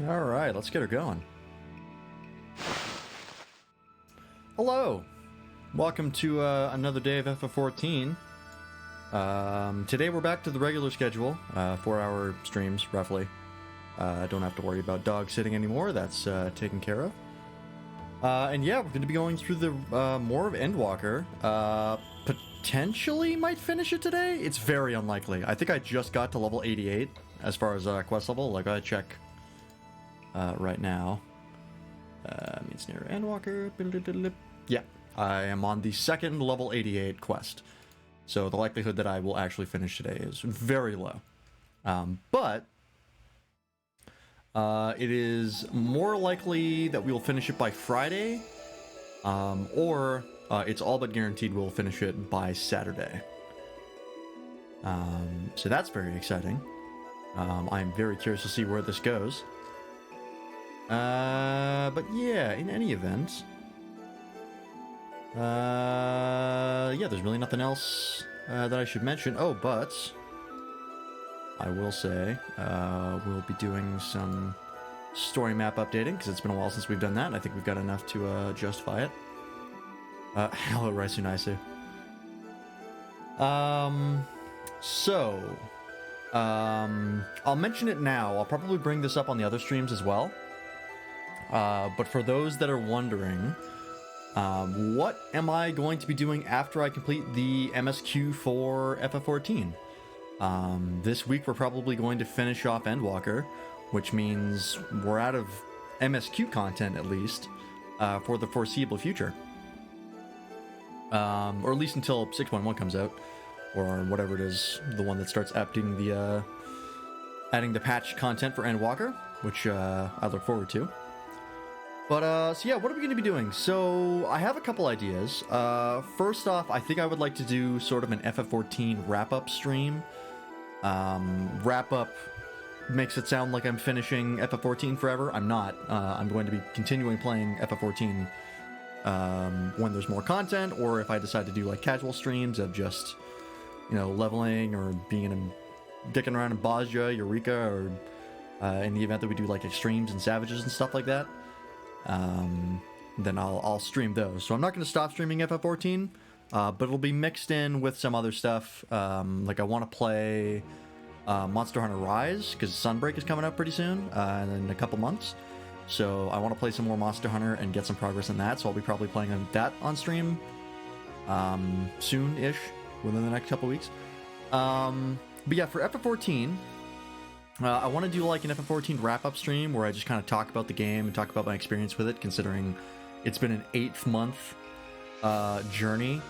Alright, let's get her going. Hello! Welcome to another day of FF14. Today we're back to the regular schedule, 4-hour streams, roughly. Don't have to worry about dog sitting anymore, that's taken care of. And yeah, we're going to be going through the more of Endwalker. Potentially might finish it today? It's very unlikely. I think I just got to level 88 as far as quest level. Like, I check right now. Means near Endwalker. Yeah, I am on the second level 88 quest. So the likelihood that I will actually finish today is very low. But it is more likely that we will finish it by Friday, or it's all but guaranteed we'll finish it by Saturday. So that's very exciting. I'm very curious to see where this goes. But yeah, in any event, yeah, there's really nothing else that I should mention. Oh, but I will say we'll be doing some story map updating because it's been a while since we've done that, and I think we've got enough to justify it. Hello, Raisu Naisu. I'll mention it now. I'll probably bring this up on the other streams as well. But for those that are wondering, what am I going to be doing after I complete the MSQ for FF14? This week we're probably going to finish off Endwalker, which means we're out of MSQ content, at least, for the foreseeable future. Or at least until 6.1 comes out, or whatever it is, the one that starts adding the patch content for Endwalker, which I look forward to. But, so yeah, what are we going to be doing? So, I have a couple ideas. First off, I think I would like to do sort of an FF14 wrap-up stream. Wrap-up makes it sound like I'm finishing FF14 forever. I'm not. I'm going to be continuing playing FF14 when there's more content, or if I decide to do, like, casual streams of just, you know, leveling or dicking around in Bosja, Eureka, or in the event that we do, like, extremes and savages and stuff like that. Then I'll stream those. So I'm not going to stop streaming FF14, but it'll be mixed in with some other stuff. Like I want to play Monster Hunter Rise, because Sunbreak is coming up pretty soon, in a couple months. So I want to play some more Monster Hunter and get some progress in that, so I'll be probably playing that on stream soon-ish, within the next couple weeks. But yeah, for FF14... I want to do like an FF14 wrap-up stream where I just kind of talk about the game and talk about my experience with it, considering it's been an 8th-month journey,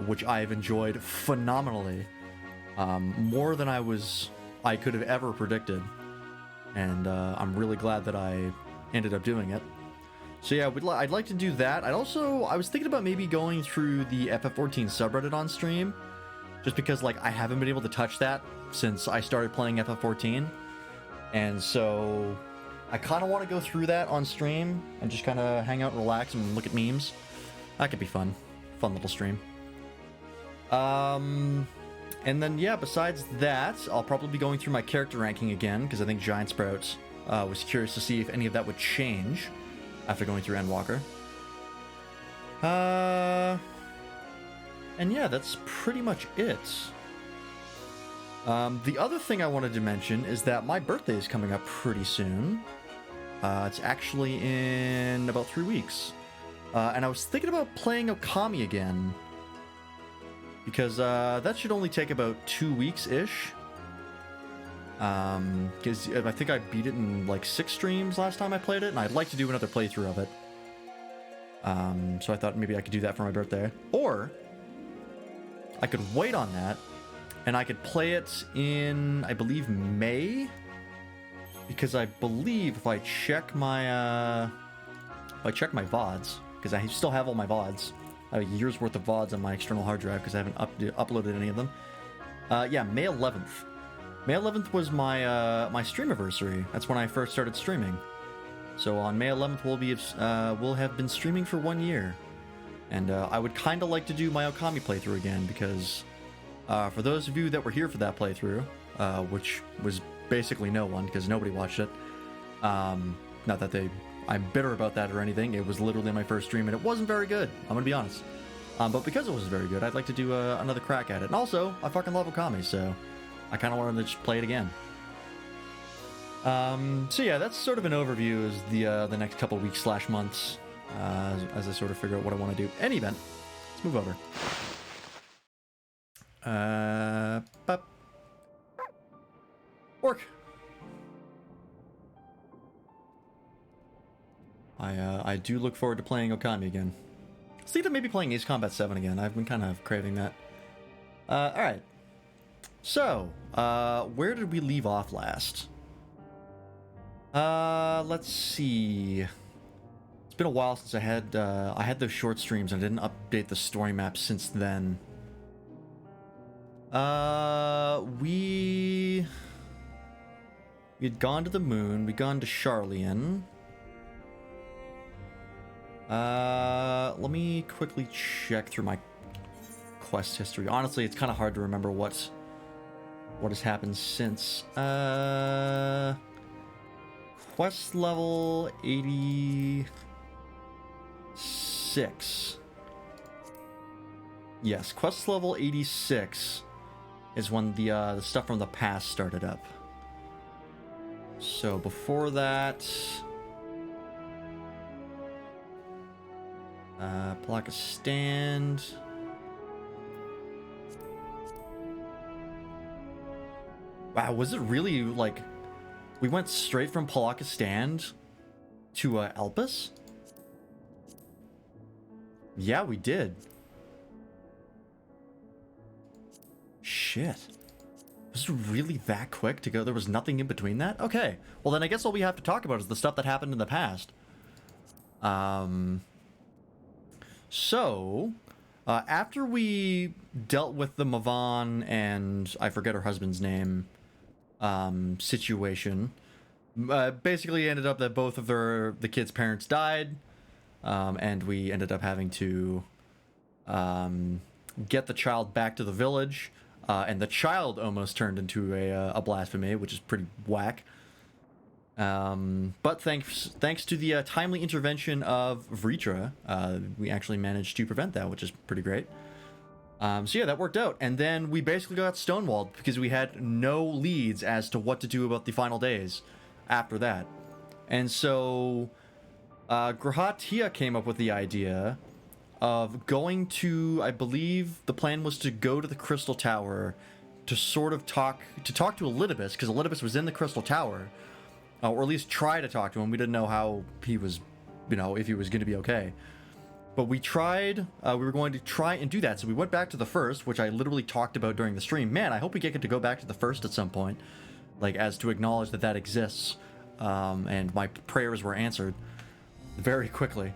which I've enjoyed phenomenally, more than I could have ever predicted, and I'm really glad that I ended up doing it. So yeah, I'd like to do that. I was thinking about maybe going through the FF14 subreddit on stream, just because like I haven't been able to touch that since I started playing FF14, and so I kind of want to go through that on stream and just kind of hang out and relax and look at memes. That could be fun little stream. And then yeah, besides that, I'll probably be going through my character ranking again, because I think Giant Sprout was curious to see if any of that would change after going through Endwalker. And yeah, that's pretty much it. The other thing I wanted to mention is that my birthday is coming up pretty soon. It's actually in about 3 weeks. And I was thinking about playing Okami again, because that should only take about 2 weeks-ish. Because I think I beat it in like 6 streams last time I played it, and I'd like to do another playthrough of it. So I thought maybe I could do that for my birthday. Or I could wait on that, and I could play it in, I believe, May, because I believe if I check my VODs, because I still have all my VODs, I have a year's worth of VODs on my external hard drive because I haven't uploaded any of them. Yeah, May 11th. May 11th was my stream anniversary. That's when I first started streaming. So on May 11th we'll have been streaming for 1 year. And I would kind of like to do my Okami playthrough again, because for those of you that were here for that playthrough, which was basically no one, because nobody watched it, Not that I'm bitter about that or anything. It was literally my first stream, and it wasn't very good. I'm gonna be honest. But because it was very good, I'd like to do another crack at it. And also, I fucking love Okami, so I kind of wanted to just play it again. So yeah, that's sort of an overview as the next couple weeks / months as I sort of figure out what I want to do. Any event, let's move over. Orc. I do look forward to playing Okami again. Let's think of maybe playing Ace Combat 7 again. I've been kind of craving that. Alright. So, where did we leave off last? Let's see. It's been a while since I had those short streams and I didn't update the story map since then. We had gone to the moon, we'd gone to Charlian. Let me quickly check through my quest history. Honestly, it's kind of hard to remember what has happened since. Quest level 86. Yes, quest level 86 is when the stuff from the past started up. So before that, block a stand. Wow, was it really like we went straight from Palaka Stand to Elpis? Yeah, we did. Shit. Was it really that quick to go? There was nothing in between that? Okay. Well, then I guess all we have to talk about is the stuff that happened in the past. So, after we dealt with the Mavan and I forget her husband's name situation, basically ended up that both of the kids' parents died, and we ended up having to get the child back to the village, and the child almost turned into a blasphemy, which is pretty whack. But thanks to the timely intervention of Vritra, we actually managed to prevent that, which is pretty great. So yeah, that worked out. And then we basically got stonewalled because we had no leads as to what to do about the final days after that. And so Grahatia came up with the idea of going to, I believe the plan was to go to the Crystal Tower to sort of talk to Elidibus, because Elidibus was in the Crystal Tower. Or at least try to talk to him. We didn't know how he was, if he was going to be okay. But we tried, we were going to try and do that. So we went back to the first, which I literally talked about during the stream. Man, I hope we get to go back to the first at some point. Like, as to acknowledge that exists. And my prayers were answered very quickly.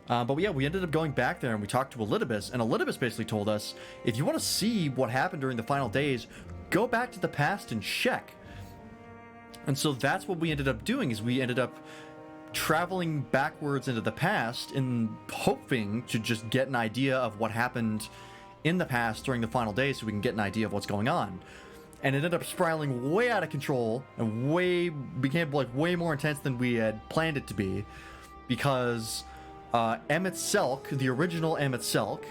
But yeah, we ended up going back there and we talked to Elidibus. And Elidibus basically told us, if you want to see what happened during the final days, go back to the past and check. And so that's what we ended up doing, is we ended up traveling backwards into the past and hoping to just get an idea of what happened in the past during the final days so we can get an idea of what's going on. And it ended up spiraling way out of control and became like way more intense than we had planned it to be, because Emmett Selk, the original Emmett Selk,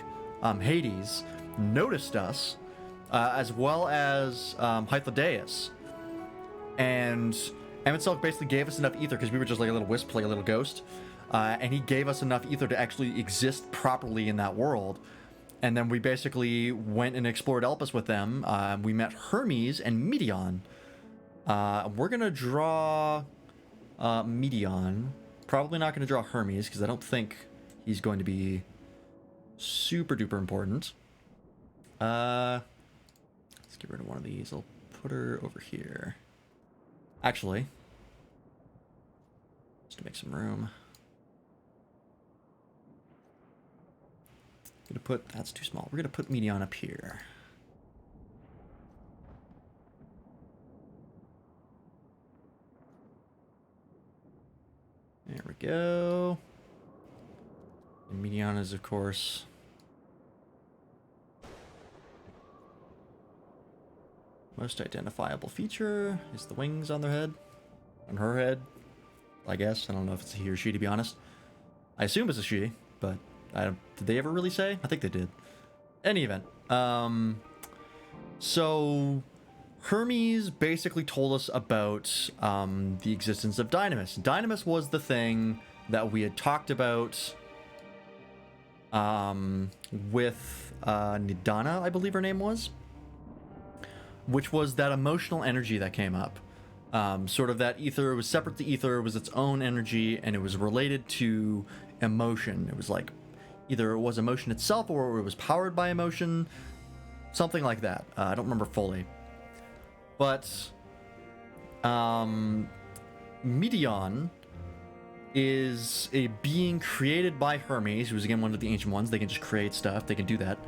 Hades, noticed us, as well as Hythlodaeus. And Emmett Selk basically gave us enough ether, because we were just like a little wisp, like a little ghost. And he gave us enough ether to actually exist properly in that world. And then we basically went and explored Elpis with them. We met Hermes and Medeon. We're going to draw Medeon. Probably not going to draw Hermes, because I don't think he's going to be super duper important. Let's get rid of one of these. I'll put her over here. Actually, just to make some room. That's too small. We're gonna put Medeon up here. There we go. And Medeon is, of course, most identifiable feature is the wings on their head, on her head. I guess. I don't know if it's a he or she, to be honest. I assume it's a she, but did they ever really say? I think they did. Any event. So Hermes basically told us about the existence of Dynamis. Dynamis was the thing that we had talked about with Nidana, I believe her name was, which was that emotional energy that came up. Sort of that ether, it was separate to ether, it was its own energy, and it was related to emotion. It was like either it was emotion itself or it was powered by emotion, something like that. I don't remember fully. But Meteon is a being created by Hermes, who's again one of the ancient ones. They can just create stuff, they can do that.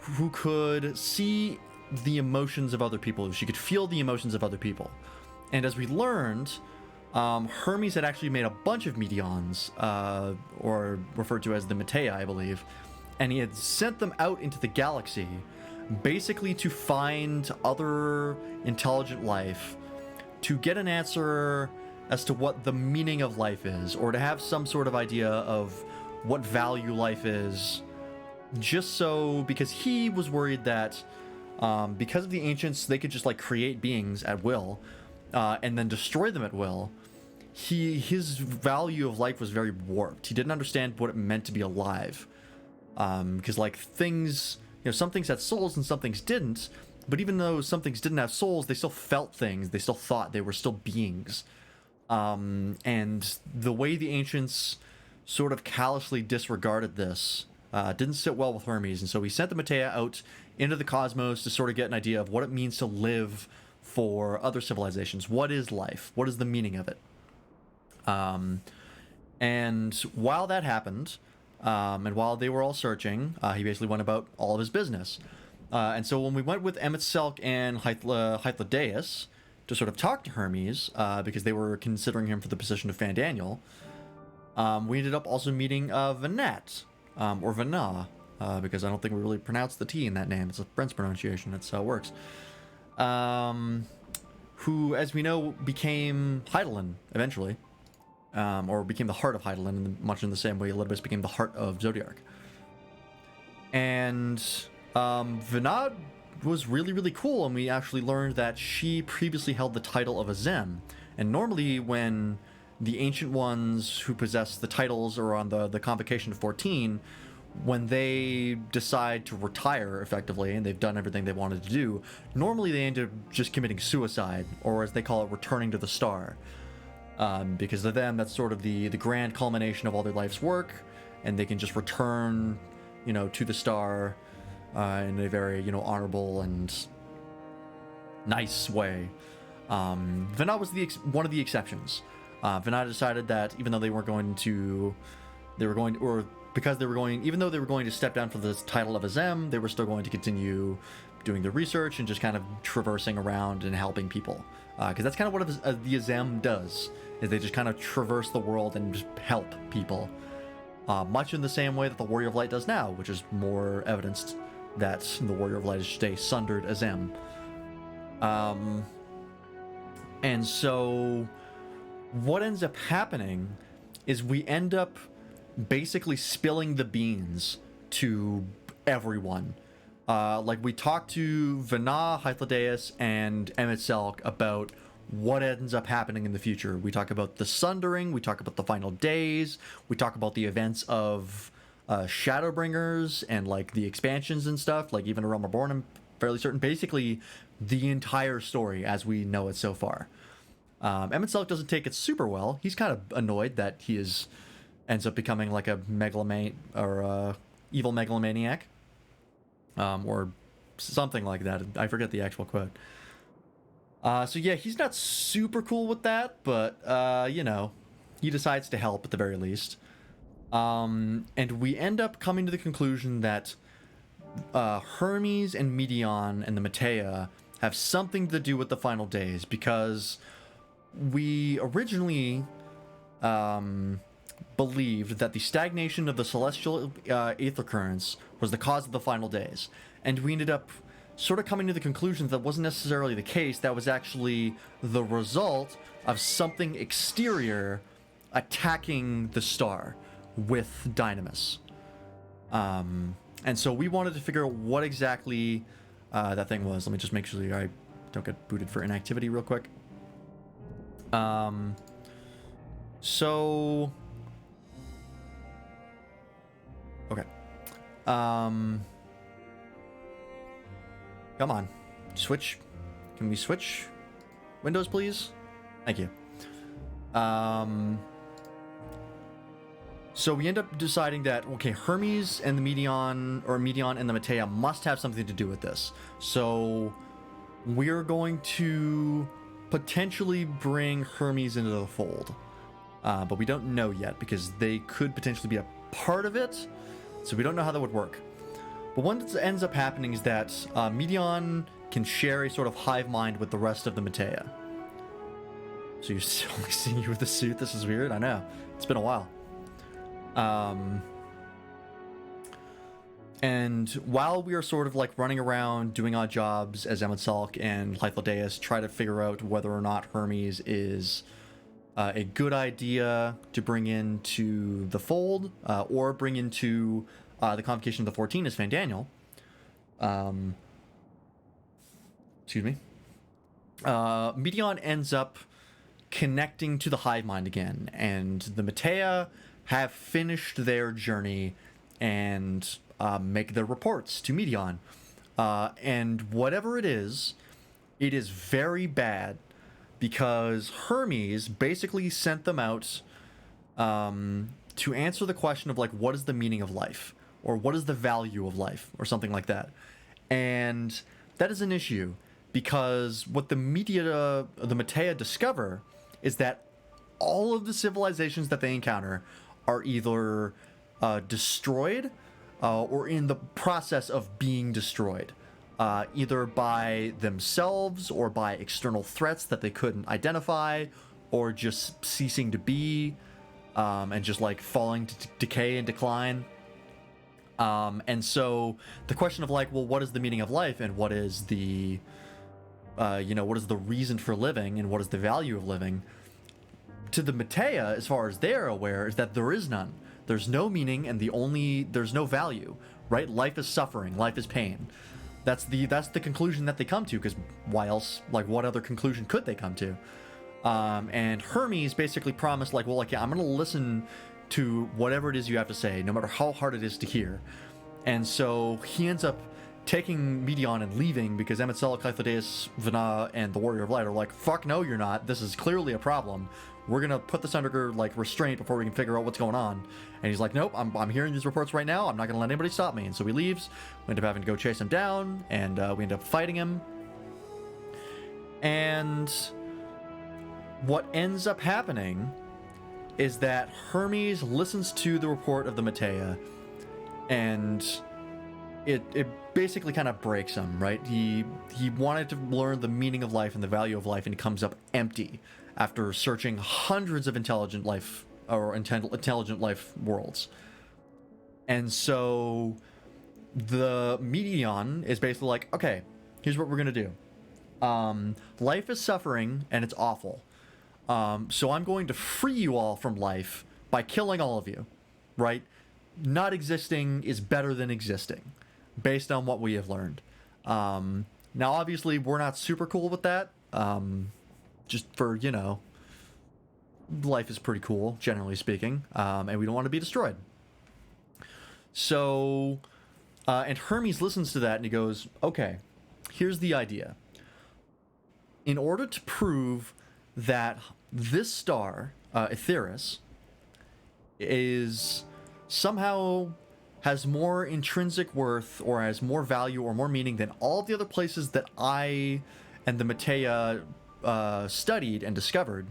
Who could see the emotions of other people. She could feel the emotions of other people. And as we learned, Hermes had actually made a bunch of Meteons, or referred to as the Metea, I believe, and he had sent them out into the galaxy basically to find other intelligent life, to get an answer as to what the meaning of life is, or to have some sort of idea of what value life is, just so, because he was worried that because of the ancients, they could just like create beings at will, and then destroy them at will. His value of life was very warped. He didn't understand what it meant to be alive, because like things, some things had souls and some things didn't. But even though some things didn't have souls, they still felt things. They still thought, they were still beings. And the way the ancients sort of callously disregarded this didn't sit well with Hermes, and so he sent the Metea out into the cosmos to sort of get an idea of what it means to live for other civilizations. What is life? What is the meaning of it? And while that happened, and while they were all searching, he basically went about all of his business. And so when we went with Emet-Selch and Hythlodaeus to sort of talk to Hermes, because they were considering him for the position of Fandaniel, we ended up also meeting Venat, or Vana, because I don't think we really pronounce the T in that name. It's a French pronunciation. That's how it works. Who, as we know, became Hydaelyn eventually, or became the heart of Hydaelyn, much in the same way Elidibus became the heart of Zodiark. And Vana was really, really cool, and we actually learned that she previously held the title of Azem. And normally when the Ancient Ones who possess the titles are on the Convocation of 14, when they decide to retire, effectively, and they've done everything they wanted to do, normally they end up just committing suicide, or as they call it, returning to the star. Because to them, that's sort of the grand culmination of all their life's work, and they can just return, to the star in a very, honorable and nice way. Vana was one of the exceptions. Vana decided that even though even though they were going to step down from the title of Azem, they were still going to continue doing the research and just kind of traversing around and helping people. Because that's kind of what the Azem does, is they just kind of traverse the world and just help people. Much in the same way that the Warrior of Light does now, which is more evidenced that the Warrior of Light is just a sundered Azem. And so what ends up happening is we end up basically spilling the beans to everyone. Like we talked to Vana, Hythlodaeus, and Emet-Selch about what ends up happening in the future. We talk about the Sundering, we talk about the final days, we talk about the events of Shadowbringers and like the expansions and stuff, like even A Realm Reborn, I'm fairly certain. Basically, the entire story as we know it so far. Emet-Selch doesn't take it super well. He's kind of annoyed that he ends up becoming like a evil megalomaniac, or something like that. I forget the actual quote. So yeah, he's not super cool with that, but he decides to help at the very least. And we end up coming to the conclusion that Hermes and Meteon and the Metea have something to do with the final days, because we originally believed that the stagnation of the celestial aether currents was the cause of the final days, and we ended up sort of coming to the conclusion that wasn't necessarily the case. That was actually the result of something exterior attacking the star with dynamis. And so we wanted to figure out what exactly that thing was. Let me just make sure I don't get booted for inactivity real quick. So... Okay. Come on. Switch. Can we switch windows, please? Thank you. So we end up deciding that, okay, Hermes and the Medion, or Medion and the Matea must have something to do with this. So we're going to potentially bring Hermes into the fold. But we don't know yet because they could potentially be a part of it. So we don't know how that would work. But what ends up happening is that Medion can share a sort of hive mind with the rest of the Matea. So you're only seeing you with the suit? This is weird. I know. It's been a while. And while we are sort of like running around doing odd jobs as Emetsalk and Hythlodeus try to figure out whether or not Hermes is a good idea to bring into the fold or bring into the Convocation of the 14 as Fandaniel. Excuse me. Medion ends up connecting to the hive mind again, and the Matea have finished their journey and make their reports to Medion. And whatever it is very bad because Hermes basically sent them out to answer the question of like, what is the meaning of life? Or what is the value of life? Or something like that. And that is an issue because what the Matea discover is that all of the civilizations that they encounter are either destroyed or in the process of being destroyed, either by themselves or by external threats that they couldn't identify, or just ceasing to be, and just like falling to decay and decline. And so the question of like, well, what is the meaning of life, and what is the what is the reason for living, and what is the value of living? To the Matea, as far as they're aware, is that there is none. There's no meaning, and there's no value, right? Life is suffering, life is pain. That's the conclusion that they come to, because why else, like, what other conclusion could they come to? And Hermes basically promised, like, well, like, yeah, I'm gonna listen to whatever it is you have to say, no matter how hard it is to hear. And so he ends up taking Medion and leaving because Emetsalk, Hythlodeus, Vana, and the Warrior of Light are like, fuck no, you're not. This is clearly a problem. We're gonna put this under like restraint before we can figure out what's going on. And he's like, nope, I'm hearing these reports right now. I'm not gonna let anybody stop me. And so he leaves. We end up having to go chase him down, and we end up fighting him. And what ends up happening is that Hermes listens to the report of the Matea, and it basically kind of breaks him, right? He wanted to learn the meaning of life and the value of life, and he comes up empty after searching hundreds of intelligent life worlds. And so the Medion is basically like, okay, here's what we're gonna do. Life is suffering and it's awful. So I'm going to free you all from life by killing all of you, right? Not existing is better than existing, based on what we have learned. Now, obviously, we're not super cool with that. Just for, life is pretty cool, generally speaking, and we don't want to be destroyed. So, and Hermes listens to that and he goes, okay, here's the idea. In order to prove that this star, Aetheris, is somehow has more intrinsic worth or has more value or more meaning than all the other places that I and the Matea studied and discovered,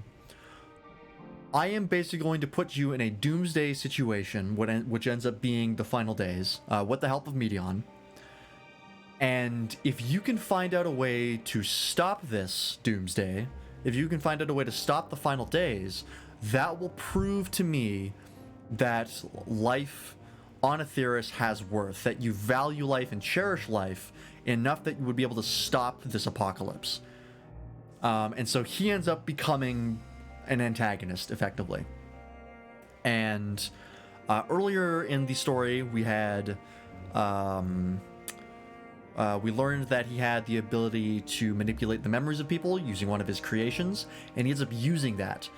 I am basically going to put you in a doomsday situation, which ends up being the final days, with the help of Medion. And if you can find out a way to stop this doomsday, if you can find out a way to stop the final days, that will prove to me that life on Aetheris has worth, that you value life and cherish life enough that you would be able to stop this apocalypse. And so he ends up becoming an antagonist, effectively. And earlier in the story, we had we learned that he had the ability to manipulate the memories of people using one of his creations, and he ends up using that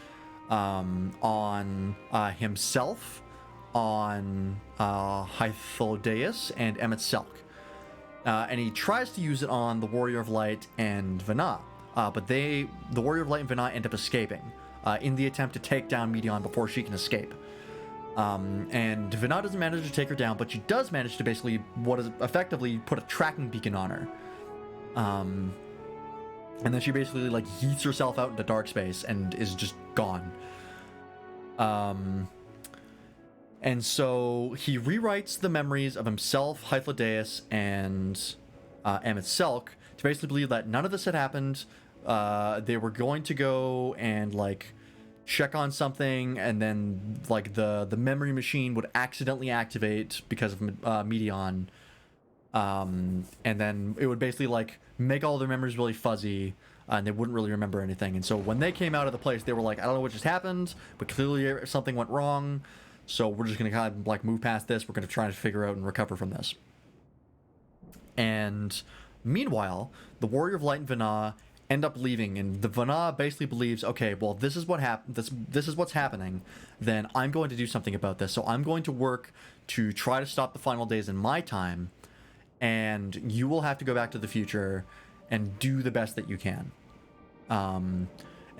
on himself, on Hythlodaeus, and Emet-Selch. And he tries to use it on the Warrior of Light and Vana, but the Warrior of Light and Vana end up escaping in the attempt to take down Medion before she can escape. And Vana doesn't manage to take her down, but she does manage to basically what is effectively put a tracking beacon on her. And then she basically like yeets herself out into dark space and is just gone. And so he rewrites the memories of himself, Hythlodaeus, and Emet-Selch to basically believe that none of this had happened. They were going to go and like check on something, and then like the memory machine would accidentally activate because of Medion, and then it would basically like make all their memories really fuzzy, and they wouldn't really remember anything. And so when they came out of the place, they were like, I don't know what just happened, but clearly something went wrong, so we're just gonna kind of like move past this. We're gonna try to figure out and recover from this. And meanwhile, the Warrior of Light and Vana end up leaving, and the Vana basically believes, okay, well, this is what happened. This is what's happening. Then I'm going to do something about this. So I'm going to work to try to stop the final days in my time, and you will have to go back to the future and do the best that you can. And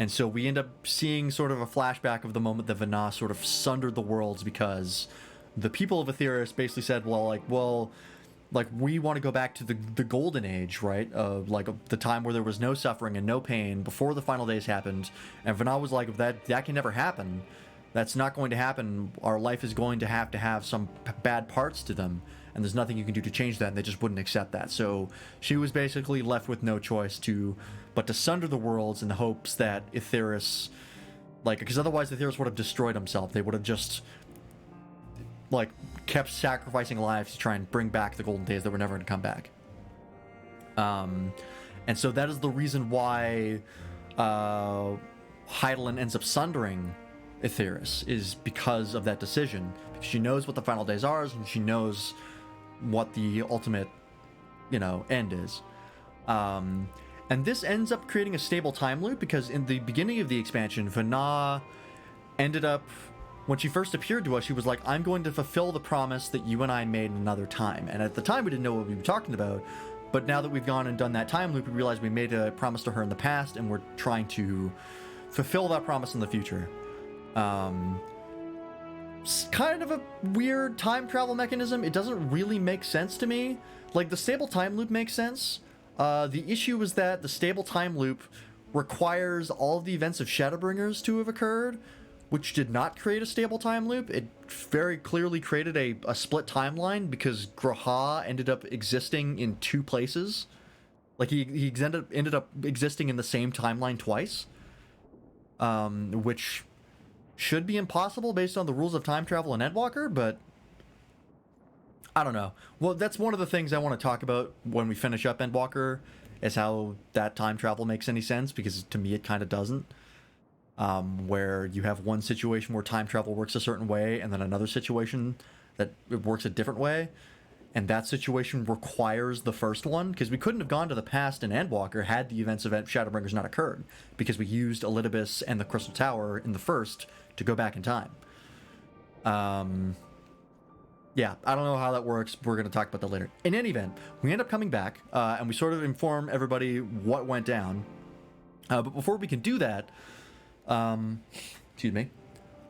so we end up seeing sort of a flashback of the moment that Vana sort of sundered the worlds, because the people of Aetheris basically said, like we want to go back to the golden age, right? Like the time where there was no suffering and no pain before the final days happened. And Vana was like, that can never happen. That's not going to happen. Our life is going to have some bad parts to them, and there's nothing you can do to change that. And they just wouldn't accept that. So she was basically left with no choice but to sunder the worlds in the hopes that Aetheris, like, because otherwise Aetheris would have destroyed himself. They would have just like kept sacrificing lives to try and bring back the golden days that were never going to come back. And so that is the reason why Hydaelyn ends up sundering Aetheris, is because of that decision. Because she knows what the final days are, and she knows what the ultimate, end is. And this ends up creating a stable time loop, because in the beginning of the expansion, Vana ended up, when she first appeared to us, she was like, I'm going to fulfill the promise that you and I made in another time. And at the time, we didn't know what we were talking about. But now that we've gone and done that time loop, we realize we made a promise to her in the past, and we're trying to fulfill that promise in the future. It's kind of a weird time travel mechanism. It doesn't really make sense to me. Like, the stable time loop makes sense. The issue is that the stable time loop requires all of the events of Shadowbringers to have occurred, which did not create a stable time loop. It very clearly created a split timeline, because G'raha ended up existing in two places. Like, he ended up existing in the same timeline twice, which should be impossible based on the rules of time travel in Endwalker, but I don't know. Well, that's one of the things I want to talk about when we finish up Endwalker, is how that time travel makes any sense, because to me it kind of doesn't. Where you have one situation where time travel works a certain way, and then another situation that it works a different way, and that situation requires the first one, because we couldn't have gone to the past in Endwalker had the events of Shadowbringers not occurred, because we used Elidibus and the Crystal Tower in the first to go back in time. Yeah, I don't know how that works. We're going to talk about that later. In any event, we end up coming back, and we sort of inform everybody what went down. But before we can do that, excuse me,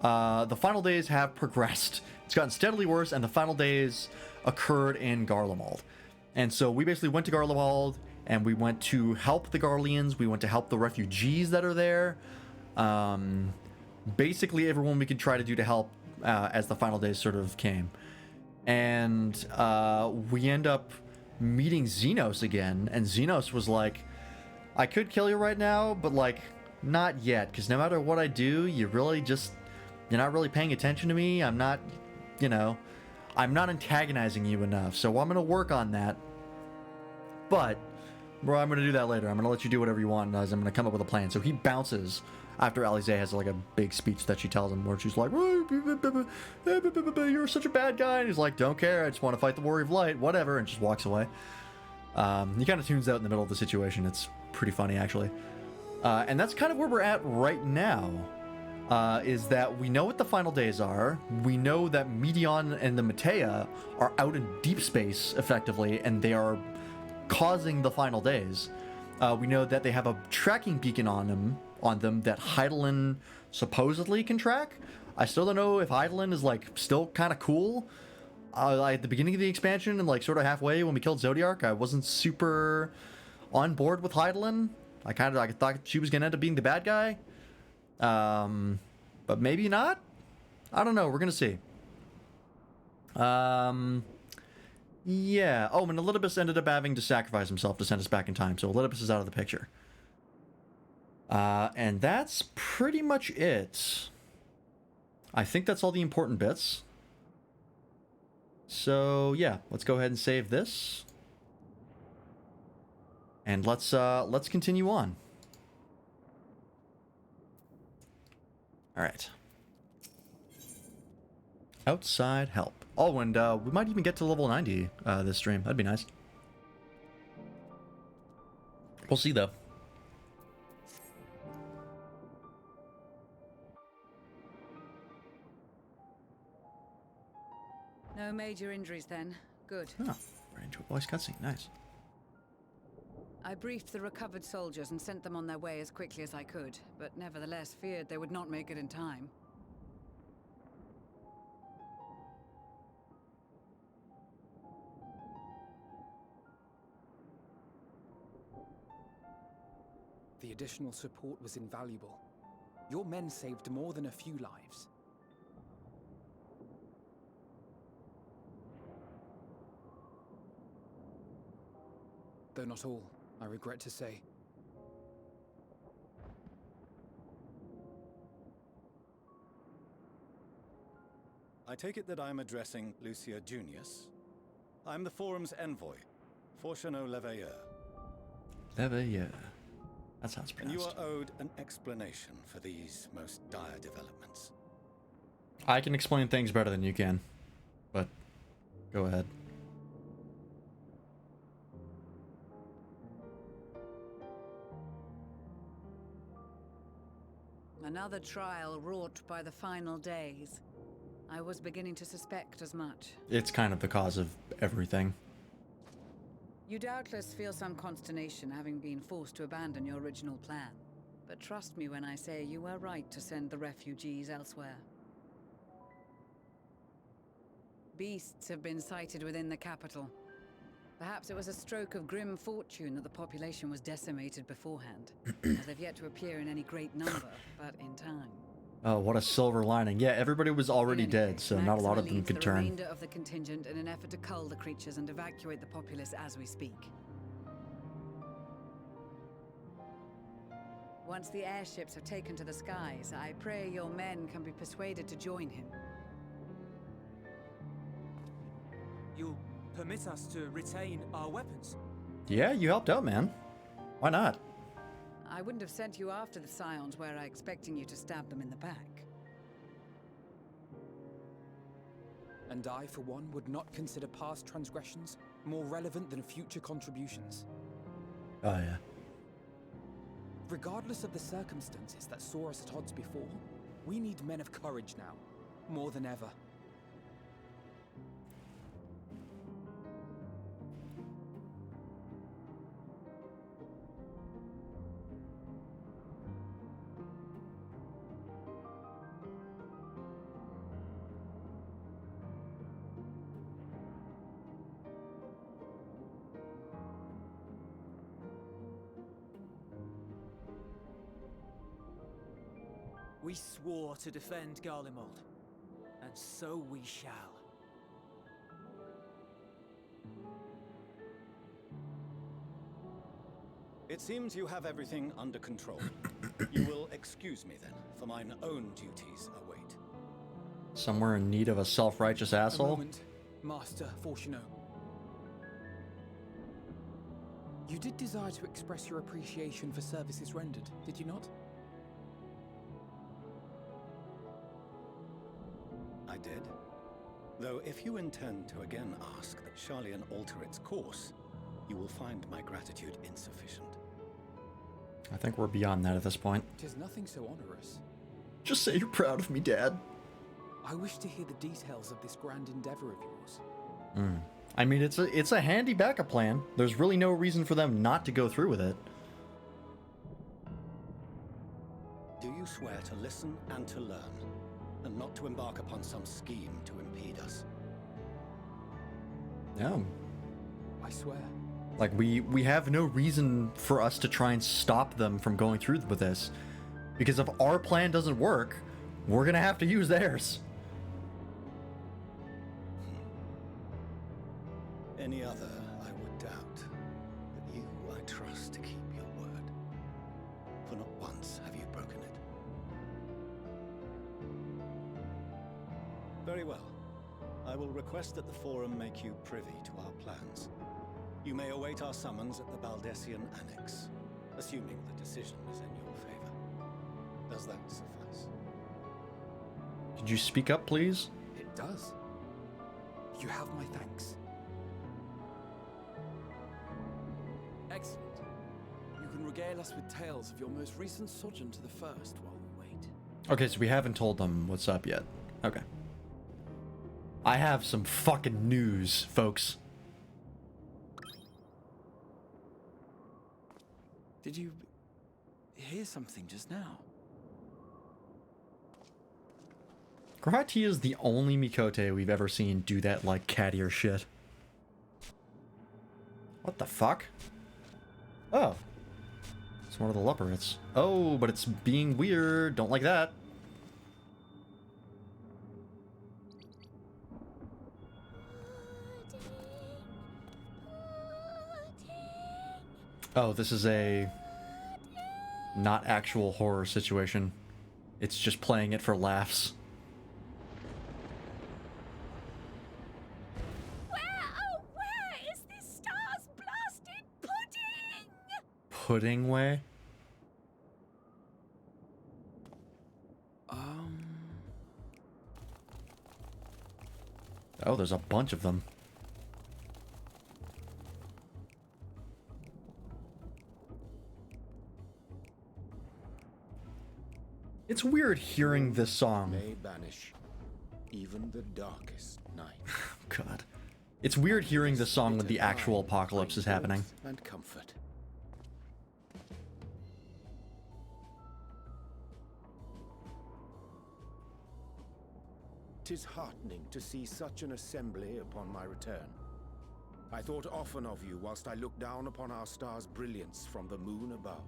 the final days have progressed. It's gotten steadily worse, and the final days occurred in Garlemald. And so we basically went to Garlemald, and we went to help the Garleans. We went to help the refugees that are there. Basically everyone we could try to do to help as the final days sort of came. And we end up meeting Xenos again, and Xenos was like, I could kill you right now, but like, not yet, because no matter what I do, you're not really paying attention to me. I'm not antagonizing you enough, so I'm gonna work on that. But bro, I'm gonna do that later. I'm gonna let you do whatever you want, as I'm gonna come up with a plan. So he bounces after Alize has like a big speech that she tells him, where she's like, "You're such a bad guy," and he's like, "Don't care. I just want to fight the Warrior of Light, whatever," and just walks away. He kind of tunes out in the middle of the situation. It's pretty funny, actually. And that's kind of where we're at right now. Is that we know what the final days are. We know that Medion and the Matea are out in deep space, effectively, and they are causing the final days. We know that they have a tracking beacon on them that Heidelin supposedly can track. I still don't know if Heidelin is like still kind of cool. At the beginning of the expansion and like sort of halfway when we killed Zodiark, I wasn't super on board with Heidelin. I thought she was gonna end up being the bad guy. But maybe not. I don't know. We're gonna see. Yeah. Oh, and Elidibus ended up having to sacrifice himself to send us back in time, so Elidibus is out of the picture. And that's pretty much it. I think that's all the important bits. So yeah, let's go ahead and save this, and let's continue on. All right. Outside help. Oh, and we might even get to level 90 this stream. That'd be nice. We'll see, though. No major injuries then. Good. Oh, right into a voice cutscene. Nice. I briefed the recovered soldiers and sent them on their way as quickly as I could, but nevertheless feared they would not make it in time. The additional support was invaluable. Your men saved more than a few lives. Though not all, I regret to say. I take it that I'm addressing Lucia Junius. I'm the Forum's envoy, Fortuneau Leveilleur. Leveilleur. That's how it's And you pronounced. are owed an explanation for these most dire developments. I can explain things better than you can, but go ahead. Another trial wrought by the final days. I was beginning to suspect as much. It's kind of the cause of everything. You doubtless feel some consternation having been forced to abandon your original plan. But trust me when I say you were right to send the refugees elsewhere. Beasts have been sighted within the capital. Perhaps it was a stroke of grim fortune that the population was decimated beforehand, as they've yet to appear in any great number, but in time. Oh, what a silver lining. Yeah, everybody was already dead, so not a lot of them could turn. The remainder of the contingent in an effort to cull the creatures and evacuate the populace as we speak. Once the airships have taken to the skies, I pray your men can be persuaded to join him. You'll permit us to retain our weapons? Yeah, you helped out, man. Why not? I wouldn't have sent you after the Scions were I expecting you to stab them in the back. And I, for one, would not consider past transgressions more relevant than future contributions. Oh, yeah. Regardless of the circumstances that saw us at odds before, we need men of courage now, more than ever. We swore to defend Garlemald, and so we shall. It seems you have everything under control. You will excuse me then, for mine own duties await. Somewhere in need of a self-righteous A asshole? moment, Master Fortuneau. You did desire to express your appreciation for services rendered, did you not? I did. Though if you intend to again ask that Charlian alter its course, you will find my gratitude insufficient. I think we're beyond that at this point. 'Tis nothing so onerous. Just say you're proud of me, Dad. I wish to hear the details of this grand endeavor of yours. I mean, it's a handy backup plan. There's really no reason for them not to go through with it. Do you swear to listen and to learn, and not to embark upon some scheme to impede us? Yeah. I swear. Like, we have no reason for us to try and stop them from going through with this. Because if our plan doesn't work, we're gonna have to use theirs. Any other, I would doubt. But you, I trust to keep your word. For not once have you broken it. Very well. I will request that the Forum make you privy to our plans. You may await our summons at the Baldessian Annex, assuming the decision is in your favor. Does that suffice? Could you speak up, please? It does. You have my thanks. Excellent. You can regale us with tales of your most recent sojourn to the First while we wait. Okay, so we haven't told them what's up yet. Okay. I have some fucking news, folks. Did you hear something just now? Grati is the only Mikote we've ever seen do that, like, cattier shit. What the fuck? Oh. It's one of the leopards. Oh, but it's being weird. Don't like that. Oh, this is a not actual horror situation. It's just playing it for laughs. Where is this star's blasted pudding? Pudding way? Oh, there's a bunch of them. It's weird hearing this song. May banish even the darkest night. God. It's weird hearing this song when the actual apocalypse is happening. And comfort. "'Tis heartening to see such an assembly upon my return. I thought often of you whilst I looked down upon our star's brilliance from the moon above.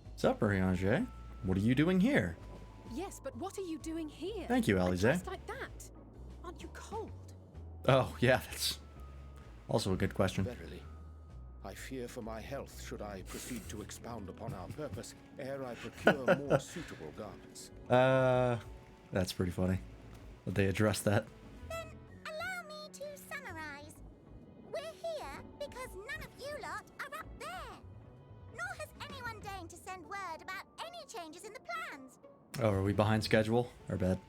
What's up, Ariange? What are you doing here? Yes, but what are you doing here? Thank you, And Alize. dressed like that? Aren't you cold? Oh, yeah, that's also a good question. Verily, I fear for my health should I proceed to expound upon our purpose ere I procure more suitable garments. That's pretty funny that they addressed that. Then allow me to summarize. We're here because none of you lot are up there. Nor has anyone deigned to send word about any changes in the plans. Oh, are we behind schedule? Or bad?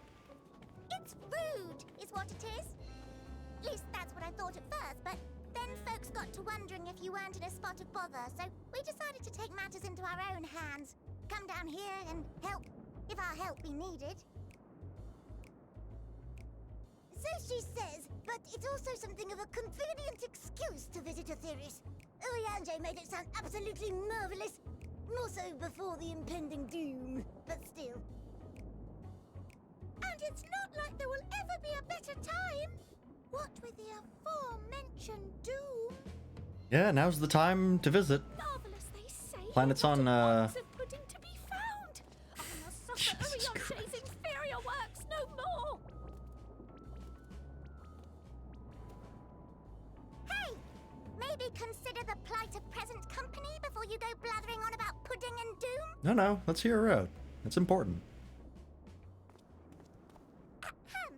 It's rude, is what it is. At least that's what I thought at first, but then folks got to wondering if you weren't in a spot of bother, so we decided to take matters into our own hands. Come down here and help, if our help be needed. So she says, but it's also something of a convenient excuse to visit Aetheris. Oriange made it sound absolutely marvelous. More so before the impending doom, but still. And it's not like there will ever be a better time. What with the aforementioned doom? Yeah, now's the time to visit. Marvelous, they say. Planets on, Lots of pudding to be found. I must suffer Jesus Oriange's inferior works no more. Hey! Maybe consider the plight of present company before you go blathering on about pudding and doom? No, let's hear her out. It's important. Ahem.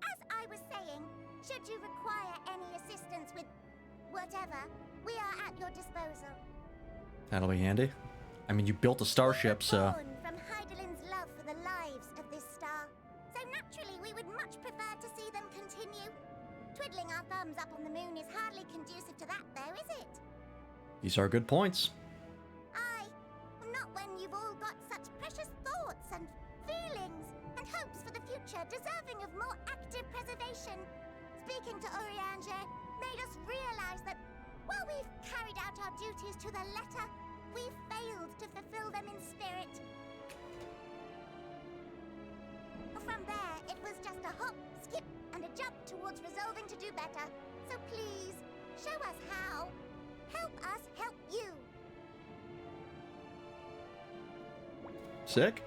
As I was saying, should you require any assistance with Whatever, we are at your disposal. That'll be handy. I mean, you built a starship, We so... were born from Heidelin's love for the lives of this star. So naturally, we would much prefer to see them continue. Twiddling our thumbs up on the moon is hardly conducive to that, though, is it? These are good points. Aye, not when you've all got such precious thoughts and feelings and hopes for the future deserving of more active preservation. Speaking to Orianger made us realize that while we've carried out our duties to the letter, we've failed to fulfill them in spirit. From there, it was just a hop, skip, and a jump towards resolving to do better. So please, show us how. Help us help you. Sick?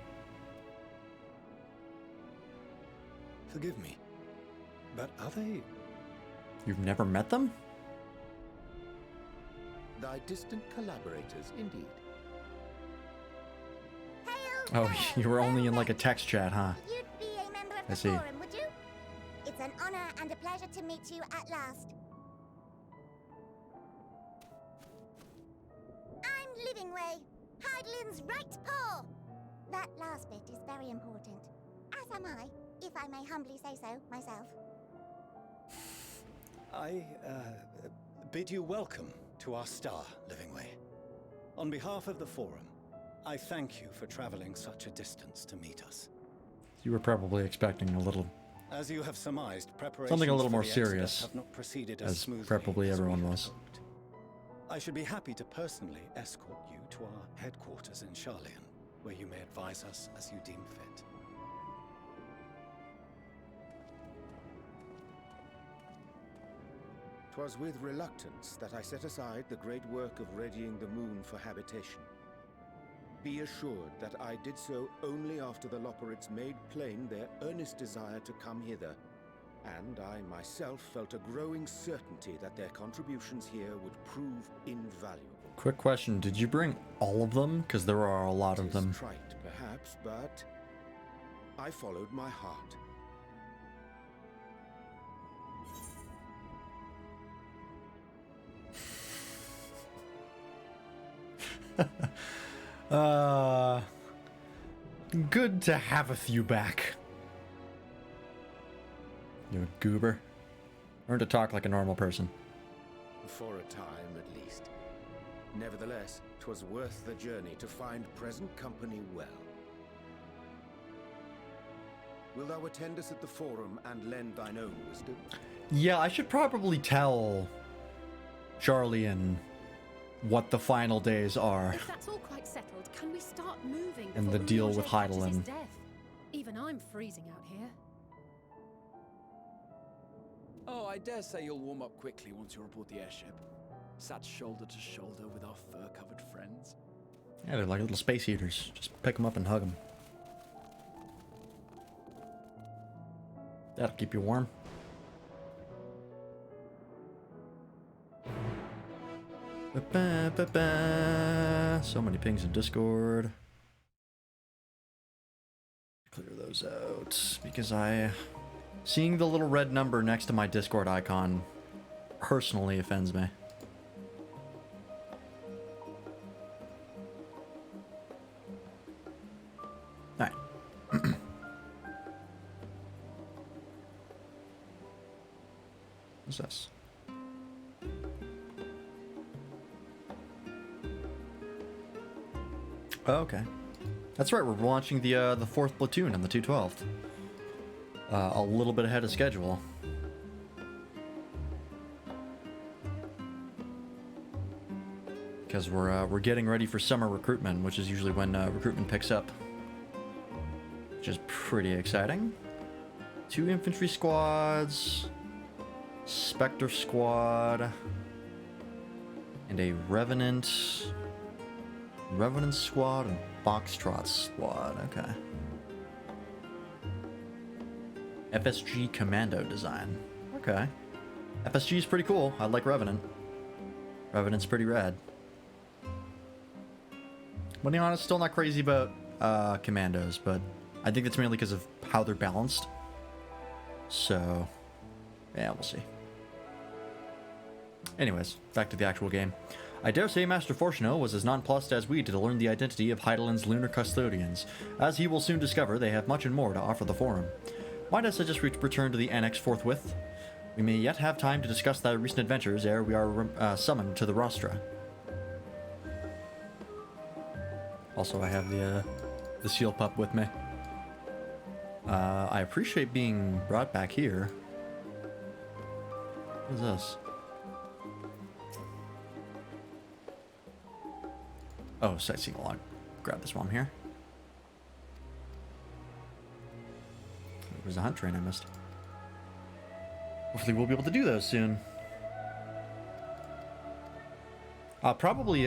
Forgive me, but are they... You've never met them? Thy distant collaborators, indeed. Hail Oh, there, you were only well in like a met. text chat, huh? You'd be a member of I the see. forum, would you? It's an honor and a pleasure to meet you at last. I'm Livingway, Heidelin's right paw. That last bit is very important. As am I, if I may humbly say so myself. I bid you welcome to our star, Livingway. On behalf of the Forum, I thank you for traveling such a distance to meet us. You were probably expecting a little, As you have surmised, preparations something a little for more the exodus serious, have not proceeded as as smoothly probably as we everyone had was. hoped. I should be happy to personally escort you to our headquarters in Charlian, where you may advise us as you deem fit. 'Twas with reluctance that I set aside the great work of readying the moon for habitation. Be assured that I did so only after the Loperids made plain their earnest desire to come hither, and I myself felt a growing certainty that their contributions here would prove invaluable. Quick question, did you bring all of them? Because there are a lot of 'Tis them. trite, perhaps, but I followed my heart. Good to have you back. You a goober. Learn to talk like a normal person. For a time, at least. Nevertheless, 'twas worth the journey to find present company well. Wilt thou attend us at the Forum and lend thine own wisdom? Yeah, I should probably tell Charlie and what the final days are. If that's all quite settled, can we start moving? And before the deal Urianger with catches his Heidelin. death? Even I'm freezing out here. Oh, I dare say you'll warm up quickly once you're aboard the airship. Sat shoulder to shoulder with our fur-covered friends. Yeah, they're like little space heaters. Just pick them up and hug them. That'll keep you warm. Ba-ba-ba-ba. So many pings in Discord. Clear those out because seeing the little red number next to my Discord icon personally offends me. Alright. What's this? Oh, okay. That's right, we're launching the 4th platoon on the 212th. A little bit ahead of schedule. Because we're getting ready for summer recruitment, which is usually when recruitment picks up. Which is pretty exciting. 2 infantry squads, Spectre squad, and a Revenant squad and Foxtrot squad. Okay. FSG commando design. Okay. FSG is pretty cool. I like Revenant. Revenant's pretty rad. But to be honest, still not crazy about commandos, but I think that's mainly because of how they're balanced. So, yeah, we'll see. Anyways, back to the actual game. I dare say Master Fortuno was as nonplussed as we to learn the identity of Heideland's lunar custodians. As he will soon discover, they have much and more to offer the Forum. Might I suggest we return to the Annex forthwith? We may yet have time to discuss thy recent adventures ere we are summoned to the rostra. Also, I have the seal pup with me. I appreciate being brought back here. What is this? Oh, sightseeing log. Grab this while I'm here. Where's the hunt train I missed? Hopefully we'll be able to do those soon. Probably,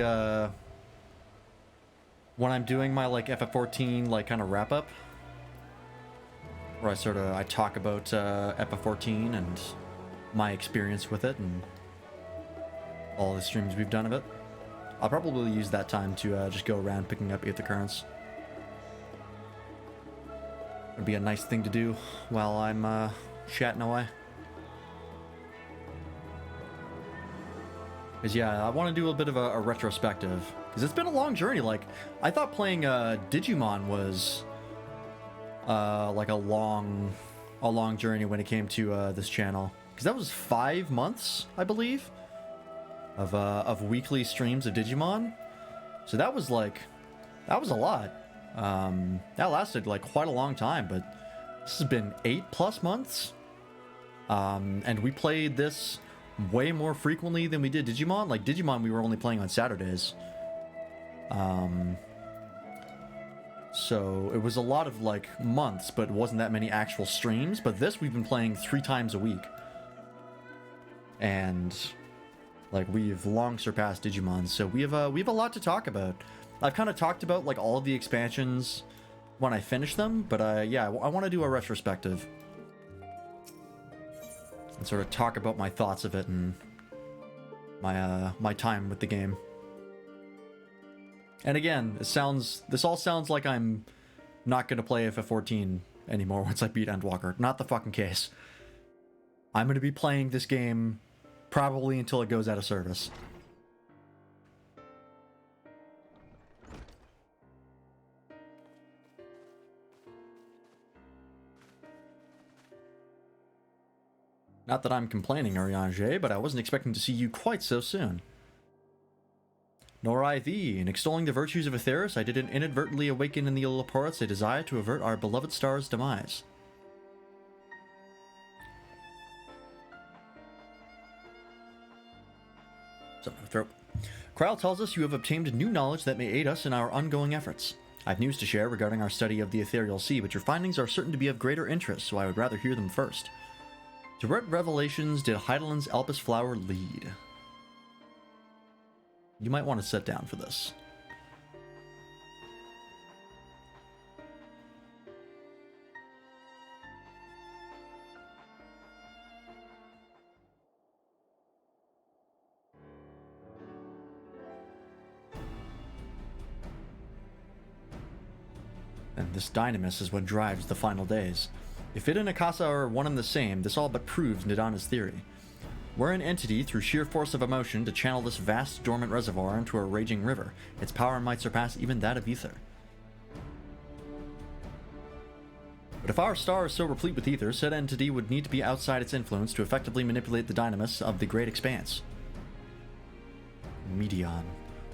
when I'm doing my, like, FF14, like, kind of wrap-up, where I talk about, FF14 and my experience with it and all the streams we've done of it. I'll probably use that time to, just go around picking up Aether Currents. It'd be a nice thing to do while I'm, chatting away. Because, yeah, I want to do a bit of a retrospective. Because it's been a long journey. Like, I thought playing Digimon was like a long journey when it came to this channel. Because that was 5 months, I believe, of weekly streams of Digimon. So that was a lot. That lasted like quite a long time, but this has been 8+ months. And we played this way more frequently than we did Digimon. Like Digimon we were only playing on Saturdays. So it was a lot of like months, but it wasn't that many actual streams. But this we've been playing 3 times a week. And like we've long surpassed Digimon, so we have a lot to talk about. I've kind of talked about like all of the expansions when I finish them, but yeah, I want to do a retrospective and sort of talk about my thoughts of it and my time with the game. And again, this all sounds like I'm not gonna play FF14 anymore once I beat Endwalker. Not the fucking case. I'm gonna be playing this game probably until it goes out of service. Not that I'm complaining, Ariange, but I wasn't expecting to see you quite so soon. Nor I thee. In extolling the virtues of Aetheris, I did inadvertently awaken in the Illiporats a desire to avert our beloved star's demise. Something to throat. Krile tells us you have obtained new knowledge that may aid us in our ongoing efforts. I have news to share regarding our study of the Ethereal Sea, but your findings are certain to be of greater interest, so I would rather hear them first. To what revelations did Heideland's Elpis flower lead? You might want to sit down for this. And this dynamis is what drives the final days. If it and Akasa are one and the same, this all but proves Nidana's theory. We're an entity through sheer force of emotion to channel this vast dormant reservoir into a raging river. Its power might surpass even that of ether. But if our star is so replete with ether, said entity would need to be outside its influence to effectively manipulate the dynamis of the great expanse. Medion.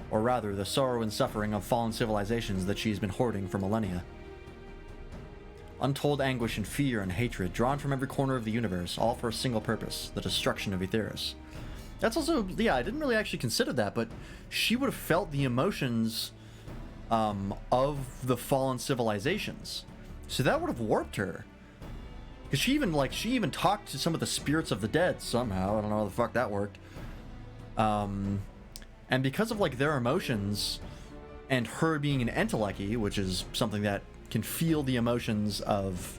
Or rather, the sorrow and suffering of fallen civilizations that she has been hoarding for millennia. Untold anguish and fear and hatred, drawn from every corner of the universe, all for a single purpose, the destruction of Aetheris. That's also, yeah, I didn't really actually consider that, but she would have felt the emotions of the fallen civilizations. So that would have warped her. Because she even talked to some of the spirits of the dead somehow. I don't know how the fuck that worked. And because of like their emotions and her being an entelechy, which is something that can feel the emotions of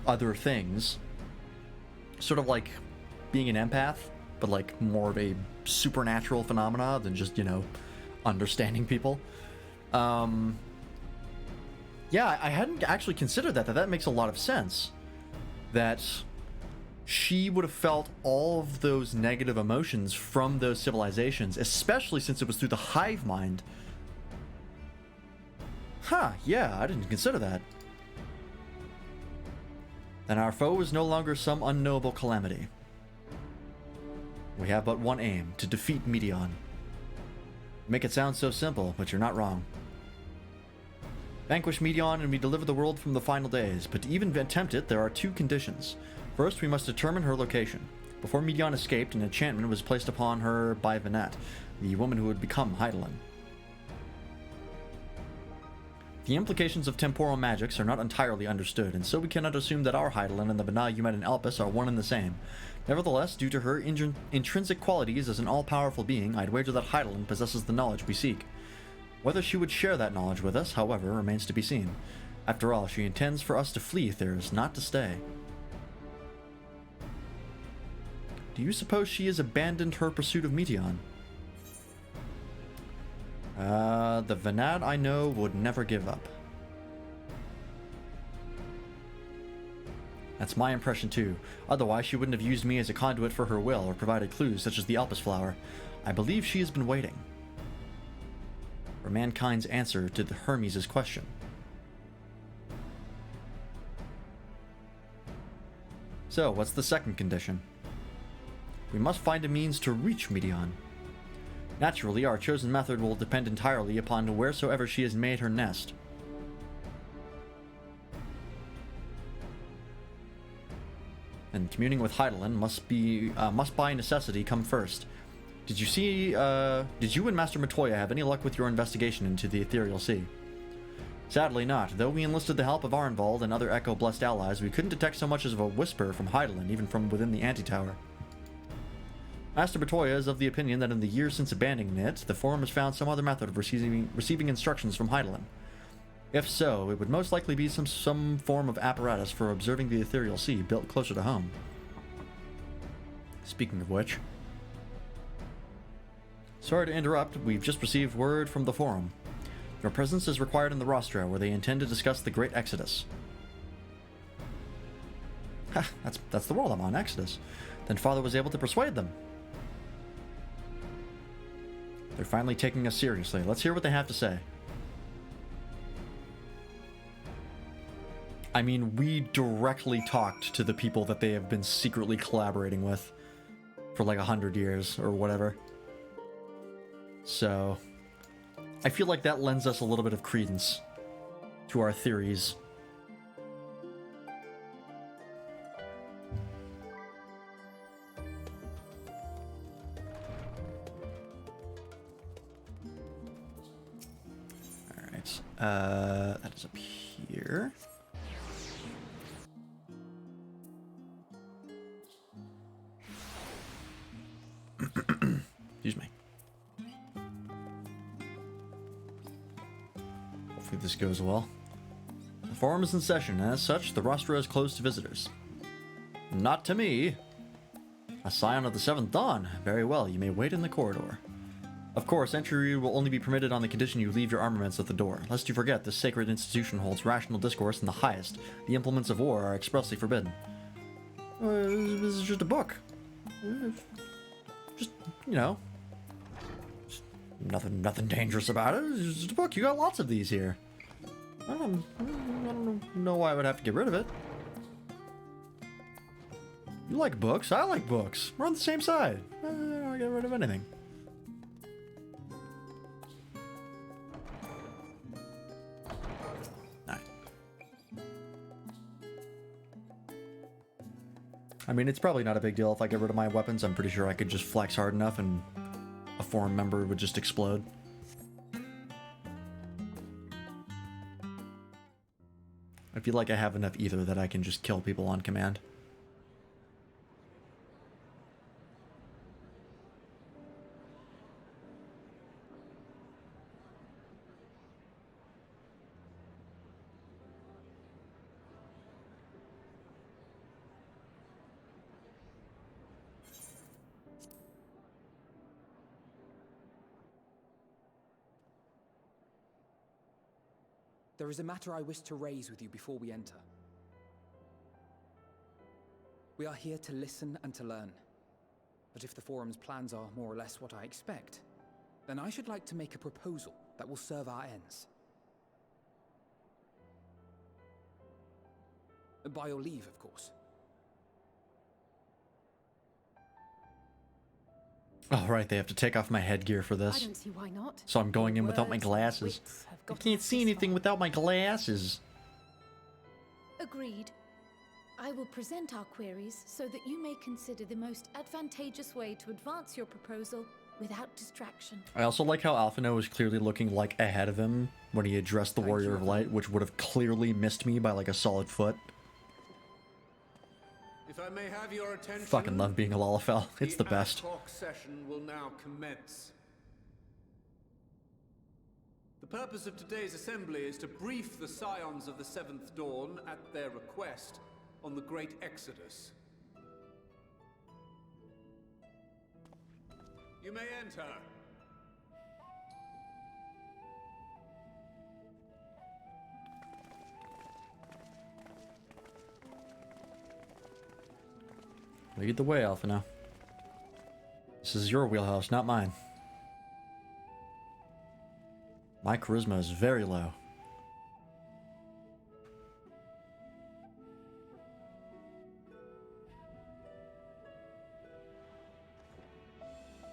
other things, sort of like being an empath, but like more of a supernatural phenomena than just, you know, understanding people. Yeah, I hadn't actually considered that makes a lot of sense. That she would have felt all of those negative emotions from those civilizations, especially since it was through the hive mind. Huh, yeah, I didn't consider that. Then our foe is no longer some unknowable calamity. We have but one aim, to defeat Medion. Make it sound so simple, but you're not wrong. Vanquish Medion and we deliver the world from the final days, but to even attempt it, there are two conditions. First, we must determine her location. Before Medion escaped, an enchantment was placed upon her by Venat, the woman who would become Hydaelyn. The implications of temporal magics are not entirely understood, and so we cannot assume that our Hydaelyn and the Bana you met in Elpis are one and the same. Nevertheless, due to her intrinsic qualities as an all-powerful being, I'd wager that Hydaelyn possesses the knowledge we seek. Whether she would share that knowledge with us, however, remains to be seen. After all, she intends for us to flee Theros, not to stay. Do you suppose she has abandoned her pursuit of Medion? The Venat I know would never give up. That's my impression too. Otherwise, she wouldn't have used me as a conduit for her will or provided clues such as the Elpis flower. I believe she has been waiting for mankind's answer to the Hermes' question. So, what's the second condition? We must find a means to reach Medion. Naturally, our chosen method will depend entirely upon wheresoever she has made her nest. And communing with Hydaelyn must by necessity come first. Did you and Master Matoya have any luck with your investigation into the Ethereal Sea? Sadly not. Though we enlisted the help of Arnvald and other Echo-blessed allies, we couldn't detect so much as a whisper from Hydaelyn, even from within the Antitower. Master Matoya is of the opinion that in the years since abandoning it, the Forum has found some other method of receiving instructions from Hydaelyn. If so, it would most likely be some form of apparatus for observing the Ethereal Sea built closer to home. Speaking of which... Sorry to interrupt, we've just received word from the Forum. Your presence is required in the Rostra, where they intend to discuss the Great Exodus. Ha, that's the world I'm on, Exodus. Then Father was able to persuade them. They're finally taking us seriously. Let's hear what they have to say. I mean, we directly talked to the people that they have been secretly collaborating with for like 100 years or whatever. So, I feel like that lends us a little bit of credence to our theories. Alright, that is up here. Excuse me. Hopefully this goes well. The forum is in session, and as such, the Rostra is closed to visitors. Not to me. A scion of the Seventh Dawn. Very well, you may wait in the corridor. Of course, entry will only be permitted on the condition you leave your armaments at the door. Lest you forget, this sacred institution holds rational discourse in the highest. The implements of war are expressly forbidden. This is just a book. Just, you know, nothing dangerous about it. It's just a book. You got lots of these here. I don't know why I would have to get rid of it. You like books? I like books. We're on the same side. I don't want to get rid of anything. Alright. I mean, it's probably not a big deal if I get rid of my weapons. I'm pretty sure I could just flex hard enough and a foreign member would just explode. I feel like I have enough ether that I can just kill people on command. There is a matter I wish to raise with you before we enter. We are here to listen and to learn. But if the Forum's plans are more or less what I expect, then I should like to make a proposal that will serve our ends. By your leave, of course. Oh, right, they have to take off my headgear for I this. don't see why not. So I'm going in Your without my words and glasses. wits have I got can't us see this anything far. without my glasses. Agreed. I will present our queries so that you may consider the most advantageous way to advance your proposal without distraction. I also like how Alphino was clearly looking like ahead of him when he addressed the Thank Warrior you, of Light, which would have clearly missed me by like a solid foot. If I may have your attention, Fucking love being a Lalafell. It's the best. ad hoc session will now commence. The purpose of today's assembly is to brief the Scions of the Seventh Dawn at their request on the Great Exodus. You may enter. Lead the way, Alphino. This is your wheelhouse, not mine. My charisma is very low.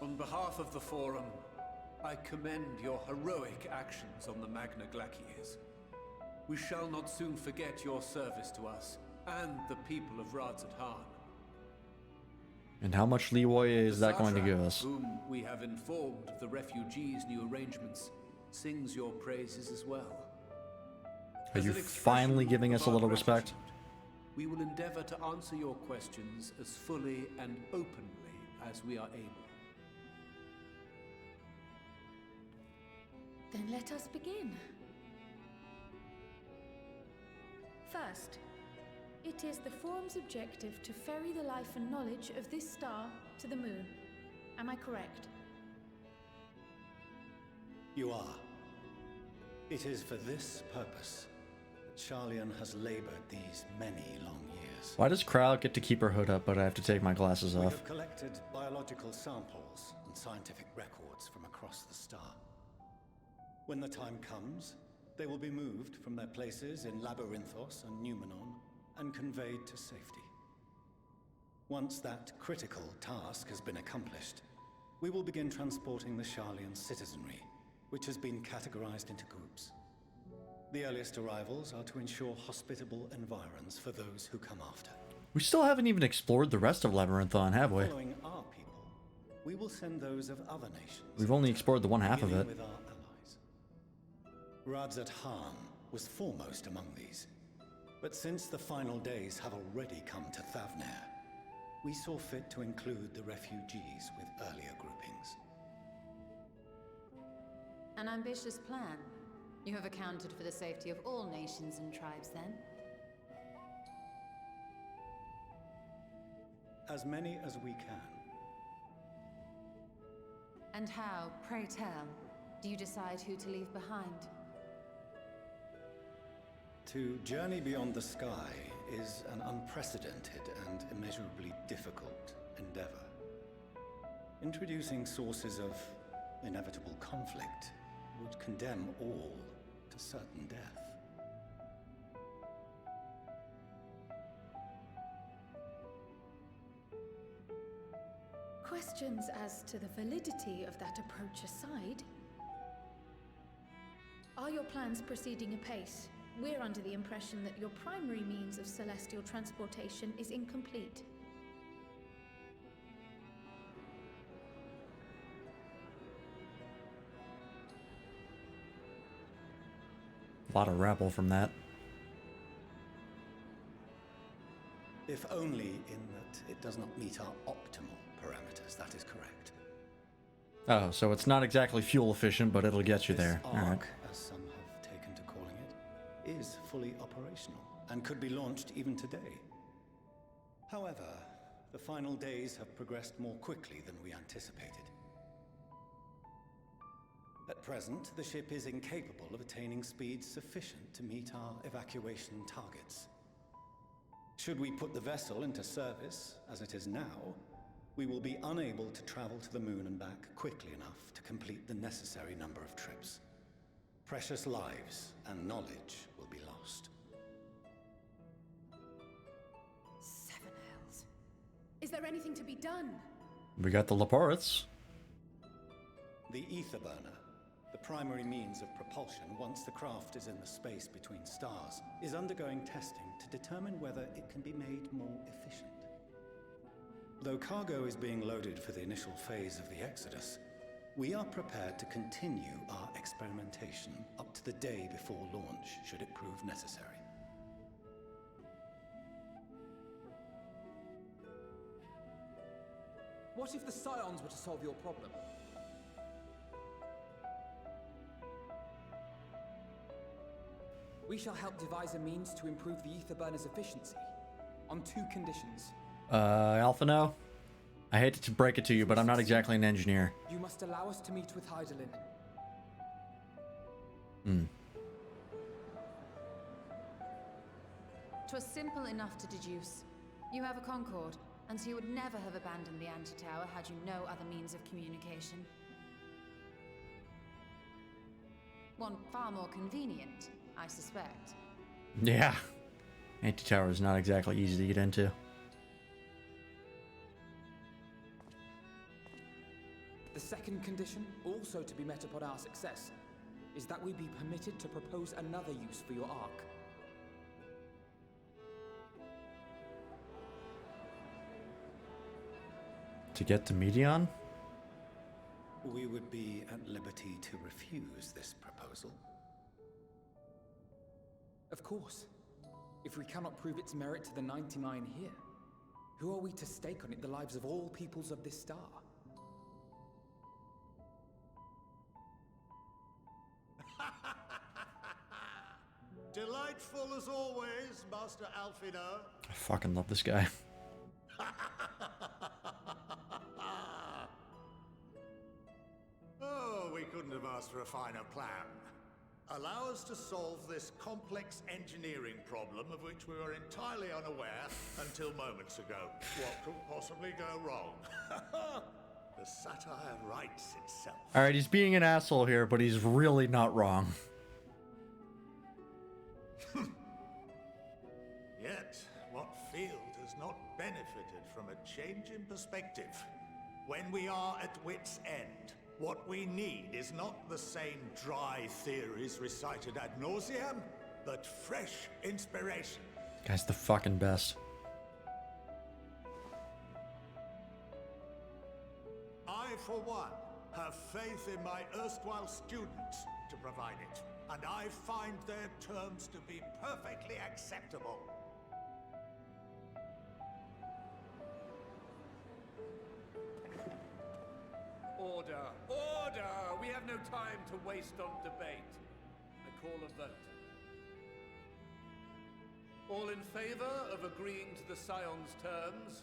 On behalf of the Forum, I commend your heroic actions on the Magna Glaciers. We shall not soon forget your service to us and the people of Radzat-Han. And how much leeway is that going to give us? Whom we have informed of the refugees' new arrangements, sings your praises as well. Are As you an expression finally giving of us a our little respect? gratitude, we will endeavor to answer your questions as fully and openly as we are able. Then let us begin. First, it is the Forum's objective to ferry the life and knowledge of this star to the moon. Am I correct? You are. It is for this purpose that Charlian has labored these many long years. Why does Crowd get to keep her hood up, but I have to take my glasses We off? have collected biological samples and scientific records from across the star. When the time comes, they will be moved from their places in Labyrinthos and Numenon and conveyed to safety. Once that critical task has been accomplished, we will begin transporting the Charlian citizenry, which has been categorized into groups. The earliest arrivals are to ensure hospitable environs for those who come after. We still haven't even explored the rest of Labyrinthon, have we? Following our people, we will send those of other nations. We've only explored the one half of beginning it. with our allies. Radzat-Han was foremost among these. But since the final days have already come to Thavnair, we saw fit to include the refugees with earlier groupings. An ambitious plan. You have accounted for the safety of all nations and tribes, then? As many as we can. And how, pray tell, do you decide who to leave behind? To journey beyond the sky is an unprecedented and immeasurably difficult endeavor. Introducing sources of inevitable conflict would condemn all to certain death. Questions as to the validity of that approach aside, are your plans proceeding apace? We're under the impression that your primary means of celestial transportation is incomplete. A lot of rabble from that. If only in that it does not meet our optimal parameters, that is correct. Oh, so it's not exactly fuel efficient, but it'll get you there. This Alright. arc, as some have taken to calling it, is fully operational and could be launched even today. However, the final days have progressed more quickly than we anticipated. At present, the ship is incapable of attaining speeds sufficient to meet our evacuation targets. Should we put the vessel into service, as it is now, we will be unable to travel to the moon and back quickly enough to complete the necessary number of trips. Precious lives and knowledge will be lost. Seven hells. Is there anything to be done? We got the Laportes. The ether burner, the primary means of propulsion once the craft is in the space between stars, is undergoing testing to determine whether it can be made more efficient. Though cargo is being loaded for the initial phase of the Exodus, we are prepared to continue our experimentation up to the day before launch, should it prove necessary. What if the Scions were to solve your problem? We shall help devise a means to improve the ether burner's efficiency, on 2 conditions. Alpha no? I hate to break it to you, but I'm not exactly an engineer. You must allow us to meet with Hydaelyn. Hmm. 'Twas simple enough to deduce. You have a Concord, and so you would never have abandoned the Anti-Tower had you no other means of communication. One far more convenient, I suspect. Yeah. Anti-tower is not exactly easy to get into. The second condition, also to be met upon our success, is that we be permitted to propose another use for your Ark. To get to Medion? We would be at liberty to refuse this proposal. Of course. If we cannot prove its merit to the 99 here, who are we to stake on it the lives of all peoples of this star? Delightful as always, Master Alfino. I fucking love this guy. Oh, we couldn't have asked for a finer plan. Allow us to solve this complex engineering problem of which we were entirely unaware until moments ago. What could possibly go wrong? The satire writes itself. Alright, he's being an asshole here, but he's really not wrong. Yet, what field has not benefited from a change in perspective? When we are at wit's end, what we need is not the same dry theories recited ad nauseam, but fresh inspiration. Guy's the fucking best. I, for one, have faith in my erstwhile students to provide it, and I find their terms to be perfectly acceptable. Order! Order! We have no time to waste on debate. I call a vote. All in favor of agreeing to the Scion's terms?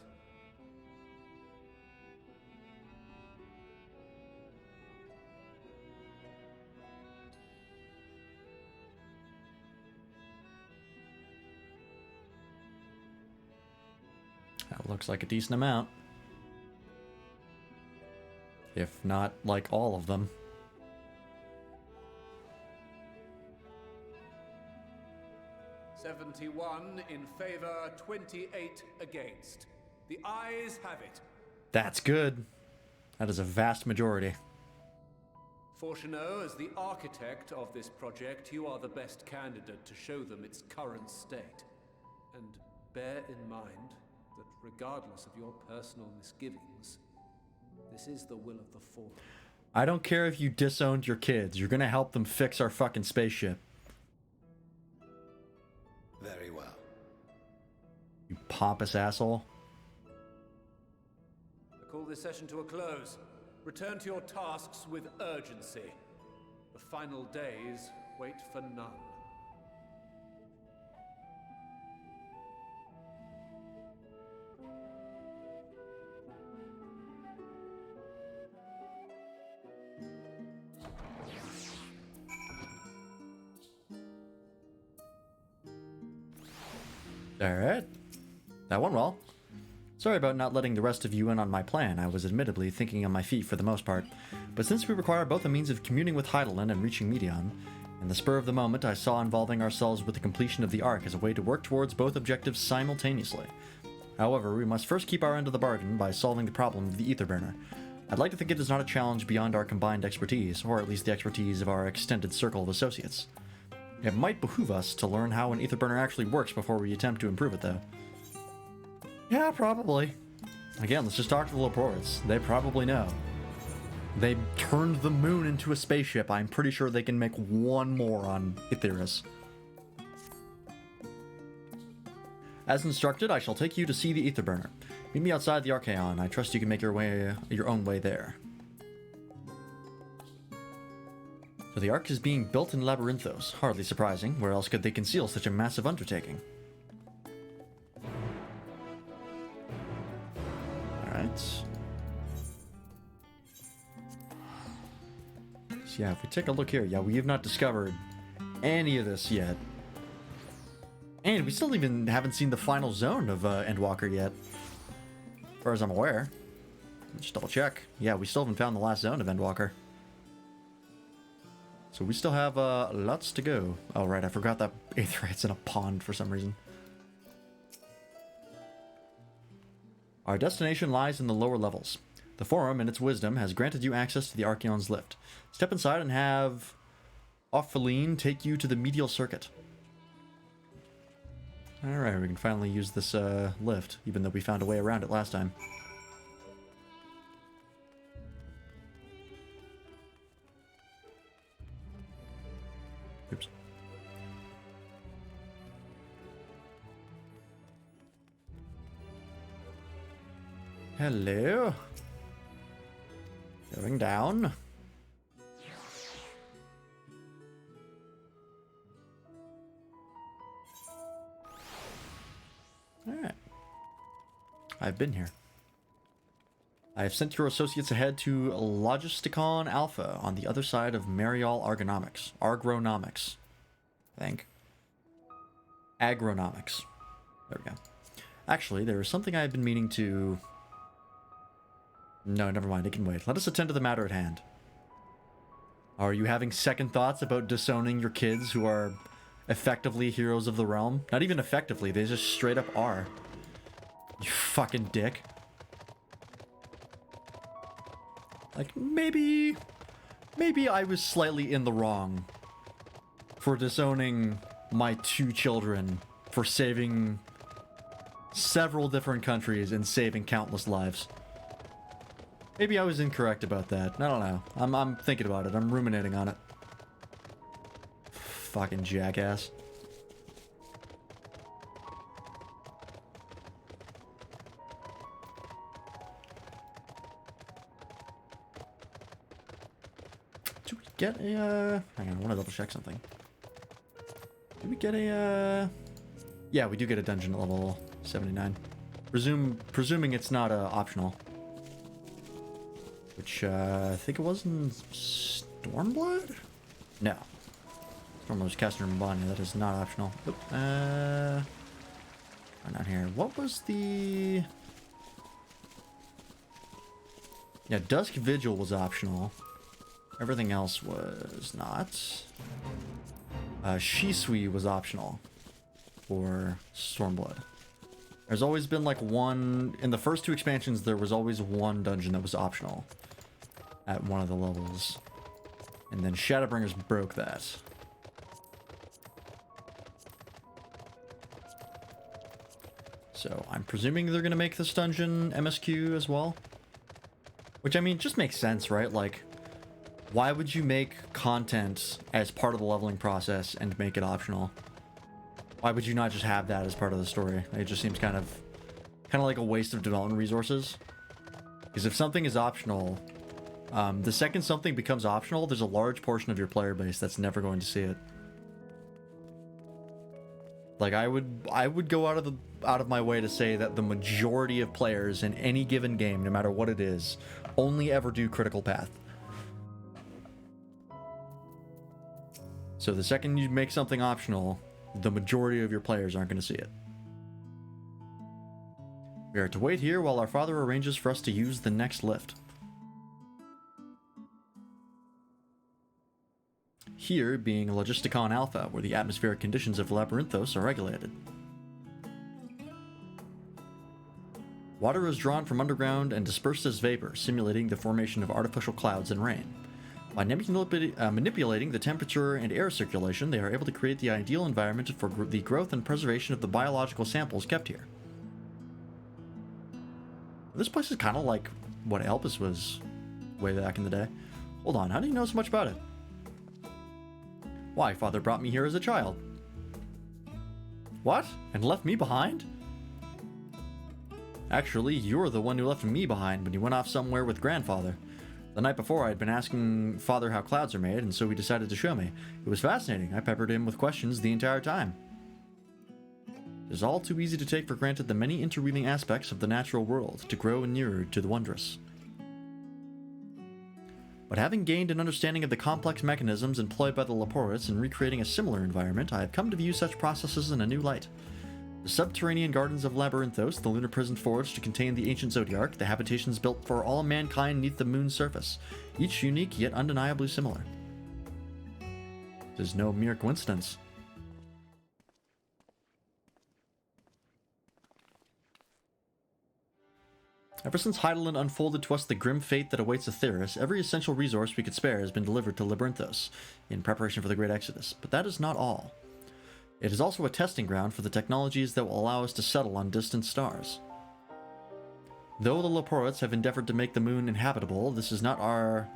That looks like a decent amount. If not, like, all of them. "71 in favor, 28 against. The ayes have it. That's good. That is a vast majority. Fortuneau, as the architect of this project, you are the best candidate to show them its current state. And bear in mind that regardless of your personal misgivings, this is the will of the Forum. I don't care if you disowned your kids. You're gonna help them fix our fucking spaceship. Very well. You pompous asshole. I call this session to a close. Return to your tasks with urgency. The final days wait for none. Alright. That went well. Sorry about not letting the rest of you in on my plan. I was admittedly thinking on my feet for the most part. But since we require both a means of communing with Heidelin and reaching Medion, in the spur of the moment I saw involving ourselves with the completion of the Ark as a way to work towards both objectives simultaneously. However, we must first keep our end of the bargain by solving the problem of the Etherburner. I'd like to think it is not a challenge beyond our combined expertise, or at least the expertise of our extended circle of associates. It might behoove us to learn how an Etherburner actually works before we attempt to improve it, though. Yeah, probably. Again, let's just talk to the Laportes. They probably know. They turned the moon into a spaceship. I'm pretty sure they can make one more on Etheirys. As instructed, I shall take you to see the Etherburner. Meet me outside the Archaon. I trust you can make your own way there. So the Ark is being built in Labyrinthos. Hardly surprising. Where else could they conceal such a massive undertaking? Alright. So yeah, if we take a look here, yeah, we have not discovered any of this yet. And we still even haven't seen the final zone of Endwalker yet. As far as I'm aware. Just double check. Yeah, we still haven't found the last zone of Endwalker. So we still have lots to go. Oh right, I forgot that Aetheryte's in a pond for some reason. Our destination lies in the lower levels. The Forum, in its wisdom, has granted you access to the Archaon's lift. Step inside and have Opheline take you to the medial circuit. Alright, we can finally use this lift, even though we found a way around it last time. Oops. Hello. Going down. Alright. I've been here. I have sent your associates ahead to Logisticon Alpha on the other side of Marial Argonomics. Argronomics. I think. Agronomics. There we go. Actually, there is something I have been meaning to... No, never mind. It can wait. Let us attend to the matter at hand. Are you having second thoughts about disowning your kids who are effectively heroes of the realm? Not even effectively. They just straight up are. You fucking dick. Like, maybe I was slightly in the wrong for disowning my 2 children for saving several different countries and saving countless lives. Maybe I was incorrect about that. I don't know. I'm thinking about it. I'm ruminating on it. Fucking jackass. Do we get a, hang on, I want to double check something. Do we get a, yeah, we do get a dungeon at level 79. Presuming it's not optional. Which, I think it was in Stormblood? No. Stormblood was Caster and Bonnie. That is not optional. Oop. Not here. What was the... Yeah, Dusk Vigil was optional. Everything else was not. Shisui was optional for Stormblood. There's always been like one... In the first 2 expansions, there was always one dungeon that was optional at one of the levels. And then Shadowbringers broke that. So I'm presuming they're going to make this dungeon MSQ as well. Which, I mean, just makes sense, right? Like, why would you make content as part of the leveling process and make it optional? Why would you not just have that as part of the story? It just seems kind of like a waste of development resources. Because if something is optional, the second something becomes optional, there's a large portion of your player base that's never going to see it. Like, I would go out of my way to say that the majority of players in any given game, no matter what it is, only ever do critical path. So the second you make something optional, the majority of your players aren't going to see it. We are to wait here while our father arranges for us to use the next lift. Here being Logisticon Alpha, where the atmospheric conditions of Labyrinthos are regulated. Water is drawn from underground and dispersed as vapor, simulating the formation of artificial clouds and rain. By manipulating the temperature and air circulation, they are able to create the ideal environment for the growth and preservation of the biological samples kept here. This place is kind of like what Elpis was way back in the day. Hold on, how do you know so much about it? Why, father brought me here as a child. What? And left me behind? Actually, you're the one who left me behind when you went off somewhere with grandfather. The night before, I had been asking father how clouds are made, and so he decided to show me. It was fascinating. I peppered him with questions the entire time. It is all too easy to take for granted the many interweaving aspects of the natural world, to grow nearer to the wondrous. But having gained an understanding of the complex mechanisms employed by the Leporites in recreating a similar environment, I have come to view such processes in a new light. The subterranean gardens of Labyrinthos, the lunar prison forged to contain the ancient Zodiarch, the habitations built for all mankind neath the moon's surface, each unique yet undeniably similar. It is no mere coincidence. Ever since Heidelin unfolded to us the grim fate that awaits Aetheris, every essential resource we could spare has been delivered to Labyrinthos, in preparation for the Great Exodus. But that is not all. It is also a testing ground for the technologies that will allow us to settle on distant stars. Though the Leporites have endeavored to make the moon inhabitable, this is not our...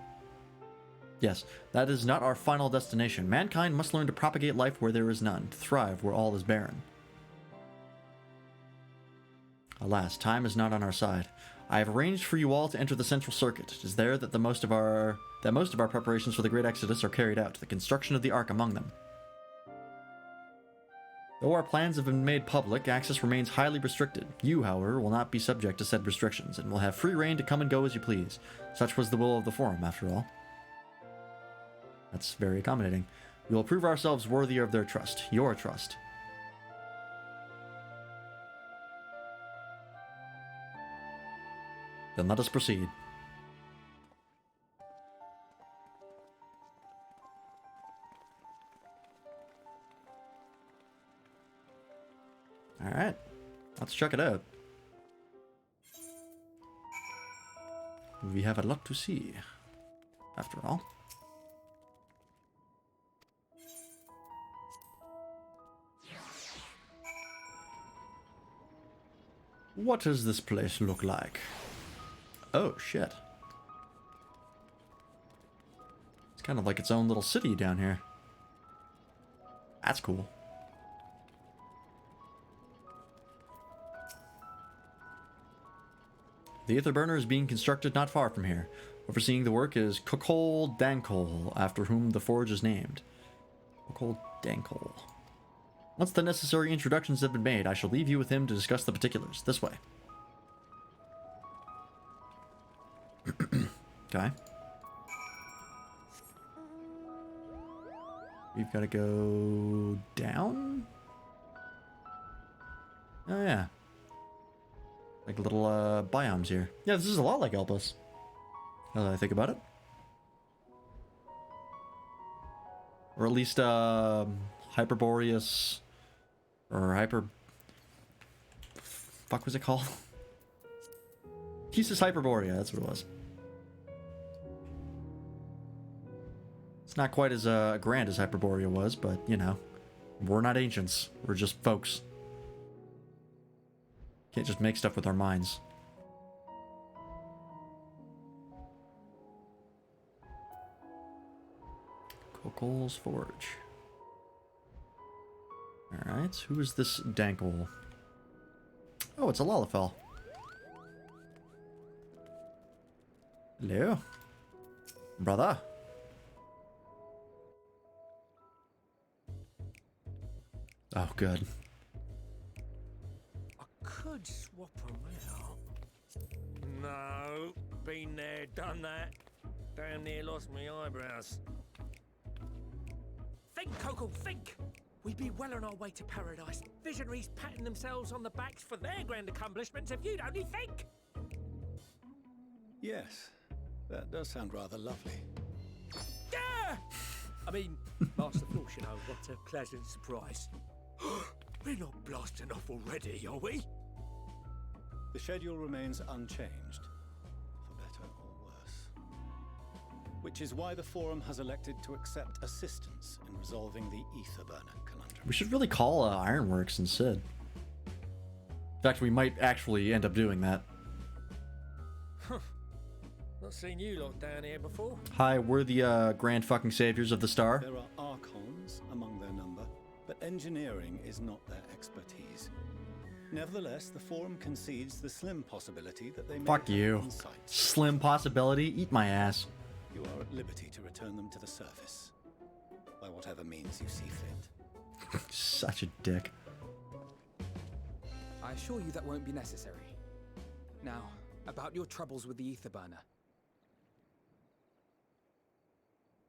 Yes, that is not our final destination. Mankind must learn to propagate life where there is none, to thrive where all is barren. Alas, time is not on our side. I have arranged for you all to enter the central circuit. It is there that most of our preparations for the Great Exodus are carried out, the construction of the Ark among them. Though our plans have been made public, access remains highly restricted. You, however, will not be subject to said restrictions, and will have free reign to come and go as you please. Such was the will of the Forum, after all. That's very accommodating. We will prove ourselves worthy of their trust, your trust. Then let us proceed. Alright, let's check it out. We have a lot to see, after all. What does this place look like? Oh, shit. It's kind of like its own little city down here. That's cool. The Aether Burner is being constructed not far from here. Overseeing the work is Kokol Dankol, after whom the forge is named. Kokol Dankol. Once the necessary introductions have been made, I shall leave you with him to discuss the particulars. This way. Okay. We've got to go down? Oh, yeah. Like little biomes here. Yeah, this is a lot like Elpis. Now that I think about it. Or at least Hyperboreus. Or Hyper... Fuck was it called? Thesis Hyperborea, that's what it was. It's not quite as grand as Hyperborea was, but, you know. We're not ancients. We're just folks. Can't just make stuff with our minds. Kokol's Forge. Alright, who is this Dankol? Oh, it's a Lalafell. Hello? Brother? Oh, good. Could swap them out. No, been there, done that. Damn near lost my eyebrows. Think, Coco, think! we'd be well on our way to paradise. Visionaries patting themselves on the backs for their grand accomplishments if you'd only think. Yes, that does sound rather lovely. Yeah! I mean, Master Force, you know, what a pleasant surprise. We're not blasting off already, are we? The schedule remains unchanged, for better or worse. Which is why the Forum has elected to accept assistance in resolving the Etherburner conundrum. We should really call Ironworks and Sid. In fact, we might actually end up doing that. Not seen you lot down here before. Hi, we're the grand fucking saviors of the star. There are Archons among their number, but engineering is not their expertise. Nevertheless, the Forum concedes the slim possibility that they may Fuck have you. insights. Slim possibility? Eat my ass. You are at liberty to return them to the surface, by whatever means you see fit. Such a dick. I assure you that won't be necessary. Now, about your troubles with the Etherburner.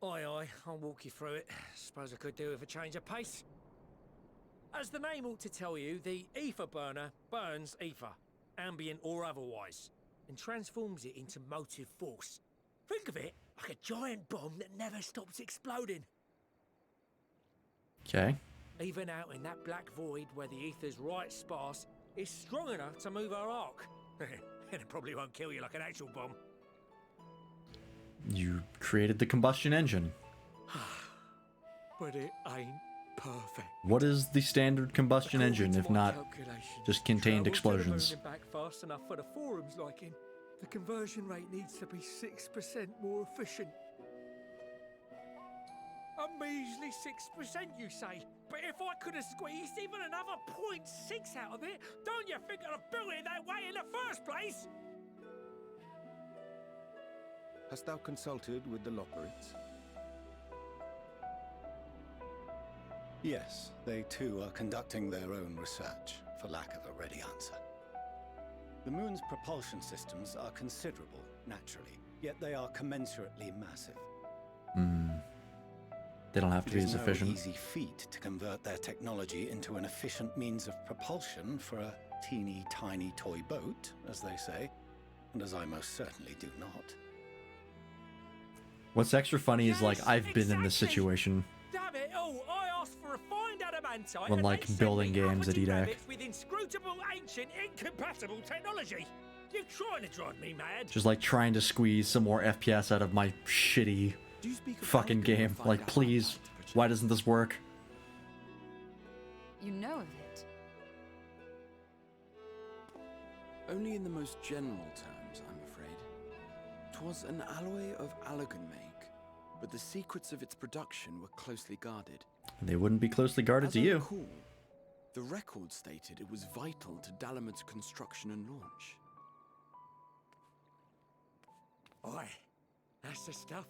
Aye, aye, I'll walk you through it. Suppose I could do with a change of pace. As the name ought to tell you, the ether burner burns ether, ambient or otherwise, and transforms it into motive force. Think of it like a giant bomb that never stops exploding. Okay. Even out in that black void where the ether's right sparse, it's strong enough to move our arc. And it probably won't kill you like an actual bomb. You created the combustion engine. But it ain't perfect. What is the standard combustion engine if not just contained explosions? Back fast enough for the Forum's liking. The conversion rate needs to be 6% more efficient. A measly 6%, you say? But if I could have squeezed even another 0.6 out of it, don't you think I'd have built it that way in the first place? Hast thou consulted with the Lopperites? Yes, they too are conducting their own research, for lack of a ready answer. The moon's propulsion systems are considerable, naturally, yet they are commensurately massive. They don't have to be as efficient. It is no easy feat to convert their technology into an efficient means of propulsion for a teeny tiny toy boat, as they say, and as I most certainly do not. What's extra funny is, like, I've been in this situation Damn it all! I asked for refined adamantite when, and like, they sent building me games at uppity EDAC. rabbits with inscrutable, ancient, incompatible technology. You're trying to drive me mad. Just like trying to squeeze some more FPS out of my shitty fucking game. Like, please, why doesn't this work? You know of it? Only in the most general terms, I'm afraid. 'Twas an alloy of Allagan make, but the secrets of its production were closely guarded. They wouldn't be closely guarded As to I you. recall, the record stated it was vital to Dalamud's construction and launch. Aye, that's the stuff.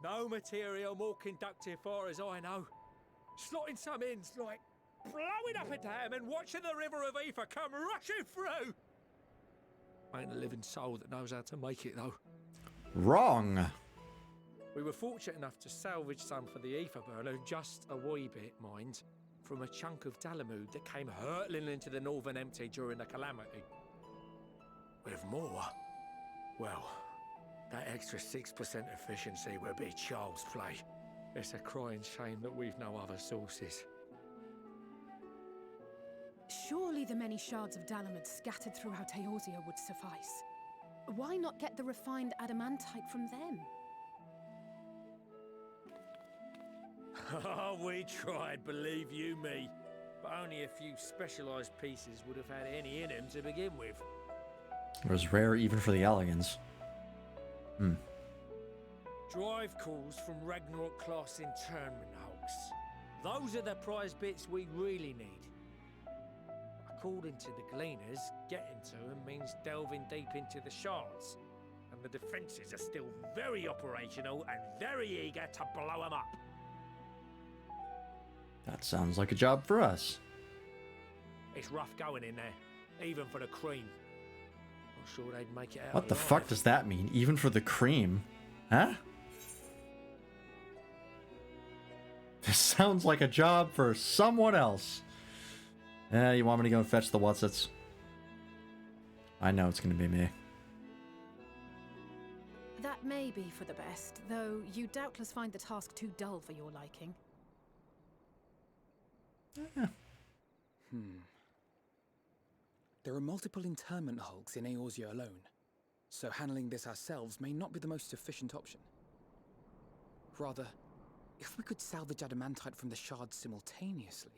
No material more conductive far as I know. Slotting some ins like blowing up a dam and watching the river of ether come rushing through. Ain't a living soul that knows how to make it though. Wrong. We were fortunate enough to salvage some for the ether burner, just a wee bit, mind, from a chunk of Dalamud that came hurtling into the Northern Empty during the calamity. With more, well, that extra 6% efficiency would be child's play. It's a crying shame that we've no other sources. Surely the many shards of Dalamud scattered throughout Eorzea would suffice. Why not get the refined adamantite from them? Oh, we tried, believe you me. But only a few specialised pieces would have had any in them to begin with. It was rare even for the Elegans. Drive calls from Ragnarok class internment hulks. Those are the prize bits we really need. According to the Gleaners, getting to them means delving deep into the shards. And the defences are still very operational and very eager to blow them up. That sounds like a job for us. It's rough going in there, even for the cream. Not sure they'd make it out. What the fuck does that mean? Even for the cream? Huh? This sounds like a job for someone else. You want me to go and fetch the whatsits? I know it's going to be me. That may be for the best, though you doubtless find the task too dull for your liking. There are multiple internment hulks in Eorzea alone, so handling this ourselves may not be the most efficient option. Rather, if we could salvage adamantite from the shards simultaneously...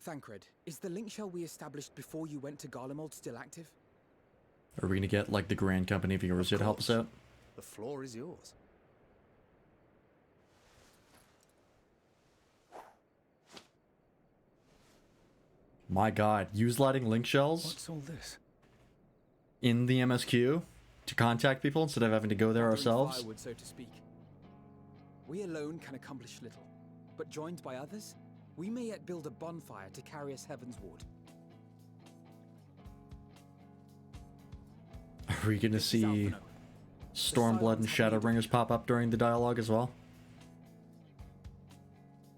Thancred, is the link shell we established before you went to Garlemald still active? Are we going to get, like, the Grand Company of Eorzea to help us out? The floor is yours. My god, use lighting link shells What's all this? in the MSQ to contact people instead of having to go there Gathering ourselves? firewood, so to speak. We alone can accomplish little, but joined by others, we may yet build a bonfire to carry us heavensward. Are we going to see Stormblood and Shadowbringers pop up during the dialogue as well?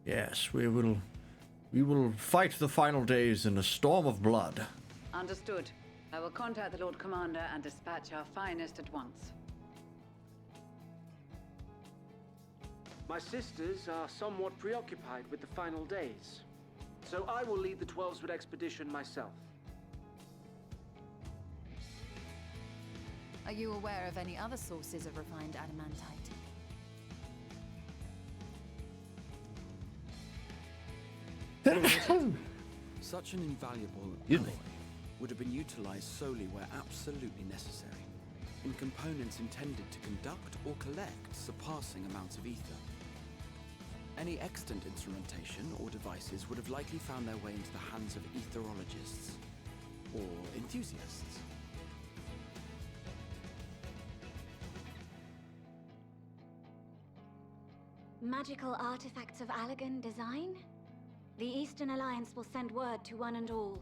Yes, we will fight the final days in a storm of blood. Understood. I will contact the Lord Commander and dispatch our finest at once. My sisters are somewhat preoccupied with the final days, so I will lead the 12-Sword expedition myself. Are you aware of any other sources of refined adamantite? Such an invaluable Excuse me. alloy would have been utilized solely where absolutely necessary, in components intended to conduct or collect surpassing amounts of ether. Any extant instrumentation or devices would have likely found their way into the hands of etherologists or enthusiasts. Magical artifacts of Allagan design? The Eastern Alliance will send word to one and all.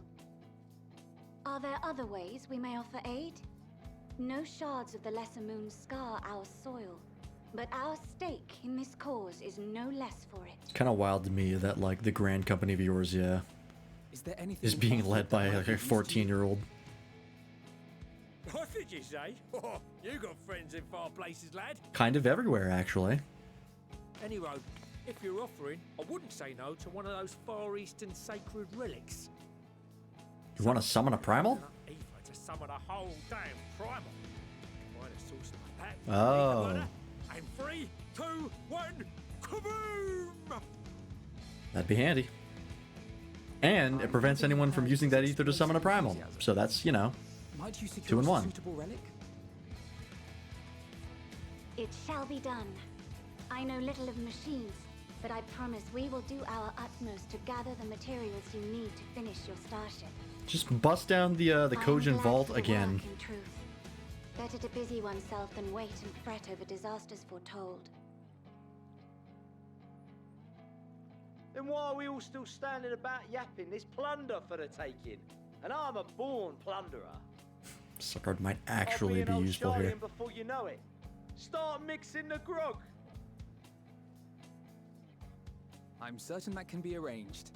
Are there other ways we may offer aid? No shards of the Lesser Moon scar our soil, but our stake in this cause is no less for it. It's kind of wild to me that, like, the Grand Company of Eorzea is being led by, like, a 14-year-old. What did you say? Oh, you got friends in far places, lad. Kind of everywhere, actually. Anyway, if you're offering, I wouldn't say no to one of those Far Eastern sacred relics. You want to summon a primal? Ether to summon a whole damn primal. Find a source like that. Oh. And 3, 2, 1, kaboom! That'd be handy. And it prevents anyone from using that ether to summon a primal. So that's, you know, Might you secure 2 in 1. a suitable relic? It shall be done. I know little of machines, but I promise we will do our utmost to gather the materials you need to finish your starship. Just bust down the Kojin vault again. Work, in truth. Better to busy oneself than wait and fret over disasters foretold. Then why are we all still standing about yapping? There's plunder for the taking, and I'm a born plunderer. Suckard might actually I'll be an old useful here. Shardian before you know it. Start mixing the grog. I'm certain that can be arranged.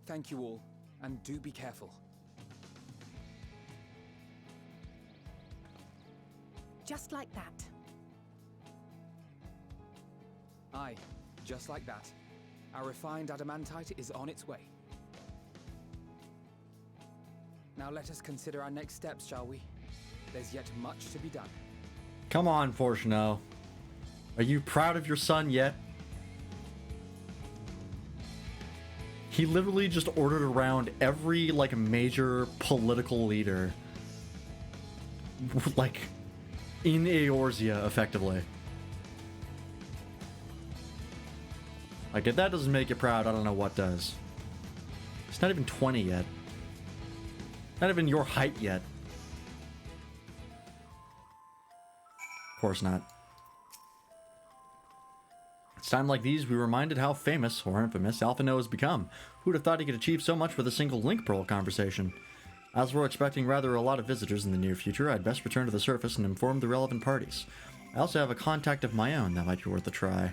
Thank you all, and do be careful. Just like that. Aye, just like that. Our refined adamantite is on its way. Now let us consider our next steps, shall we? There's yet much to be done. Come on, Fortuno. Are you proud of your son yet? He literally just ordered around every, like, major political leader, like, in Eorzea, effectively. Like, if that doesn't make you proud, I don't know what does. It's not even 20 yet. Not even your height yet. Of course not. It's time like these we were reminded how famous, or infamous, Alphino has become. Who'd have thought he could achieve so much with a single link pearl conversation? As we're expecting rather a lot of visitors in the near future, I'd best return to the surface and inform the relevant parties. I also have a contact of my own that might be worth a try.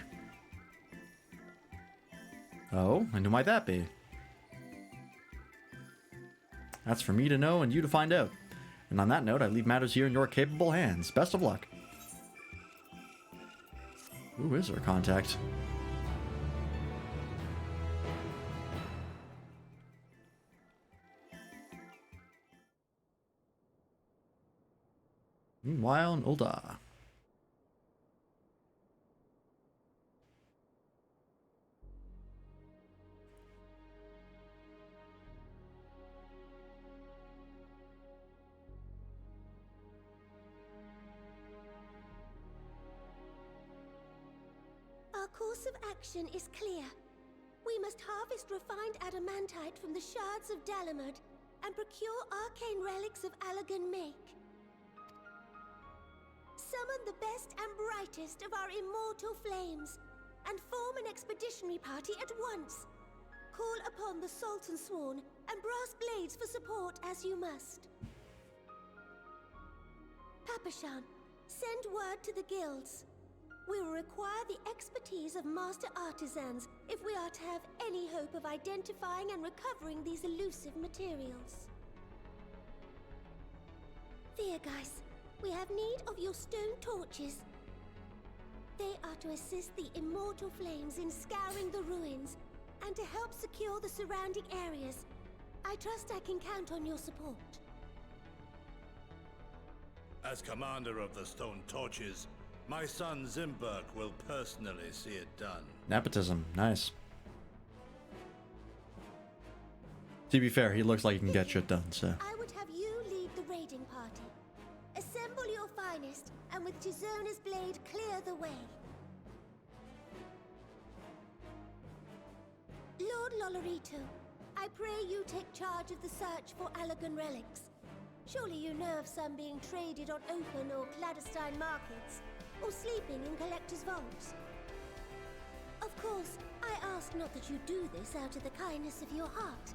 Oh, and who might that be? That's for me to know and you to find out. And on that note, I leave matters here in your capable hands. Best of luck. Who is our contact? Meanwhile, in Ul'dah. Our course of action is clear. We must harvest refined adamantite from the shards of Dalamud and procure arcane relics of Allagan make. Summon the best and brightest of our immortal flames and form an expeditionary party at once. Call upon the Sultan Sworn and Brass Blades for support as you must. Papashan, send word to the guilds. We will require the expertise of master artisans if we are to have any hope of identifying and recovering these elusive materials. Theurgeist, we have need of your stone torches. They are to assist the immortal flames in scouring the ruins and to help secure the surrounding areas. I trust I can count on your support. As commander of the Stone Torches, my son Zimberk will personally see it done. Nepotism, nice. To be fair, he looks like he can get shit done, so. I would have you lead the raiding party. Assemble your finest, and with Chizona's blade, clear the way. Lord Lolorito, I pray you take charge of the search for Allagan relics. Surely you know of some being traded on open or clandestine markets, or sleeping in collectors' vaults. Of course, I ask not that you do this out of the kindness of your heart.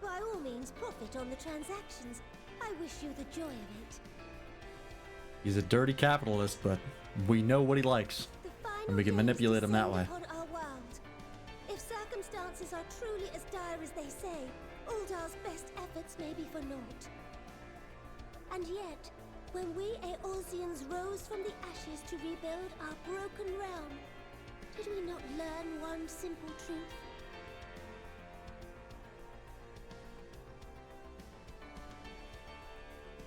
By all means, profit on the transactions. I wish you the joy of it. He's a dirty capitalist, but we know what he likes. And we can manipulate him that way. Upon our world. If circumstances are truly as dire as they say, Ul'dah's best efforts may be for naught. And yet, when we Eorzeans rose from the ashes to rebuild our broken realm, did we not learn one simple truth?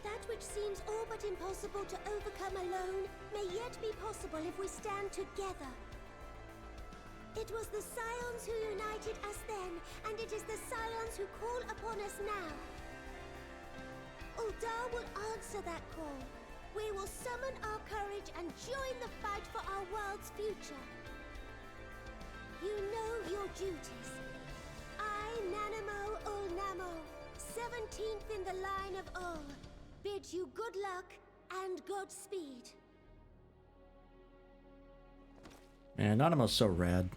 That which seems all but impossible to overcome alone may yet be possible if we stand together. It was the Scions who united us then, and it is the Scions who call upon us now. Ul'dah will answer that call. We will summon our courage and join the fight for our world's future. You know your duties. I, Nanamo Ul'Namo, 17th in the line of Ul, bid you good luck and Godspeed. Man, Nanamo's so rad.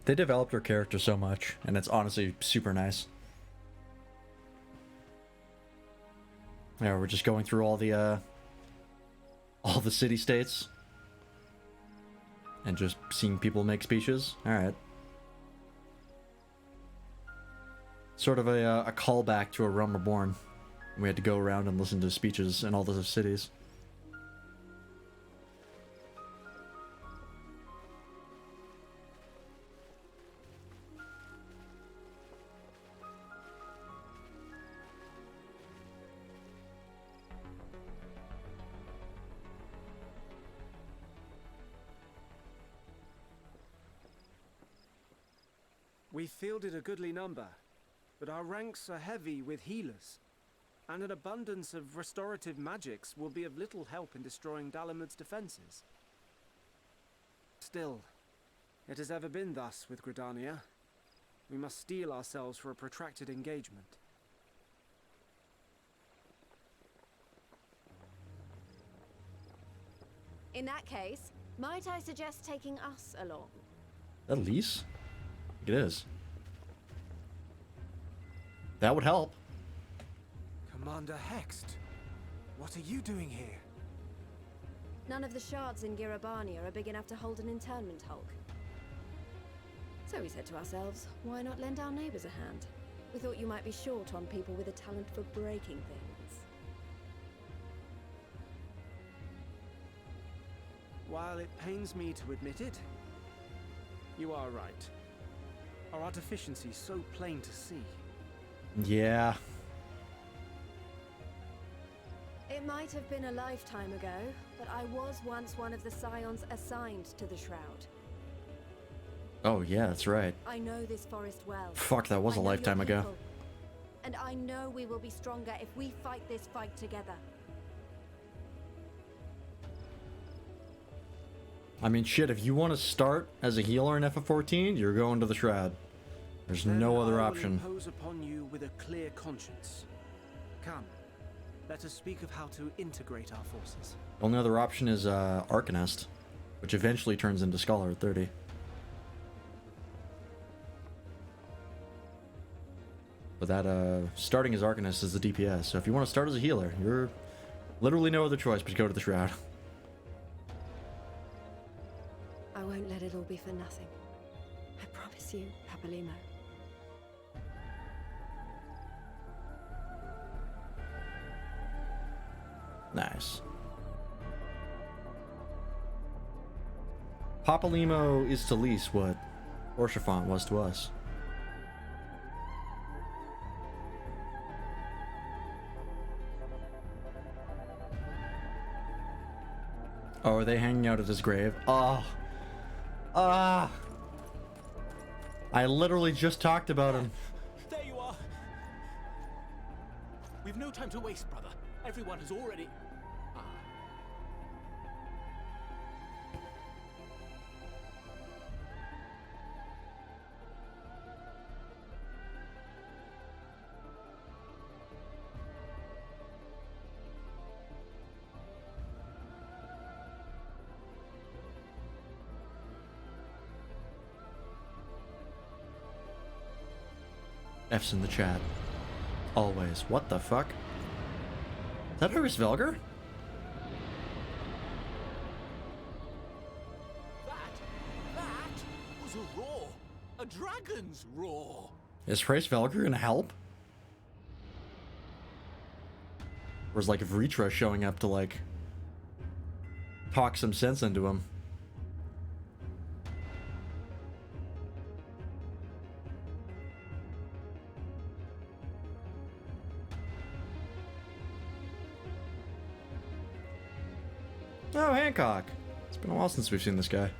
They developed her character so much, and it's honestly super nice. Yeah, we're just going through all the city-states. And just seeing people make speeches. Alright. Sort of a callback to A Realm Reborn. We had to go around and listen to speeches in all the cities. We fielded a goodly number, but our ranks are heavy with healers, and an abundance of restorative magics will be of little help in destroying Dalamud's defenses. Still, it has ever been thus with Gridania. We must steel ourselves for a protracted engagement. In that case, might I suggest taking us along? At least? It is. That would help. Commander Hext, What are you doing here? None of the shards in Girabania are big enough to hold an internment hulk. So we said to ourselves, why not lend our neighbors a hand? We thought you might be short on people with a talent for breaking things. While it pains me to admit it, you are right. Our deficiencies so plain to see. Yeah. It might have been a lifetime ago, but I was once one of the scions assigned to the Shroud. Oh, yeah, that's right. I know this forest well. Fuck, that was a I know your lifetime ago. people, and I know we will be stronger if we fight this fight together. I mean, shit, if you want to start as a healer in FF14, you're going to the Shroud. There's no other option. I will impose upon you with a clear conscience. Come, let us speak of how to integrate our forces. Only other option is Arcanist, which eventually turns into Scholar at 30. But that, starting as Arcanist is the DPS, so if you want to start as a healer, you're literally no other choice but to go to the Shroud. I won't let it all be for nothing. I promise you, Papalimo. Nice. Papalimo is to Lys what Orshafont was to us. Oh, are they hanging out at his grave? Oh. Ah. I literally just talked about him. There you are. We've no time to waste, brother. Everyone has already... F's in the chat. Always. What the fuck? Is that Iris Velger? That was a roar. A dragon's roar. Is Iris Velger gonna help? Or is like Vritra showing up to like talk some sense into him? Oh, Hancock. It's been a while since we've seen this guy.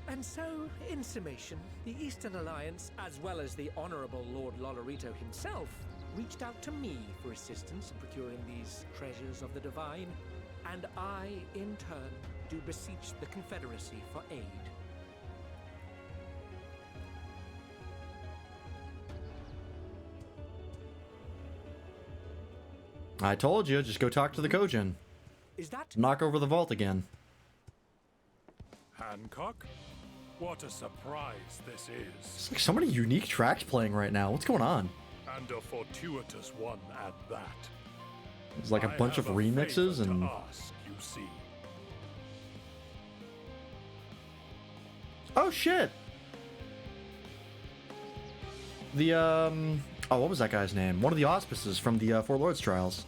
And so, in summation, the Eastern Alliance, as well as the Honorable Lord Lolorito himself, reached out to me for assistance in procuring these treasures of the divine, and I, in turn, do beseech the Confederacy for aid. I told you, just go talk to the Kojin. Is that... Knock over the vault again. Hancock? What a surprise this is. It's like so many unique tracks playing right now. What's going on? And a fortuitous one at that. There's like a bunch of remixes and... ask, you see. Oh shit! The, oh, what was that guy's name? One of the auspices from the Four Lords trials.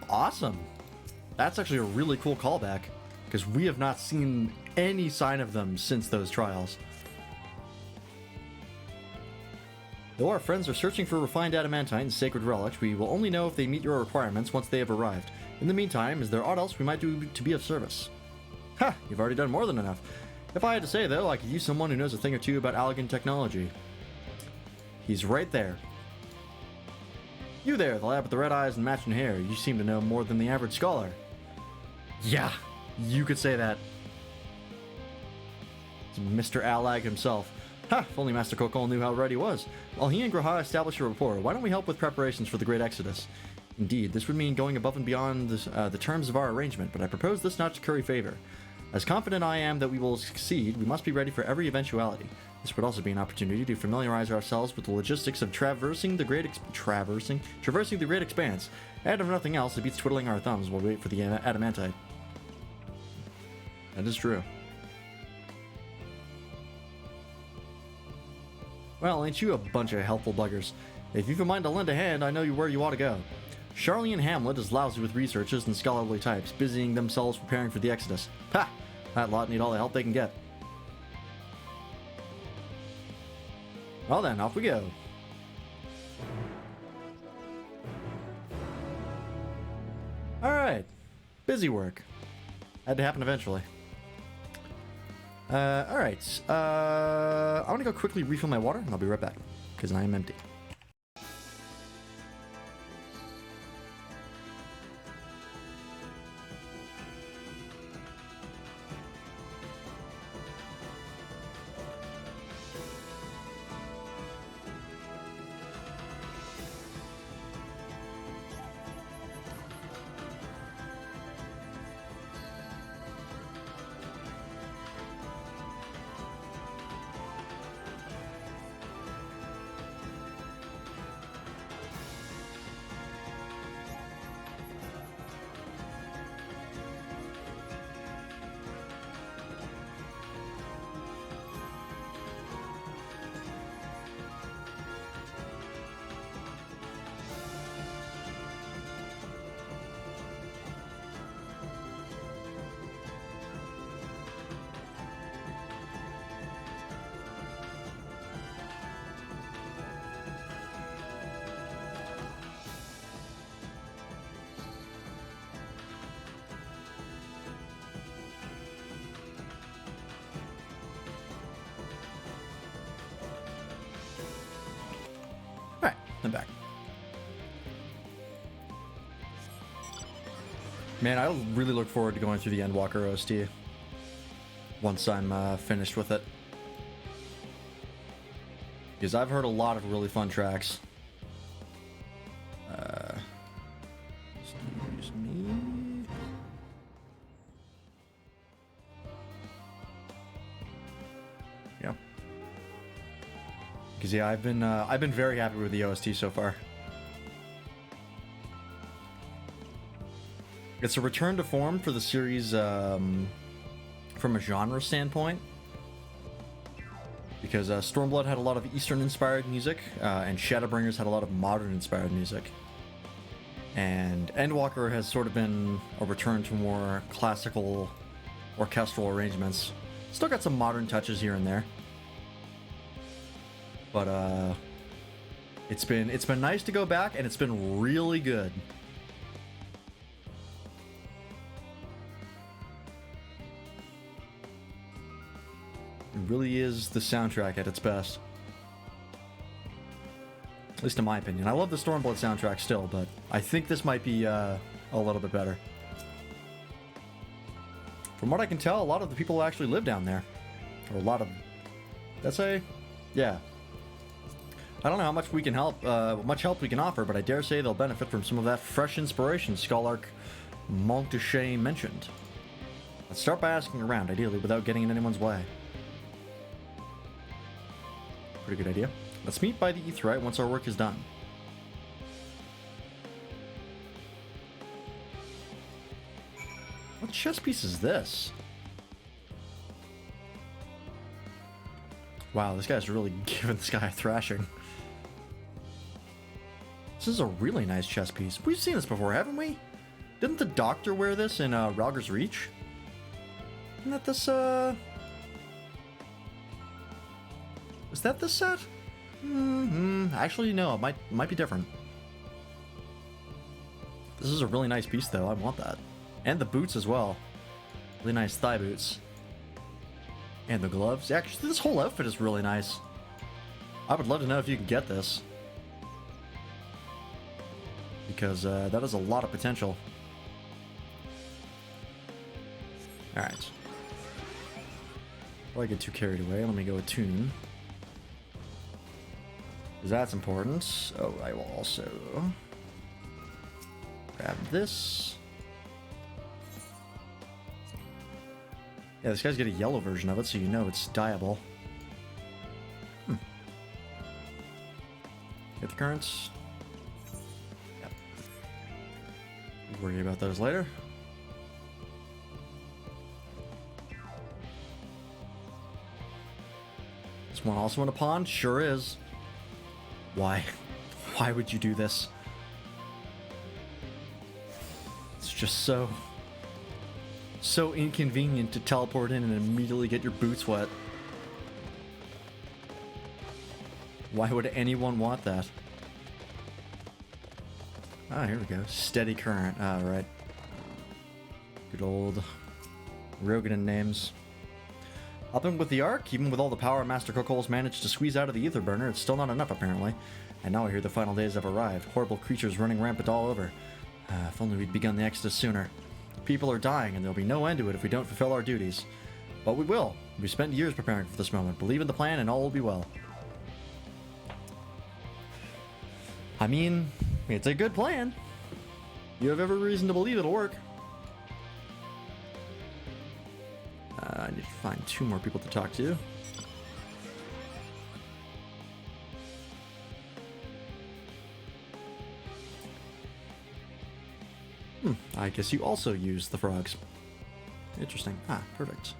Awesome. That's actually a really cool callback, because we have not seen any sign of them since those trials. Though our friends are searching for refined adamantine and sacred relics, we will only know if they meet your requirements once they have arrived. In the meantime, is there aught else we might do to be of service? Ha! You've already done more than enough. If I had to say, though, I could use someone who knows a thing or two about Allegan technology. He's right there. You there, the lad with the red eyes and matching hair. You seem to know more than the average scholar. Yeah, you could say that. It's Mr. Allag himself. Ha! If only Master Kokol knew how ready he was. While he and Graha establish a rapport, why don't we help with preparations for the Great Exodus? Indeed, this would mean going above and beyond the terms of our arrangement, but I propose this not to curry favor. As confident I am that we will succeed, we must be ready for every eventuality. This would also be an opportunity to familiarize ourselves with the logistics of traversing the great expanse. And if nothing else, it beats twiddling our thumbs while we wait for the adamantite. That is true. Well, ain't you a bunch of helpful buggers? If you've a mind to lend a hand, I know where you ought to go. Charlene Hamlet is lousy with researchers and scholarly types, busying themselves preparing for the Exodus. Ha! That lot need all the help they can get. Well then, off we go. Alright. Busy work. Had to happen eventually. Alright. I want to go quickly refill my water, and I'll be right back, because I am empty. I'm back. Man, I really look forward to going through the Endwalker OST once I'm finished with it. Because I've heard a lot of really fun tracks. Excuse me. Yeah. Because yeah, I've been very happy with the OST so far. It's a return to form for the series from a genre standpoint. Because Stormblood had a lot of Eastern-inspired music, and Shadowbringers had a lot of modern-inspired music. And Endwalker has sort of been a return to more classical orchestral arrangements. Still got some modern touches here and there. But it's been nice to go back, and it's been really good. It really is the soundtrack at its best. At least in my opinion. I love the Stormblood soundtrack still, but I think this might be a little bit better. From what I can tell, a lot of the people actually live down there. Or a lot of... That's a... Yeah. I don't know how much we can help, much help we can offer, but I dare say they'll benefit from some of that fresh inspiration Scholark Monteche mentioned. Let's start by asking around, ideally without getting in anyone's way. Pretty good idea. Let's meet by the Aetheryte once our work is done. What chess piece is this? Wow, this guy's really giving this guy a thrashing. This is a really nice chess piece. We've seen this before, haven't we? Didn't the Doctor wear this in Ralger's Reach? Isn't that this, is that this set? Actually, no, it might be different. This is a really nice piece, though. I want that. And the boots as well. Really nice thigh boots. And the gloves. Actually, this whole outfit is really nice. I would love to know if you can get this. Because that has a lot of potential. Alright. Before I get too carried away, let me go attune. Because that's important. Oh, I will also grab this. Yeah, this guy's got a yellow version of it, so you know it's dyeable. Get the currents. Yep. Worry about those later. This one also in a pond? Sure is. Why? Why would you do this? It's just so inconvenient to teleport in and immediately get your boots wet. Why would anyone want that? Ah, here we go. Steady current. Ah, right. Good old Rogadan names. Helping with the Ark, even with all the power Master Cookholes managed to squeeze out of the ether burner, it's still not enough apparently. And now I hear the final days have arrived. Horrible creatures running rampant all over. If only we'd begun the exodus sooner. People are dying, and there'll be no end to it if we don't fulfill our duties. But we will. We spent years preparing for this moment. Believe in the plan, and all will be well. I mean, it's a good plan. You have every reason to believe it'll work. I need to find 2 more people to talk to. I guess you also use the frogs. Interesting. Ah, perfect.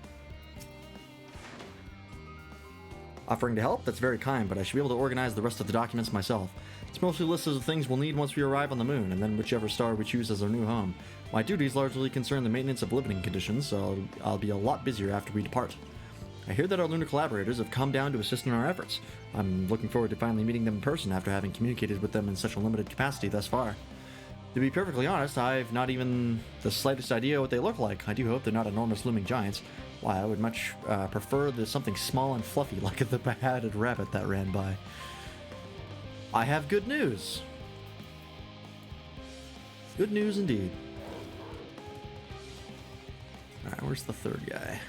Offering to help? That's very kind, but I should be able to organize the rest of the documents myself. It's mostly listed of things we'll need once we arrive on the moon, and then whichever star we choose as our new home. My duties largely concern the maintenance of living conditions, so I'll be a lot busier after we depart. I hear that our lunar collaborators have come down to assist in our efforts. I'm looking forward to finally meeting them in person after having communicated with them in such a limited capacity thus far. To be perfectly honest, I've not even the slightest idea what they look like. I do hope they're not enormous looming giants. Why, I would much prefer something small and fluffy like the beheaded rabbit that ran by. I have good news. Good news indeed. Alright, where's the third guy?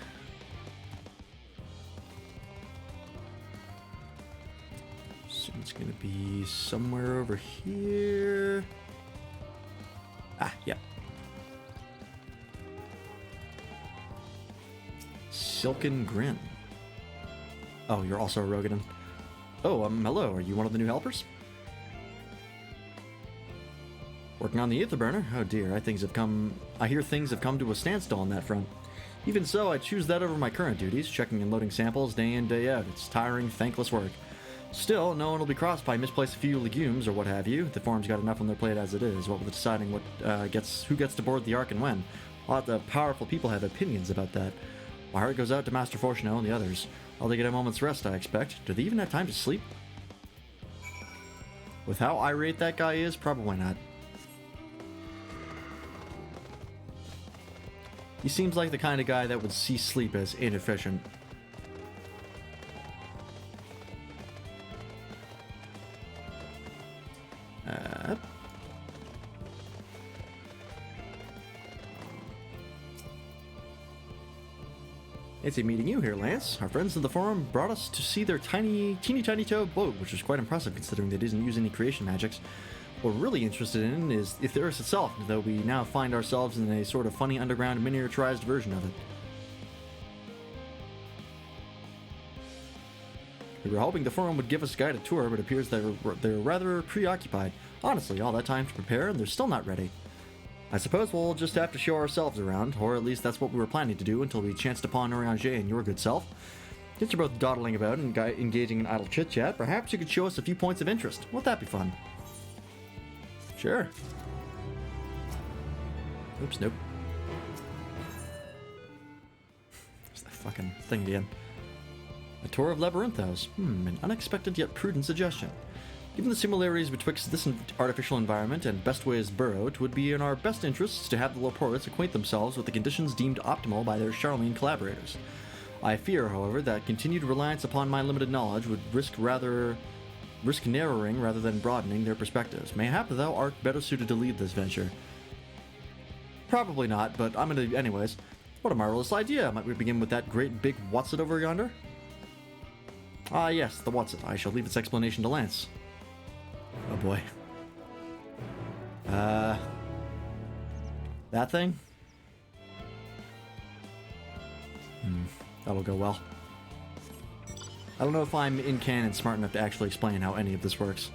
So it's gonna be somewhere over here. Ah, yeah. Silken Grin. Oh, you're also a Rogadan. Oh, hello. Are you one of the new helpers? Working on the ether burner? Oh dear, I hear things have come to a standstill on that front. Even so, I choose that over my current duties, checking and loading samples day in, day out. It's tiring, thankless work. Still, no one will be crossed by misplaced few legumes or what have you. The Forum's got enough on their plate as it is, what with deciding who gets to board the Ark and when. A lot of powerful people have opinions about that. My heart goes out to Master Fortuno and the others. All they get a moment's rest, I expect. Do they even have time to sleep? With how irate that guy is, probably not. He seems like the kind of guy that would see sleep as inefficient. It's a meeting you here, Lance. Our friends in the forum brought us to see their teeny tiny tow boat, which is quite impressive considering they didn't use any creation magics. What we're really interested in is if the Earth itself, though we now find ourselves in a sort of funny underground miniaturized version of it. We were hoping the forum would give us a guided tour, but it appears they're rather preoccupied. Honestly, all that time to prepare, and they're still not ready. I suppose we'll just have to show ourselves around, or at least that's what we were planning to do until we chanced upon Orianger and your good self. Since you're both dawdling about and engaging in idle chit-chat, perhaps you could show us a few points of interest. Won't that be fun? Sure. Oops, nope. There's that fucking thing again. A tour of Labyrinthos. An unexpected yet prudent suggestion. Given the similarities betwixt this artificial environment and Bestway's burrow, it would be in our best interests to have the Laportes acquaint themselves with the conditions deemed optimal by their Charlene collaborators. I fear, however, that continued reliance upon my limited knowledge would risk narrowing rather than broadening their perspectives. Mayhap thou art better suited to lead this venture. Probably not, but I'm gonna anyways. What a marvelous idea! Might we begin with that great big what's-it over yonder? Ah yes, the what's-it. I shall leave its explanation to Lance. Oh boy. That thing? That'll go well. I don't know if I'm in canon smart enough to actually explain how any of this works.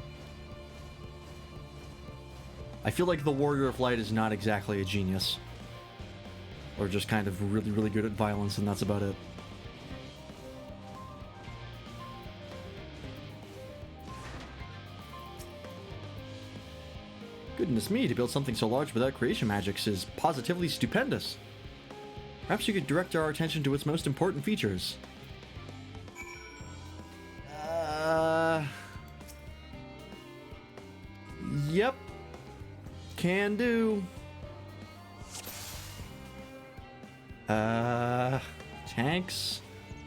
I feel like the Warrior of Light is not exactly a genius. Or just kind of really, really good at violence, and that's about it. Goodness me, to build something so large without creation magics is positively stupendous. Perhaps you could direct our attention to its most important features. Yep. Can do. Tanks.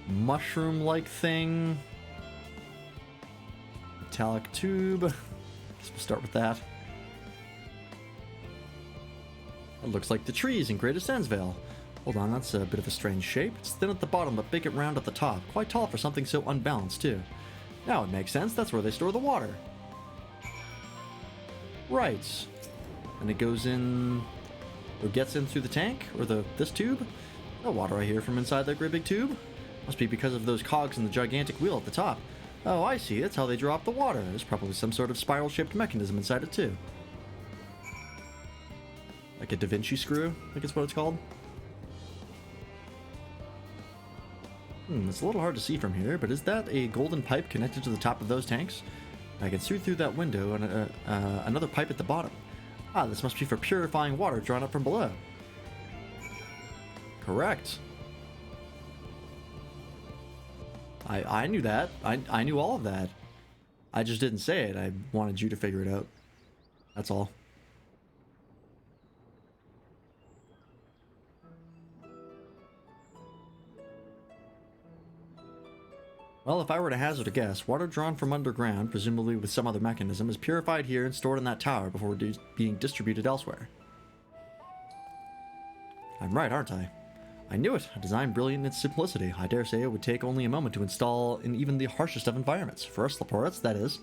Mushroom-like thing. Metallic tube. Guess we'll start with that. It looks like the trees in Greater Sandsvale. Hold on, that's a bit of a strange shape. It's thin at the bottom, but big and round at the top. Quite tall for something so unbalanced, too. Now it makes sense. That's where they store the water. Right. And it goes in... or gets in through the tank? Or this tube? No water I hear from inside that great big tube. Must be because of those cogs in the gigantic wheel at the top. Oh, I see. That's how they draw up the water. There's probably some sort of spiral-shaped mechanism inside it, too. Like a Da Vinci screw, I think it's what it's called. It's a little hard to see from here, but is that a golden pipe connected to the top of those tanks? I can see through that window and another pipe at the bottom. Ah, this must be for purifying water drawn up from below. Correct. I knew that. I knew all of that. I just didn't say it. I wanted you to figure it out. That's all. Well, if I were to hazard a guess, water drawn from underground, presumably with some other mechanism, is purified here and stored in that tower before being distributed elsewhere. I'm right, aren't I? I knew it. A design brilliant in its simplicity. I dare say it would take only a moment to install in even the harshest of environments. For us Laporats, that is.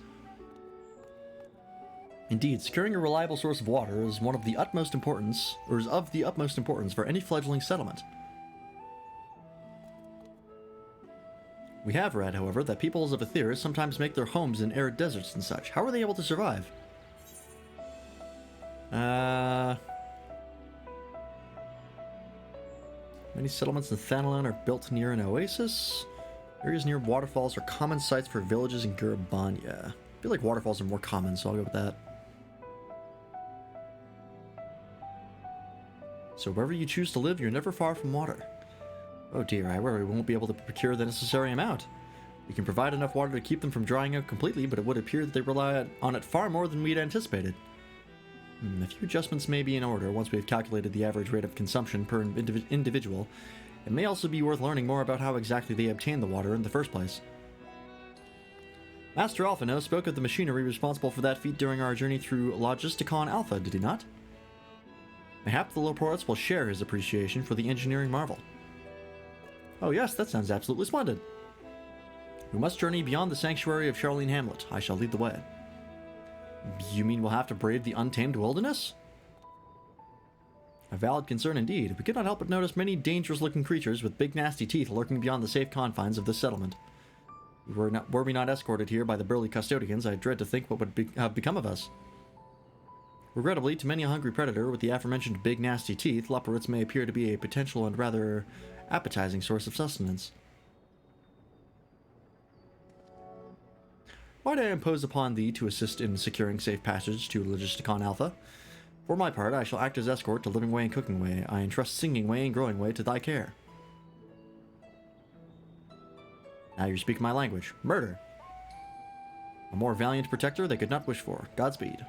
Indeed, securing a reliable source of water is of the utmost importance for any fledgling settlement. We have read, however, that peoples of Aether sometimes make their homes in arid deserts and such. How are they able to survive? Many settlements in Thanalan are built near an oasis. Areas near waterfalls are common sites for villages in Garabania. I feel like waterfalls are more common, so I'll go with that. So wherever you choose to live, you're never far from water. Oh dear, I worry we won't be able to procure the necessary amount. We can provide enough water to keep them from drying out completely, but it would appear that they rely on it far more than we'd anticipated. A few adjustments may be in order once we've calculated the average rate of consumption per individual. It may also be worth learning more about how exactly they obtain the water in the first place. Master Alphino spoke of the machinery responsible for that feat during our journey through Logisticon Alpha, did he not? Mayhap the Laporats will share his appreciation for the engineering marvel. Oh yes, that sounds absolutely splendid. We must journey beyond the sanctuary of Charlene Hamlet. I shall lead the way. You mean we'll have to brave the untamed wilderness? A valid concern indeed. We could not help but notice many dangerous-looking creatures with big nasty teeth lurking beyond the safe confines of this settlement. Were we not escorted here by the burly custodians, I dread to think what would have become of us. Regrettably, to many a hungry predator with the aforementioned big nasty teeth, Laporats may appear to be a potential and rather appetizing source of sustenance. Might I impose upon thee to assist in securing safe passage to Logisticon Alpha? For my part, I shall act as escort to Living Way and Cooking Way. I entrust Singing Way and Growing Way to thy care. Now you speak my language. Murder. A more valiant protector they could not wish for. Godspeed.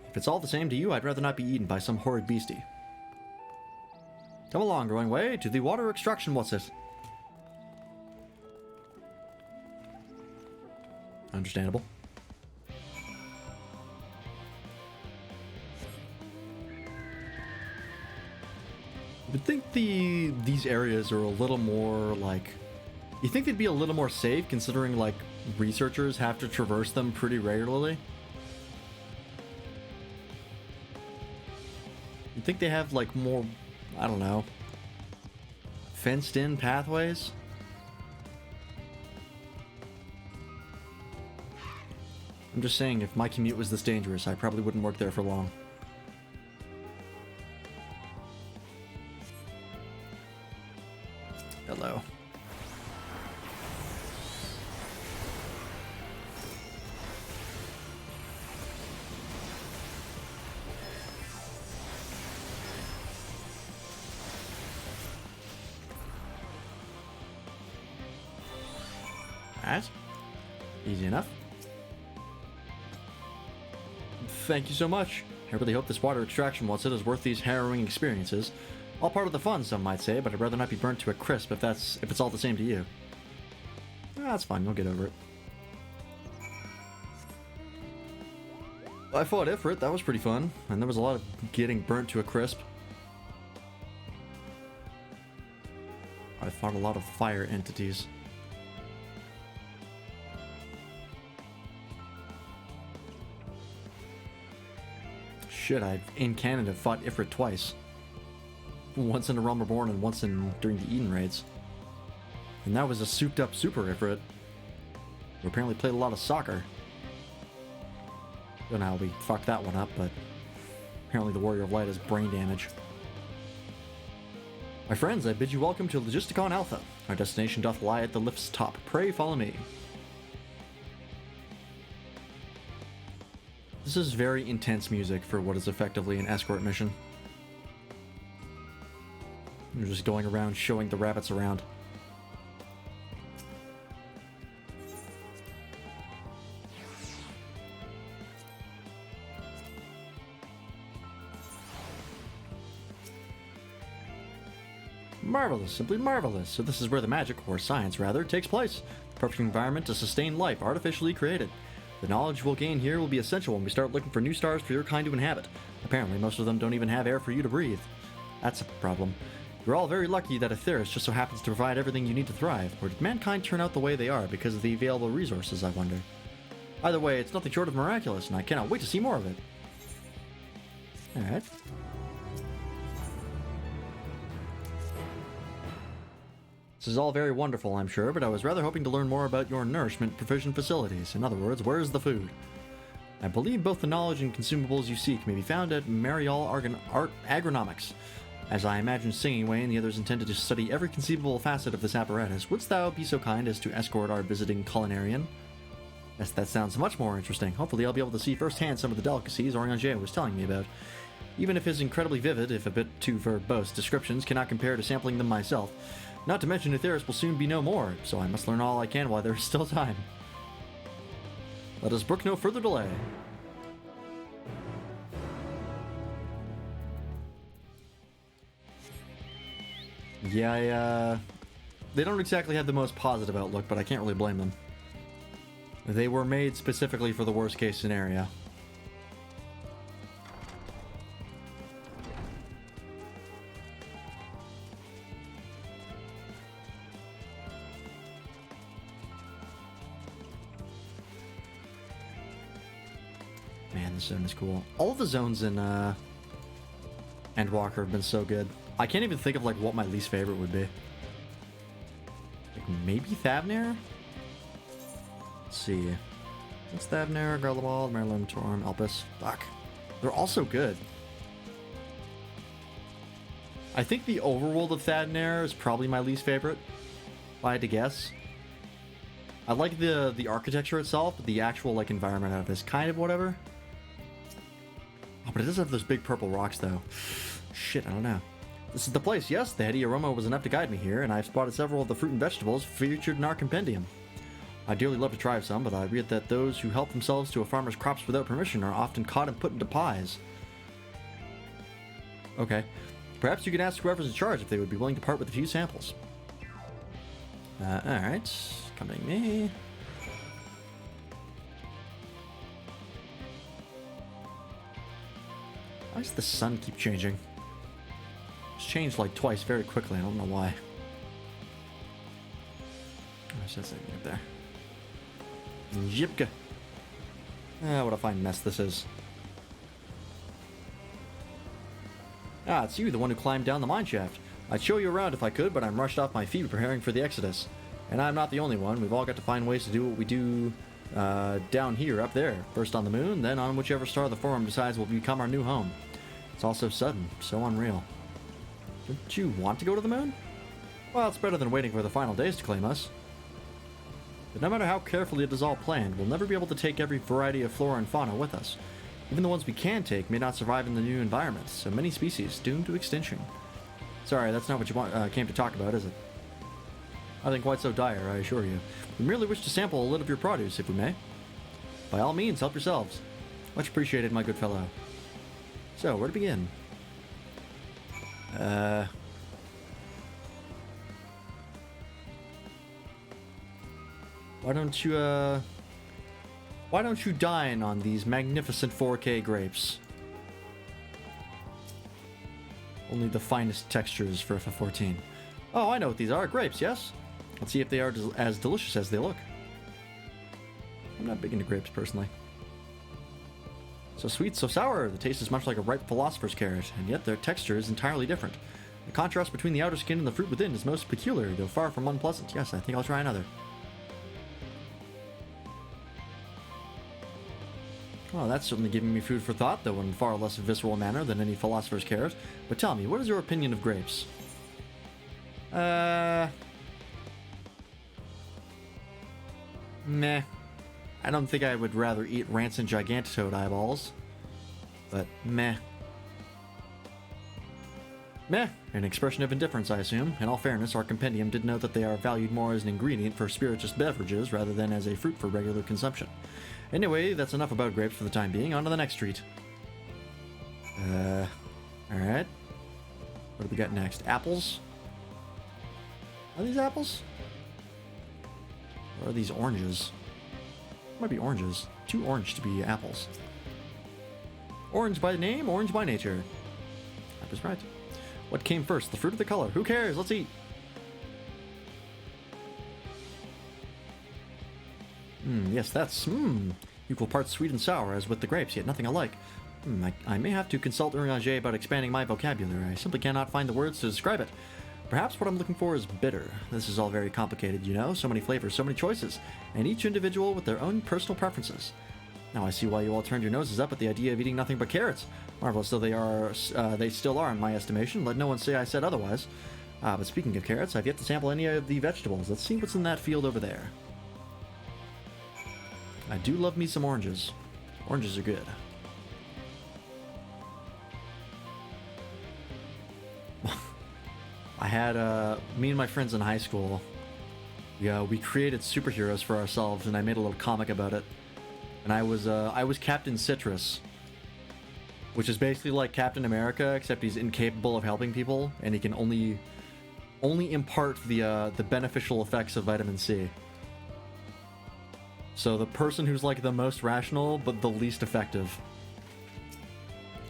If it's all the same to you, I'd rather not be eaten by some horrid beastie. Come along, Growing Way, to the water extraction, what's it? Understandable. I would think these areas are a little more, like... You think they'd be a little more safe, considering, like, researchers have to traverse them pretty regularly? You'd think they have, like, more... I don't know. Fenced-in pathways? I'm just saying, if my commute was this dangerous, I probably wouldn't work there for long. Hello. Alright. Easy enough. Thank you so much. I really hope this water extraction once-it is worth these harrowing experiences. All part of the fun, some might say, but I'd rather not be burnt to a crisp if it's all the same to you. That's fine, you'll get over it. I fought Ifrit, that was pretty fun, and there was a lot of getting burnt to a crisp. I fought a lot of fire entities. Shit, I've in Canada fought Ifrit twice. Once in the Realm Reborn and once during the Eden raids. And that was a souped up super Ifrit, who apparently played a lot of soccer. Don't know how we fucked that one up, but apparently the Warrior of Light has brain damage. My friends, I bid you welcome to Logisticon Alpha. Our destination doth lie at the lift's top. Pray follow me. This is very intense music for what is effectively an escort mission. You're just going around showing the rabbits around. Marvelous, simply marvelous. So this is where the magic, or science rather, takes place. The perfect environment to sustain life, artificially created. The knowledge we'll gain here will be essential when we start looking for new stars for your kind to inhabit. Apparently, most of them don't even have air for you to breathe. That's a problem. You're all very lucky that Aetheris just so happens to provide everything you need to thrive, or did mankind turn out the way they are because of the available resources, I wonder? Either way, it's nothing short of miraculous, and I cannot wait to see more of it. Alright. This is all very wonderful, I'm sure, but I was rather hoping to learn more about your nourishment provision facilities. In other words, where's the food? I believe both the knowledge and consumables you seek may be found at Marial Agronomics. As I imagine Singingway and the others intended to study every conceivable facet of this apparatus, wouldst thou be so kind as to escort our visiting culinarian? Yes, that sounds much more interesting. Hopefully I'll be able to see firsthand some of the delicacies Orianger was telling me about. Even if his incredibly vivid, if a bit too verbose, descriptions cannot compare to sampling them myself. Not to mention Aetheris will soon be no more, so I must learn all I can while there is still time. Let us brook no further delay. Yeah, they don't exactly have the most positive outlook, but I can't really blame them. They were made specifically for the worst case scenario. Man, this zone is cool. All of the zones in Endwalker have been so good. I can't even think of like what my least favorite would be. Like maybe Thavnair? Let's see. It's Thavnair, Garlemald, Marilyn, Torm, Elpis. Fuck. They're all so good. I think the overworld of Thavnair is probably my least favorite, if I had to guess. I like the architecture itself, but the actual like environment of it is kind of whatever. Oh, but it does have those big purple rocks though. Shit, I don't know. This is the place, yes. The heady aroma was enough to guide me here, and I've spotted several of the fruit and vegetables featured in our compendium. I'd dearly love to try some, but I read that those who help themselves to a farmer's crops without permission are often caught and put into pies. Okay. Perhaps you can ask whoever's in charge if they would be willing to part with a few samples. Alright. Coming me. Why does the sun keep changing? It's changed like twice very quickly. I don't know why. There's that thing right there. Yipka. What a fine mess this is. Ah, it's you, the one who climbed down the mine shaft. I'd show you around if I could, but I'm rushed off my feet preparing for the exodus. And I'm not the only one. We've all got to find ways to do what we do down here, up there. First on the moon, then on whichever star the Forum decides will become our new home. It's all so sudden, so unreal. Don't you want to go to the moon? Well, it's better than waiting for the final days to claim us. But no matter how carefully it is all planned, we'll never be able to take every variety of flora and fauna with us. Even the ones we can take may not survive in the new environment, so many species doomed to extinction. Sorry, that's not what you came to talk about, is it? Nothing quite so dire, I assure you. We merely wish to sample a little of your produce, if we may. By all means, help yourselves. Much appreciated, my good fellow. So, where to begin? Why don't you dine on these magnificent 4K grapes? Only the finest textures for FF14. Oh, I know what these are. Grapes, yes? Let's see if they are as delicious as they look. I'm not big into grapes, personally. So sweet, so sour. The taste is much like a ripe philosopher's carrot, and yet their texture is entirely different. The contrast between the outer skin and the fruit within is most peculiar, though far from unpleasant. Yes, I think I'll try another. Well, that's certainly giving me food for thought, though in far less visceral manner than any philosopher's carrot. But tell me, what is your opinion of grapes? Meh. I don't think I would rather eat rancid gigantitoad eyeballs. But meh. Meh. An expression of indifference, I assume. In all fairness, our compendium did note that they are valued more as an ingredient for spirituous beverages rather than as a fruit for regular consumption. Anyway, that's enough about grapes for the time being. On to the next treat. Alright. What do we got next? Apples? Are these apples? Or are these oranges? Might be oranges. Too orange to be apples. Orange by name, orange by nature. That was right. What came first, the fruit or the color? Who cares? Let's eat. Yes, that's equal parts sweet and sour, as with the grapes, yet nothing alike. I may have to consult Urianger about expanding my vocabulary. I simply cannot find the words to describe it. Perhaps what I'm looking for is bitter. This is all very complicated, you know. So many flavors, so many choices, and each individual with their own personal preferences. Now I see why you all turned your noses up at the idea of eating nothing but carrots. Marvelous though they still are in my estimation. Let no one say I said otherwise. But speaking of carrots, I've yet to sample any of the vegetables. Let's see what's in that field over there. I do love me some oranges. Oranges are good. I had me and my friends in high school. We created superheroes for ourselves, and I made a little comic about it. And I was Captain Citrus, which is basically like Captain America, except he's incapable of helping people, and he can only impart the beneficial effects of vitamin C. So the person who's like the most rational, but the least effective.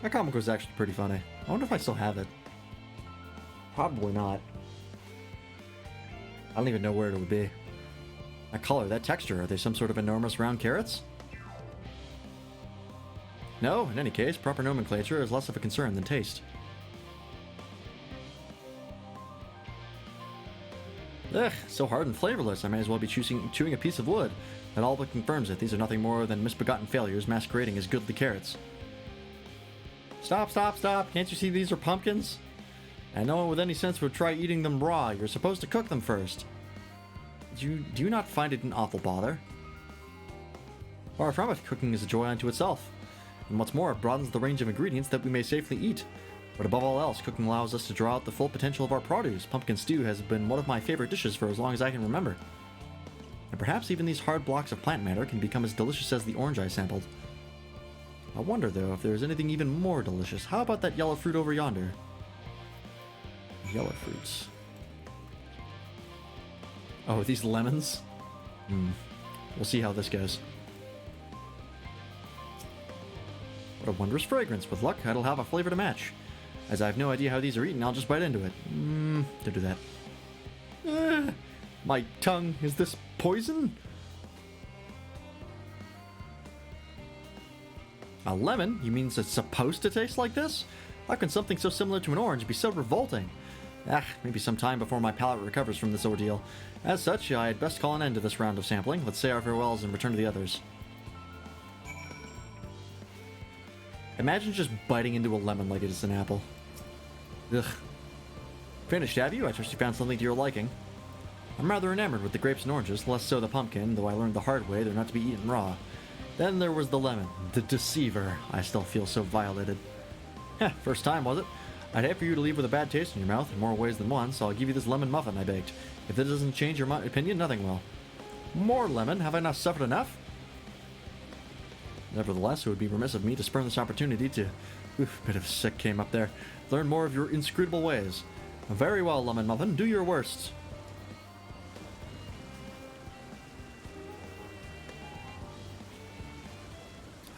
That comic was actually pretty funny. I wonder if I still have it. Probably not. I don't even know where it would be. That color, that texture, are they some sort of enormous round carrots? No, in any case, proper nomenclature is less of a concern than taste. Ugh, so hard and flavorless, I may as well be chewing a piece of wood. That all but confirms it. These are nothing more than misbegotten failures masquerading as goodly carrots. Stop, stop, stop! Can't you see these are pumpkins? And no one with any sense would try eating them raw. You're supposed to cook them first. Do you not find it an awful bother? Far from it, cooking is a joy unto itself. And what's more, it broadens the range of ingredients that we may safely eat. But above all else, cooking allows us to draw out the full potential of our produce. Pumpkin stew has been one of my favorite dishes for as long as I can remember. And perhaps even these hard blocks of plant matter can become as delicious as the orange I sampled. I wonder, though, if there's anything even more delicious. How about that yellow fruit over yonder? Yellow fruits. Oh, these lemons? We'll see how this goes. What a wondrous fragrance. With luck, it'll have a flavor to match. As I have no idea how these are eaten, I'll just bite into it. Don't do that. My tongue, is this poison? A lemon? You mean it's supposed to taste like this? How can something so similar to an orange be so revolting? Maybe some time before my palate recovers from this ordeal. As such, I had best call an end to this round of sampling. Let's say our farewells and return to the others. Imagine just biting into a lemon like it is an apple. Ugh. Finished, have you? I trust you found something to your liking. I'm rather enamored with the grapes and oranges, less so the pumpkin, though I learned the hard way they're not to be eaten raw. Then there was the lemon, the deceiver. I still feel so violated. Heh, first time, was it? I'd hate for you to leave with a bad taste in your mouth in more ways than one, so I'll give you this lemon muffin I baked. If this doesn't change your opinion, nothing will. More lemon? Have I not suffered enough? Nevertheless, it would be remiss of me to spurn this opportunity to... Oof, bit of sick came up there. Learn more of your inscrutable ways. Very well, lemon muffin, do your worst.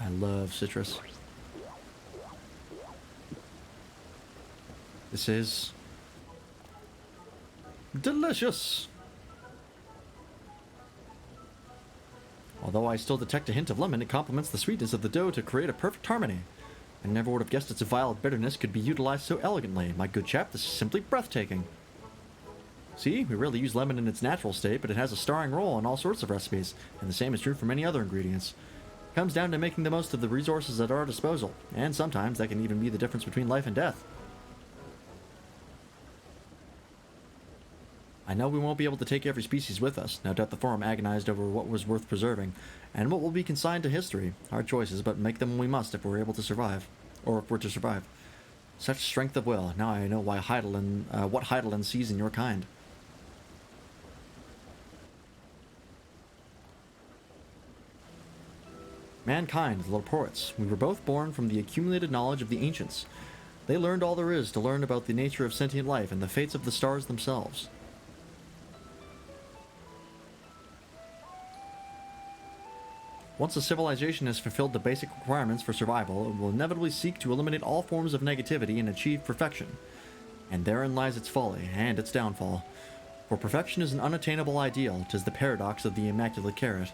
I love citrus. This is delicious. Although I still detect a hint of lemon, it complements the sweetness of the dough to create a perfect harmony. I never would have guessed its vile bitterness could be utilized so elegantly. My good chap, this is simply breathtaking. See, we rarely use lemon in its natural state, but it has a starring role in all sorts of recipes, and the same is true for many other ingredients. It comes down to making the most of the resources at our disposal, and sometimes that can even be the difference between life and death. I know we won't be able to take every species with us. No doubt the Forum agonized over what was worth preserving, and what will be consigned to history. Hard choices, but make them when we must if we're able to survive. Or if we're to survive. Such strength of will. Now I know why what Heidelin sees in your kind. Mankind, the little poets. We were both born from the accumulated knowledge of the ancients. They learned all there is to learn about the nature of sentient life and the fates of the stars themselves. Once a civilization has fulfilled the basic requirements for survival, it will inevitably seek to eliminate all forms of negativity and achieve perfection. And therein lies its folly, and its downfall. For perfection is an unattainable ideal, 'tis the paradox of the immaculate carrot.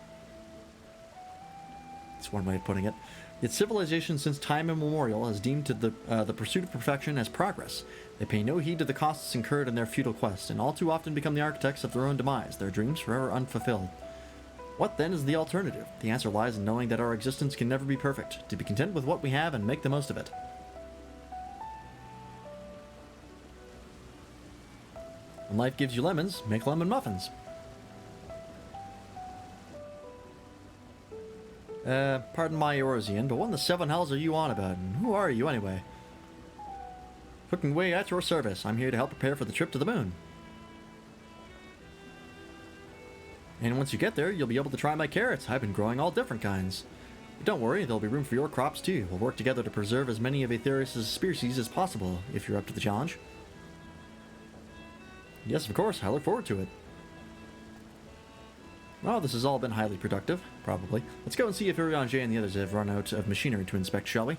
That's one way of putting it. Yet civilization since time immemorial has deemed the pursuit of perfection as progress. They pay no heed to the costs incurred in their futile quest, and all too often become the architects of their own demise, their dreams forever unfulfilled. What then is the alternative? The answer lies in knowing that our existence can never be perfect, to be content with what we have and make the most of it. When life gives you lemons, make lemon muffins. Pardon my Eorzean, but what in the seven hells are you on about, and who are you anyway? Cooking away at your service. I'm here to help prepare for the trip to the moon. And once you get there, you'll be able to try my carrots. I've been growing all different kinds. But don't worry, there'll be room for your crops too. We'll work together to preserve as many of Aetherius' species as possible, if you're up to the challenge. Yes, of course, I look forward to it. Well, this has all been highly productive, probably. Let's go and see if Urianger and the others have run out of machinery to inspect, shall we?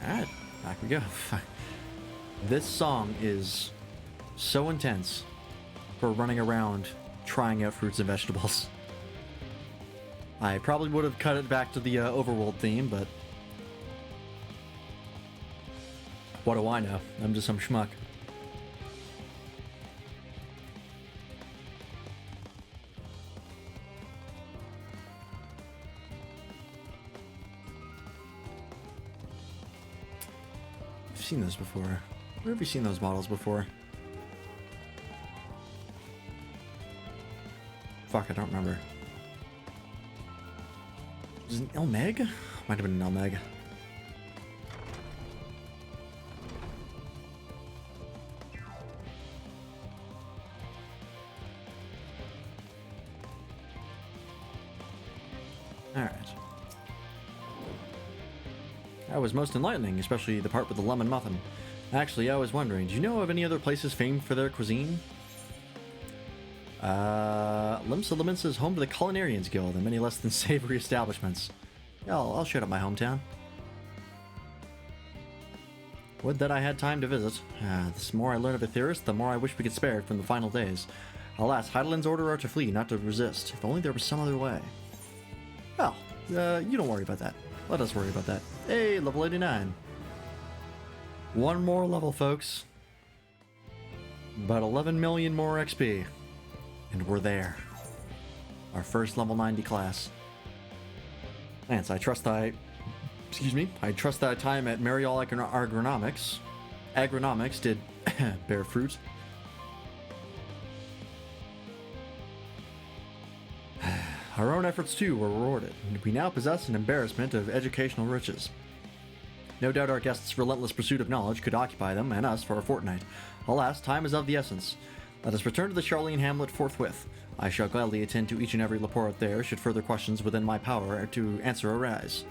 Alright, back we go. This song is so intense for running around trying out fruits and vegetables. I probably would have cut it back to the overworld theme, but what do I know? I'm just some schmuck. I've seen this before. Where have you seen those models before? Fuck, I don't remember. Is it an Elmeg? Might have been an Elmeg. Alright. That was most enlightening, especially the part with the lemon muffin. Actually, I was wondering, do you know of any other places famed for their cuisine? Limsa is home to the Culinarians Guild and many less than savory establishments. Yeah, I'll shout out my hometown. Would that I had time to visit. The more I learn of Aetherius, the more I wish we could spare it from the final days. Alas, Heidelin's order are to flee, not to resist. If only there was some other way. Well, you don't worry about that. Let us worry about that. Hey, level 89. One more level, folks. About 11 million more XP. And we're there. Our first level 90 class. Lance, I trust I trust that time at Mariol Agronomics did bear fruit. Our own efforts, too, were rewarded, and we now possess an embarrassment of educational riches. No doubt our guests' relentless pursuit of knowledge could occupy them and us for a fortnight. Alas, time is of the essence. Let us return to the Charlene hamlet forthwith. I shall gladly attend to each and every report there, should further questions within my power to answer arise.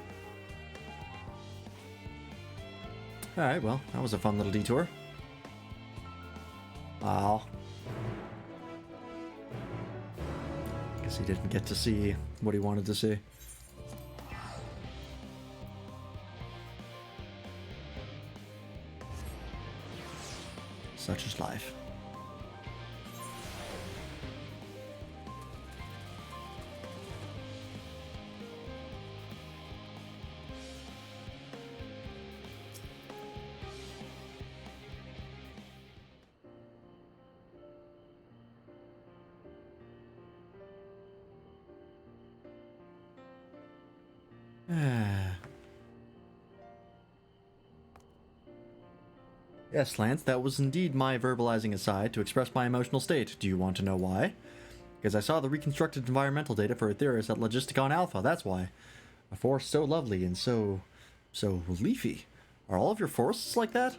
Alright, well, that was a fun little detour. Wow. Guess he didn't get to see what he wanted to see. Such is life. Yes, Lance, that was indeed my verbalizing aside to express my emotional state. Do you want to know why? Because I saw the reconstructed environmental data for Aetherius at Logisticon Alpha, that's why. A forest so lovely and so leafy. Are all of your forests like that?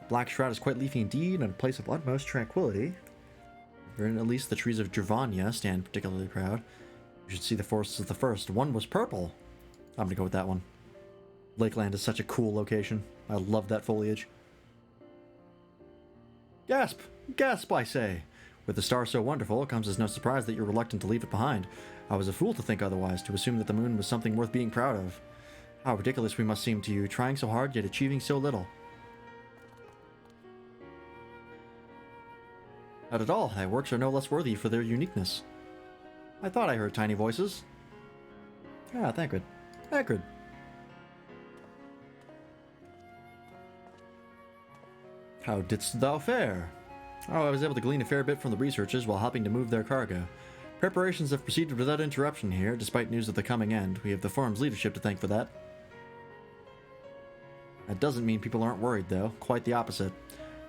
Black Shroud is quite leafy indeed, and a place of utmost tranquility. Wherein at least the trees of Dravania stand particularly proud. You should see the forests of the first. One was purple. I'm gonna go with that one. Lakeland is such a cool location. I love that foliage. Gasp! Gasp, I say! With the star so wonderful, it comes as no surprise that you're reluctant to leave it behind. I was a fool to think otherwise, to assume that the moon was something worth being proud of. How ridiculous we must seem to you, trying so hard yet achieving so little. Not at all. Thy works are no less worthy for their uniqueness. I thought I heard tiny voices. Ah, Thancred. Thancred. How didst thou fare? Oh, I was able to glean a fair bit from the researchers while helping to move their cargo. Preparations have proceeded without interruption here, despite news of the coming end. We have the forum's leadership to thank for that. That doesn't mean people aren't worried, though. Quite the opposite.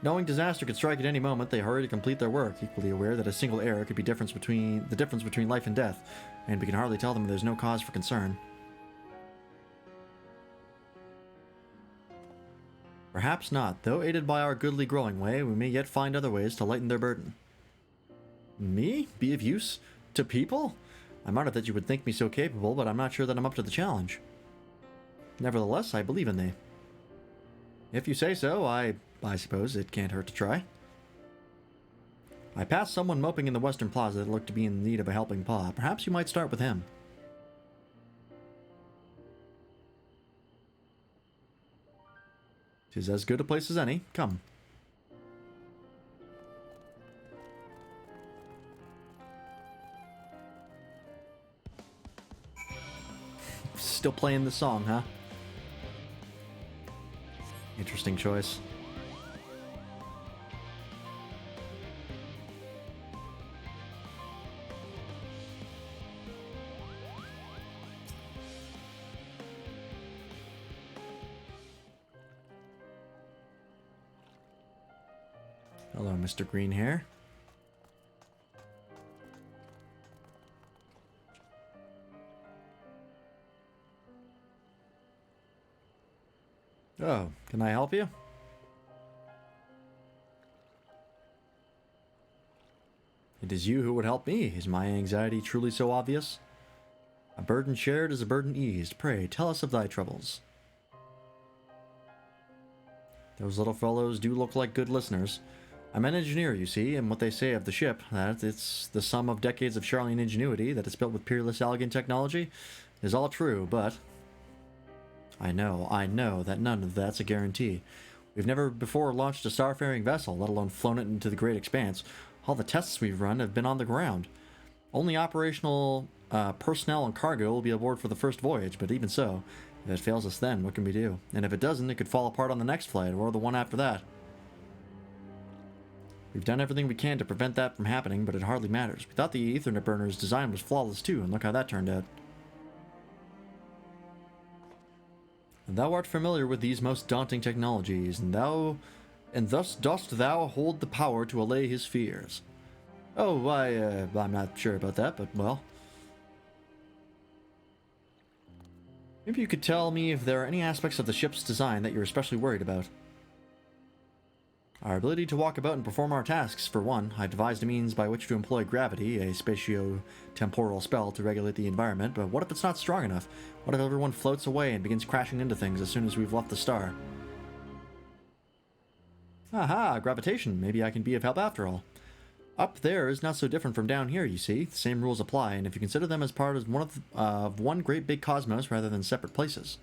Knowing disaster could strike at any moment, they hurry to complete their work, equally aware that a single error could be the difference between life and death, and we can hardly tell them there's no cause for concern. Perhaps not. Though aided by our goodly growing way, we may yet find other ways to lighten their burden. Me? Be of use? To people? I'm honored that you would think me so capable, but I'm not sure that I'm up to the challenge. Nevertheless, I believe in thee. If you say so, I suppose it can't hurt to try. I passed someone moping in the western plaza that looked to be in need of a helping paw. Perhaps you might start with him. 'Tis as good a place as any. Come. Still playing the song, huh? Interesting choice. Hello, Mr. Greenhair. Oh, can I help you? It is you who would help me. Is my anxiety truly so obvious? A burden shared is a burden eased. Pray, tell us of thy troubles. Those little fellows do look like good listeners. I'm an engineer, you see, and what they say of the ship, that it's the sum of decades of Charlene ingenuity, that it's built with peerless elegant technology, is all true, but I know that none of that's a guarantee. We've never before launched a starfaring vessel, let alone flown it into the great expanse. All the tests we've run have been on the ground. Only operational personnel and cargo will be aboard for the first voyage, but even so, if it fails us then, what can we do? And if it doesn't, it could fall apart on the next flight, or the one after that. We've done everything we can to prevent that from happening, but it hardly matters. We thought the Ethernet burner's design was flawless too, and look how that turned out. Thou art familiar with these most daunting technologies, and thus dost thou hold the power to allay his fears. Oh, I'm not sure about that, but well. Maybe you could tell me if there are any aspects of the ship's design that you're especially worried about. Our ability to walk about and perform our tasks, for one. I devised a means by which to employ gravity, a spatio-temporal spell to regulate the environment, but what if it's not strong enough? What if everyone floats away and begins crashing into things as soon as we've left the star? Aha, gravitation. Maybe I can be of help after all. Up there is not so different from down here, you see. The same rules apply, and if you consider them as part of one great big cosmos rather than separate places.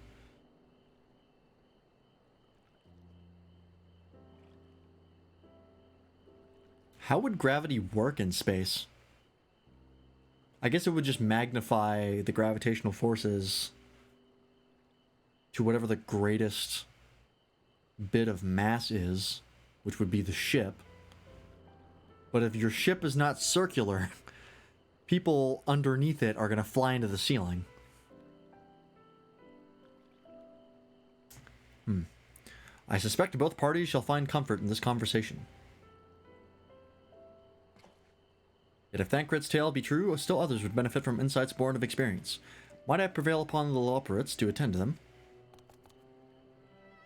How would gravity work in space? I guess it would just magnify the gravitational forces to whatever the greatest bit of mass is, which would be the ship. But if your ship is not circular, people underneath it are going to fly into the ceiling. I suspect both parties shall find comfort in this conversation. Yet if Thancred's tale be true, still others would benefit from insights born of experience. Might I prevail upon the Loperates to attend to them?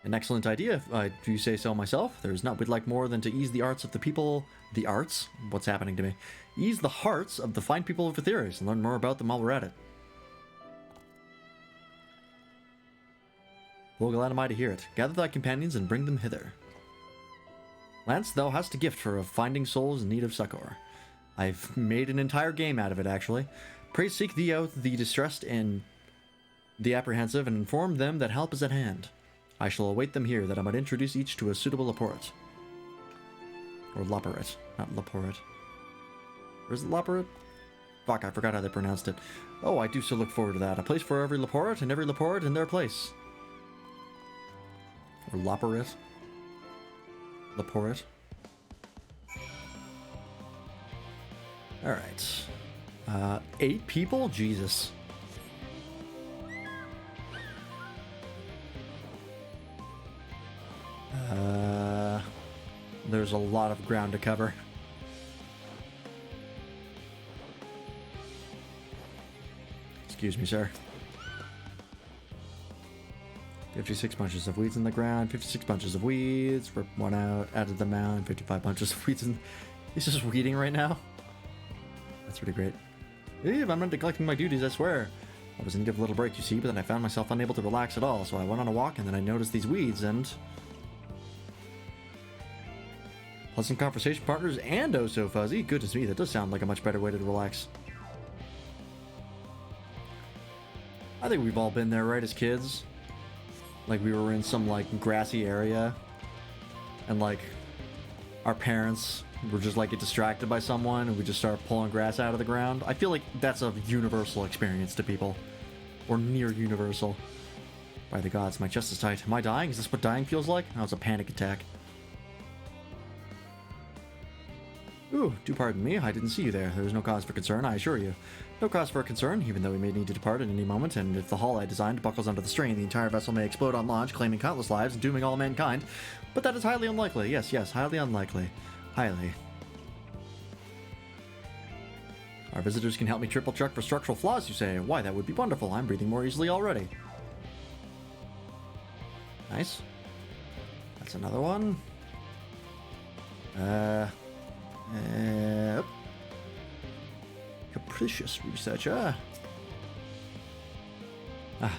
An excellent idea, if I do say so myself. There's not we'd like more than to ease the arts of the people... The arts? What's happening to me? Ease the hearts of the fine people of Etheirys and learn more about them while we're at it. Well, glad am I to hear it. Gather thy companions and bring them hither. Lance, thou hast a gift for finding souls in need of succor. I've made an entire game out of it, actually. Pray seek thee out the distressed and the apprehensive, and inform them that help is at hand. I shall await them here, that I might introduce each to a suitable Laporet. Or Loporet, not Laporet. Or is it Loporet? Fuck, I forgot how they pronounced it. Oh, I do so look forward to that. A place for every Laporet, and every Laporet in their place. Or Loporet. Laporet. Alright. 8 people? Jesus. There's a lot of ground to cover. Excuse me, sir. 56 bunches of weeds in the ground, 56 bunches of weeds, rip one out, added them out, 55 bunches of weeds in... He's just weeding right now? That's pretty great. I'm not neglecting my duties, I swear. I was in need of a little break, you see, but then I found myself unable to relax at all, so I went on a walk, and then I noticed these weeds, and... Pleasant conversation partners and oh so fuzzy. Goodness me, that does sound like a much better way to relax. I think we've all been there, right, as kids? Like, we were in some, like, grassy area, and, like, our parents were just, like, get distracted by someone, and we just start pulling grass out of the ground. I feel like that's a universal experience to people. Or near universal. By the gods, my chest is tight. Am I dying? Is this what dying feels like? Oh, it's a panic attack. Ooh, do pardon me, I didn't see you there. There is no cause for concern, I assure you. No cause for concern, even though we may need to depart at any moment, and if the hull I designed buckles under the strain, the entire vessel may explode on launch, claiming countless lives and dooming all mankind. But that is highly unlikely. Yes, highly unlikely. Highly. Our visitors can help me triple check for structural flaws, you say? Why, that would be wonderful. I'm breathing more easily already. Nice. That's another one. Capricious researcher. The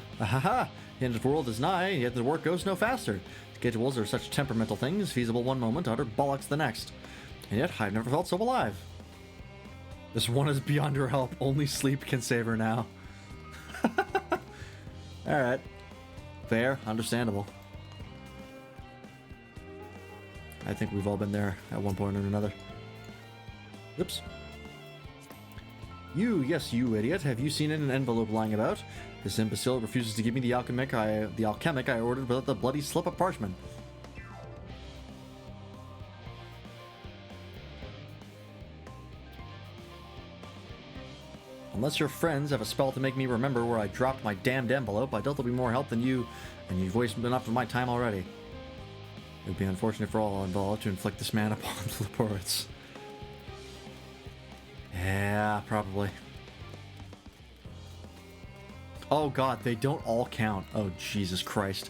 end of the world is nigh, yet the work goes no faster. Schedules are such temperamental things, feasible one moment, utter bollocks the next. And yet, I've never felt so alive. This one is beyond her help. Only sleep can save her now. Alright. Fair. Understandable. I think we've all been there at one point or another. Oops. Yes, you idiot. Have you seen an envelope lying about? This imbecile refuses to give me the alchemic I ordered without the bloody slip of parchment. Unless your friends have a spell to make me remember where I dropped my damned envelope, I doubt there'll be more help than you, and you've wasted enough of my time already. It would be unfortunate for all involved to inflict this man upon the Laporites. Yeah, probably. Oh god, they don't all count. Oh, Jesus Christ.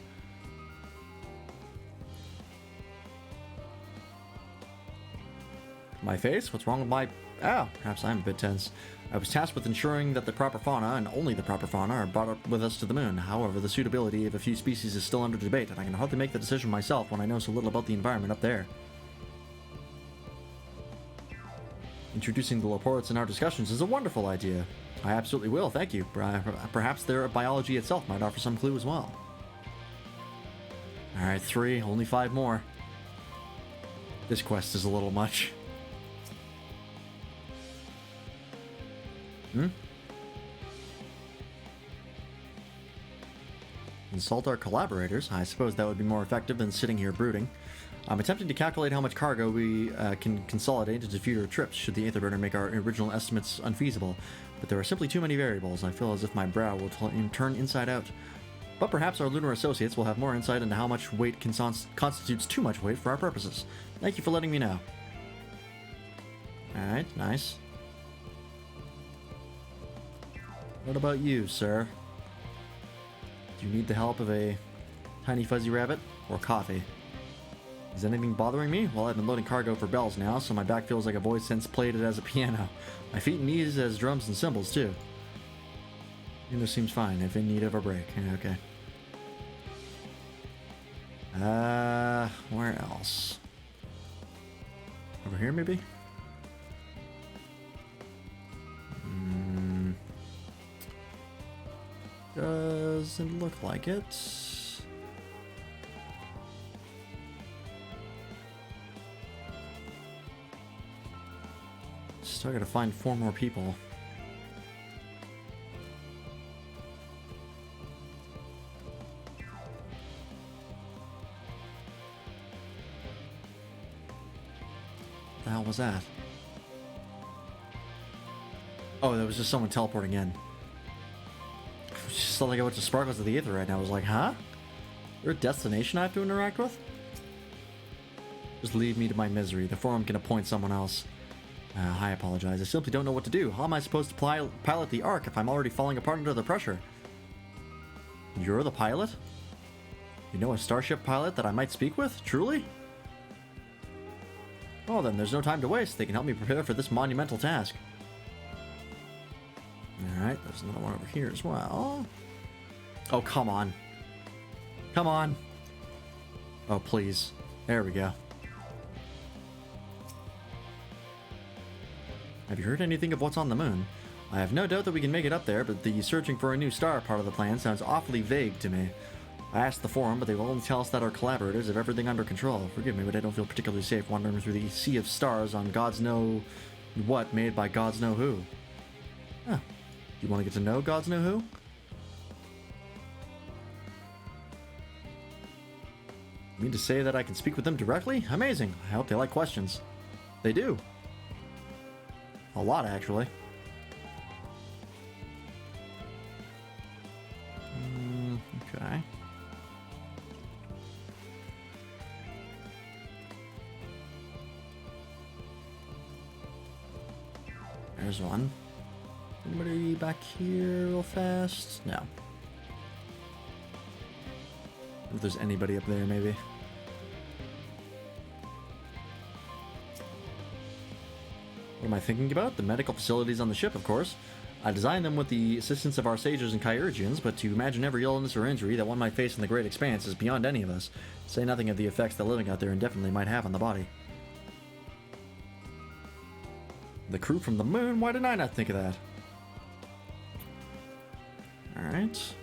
My face? What's wrong with my... Ah, perhaps I'm a bit tense. I was tasked with ensuring that the proper fauna, and only the proper fauna, are brought up with us to the moon. However, the suitability of a few species is still under debate, and I can hardly make the decision myself when I know so little about the environment up there. Introducing the Laporites in our discussions is a wonderful idea. I absolutely will, thank you. Perhaps their biology itself might offer some clue as well. Alright, 3, only 5 more. This quest is a little much. Consult our collaborators. I suppose that would be more effective than sitting here brooding. I'm attempting to calculate how much cargo we can consolidate into future trips should the Aetherburner make our original estimates unfeasible, but there are simply too many variables. I feel as if my brow will turn inside out. But perhaps our lunar associates will have more insight into how much weight constitutes too much weight for our purposes. Thank you for letting me know. Alright, nice. What about you, sir? Do you need the help of a tiny fuzzy rabbit or coffee? Is anything bothering me? Well, I've been loading cargo for bells now, so my back feels like a voice since played it as a piano. My feet and knees as drums and cymbals, too. Uno seems fine, if in need of a break. Okay. Where else? Over here, maybe? Doesn't look like it. Still gotta find 4 more people. What the hell was that? Oh, that was just someone teleporting in. It just felt like I went to Sparkles of the Aether right now. I was like, huh? Is there a destination I have to interact with? Just leave me to my misery. The forum can appoint someone else. I apologize. I simply don't know what to do. How am I supposed to pilot the Ark if I'm already falling apart under the pressure? You're the pilot? You know a starship pilot that I might speak with? Truly? Well then, there's no time to waste. They can help me prepare for this monumental task. Alright, there's another one over here as well. Oh, come on. Come on. Oh, please. There we go. Have you heard anything of what's on the moon? I have no doubt that we can make it up there, but the searching for a new star part of the plan sounds awfully vague to me. I asked the forum, but they will only tell us that our collaborators have everything under control. Forgive me, but I don't feel particularly safe wandering through the sea of stars on gods know what made by gods know who. Huh. You want to get to know gods know who? You mean to say that I can speak with them directly? Amazing. I hope they like questions. They do. A lot, actually. Okay. There's one. Anybody back here real fast? No. If there's anybody up there, maybe. What am I thinking about? The medical facilities on the ship, of course. I designed them with the assistance of our sages and Chirurgians, but to imagine every illness or injury that one might face in the great expanse is beyond any of us. Say nothing of the effects that living out there indefinitely might have on the body. The crew from the moon? Why did I not think of that? Alright.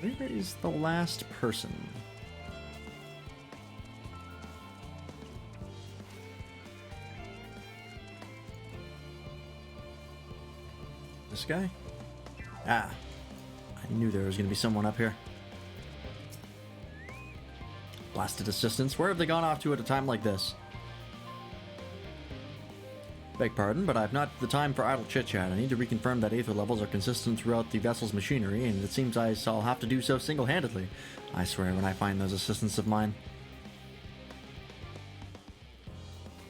Where is the last person? This guy? Ah. I knew there was going to be someone up here. Blasted assistants. Where have they gone off to at a time like this? Beg pardon, but I've not the time for idle chit-chat. I need to reconfirm that aether levels are consistent throughout the vessel's machinery, and it seems I'll have to do so single-handedly. I swear when I find those assistants of mine.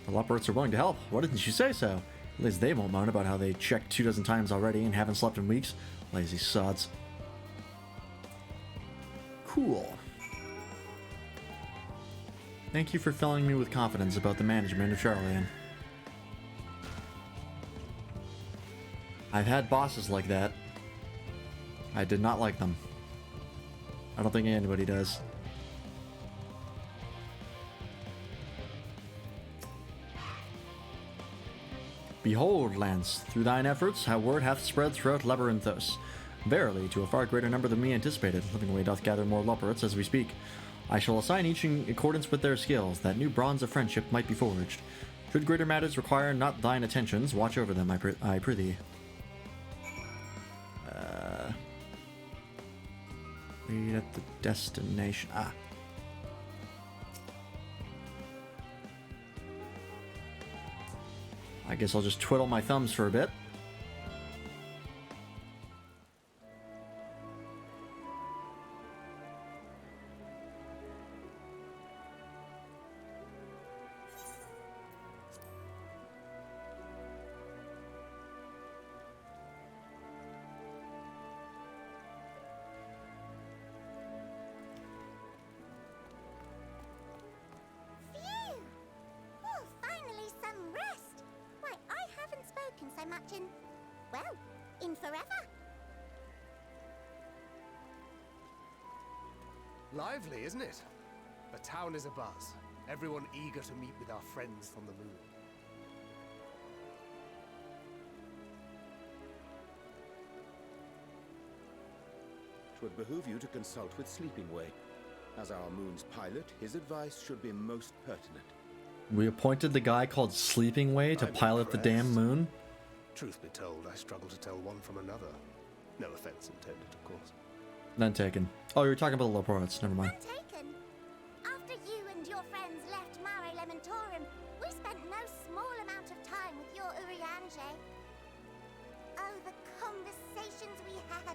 The Leopards are willing to help. Why didn't you say so? At least they won't moan about how they checked 24 times already and haven't slept in weeks. Lazy sods. Cool. Thank you for filling me with confidence about the management of Charlian. I've had bosses like that. I did not like them. I don't think anybody does. Behold, Lance, through thine efforts, how word hath spread throughout Labyrinthos. Verily, to a far greater number than we anticipated, Living Way doth gather more Leopards as we speak. I shall assign each in accordance with their skills, that new bronze of friendship might be forged. Should greater matters require not thine attentions, watch over them, I prithee. Read at the destination. Ah. I guess I'll just twiddle my thumbs for a bit. Lively, isn't it? The town is abuzz. Everyone eager to meet with our friends from the moon. Twould behoove you to consult with Sleeping Way. As our moon's pilot, his advice should be most pertinent. We appointed the guy called Sleeping Way to pilot the damn moon? Truth be told, I struggle to tell one from another. No offense intended, of course. None taken. Oh, you were talking about the Leopards. Never mind. None taken. After you and your friends left Mare Elementorum, we spent no small amount of time with your Urianger. Oh, the conversations we had.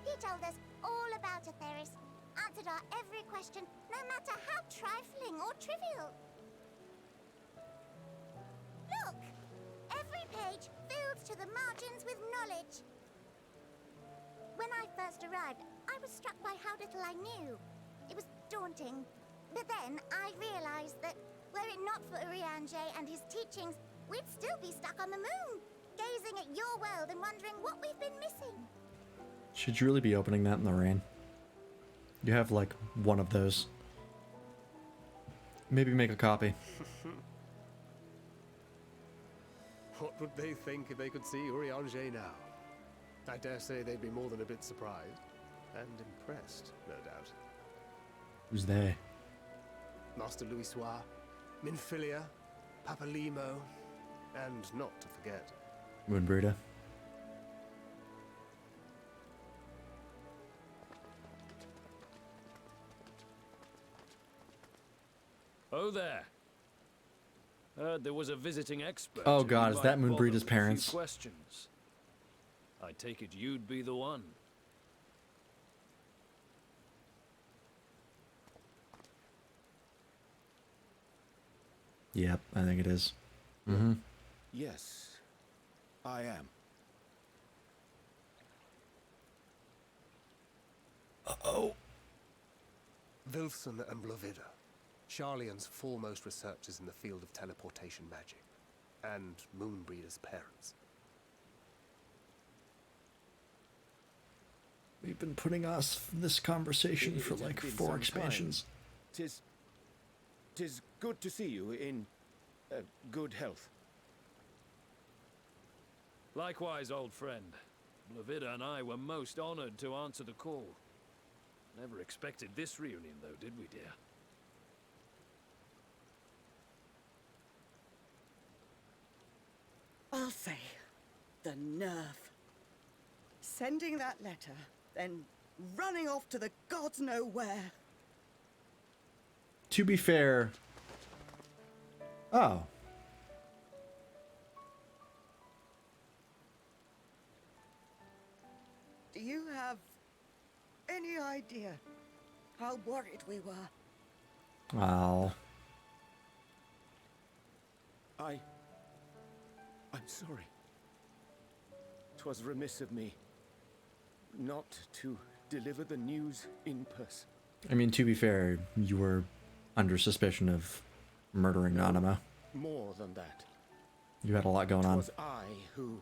He told us all about Atheris, answered our every question, no matter how trifling or trivial. Look! Every page filled to the margins with knowledge. When I first arrived, I was struck by how little I knew. It was daunting. But then I realized that, were it not for Urianger and his teachings, we'd still be stuck on the moon, gazing at your world and wondering what we've been missing. Should you really be opening that in the rain? You have, like, one of those. Maybe make a copy. What would they think if they could see Urianger now? I dare say they'd be more than a bit surprised. And impressed, no doubt. Who's they? Master Louisoix, Minfilia, Papalimo, and not to forget... Moonbreeder. Oh there. Heard there was a visiting expert. Oh god, is that Moonbreeder's parents? Questions. I take it you'd be the one. Yep, I think it is. Mm-hmm. Yes, I am. Uh-oh. Wilson and Blovida, Charlian's foremost researchers in the field of teleportation magic, and Moonbreeder's parents. We've been putting off this conversation for like 4 expansions. Tis good to see you in good health. Likewise, old friend. Blovida and I were most honored to answer the call. Never expected this reunion, though, did we, dear? I'll say, the nerve. Sending that letter, then running off to the gods know where. To be fair... Oh. Do you have any idea how worried we were? Oh. I'm sorry. 'Twas remiss of me not to deliver the news in person. I mean, to be fair, you were under suspicion of murdering Nanima. More than that. You had a lot going on. 'Twas I who...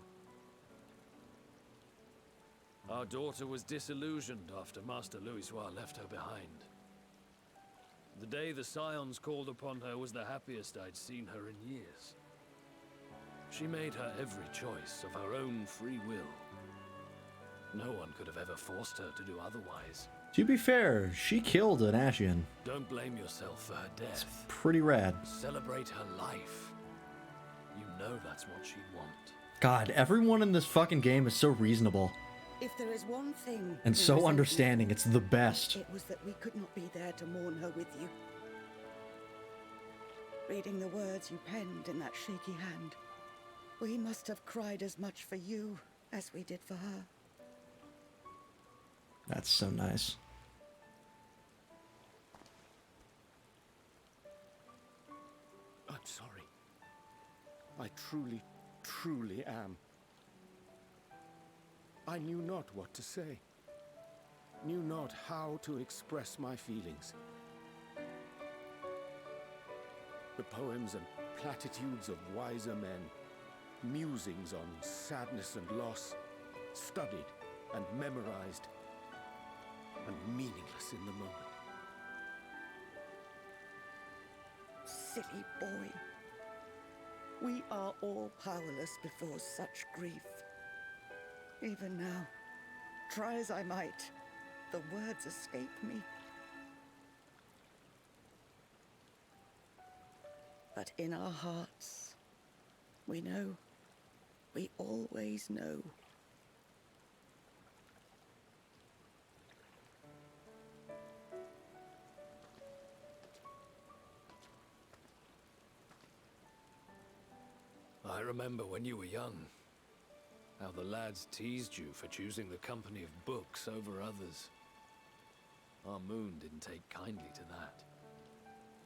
Our daughter was disillusioned after Master Louisoix left her behind. The day the Scions called upon her was the happiest I'd seen her in years. She made her every choice of her own free will. No one could have ever forced her to do otherwise. To be fair, she killed an Ashian. Don't blame yourself for her death. Pretty rad. Celebrate her life. You know that's what she'd want. God, everyone in this fucking game is so reasonable. If there is one thing... And we so resent understanding, it's the best. It was that we could not be there to mourn her with you. Reading the words you penned in that shaky hand, we must have cried as much for you as we did for her. That's so nice. I'm sorry. I truly am. I knew not what to say. Knew not how to express my feelings. The poems and platitudes of wiser men, musings on sadness and loss, studied and memorized, and meaningless in the moment. Silly boy. We are all powerless before such grief. Even now, try as I might, the words escape me. But in our hearts, we know, we always know. I remember when you were young, how the lads teased you for choosing the company of books over others. Our moon didn't take kindly to that.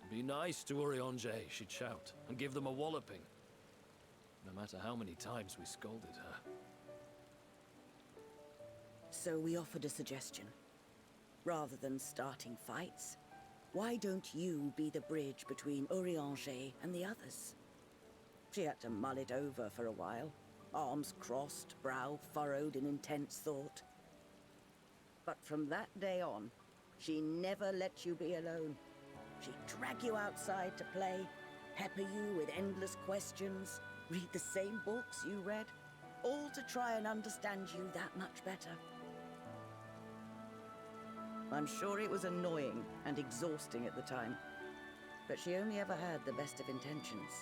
Be nice to Urianger, she'd shout, and give them a walloping. No matter how many times we scolded her. So we offered a suggestion. Rather than starting fights, why don't you be the bridge between Urianger and the others? She had to mull it over for a while, arms crossed, brow furrowed in intense thought. But from that day on, she never let you be alone. She'd drag you outside to play, pepper you with endless questions, read the same books you read, all to try and understand you that much better. I'm sure it was annoying and exhausting at the time, but she only ever had the best of intentions.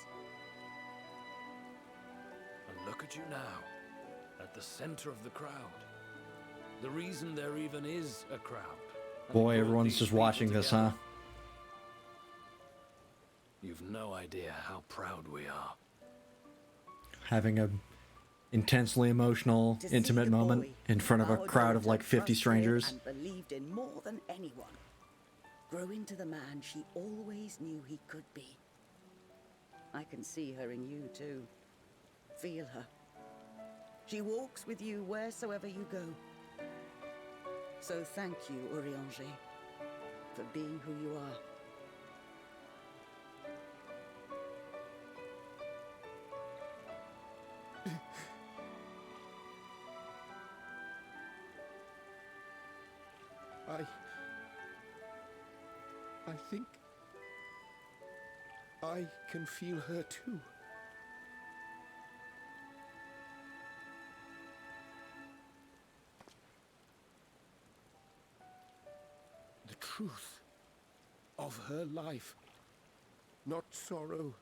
And look at you now, at the center of the crowd. The reason there even is a crowd. Boy, everyone's just watching this, huh? You've no idea how proud we are. Having a intensely emotional, intimate moment in front of a crowd of like 50 strangers. And believed in more than anyone. Grow into the man she always knew he could be. I can see her in you too. Feel her. She walks with you wheresoever you go. So thank you, Urianger, for being who you are. I think I can feel her too. The truth of her life. Not sorrow,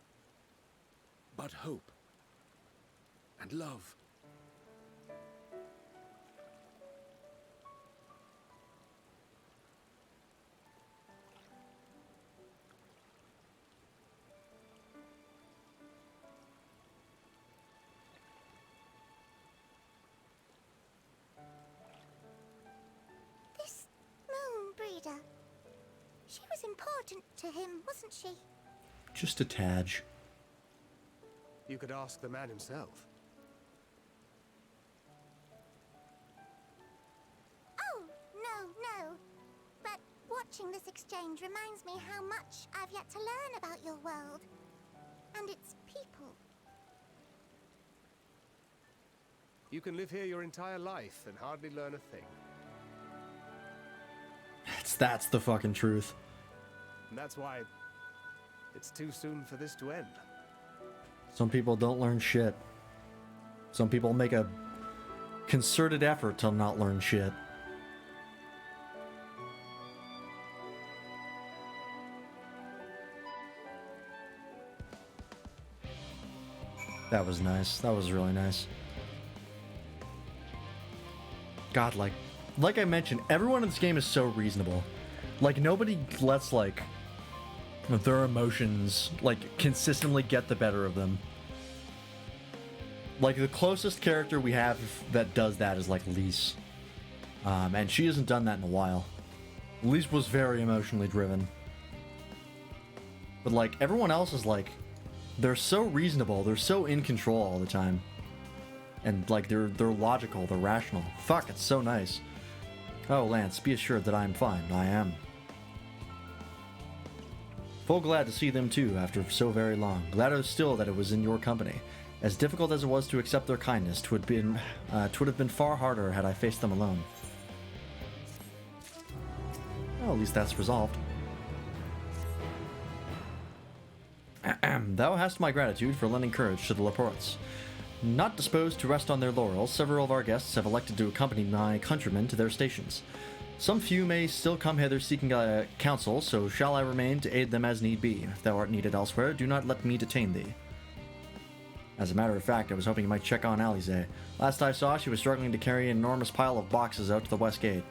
but hope and love. was important to him, wasn't she? Just a tadge. You could ask the man himself. Oh, no. But watching this exchange reminds me how much I've yet to learn about your world. And its people. You can live here your entire life and hardly learn a thing. That's the fucking truth. And that's why it's too soon for this to end. Some people don't learn shit. Some people make a concerted effort to not learn shit. That was nice. That was really nice. God, like I mentioned, everyone in this game is so reasonable. Like, nobody lets, like, their emotions, like, consistently get the better of them. Like, the closest character we have that does that is, like, Lise. And she hasn't done that in a while. Lise was very emotionally driven. But, like, everyone else is, like, they're so reasonable, they're so in control all the time. And, like, they're logical, they're rational. Fuck, it's so nice. Oh, Lance, be assured that I am fine. I am. Full glad to see them too, after so very long. Gladder still that it was in your company. As difficult as it was to accept their kindness, 'twould have been far harder had I faced them alone. Well, at least that's resolved. Thou hast my gratitude for lending courage to the Laportes. Not disposed to rest on their laurels, several of our guests have elected to accompany my countrymen to their stations. Some few may still come hither seeking counsel, so shall I remain to aid them as need be. If thou art needed elsewhere, do not let me detain thee. As a matter of fact, I was hoping you might check on Alize. Last I saw, she was struggling to carry an enormous pile of boxes out to the west gate.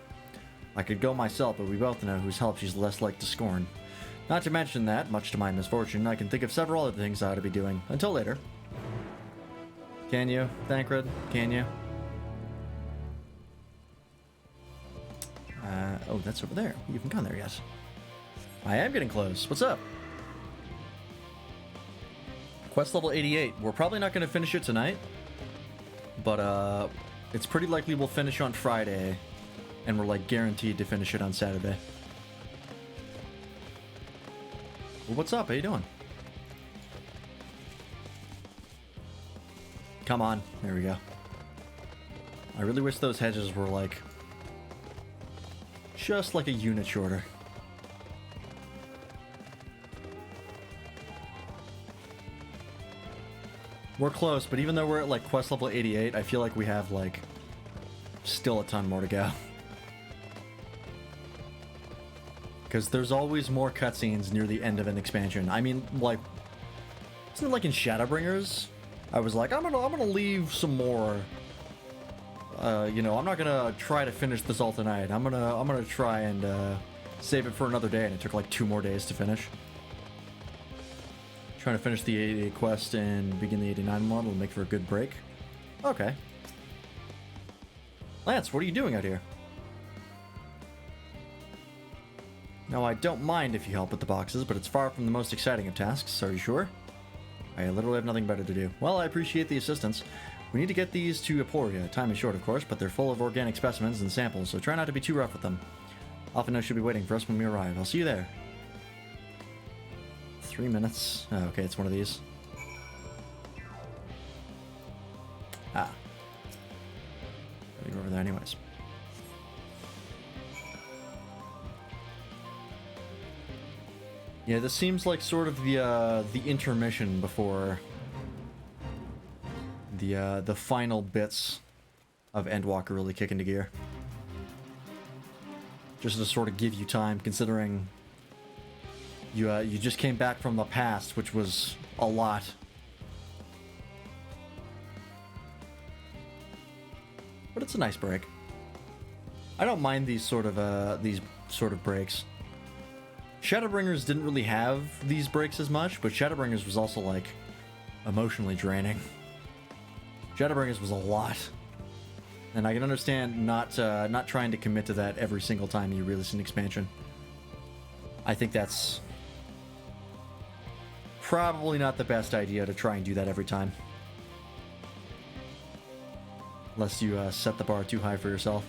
I could go myself, but we both know whose help she's less like to scorn. Not to mention that, much to my misfortune, I can think of several other things I ought to be doing. Until later. Can you, Thancred? Can you? Oh, that's over there. You haven't gone there yet. I am getting close. What's up? Quest level 88. We're probably not going to finish it tonight. But, it's pretty likely we'll finish on Friday. And we're, like, guaranteed to finish it on Saturday. Well, what's up? How you doing? Come on. There we go. I really wish those hedges were, like, just like a unit shorter. We're close, but even though we're at, like, quest level 88, I feel like we have, like, still a ton more to go. Because there's always more cutscenes near the end of an expansion. I mean, like, isn't it like in Shadowbringers? I was like, I'm gonna leave some more. You know, I'm not gonna try to finish this all tonight. I'm gonna try and save it for another day, and it took like 2 more days to finish. Trying to finish the 88 quest and begin the 89 one will make for a good break. Okay. Lance, what are you doing out here? Now, I don't mind if you help with the boxes, but it's far from the most exciting of tasks. Are you sure? I literally have nothing better to do. Well, I appreciate the assistance. We need to get these to Aporia. Time is short, of course, but they're full of organic specimens and samples, so try not to be too rough with them. Alphino should be waiting for us when we arrive. I'll see you there. 3 minutes. Oh, okay, it's one of these. Ah. Gotta go over there anyways. Yeah, this seems like sort of the intermission before the final bits of Endwalker really kick into gear. Just to sort of give you time, considering you just came back from the past, which was a lot. But it's a nice break. I don't mind these sort of breaks. Shadowbringers didn't really have these breaks as much, but Shadowbringers was also, like, emotionally draining. Shadowbringers was a lot. And I can understand not trying to commit to that every single time you release an expansion. I think that's probably not the best idea to try and do that every time. Unless you set the bar too high for yourself.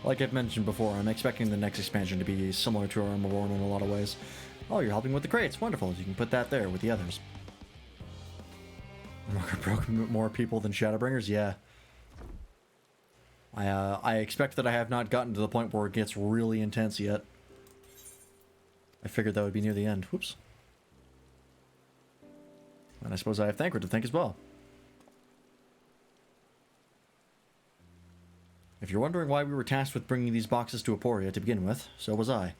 Like I've mentioned before, I'm expecting the next expansion to be similar to Realm Reborn in a lot of ways. Oh, you're helping with the crates. Wonderful. You can put that there with the others. Broke more people than Shadowbringers? Yeah. I expect that I have not gotten to the point where it gets really intense yet. I figured that would be near the end. Whoops. And I suppose I have Thancred to thank as well. If you're wondering why we were tasked with bringing these boxes to Aporia to begin with, so was I.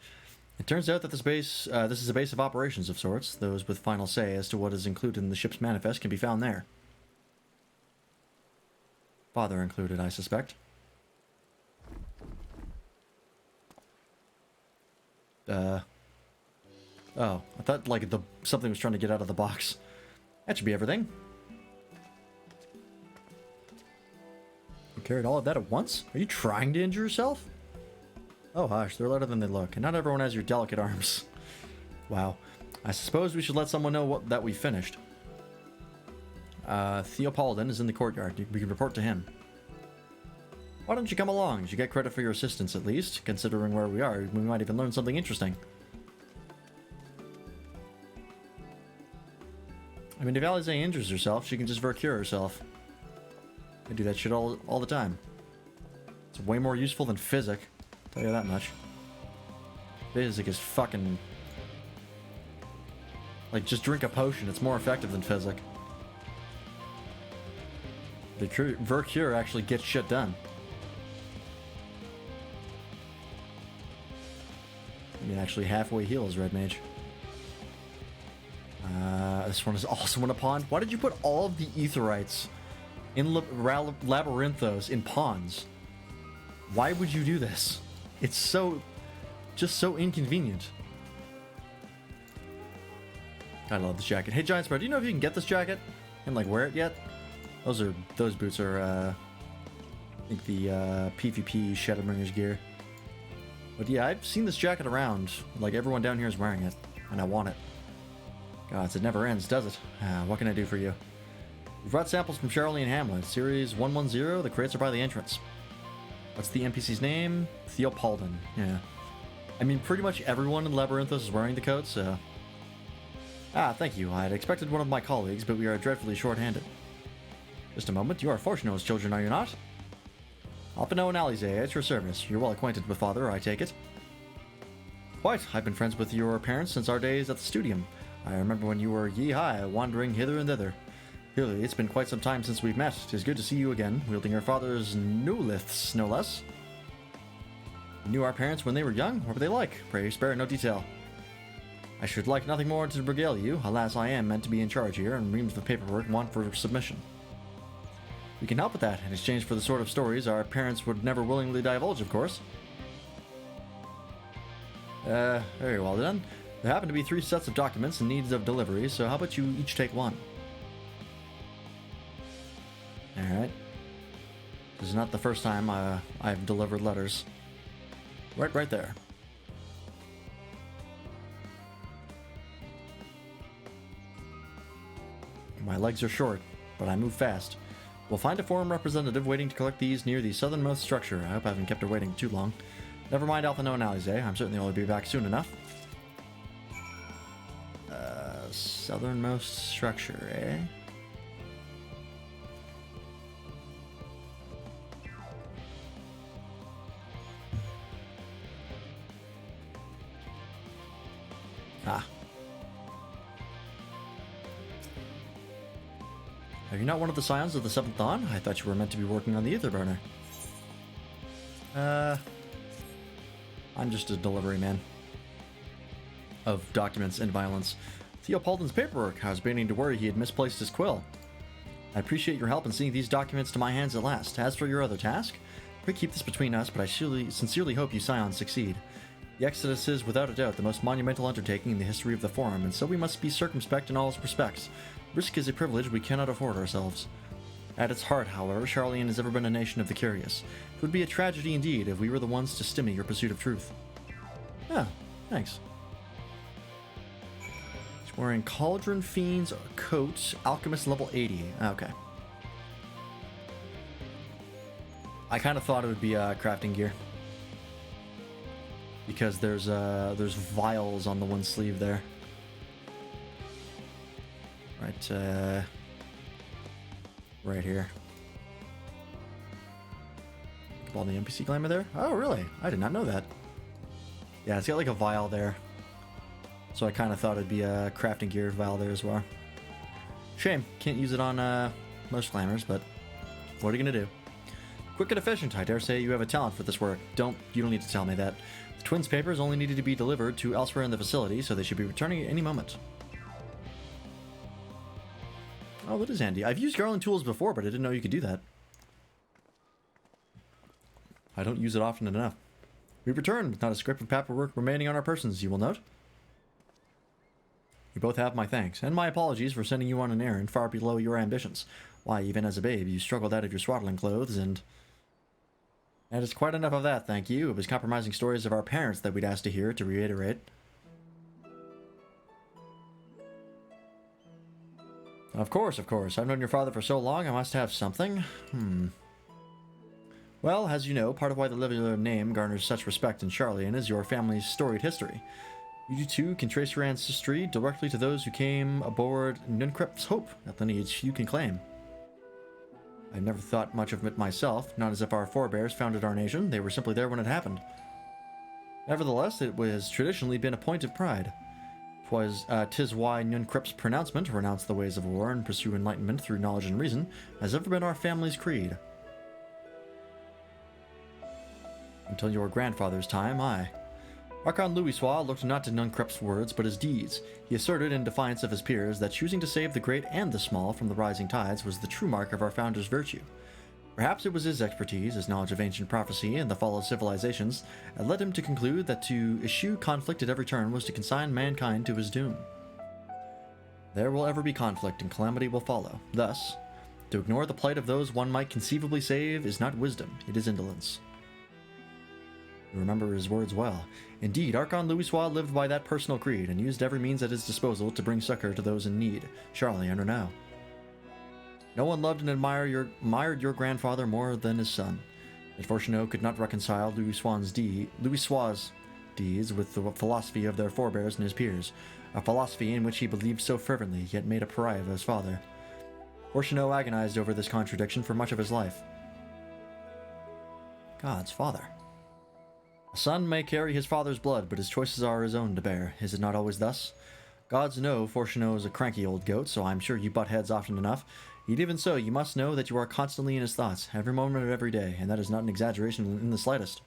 It turns out that this is a base of operations of sorts. Those with final say as to what is included in the ship's manifest can be found there. Father included, I suspect. Oh, I thought like something was trying to get out of the box. That should be everything. You carried all of that at once? Are you trying to injure yourself? Oh hush, they're lighter than they look, and not everyone has your delicate arms. Wow. I suppose we should let someone know that we finished. Theopoldin is in the courtyard. We can report to him. Why don't you come along? You should get credit for your assistance at least. Considering where we are, we might even learn something interesting. I mean, if Alize injures herself, she can just Vercure herself. I do that shit all the time. It's way more useful than Physic. I'll tell you that much. Physic is fucking... like, just drink a potion. It's more effective than Physic. Vercure actually gets shit done. I mean, actually halfway heals Red Mage. This one is also in a pond. Why did you put all of the Aetherytes in Labyrinthos in ponds? Why would you do this? It's just so inconvenient. I love this jacket. Hey, Giant Sprout, do you know if you can get this jacket and like wear it yet? Those boots are I think the PvP Shadowbringers gear. But yeah, I've seen this jacket around. Like everyone down here is wearing it, and I want it. Gods, it never ends, does it? What can I do for you? We've brought samples from Charlie and Hamlet. Series 110, the crates are by the entrance. What's the NPC's name? Theopoldin. Yeah. I mean, pretty much everyone in Labyrinthos is wearing the coat, so... Ah, thank you. I had expected one of my colleagues, but we are dreadfully short-handed. Just a moment. You are Fortuno's children, are you not? Alpino and Alize, at your service. You're well acquainted with Father, I take it. Quite. I've been friends with your parents since our days at the Studium. I remember when you were ye-high, wandering hither and thither. Really, it's been quite some time since we've met. 'Tis good to see you again, wielding your father's newliths, no less. You knew our parents when they were young? What were they like? Pray spare no detail. I should like nothing more to regale you. Alas, I am meant to be in charge here, and reams of paperwork want for submission. We can help with that, in exchange for the sort of stories our parents would never willingly divulge, of course. Very well then. There happen to be 3 sets of documents in need of delivery, so how about you each take one? Alright. This is not the first time I've delivered letters. Right there. My legs are short, but I move fast. We'll find a forum representative waiting to collect these near the southernmost structure. I hope I haven't kept her waiting too long. Never mind Alphino and Alize. I'm certainly will be back soon enough. Southernmost structure, eh? Ah. Are you not one of the Scions of the 7th Dawn? I thought you were meant to be working on the Ether Burner. I'm just a delivery man of documents and violence. Theopoldin's paperwork. I was beginning to worry he had misplaced his quill. I appreciate your help in seeing these documents to my hands at last. As for your other task, we keep this between us, but I sincerely hope you Scions succeed. The Exodus is, without a doubt, the most monumental undertaking in the history of the Forum, and so we must be circumspect in all respects. Risk is a privilege we cannot afford ourselves. At its heart, however, Charlian has ever been a nation of the curious. It would be a tragedy indeed if we were the ones to stymie your pursuit of truth. Oh, thanks. He's wearing Cauldron Fiend's coat, Alchemist level 80. Okay. I kind of thought it would be crafting gear. Because there's vials on the one sleeve there. Right, right here. All the NPC glamour there? Oh, really? I did not know that. Yeah, it's got like a vial there. So I kind of thought it'd be a crafting gear vial there as well. Shame, can't use it on most glamours, but what are you gonna do? Quick and efficient, I dare say you have a talent for this work. You don't need to tell me that. The twins' papers only needed to be delivered to elsewhere in the facility, so they should be returning at any moment. Oh, that is handy. I've used Garland tools before, but I didn't know you could do that. I don't use it often enough. We return with not a scrap of paperwork remaining on our persons, you will note. You both have my thanks, and my apologies for sending you on an errand far below your ambitions. Why, even as a babe, you struggled out of your swaddling clothes, and it's quite enough of that, thank you. It was compromising stories of our parents that we'd asked to hear, to reiterate. Of course. I've known your father for so long, I must have something. Well, as you know, part of why the Liveler name garners such respect in Charlian is your family's storied history. You too can trace your ancestry directly to those who came aboard Nunkrep's Hope, at lineage you can claim. I never thought much of it myself, not as if our forebears founded our nation, they were simply there when it happened. Nevertheless, it has traditionally been a point of pride. 'Tis why Nunkrep's pronouncement, renounce the ways of war and pursue enlightenment through knowledge and reason, has ever been our family's creed. Until your grandfather's time, aye. Archon Louisoix looked not to Nunkrep's words, but his deeds. He asserted, in defiance of his peers, that choosing to save the great and the small from the rising tides was the true mark of our founder's virtue. Perhaps it was his expertise, his knowledge of ancient prophecy and the fall of civilizations, that led him to conclude that to eschew conflict at every turn was to consign mankind to his doom. There will ever be conflict, and calamity will follow. Thus, to ignore the plight of those one might conceivably save is not wisdom, it is indolence. You remember his words well. Indeed, Archon Louisoix lived by that personal creed, and used every means at his disposal to bring succor to those in need, Charlie and her now. No one loved and admired your grandfather more than his son. Yet Fortunato could not reconcile Louisoix's deeds with the philosophy of their forebears and his peers, a philosophy in which he believed so fervently, yet made a pariah of his father. Fortunato agonized over this contradiction for much of his life. God's father. A son may carry his father's blood, but his choices are his own to bear. Is it not always thus? Gods know Fortunato is a cranky old goat, so I'm sure you butt heads often enough. Yet even so, you must know that you are constantly in his thoughts, every moment of every day, and that is not an exaggeration in the slightest.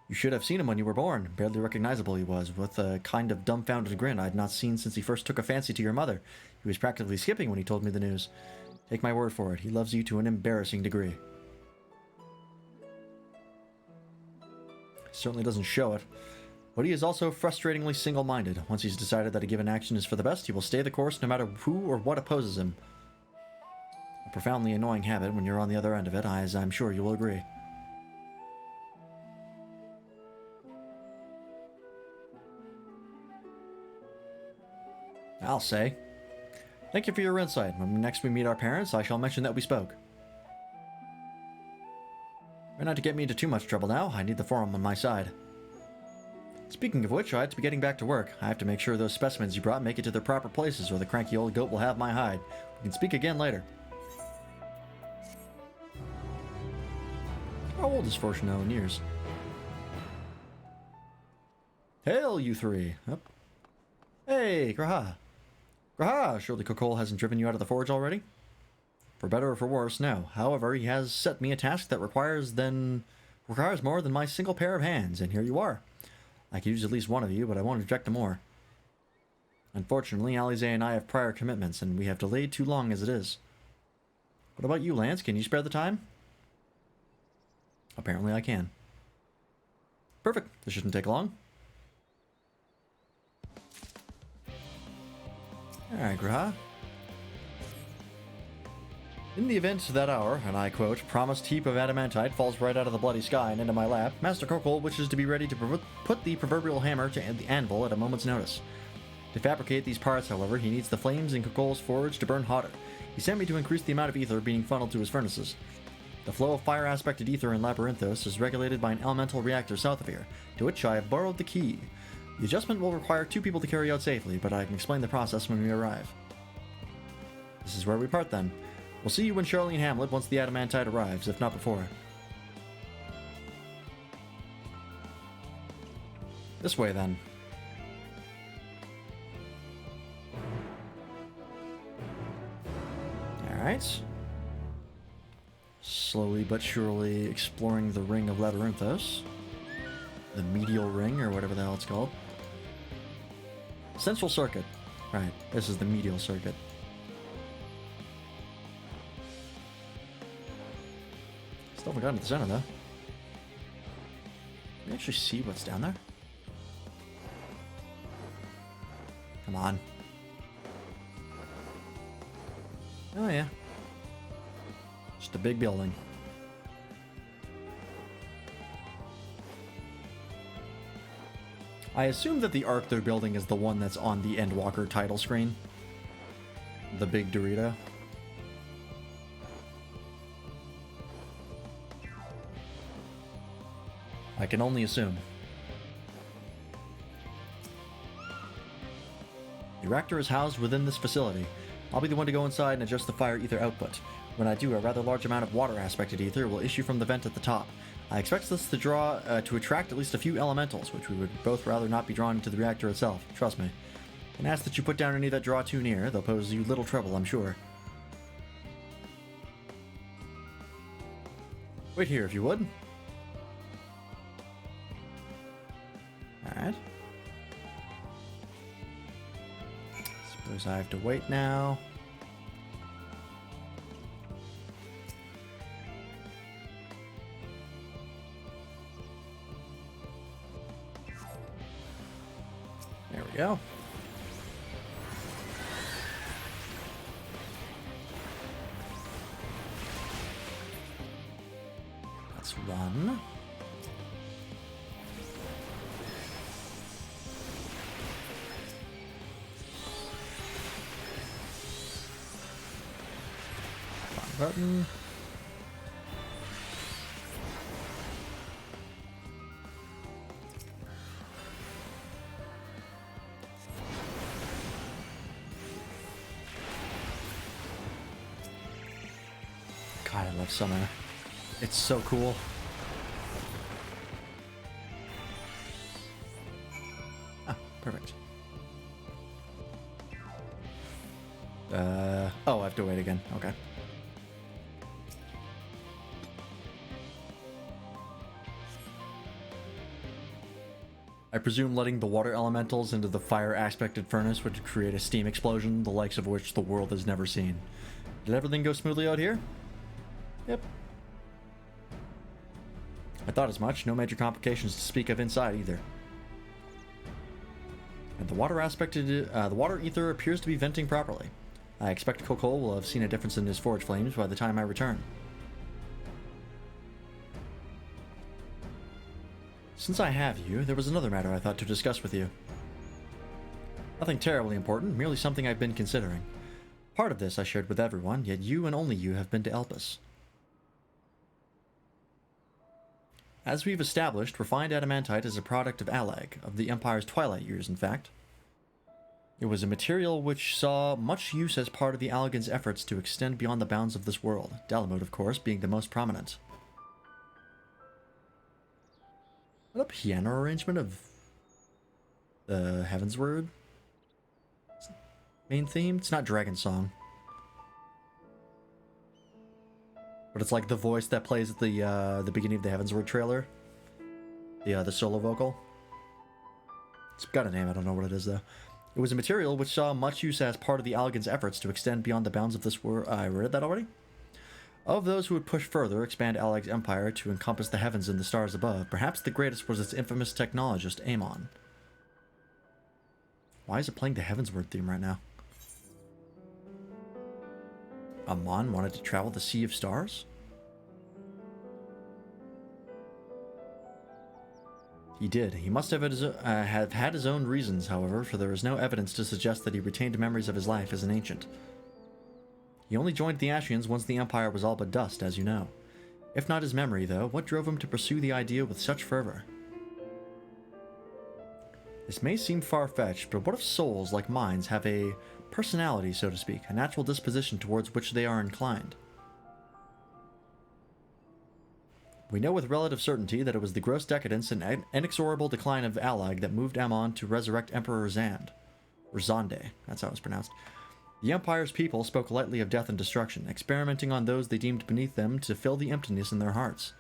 You should have seen him when you were born. Barely recognizable he was, with a kind of dumbfounded grin I had not seen since he first took a fancy to your mother. He was practically skipping when he told me the news. Take my word for it, he loves you to an embarrassing degree. Certainly doesn't show it. But he is also frustratingly single-minded. Once he's decided that a given action is for the best, he will stay the course no matter who or what opposes him. A profoundly annoying habit when you're on the other end of it, as I'm sure you will agree. I'll say. Thank you for your insight. When next we meet our parents, I shall mention that we spoke. Try not to get me into too much trouble now. I need the forum on my side. Speaking of which, I have to be getting back to work. I have to make sure those specimens you brought make it to their proper places, or the cranky old goat will have my hide. We can speak again later. How old is Fortunato in years? Hail, you three! Up. Hey, Graha! Graha! Surely Kokol hasn't driven you out of the forge already? For better or for worse, no. However, he has set me a task that requires more than my single pair of hands, and here you are. I could use at least one of you, but I won't object to more. Unfortunately, Alize and I have prior commitments, and we have delayed too long as it is. What about you, Lance? Can you spare the time? Apparently I can. Perfect. This shouldn't take long. Alright, Graha. In the event that our, and I quote, promised heap of adamantite falls right out of the bloody sky and into my lap, Master Kokol wishes to be ready to put the proverbial hammer to the anvil at a moment's notice. To fabricate these parts, however, he needs the flames in Kokol's forge to burn hotter. He sent me to increase the amount of ether being funneled to his furnaces. The flow of fire-aspected ether in Labyrinthos is regulated by an elemental reactor south of here, to which I have borrowed the key. The adjustment will require 2 people to carry out safely, but I can explain the process when we arrive. This is where we part then. We'll see you in Charlene Hamlet once the adamantite arrives, if not before. This way then. Alright. Slowly but surely exploring the ring of Labyrinthos. The medial ring, or whatever the hell it's called. Central circuit. Right, this is the medial circuit. Still haven't gotten to the center, though. Can you actually see what's down there? Come on. Oh, yeah. Just a big building. I assume that the arc they're building is the one that's on the Endwalker title screen. The big Dorito. I can only assume. The reactor is housed within this facility. I'll be the one to go inside and adjust the fire ether output. When I do, a rather large amount of water-aspected ether will issue from the vent at the top. I expect this to attract at least a few elementals, which we would both rather not be drawn into the reactor itself. Trust me. And ask that you put down any that draw too near. They'll pose you little trouble, I'm sure. Wait here, if you would. Alright. Suppose I have to wait now. There we go. That's one. Button. God, I love summer. It's so cool. Ah, perfect. Oh, I have to wait again. Okay. I presume letting the water elementals into the fire-aspected furnace would create a steam explosion, the likes of which the world has never seen. Did everything go smoothly out here? Yep. I thought as much. No major complications to speak of inside either. And the water ether appears to be venting properly. I expect Kokol will have seen a difference in his forge flames by the time I return. Since I have you, there was another matter I thought to discuss with you. Nothing terribly important, merely something I've been considering. Part of this I shared with everyone, yet you and only you have been to Elpis. As we've established, refined adamantite is a product of Alag, of the Empire's twilight years, in fact. It was a material which saw much use as part of the Allagan's efforts to extend beyond the bounds of this world, Dalamud, of course, being the most prominent. What a piano arrangement of the Heavensward main theme? It's not Dragon Song. But it's like the voice that plays at the beginning of the Heavensward trailer. The solo vocal. It's got a name, I don't know what it is though. It was a material which saw much use as part of the Allagan's efforts to extend beyond the bounds of this world. I read that already? Of those who would push further, expand Alag's empire to encompass the heavens and the stars above, perhaps the greatest was its infamous technologist, Amon. Why is it playing the Heavensward theme right now? Amon wanted to travel the Sea of Stars? He did. He must have had his own reasons, however, for there is no evidence to suggest that he retained memories of his life as an ancient. He only joined the Ashians once the Empire was all but dust, as you know. If not his memory, though, what drove him to pursue the idea with such fervor? This may seem far-fetched, but what if souls, like minds, have a personality, so to speak, a natural disposition towards which they are inclined? We know with relative certainty that it was the gross decadence and inexorable decline of Allag that moved Amon to resurrect Emperor Zand. Or Zonde, that's how it's pronounced. The Empire's people spoke lightly of death and destruction, experimenting on those they deemed beneath them to fill the emptiness in their hearts.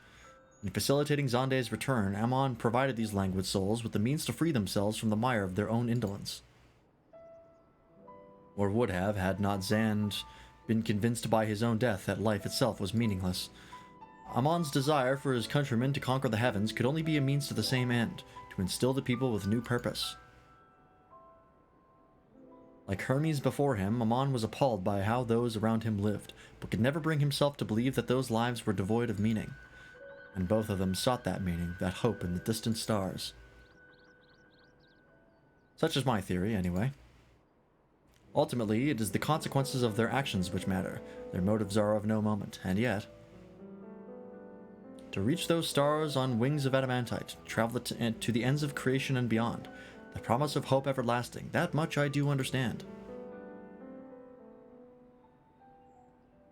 In facilitating Zonde's return, Amon provided these languid souls with the means to free themselves from the mire of their own indolence. Or would have, had not Zand been convinced by his own death that life itself was meaningless. Amon's desire for his countrymen to conquer the heavens could only be a means to the same end, to instill the people with new purpose. Like Hermes before him, Amon was appalled by how those around him lived, but could never bring himself to believe that those lives were devoid of meaning. And both of them sought that meaning, that hope in the distant stars. Such is my theory, anyway. Ultimately, it is the consequences of their actions which matter. Their motives are of no moment, and yet... To reach those stars on wings of adamantite, travel to the ends of creation and beyond, the promise of hope everlasting, that much I do understand.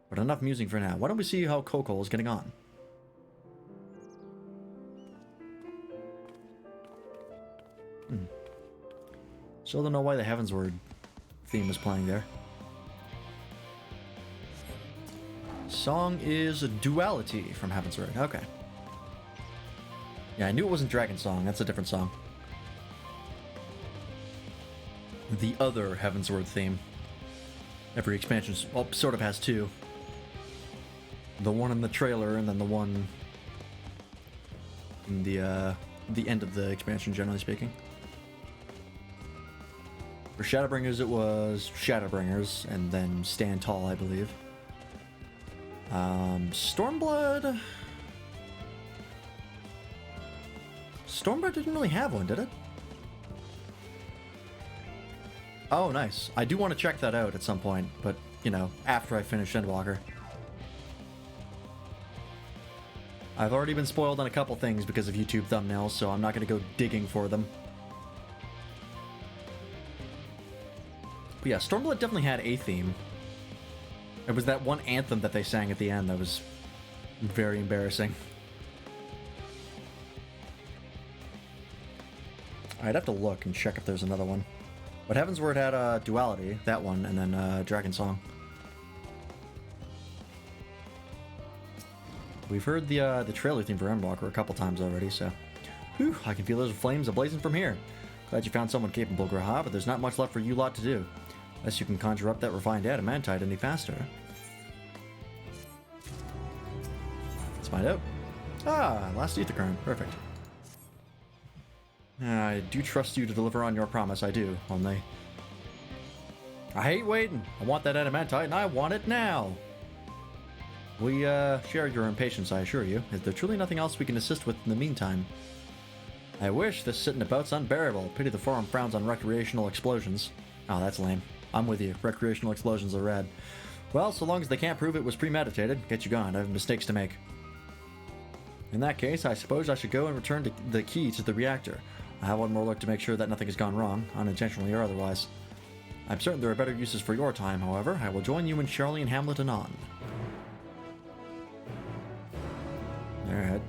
But enough musing for now. Why don't we see how Kokol is getting on? Still don't know why the Heavensward theme is playing there. Song is Duality from Heavensward. Okay. Yeah, I knew it wasn't Dragon Song. That's a different song. The other Heavensward theme. Every expansion sort of has two. The one in the trailer and then the one in the end of the expansion, generally speaking. For Shadowbringers, it was Shadowbringers, and then Stand Tall, I believe. Stormblood... Stormblood didn't really have one, did it? Oh, nice. I do want to check that out at some point, but, you know, after I finish Endwalker. I've already been spoiled on a couple things because of YouTube thumbnails, so I'm not going to go digging for them. But yeah, Stormblood definitely had a theme. It was that one anthem that they sang at the end that was very embarrassing. I'd have to look and check if there's another one. But Heavensward had Duality, that one, and then Dragon Song. We've heard the trailer theme for Endwalker a couple times already, so... Whew, I can feel those flames ablazing from here. Glad you found someone capable, Graha, but there's not much left for you lot to do. Unless you can conjure up that refined adamantite any faster. Let's find out. Ah, last ether current. Perfect. I do trust you to deliver on your promise, I do, only... I hate waiting. I want that adamantite, and I want it now. We, share your impatience, I assure you. Is there truly nothing else we can assist with in the meantime? I wish. This sitting about's unbearable. Pity the forum frowns on recreational explosions. Oh, that's lame. I'm with you. Recreational explosions are rad. Well, so long as they can't prove it was premeditated, get you gone. I have mistakes to make. In that case, I suppose I should go and return the key to the reactor. I have one more look to make sure that nothing has gone wrong, unintentionally or otherwise. I'm certain there are better uses for your time, however. I will join you and Charlie and Hamlet anon. Alright.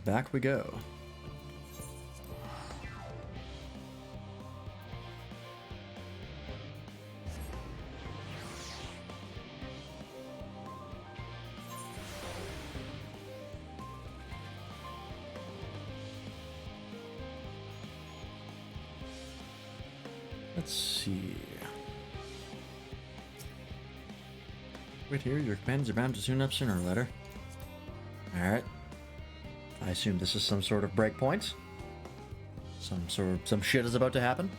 Back we go. Let's see. Wait here, your commands are bound to tune up sooner or later. Alright. I assume this is some sort of breakpoint. Some shit is about to happen.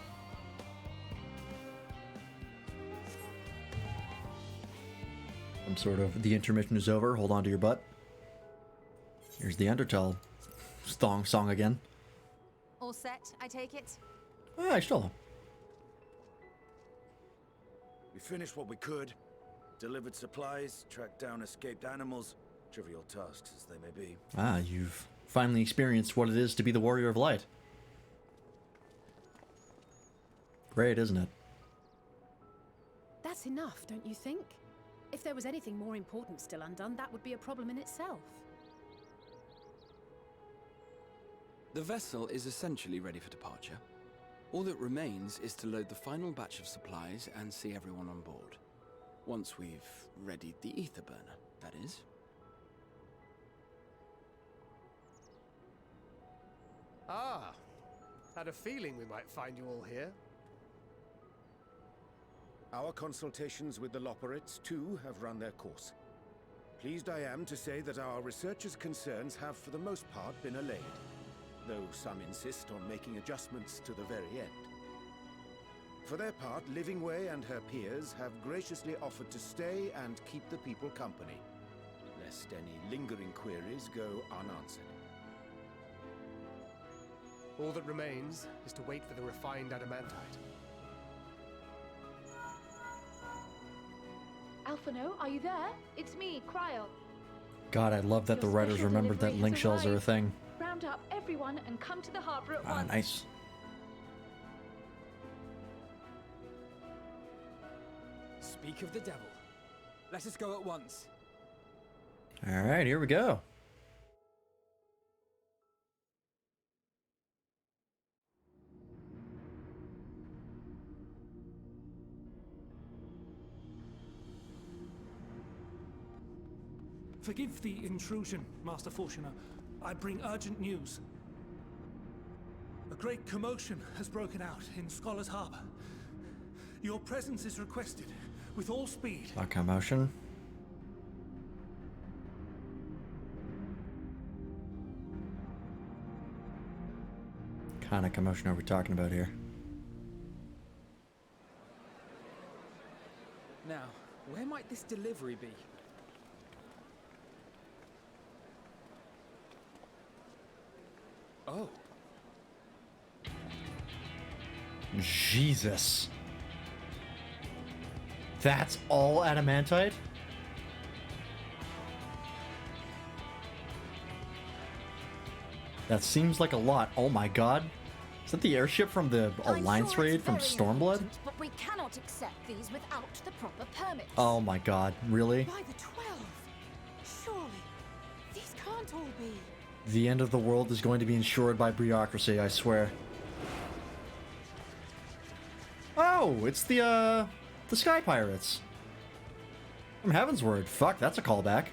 Some sort of the intermission is over. Hold on to your butt. Here's the Undertale song again. All set, I take it? Ah, still. We finished what we could. Delivered supplies, tracked down escaped animals. Trivial tasks as they may be. Ah, you've finally experienced what it is to be the Warrior of Light. Great, isn't it? That's enough, don't you think? If there was anything more important still undone, that would be a problem in itself. The vessel is essentially ready for departure. All that remains is to load the final batch of supplies and see everyone on board. Once we've readied the ether burner, that is. Ah, had a feeling we might find you all here. Our consultations with the Loperites, too, have run their course. Pleased I am to say that our researchers' concerns have, for the most part, been allayed, though some insist on making adjustments to the very end. For their part, Livingway and her peers have graciously offered to stay and keep the people company, lest any lingering queries go unanswered. All that remains is to wait for the refined adamantite. Alphino, are you there? It's me, Cryo. God, I love that the writers remembered that link shells are a thing. Round up everyone and come to the harbor at Ah, once. nice. Speak of the devil. Let us go at once. Alright, here we go. Forgive the intrusion, Master Fortuner. I bring urgent news. A great commotion has broken out in Scholar's Harbor. Your presence is requested with all speed. A commotion. Kind of commotion are we talking about here? Now, where might this delivery be? Oh. Jesus. That's all adamantite? That seems like a lot. Oh my god. Is that the airship from the Alliance raid from Stormblood? But we cannot accept these without the proper permits. Oh my god. Really? By the 12! Surely, these can't all be. The end of the world is going to be ensured by bureaucracy, I swear. Oh, it's the Sky Pirates. From Heavensward. Fuck, that's a callback.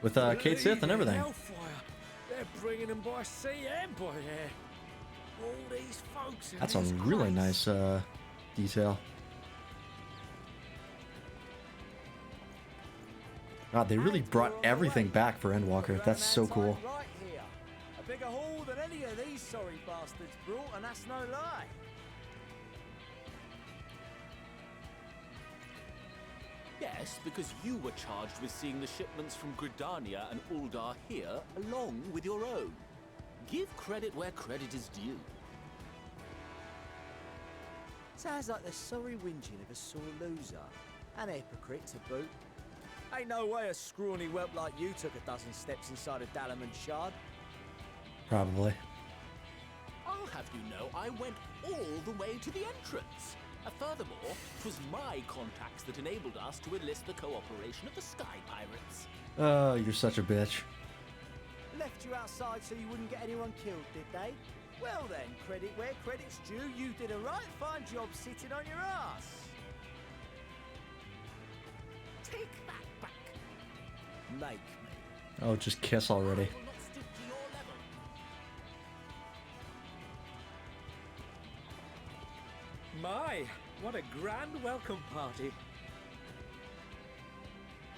With Kate Sith and everything. Hellfire. They're bringing them by sea and by air. All these folks. That's a really nice detail. God, they really brought everything back for Endwalker. That's so cool. Right here. A bigger haul than any of these sorry bastards brought, and that's no lie. Yes, because you were charged with seeing the shipments from Gridania and Uldar here, along with your own. Give credit where credit is due. Sounds like the sorry whinging of a sore loser. An hypocrite to boot. Ain't no way a scrawny whelp like you took a dozen steps inside a Dalamud shard. Probably. I'll have you know I went all the way to the entrance. Furthermore, 'twas my contacts that enabled us to enlist the cooperation of the Sky Pirates. Oh, you're such a bitch. Left you outside so you wouldn't get anyone killed, did they? Well then, credit where credit's due, you did a right fine job sitting on your ass. Take that back. Make me. Oh, just kiss already. My, what a grand welcome party.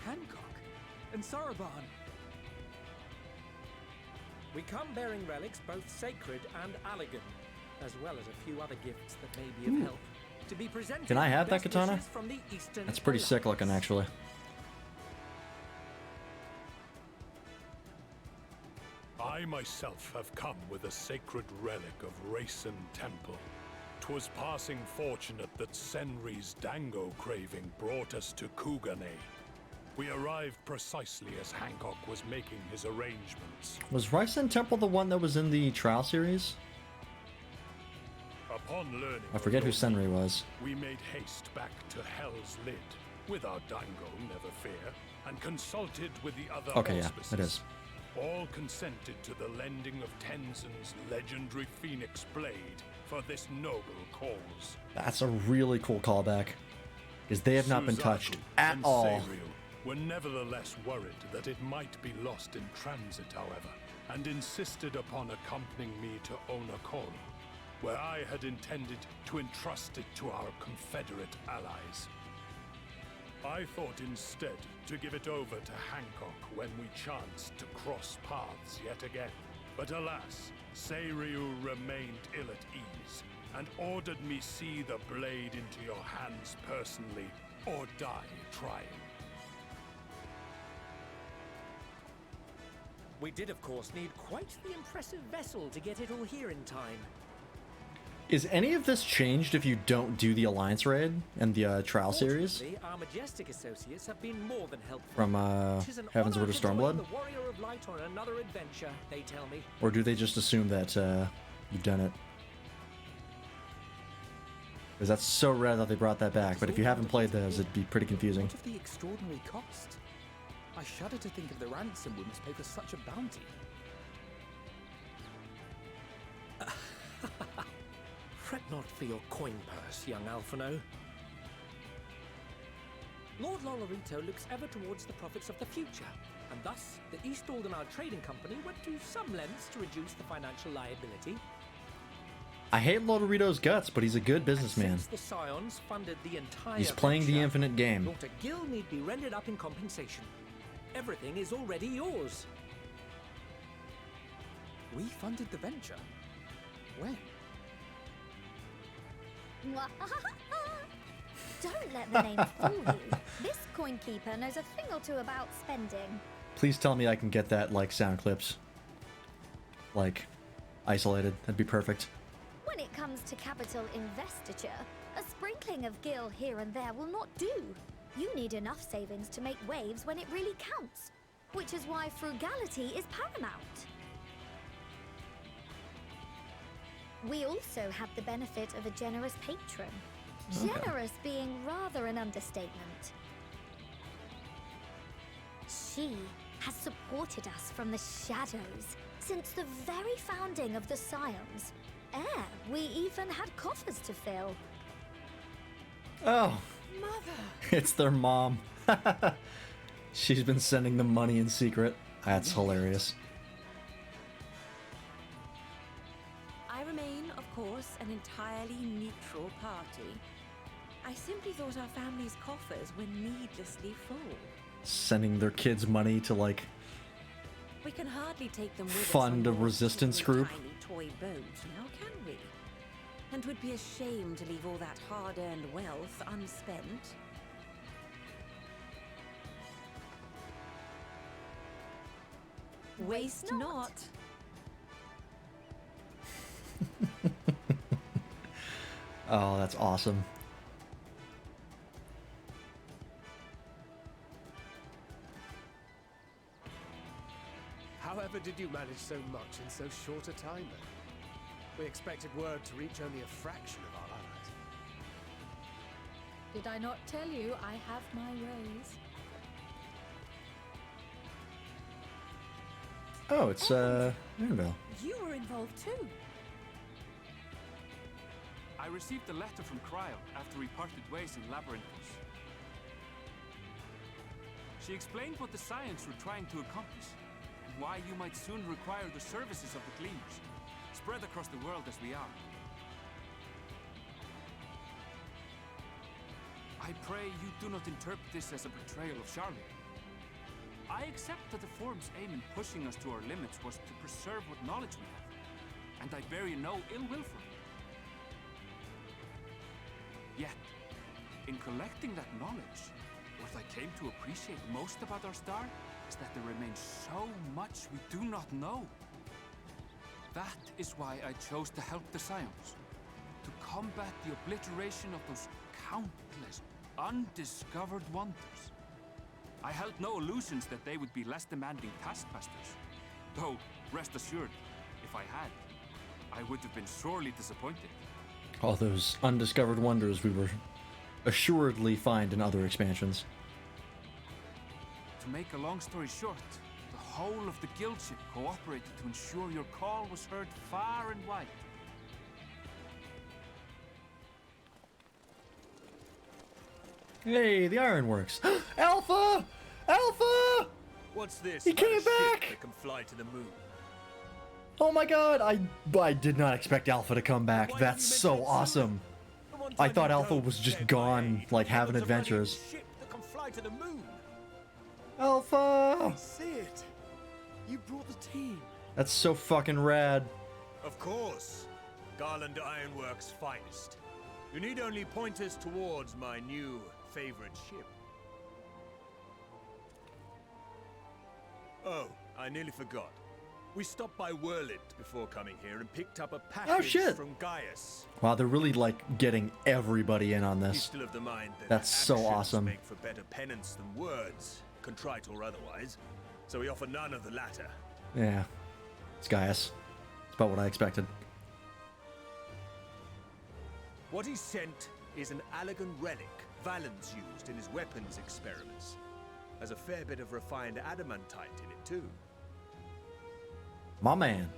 Hancock and Saraban. We come bearing relics both sacred and elegant, as well as a few other gifts that may be of Ooh. help. To be presented Can I have that best katana? wishes from the Eastern That's pretty sick looking, actually. I myself have come with a sacred relic of Rayson Temple. 'Twas passing fortunate that Senri's dango craving brought us to Kugane. We arrived precisely as Hancock was making his arrangements. Was Ryzen Temple the one that was in the trial series? Upon learning I forget who of your Senri need, was. we made haste back to Hell's Lid, with our dango, never fear, and consulted with the other Okay, yeah, auspices. it is. All consented to the lending of Tenzin's legendary Phoenix Blade for this noble cause. That's a really cool callback, because they have not been touched at and all. Seiriu were nevertheless worried that it might be lost in transit, however, and insisted upon accompanying me to Onakoro, where I had intended to entrust it to our Confederate allies. I thought instead to give it over to Hancock when we chanced to cross paths yet again. But alas, Seiriu remained ill at ease, and ordered me see the blade into your hands personally, or die trying. We did, of course, need quite the impressive vessel to get it all here in time. Is any of this changed if you don't do the Alliance raid and the trial series Fortunately, our majestic associates have been more than helpful. from It is an Heaven's honor Word of to join Stormblood? the Warrior of Light on another adventure, they tell me. Or do they just assume that you've done it? Because that's so rare that they brought that back, but if you haven't played those, it'd be pretty confusing. What of the extraordinary cost? I shudder to think of the ransom we must pay for such a bounty. Fret not for your coin purse, young Alphino. Lord Lolorito looks ever towards the profits of the future, and thus the East Aldenard Trading Company went to some lengths to reduce the financial liability. I hate Lodorito's guts, but he's a good businessman. Since the Scions funded the entire He's playing the venture, infinite game. not a gill need be rendered up in compensation. Everything is already yours. We funded the venture? When? Don't let the name fool you. This coin keeper knows a thing or two about spending. Please tell me I can get that, like, sound clips. Like, isolated. That'd be perfect. When it comes to capital investiture, a sprinkling of gil here and there will not do. You need enough savings to make waves when it really counts, which is why frugality is paramount. We also have the benefit of a generous patron. Okay. Generous being rather an understatement. She has supported us from the shadows since the very founding of the Scions. We even had coffers to fill. Oh, Mother! it's their mom. She's been sending them money in secret. That's hilarious. I remain, of course, an entirely neutral party. I simply thought our family's coffers were needlessly full. Sending their kids money to, like, We can hardly take them with fund a us on board resistance this group. tiny toy boat, now can we? And would be a shame to leave all that hard-earned wealth unspent. Waste not. Oh, that's awesome. However did you manage so much in so short a time then? We expected word to reach only a fraction of our allies. Did I not tell you I have my ways? Oh, it's, Annabelle. You were involved too. I received a letter from Cryo after we parted ways in Labyrinthos. She explained what the Scions were trying to accomplish, and why you might soon require the services of the Gleaners, spread across the world as we are. I pray you do not interpret this as a betrayal of Charlotte. I accept that the Forum's aim in pushing us to our limits was to preserve what knowledge we have, and I bear you no ill will for it. Yet, in collecting that knowledge, what I came to appreciate most about our star is that there remains so much we do not know. That is why I chose to help the Scions. To combat the obliteration of those countless, undiscovered wonders. I held no illusions that they would be less demanding taskmasters. Though, rest assured, if I had, I would have been sorely disappointed. All those undiscovered wonders we were assuredly find in other expansions. To make a long story short, the whole of the guild ship cooperated to ensure your call was heard far and wide. Hey, the ironworks. Alpha! Alpha! What's this? He about came a ship back! that can fly to the moon? Oh my god, I did not expect Alpha to come back. That's so awesome. I thought Alpha was just gone, like having adventures. Ship that can fly to the moon. Alpha! See it. You brought the team. That's so fucking rad. Of course. Garland Ironworks' finest. You need only point us towards my new favorite ship. Oh, I nearly forgot. We stopped by Whirlwind before coming here and picked up a package from Gaius. Wow, they're really like getting everybody in on He's this. still of the mind that That's so actions awesome. make for better penance than words, contrite or otherwise. So we offer none of the latter. Yeah, it's Gaius. It's about what I expected. What he sent is an Allegan relic Valens used in his weapons experiments. Has a fair bit of refined adamantite in it too. My man.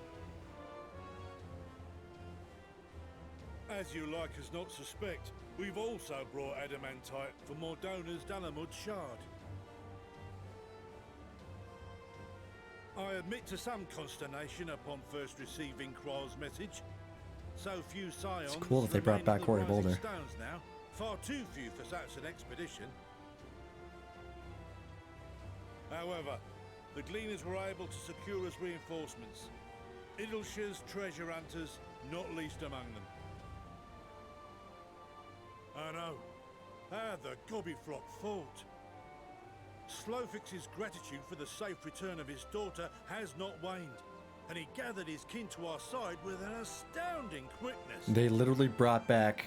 As you like us not suspect, we've also brought adamantite for Mordona's Dalamud shard. I admit to some consternation upon first receiving Kryl's message. So few Scions. It's cool that they brought back Cory Boulder. Stones now. Far too few for such an expedition. However, the Gleaners were able to secure us reinforcements. Idleshire's treasure hunters, not least among them. I know. How the Gobbyflock fought. Slowfix's gratitude for the safe return of his daughter has not waned, and he gathered his kin to our side with an astounding quickness. They literally brought back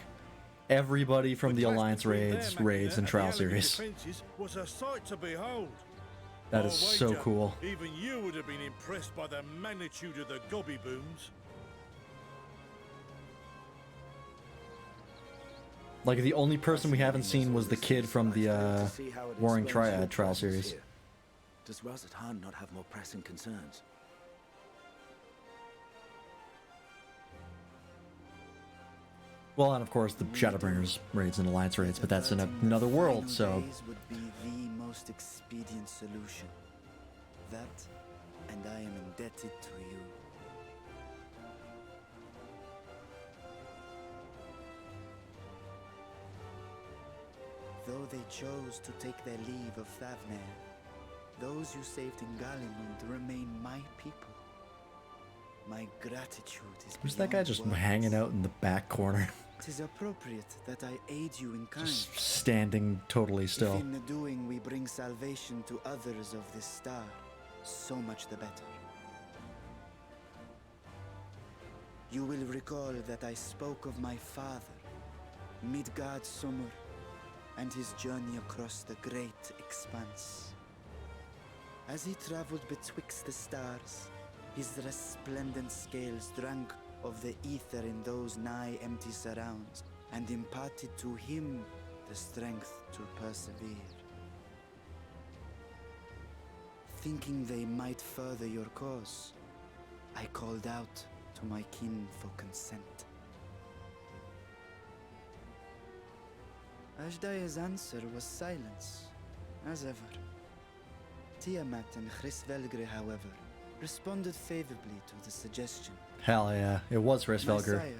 everybody from the Alliance raids, and Trial series. Defenses was a sight to behold. That is I'll so wager cool. Even you would have been impressed by the magnitude of the gobby booms. Like, the only person we haven't seen was the kid from the Warring Triad Trial series. Does Razat not have more pressing concerns? Well, and of course the Shadowbringers raids and Alliance raids, but that's in another world, so... would be the most expedient solution. That, and I am indebted to you. Though they chose to take their leave of Thavnair, those you saved in Galimund remain my people. My gratitude is Who's that guy just hanging out in the back corner? 'Tis appropriate that I aid you in kind. Just standing totally still. If in the doing we bring salvation to others of this star, so much the better. You will recall that I spoke of my father, Midgard Summer, and his journey across the great expanse. As he traveled betwixt the stars, his resplendent scales drank of the ether in those nigh empty surrounds, and imparted to him the strength to persevere. Thinking they might further your cause, I called out to my kin for consent. Ashdaya's answer was silence, as ever. Tiamat and Hrisvelgr, however, responded favorably to the suggestion. Hell yeah, it was My Hrisvelgr. sire,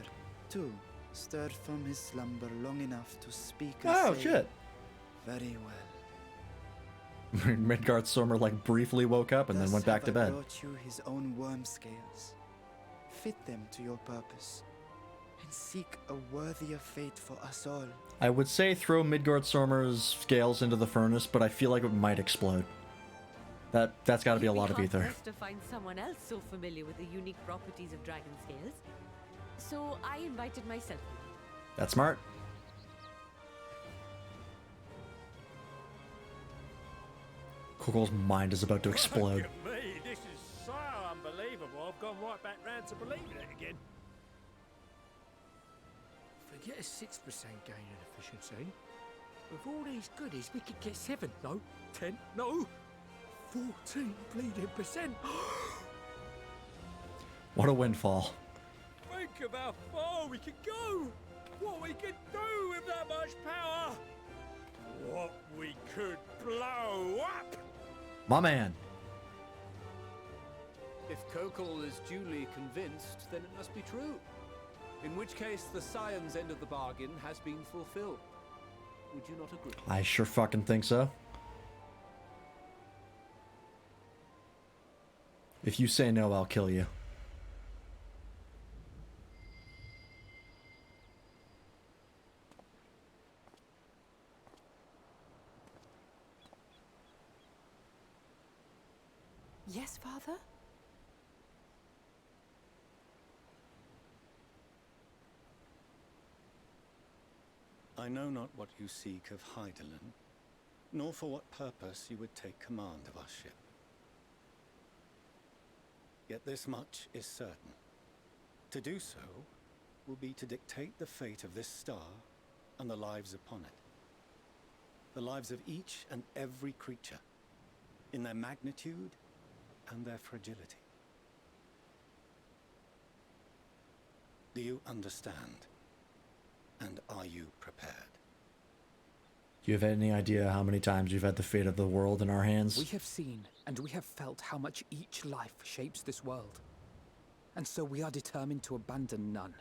too, stirred from his slumber long enough to speak and Oh, say, shit. Very well. Midgard Sommer like briefly woke up and then Thus went back to have I bed. brought you his own worm scales. Fit them to your purpose, and seek a worthier fate for us all. I would say throw Midgard Sommer's scales into the furnace, but I feel like it might explode. That's got to be a lot of It'd be ether. hard-pressed to find someone else so familiar with the unique properties of dragon scales. So I invited myself. That's smart. Kukul's mind is about to explode. Look at me, this is so unbelievable. I've gone right back round to believing it again. Forget a 6% gain in efficiency. With all these goodies, we could get 7, no, 10, no, 14 bleeding percent. What a windfall. Think of how far we could go. What we could do with that much power. What we could blow up. My man. If Kokol is duly convinced, then it must be true. In which case, the Scion's end of the bargain has been fulfilled. Would you not agree? I sure fucking think so. If you say no, I'll kill you. Yes, Father? I know not what you seek of Hydaelyn, nor for what purpose you would take command of our ship. Yet this much is certain. To do so will be to dictate the fate of this star and the lives upon it. The lives of each and every creature, in their magnitude and their fragility. Do you understand? And are you prepared? Do you have any idea how many times we've had the fate of the world in our hands? We have seen and we have felt how much each life shapes this world. And so we are determined to abandon none.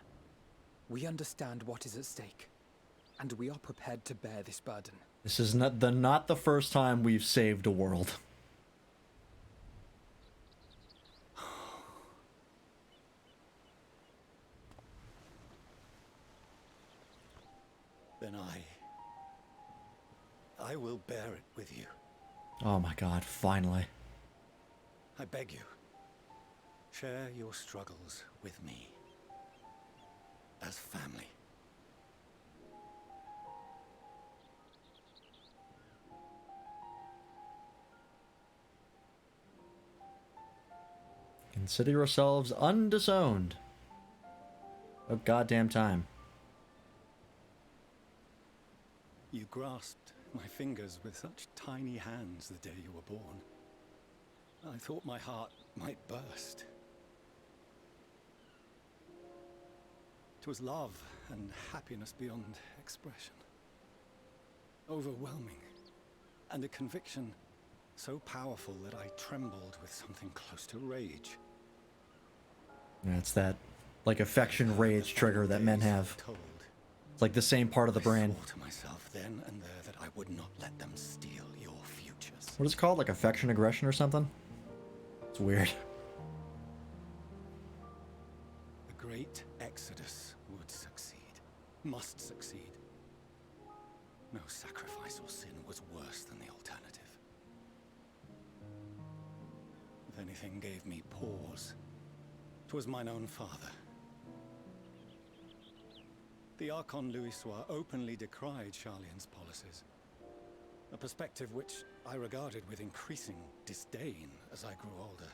We understand what is at stake, and we are prepared to bear this burden. This is not the first time we've saved a world. Then I will bear it with you. Oh my god, finally. I beg you, share your struggles with me. As family. Consider yourselves undisowned. Oh goddamn time. You grasped my fingers with such tiny hands the day you were born. I thought my heart might burst. It was love and happiness beyond expression. Overwhelming. And a conviction so powerful that I trembled with something close to rage. Yeah, it's that, like, affection rage trigger that men have. It's like the same part of the brain. I swore to myself then and there that I would not let them steal your futures. What is it called? Like affection aggression or something? It's weird. The great exodus would succeed. Must succeed. No sacrifice or sin was worse than the alternative. If anything gave me pause, 'twas mine own father. The Archon Louisoix openly decried Charlian's policies, a perspective which I regarded with increasing disdain as I grew older.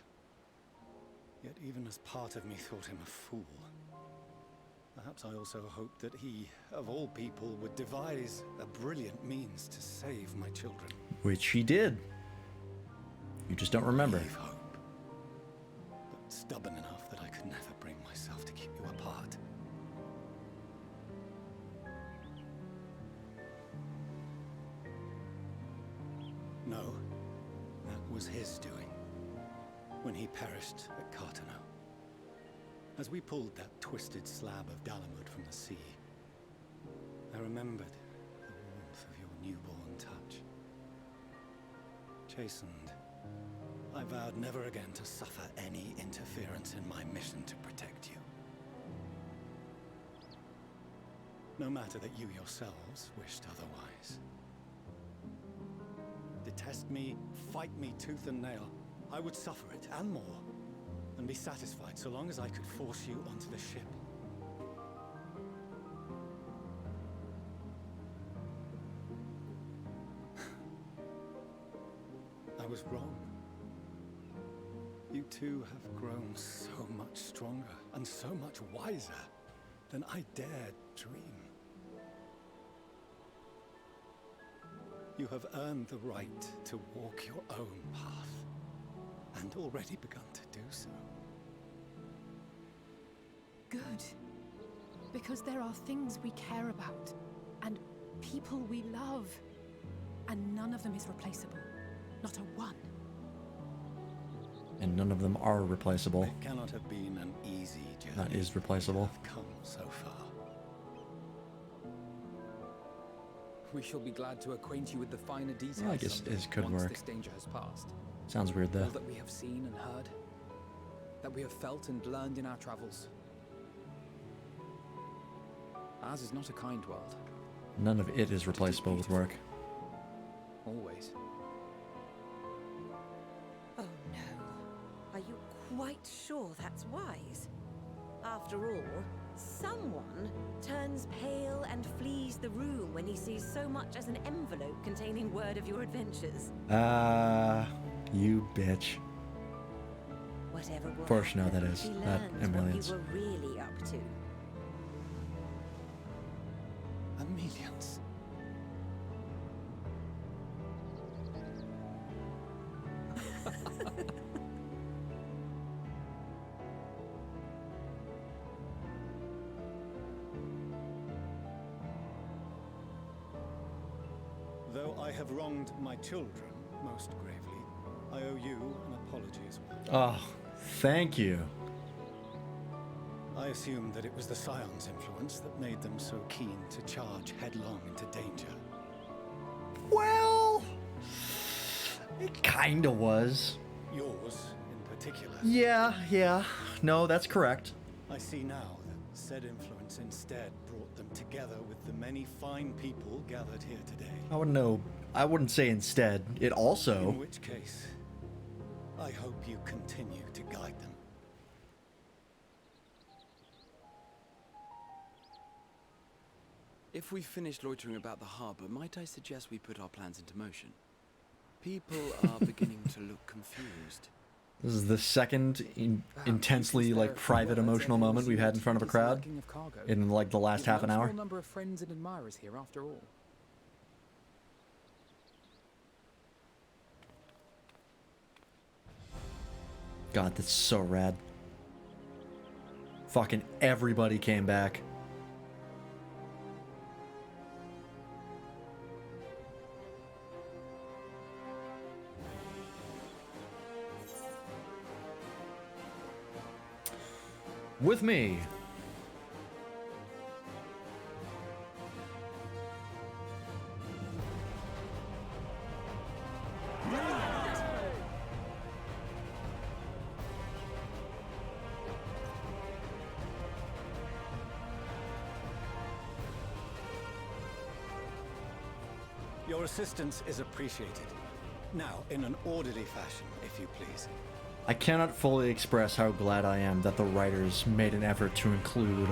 Yet even as part of me thought him a fool, perhaps I also hoped that he, of all people, would devise a brilliant means to save my children. Which he did. You just don't remember. Naive hope, but stubborn enough that I could never bring myself to keep you apart. No, that was his doing, when he perished at Cartano. As we pulled that twisted slab of Dalamud from the sea, I remembered the warmth of your newborn touch. Chastened, I vowed never again to suffer any interference in my mission to protect you. No matter that you yourselves wished otherwise. The detest me, fight me tooth and nail, I would suffer it, and more, and be satisfied so long as I could force you onto the ship. I was wrong. You two have grown so much stronger and so much wiser than I dared dream. You have earned the right to walk your own path, and already begun to do so. Good. Because there are things we care about, and people we love, and none of them is replaceable. Not a one. And none of them are replaceable. It cannot have been an easy journey. That is replaceable. I've come so far. We shall be glad to acquaint you with the finer details. Well, I guess it could once work. this danger has passed. Sounds weird though. All that we have seen and heard, that we have felt and learned in our travels. Ours is not a kind world. None of it is replaceable with work. Always. Oh no. Are you quite sure that's wise? After all, someone turns pale and flees the room when he sees so much as an envelope containing word of your adventures. You bitch. Whatever will Forsh, no, happen, that is. he That learns Amelians. what you were really up to. Amelians. Though I have wronged my children most gravely, I owe you an apology as well. Oh, thank you. I assumed that it was the Scion's influence that made them so keen to charge headlong into danger. Well, it kinda was. Yours, in particular. Yeah. No, that's correct. I see now that said influence instead brought them together with the many fine people gathered here today. I wouldn't say instead. It also... In which case, I hope you continue to guide them. If we've finished loitering about the harbour, might I suggest we put our plans into motion? People are beginning to look confused. This is the second intensely, like, private emotional moment we've had in front of a crowd in, like, the last half an hour. A small number of friends and admirers here, after all. God, that's so rad. Fucking everybody came back. With me. Your assistance is appreciated. Now, in an orderly fashion, if you please. I cannot fully express how glad I am that the writers made an effort to include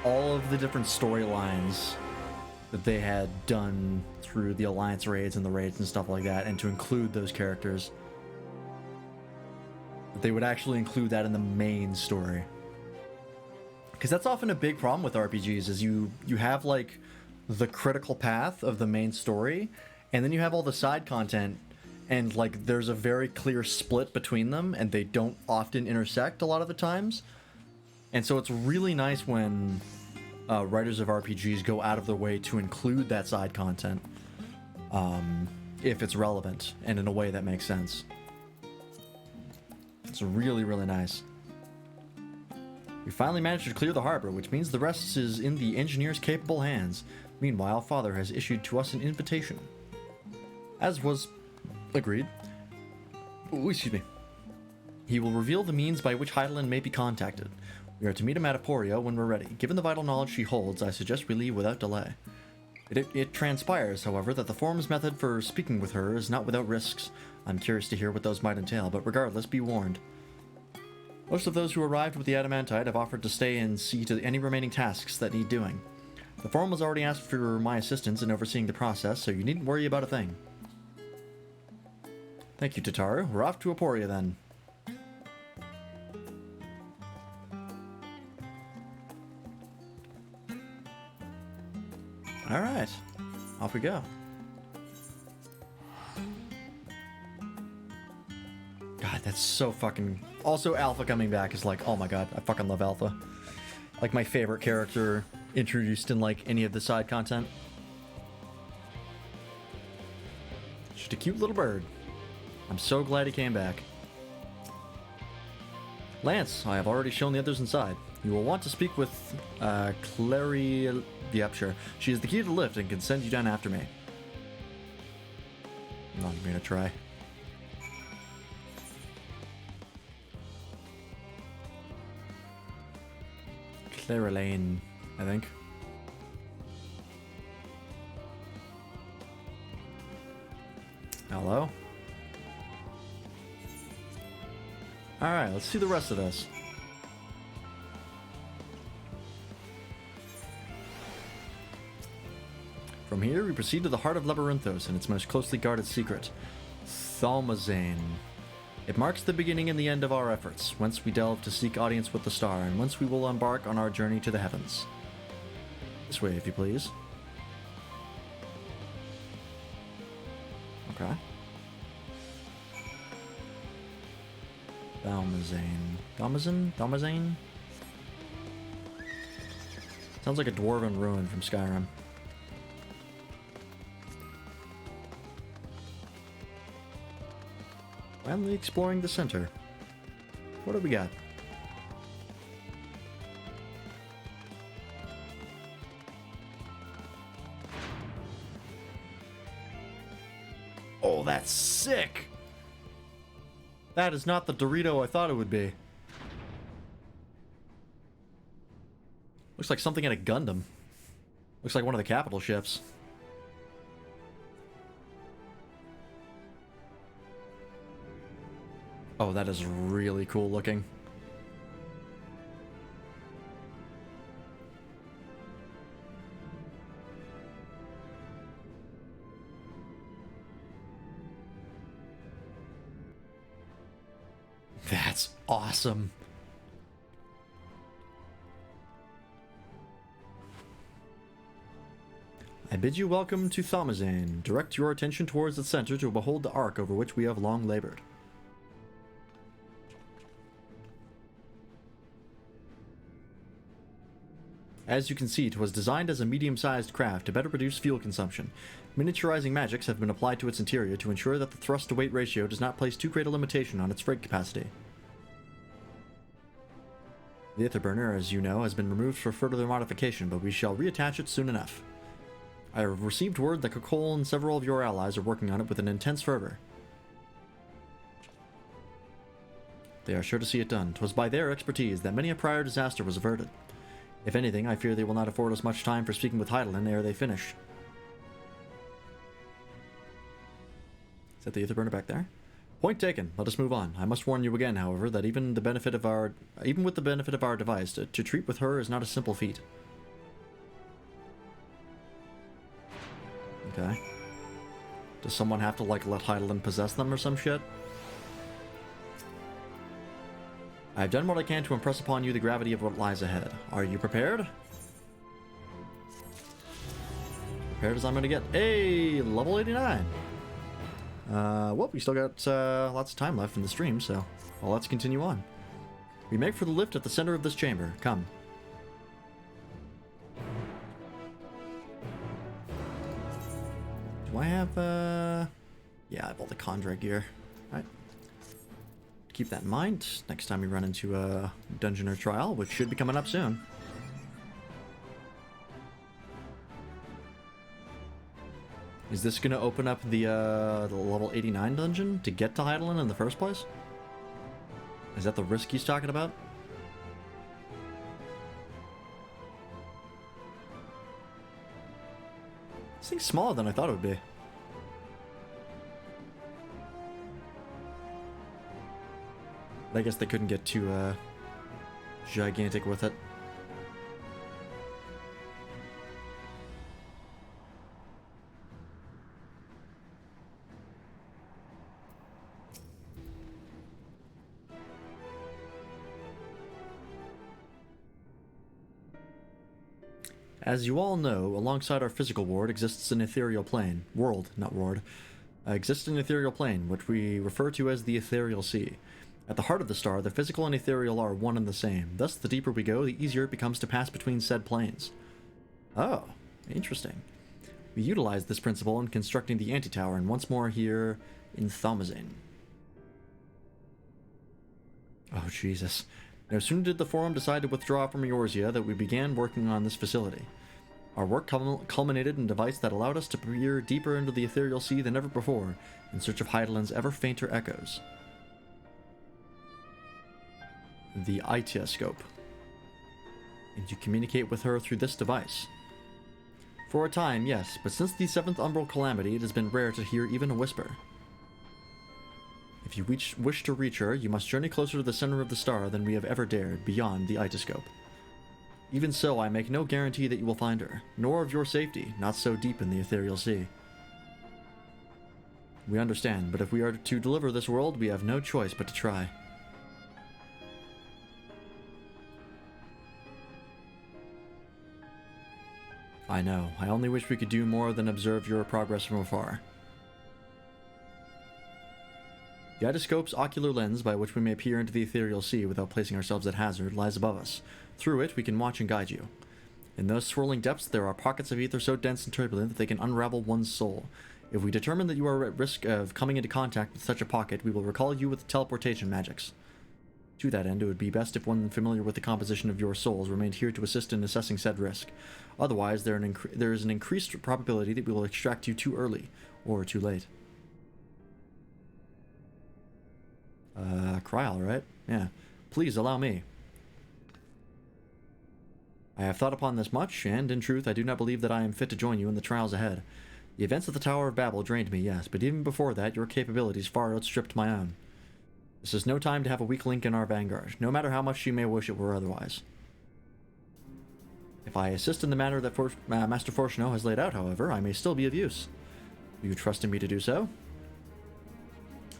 all of the different storylines that they had done through the Alliance raids and the raids and stuff like that, and to include those characters. That they would actually include that in the main story. Because that's often a big problem with RPGs, is you have, like, the critical path of the main story, and then you have all the side content, and, like, there's a very clear split between them, and they don't often intersect a lot of the times. And so it's really nice when writers of RPGs go out of their way to include that side content, if it's relevant, and in a way that makes sense. It's really, really nice. We finally managed to clear the harbor, which means the rest is in the engineer's capable hands. Meanwhile, Father has issued to us an invitation. As was agreed. Ooh, excuse me. He will reveal the means by which Heidelin may be contacted. We are to meet him at Aporia when we're ready. Given the vital knowledge she holds, I suggest we leave without delay. It transpires, however, that the form's method for speaking with her is not without risks. I'm curious to hear what those might entail, but regardless, be warned. Most of those who arrived with the adamantite have offered to stay and see to any remaining tasks that need doing. The forum has already asked for my assistance in overseeing the process, so you needn't worry about a thing. Thank you, Tataru. We're off to Aporia then. Alright, off we go. God, that's so fucking... Also, Alpha coming back is like, oh my god, I fucking love Alpha. Like, my favorite character introduced in, like, any of the side content. Just a cute little bird. I'm so glad he came back. Lance, I have already shown the others inside. You will want to speak with, Clary... Yep, sure. She is the key to the lift and can send you down after me. I'm not even gonna try. Clara Lane, I think. Hello? Alright, let's see the rest of this. From here, we proceed to the heart of Labyrinthos and its most closely guarded secret, Thalmazane. It marks the beginning and the end of our efforts, whence we delve to seek audience with the star, and whence we will embark on our journey to the heavens. This way, if you please. Okay. Thalmazane? Sounds like a dwarven ruin from Skyrim. Finally exploring the center. What do we got? Oh, that's sick! That is not the Dorito I thought it would be. Looks like something in a Gundam. Looks like one of the capital ships. Oh, that is really cool looking. That's awesome. I bid you welcome to Thalmazane. Direct your attention towards the center to behold the ark over which we have long labored. As you can see, it was designed as a medium-sized craft to better reduce fuel consumption. Miniaturizing magics have been applied to its interior to ensure that the thrust-to-weight ratio does not place too great a limitation on its freight capacity. The Aetherburner, as you know, has been removed for further modification, but we shall reattach it soon enough. I have received word that Kokol and several of your allies are working on it with an intense fervor. They are sure to see it done. 'Twas by their expertise that many a prior disaster was averted. If anything, I fear they will not afford us much time for speaking with Heidelin ere they finish. Is that the Aetherburner back there? Point taken. Let us move on. I must warn you again, however, that even with the benefit of our device, to treat with her is not a simple feat. Okay. Does someone have to, like, let Heidelin possess them or some shit? I have done what I can to impress upon you the gravity of what lies ahead. Are you prepared? Prepared as I'm going to get. Hey, level 89. Well, we still got lots of time left in the stream, so well, let's continue on. We make for the lift at the center of this chamber. Come. Do I have, yeah, I have all the Condra gear. Alright. Keep that in mind next time we run into a dungeon or trial, which should be coming up soon. Is this going to open up the level 89 dungeon to get to Heidelin in the first place? Is that the risk he's talking about? This thing's smaller than I thought it would be. But I guess they couldn't get too gigantic with it. As you all know, alongside our physical world exists an ethereal plane. Exists an ethereal plane, which we refer to as the ethereal sea. At the heart of the star, the physical and ethereal are one and the same. Thus, the deeper we go, the easier it becomes to pass between said planes. Oh, interesting. We utilize this principle in constructing the anti-tower, and once more here in Thomazane. Oh, Jesus. No sooner did the Forum decide to withdraw from Eorzea that we began working on this facility. Our work culminated in a device that allowed us to peer deeper into the ethereal sea than ever before, in search of Heidelin's ever fainter echoes. The Itioscope. And you communicate with her through this device. For a time, yes, but since the 7th Umbral Calamity, it has been rare to hear even a whisper. If you wish to reach her, you must journey closer to the center of the star than we have ever dared, beyond the Itioscope. Even so, I make no guarantee that you will find her, nor of your safety, not so deep in the ethereal sea. We understand, but if we are to deliver this world, we have no choice but to try. I know. I only wish we could do more than observe your progress from afar. The Itioscope's ocular lens, by which we may peer into the ethereal sea without placing ourselves at hazard, lies above us. Through it, we can watch and guide you. In those swirling depths, there are pockets of ether so dense and turbulent that they can unravel one's soul. If we determine that you are at risk of coming into contact with such a pocket, we will recall you with teleportation magics. To that end, it would be best if one familiar with the composition of your souls remained here to assist in assessing said risk. Otherwise, there is an increased probability that we will extract you too early, or too late. Kryal, right? Yeah. Please allow me. I have thought upon this much, and in truth, I do not believe that I am fit to join you in the trials ahead. The events of the Tower of Babel drained me, yes, but even before that, your capabilities far outstripped my own. This is no time to have a weak link in our vanguard, no matter how much she may wish it were otherwise. If I assist in the manner that Master Fortuno has laid out, however, I may still be of use. Do you trust in me to do so?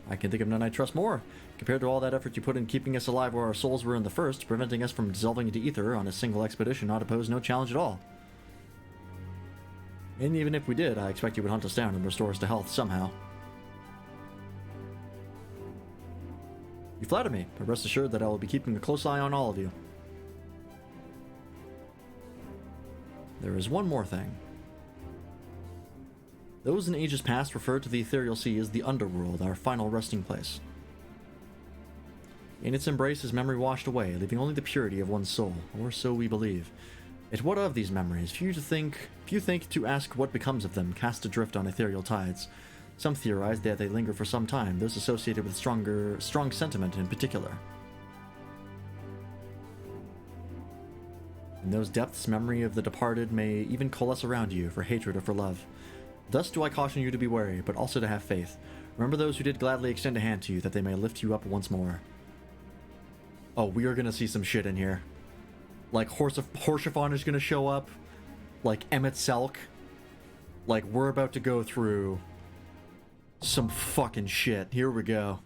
I can think of none I trust more. Compared to all that effort you put in keeping us alive where our souls were in the first, preventing us from dissolving into ether on a single expedition ought to pose no challenge at all. And even if we did, I expect you would hunt us down and restore us to health somehow. You flatter me, but rest assured that I will be keeping a close eye on all of you. There is one more thing. Those in ages past referred to the ethereal sea as the underworld, our final resting place. In its embrace is memory washed away, leaving only the purity of one's soul, or so we believe. Yet what of these memories? Few think to ask what becomes of them, cast adrift on ethereal tides. Some theorize that they linger for some time, those associated with strong sentiment in particular. In those depths, memory of the departed may even coalesce around you, for hatred or for love. Thus do I caution you to be wary, but also to have faith. Remember those who did gladly extend a hand to you, that they may lift you up once more. Oh, we are gonna see some shit in here. Like, Horschiffon is gonna show up. Like, Emmett Selk. Like, we're about to go through some fucking shit. Here we go.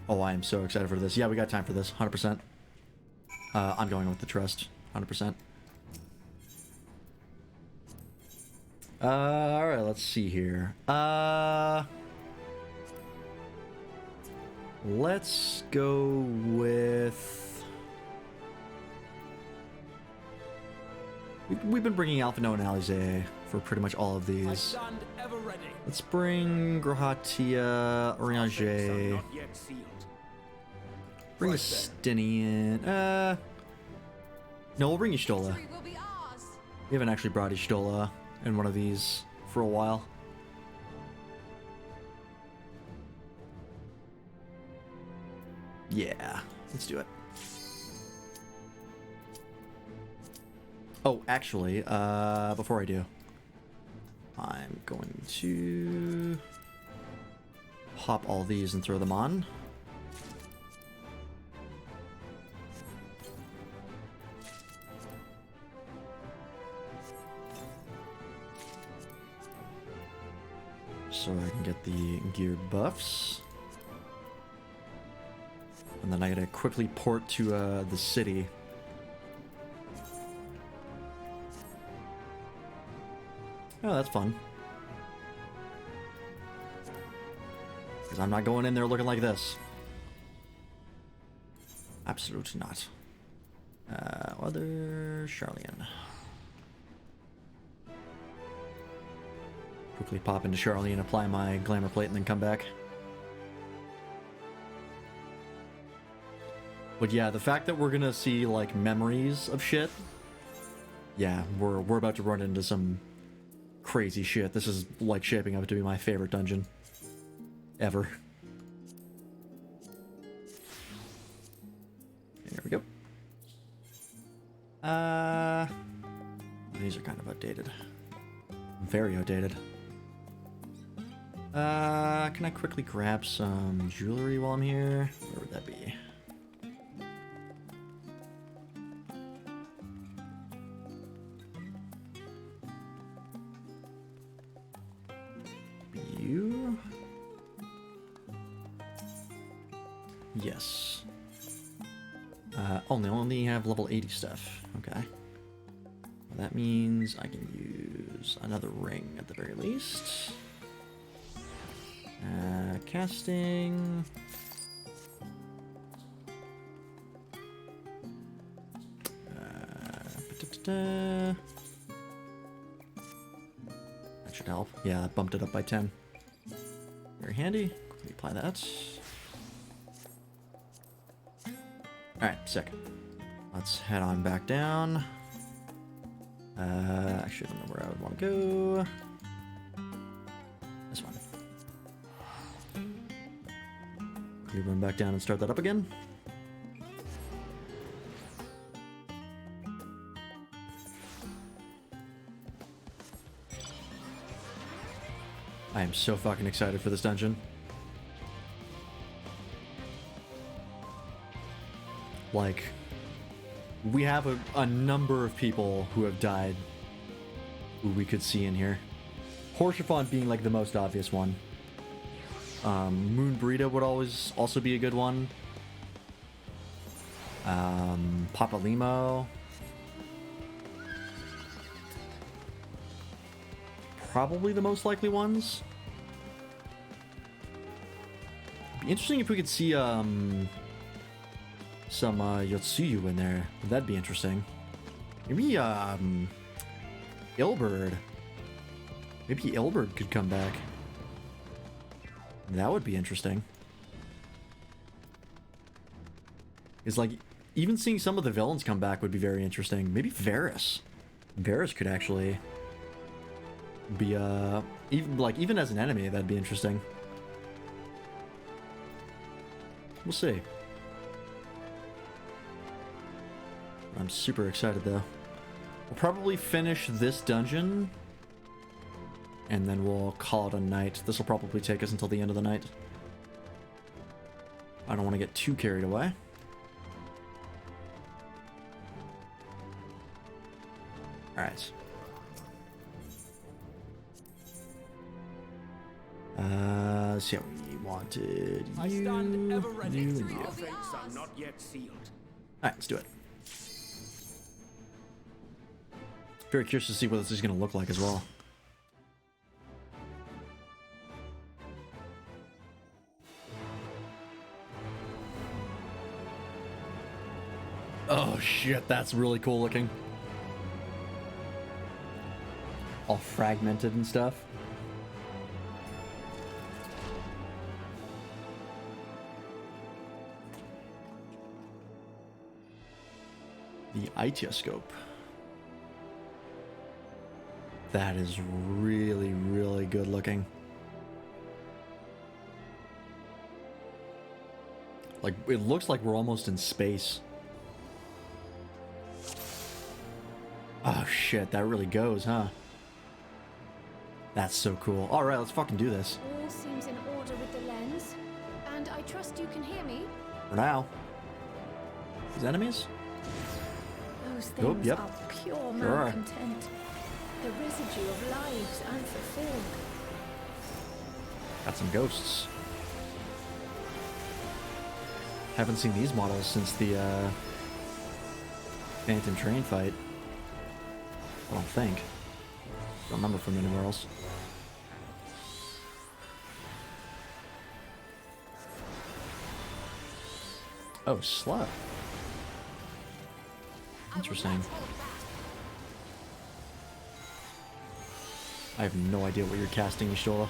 Oh, I am so excited for this. Yeah, we got time for this. 100%. I'm going with the trust. 100%. Alright, let's see here. Let's go with... We've been bringing Alphino and Alize for pretty much all of these. Let's bring Grahatia, Orianger. Bring Stinian. No, we'll bring Y'shtola. We haven't actually brought Y'shtola in one of these for a while. Yeah, let's do it. Oh, actually, before I do, I'm going to pop all these and throw them on. So I can get the gear buffs. And then I gotta quickly port to the city. Oh, that's fun. Because I'm not going in there looking like this. Absolutely not. Other Charlian. Quickly pop into Charlian, apply my glamour plate, and then come back. But yeah, the fact that we're gonna see like memories of shit. Yeah, we're about to run into some crazy shit. This is like shaping up to be my favorite dungeon ever. There we go. These are kind of outdated. Very outdated. Can I quickly grab some jewelry while I'm here? Where would that be? You? Yes. Only have level 80 stuff. Okay. Well, that means I can use another ring at the very least. Casting. That should help. Yeah, that bumped it up by 10. Very handy. Quickly apply that. Alright, sick. Let's head on back down. Actually, I don't know where I would want to go. This one. Quickly run back down and start that up again. I am so fucking excited for this dungeon. Like, we have a number of people who have died who we could see in here. Horsefont being like the most obvious one. Moon Burrito would always also be a good one. Papa Limo. Probably the most likely ones. Be interesting if we could see some Yotsuyu in there. That'd be interesting. Maybe Ilberd. Maybe Ilberd could come back. That would be interesting. It's like even seeing some of the villains come back would be very interesting. Maybe Varys. Varys could actually be even as an enemy, that'd be interesting. We'll see. I'm super excited though. We'll probably finish this dungeon and then we'll call it a night. This will probably take us until the end of the night. I don't want to get too carried away. Alright. Let's see how we wanted. I stand ever ready. You. Our fates are not yet sealed. Alright, let's do it. Very curious to see what this is going to look like as well. Oh shit, that's really cool looking. All fragmented and stuff. The Itioscope. That is really, really good looking. Like, it looks like we're almost in space. shit, that really goes, huh? That's so cool. Alright, let's fucking do this. All seems in order with the lens. And I trust you can hear me? For now. These enemies? Those things yep. are pure Sure are. malcontent. The residue of lives unfulfilled. Got some ghosts. Haven't seen these models since the Phantom Train fight. I don't think. Don't remember from anywhere else. Oh, slut. Interesting. I have no idea what you're casting, Ishtola.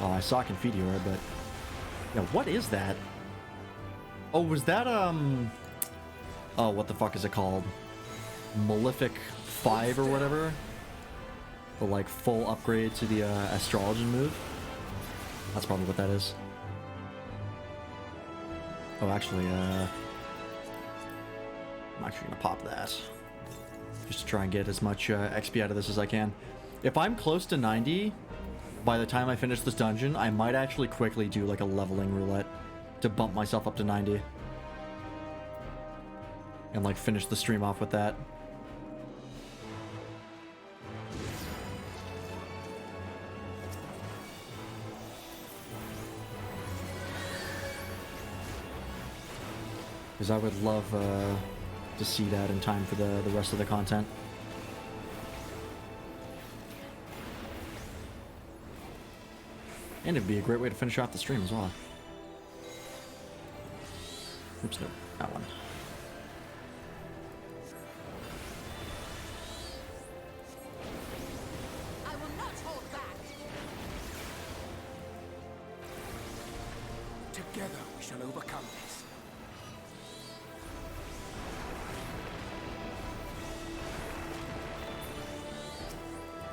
Oh, I saw Confiteor, but... Yeah, what is that? Oh, was that, Oh, what the fuck is it called? Malefic 5 or whatever? The, like, full upgrade to the, Astrologian move? That's probably what that is. Oh, actually, I'm actually gonna pop that. Just to try and get as much, XP out of this as I can. If I'm close to 90... By the time I finish this dungeon, I might actually quickly do like a leveling roulette to bump myself up to 90. And like finish the stream off with that. Because I would love to see that in time for the rest of the content. And it'd be a great way to finish off the stream as well. Oops, no, that one. I will not hold back. Together we shall overcome this.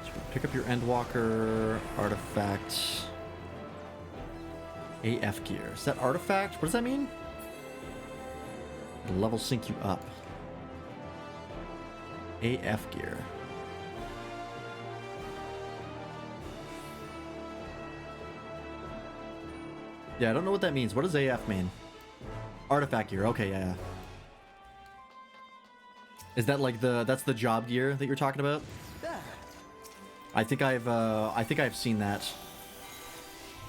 So pick up your Endwalker artifact. AF gear. Is that artifact? What does that mean? The level sync you up. AF gear. Yeah, I don't know what that means. What does AF mean? Artifact gear. Okay, yeah. Is that like that's the job gear that you're talking about? I think I've seen that.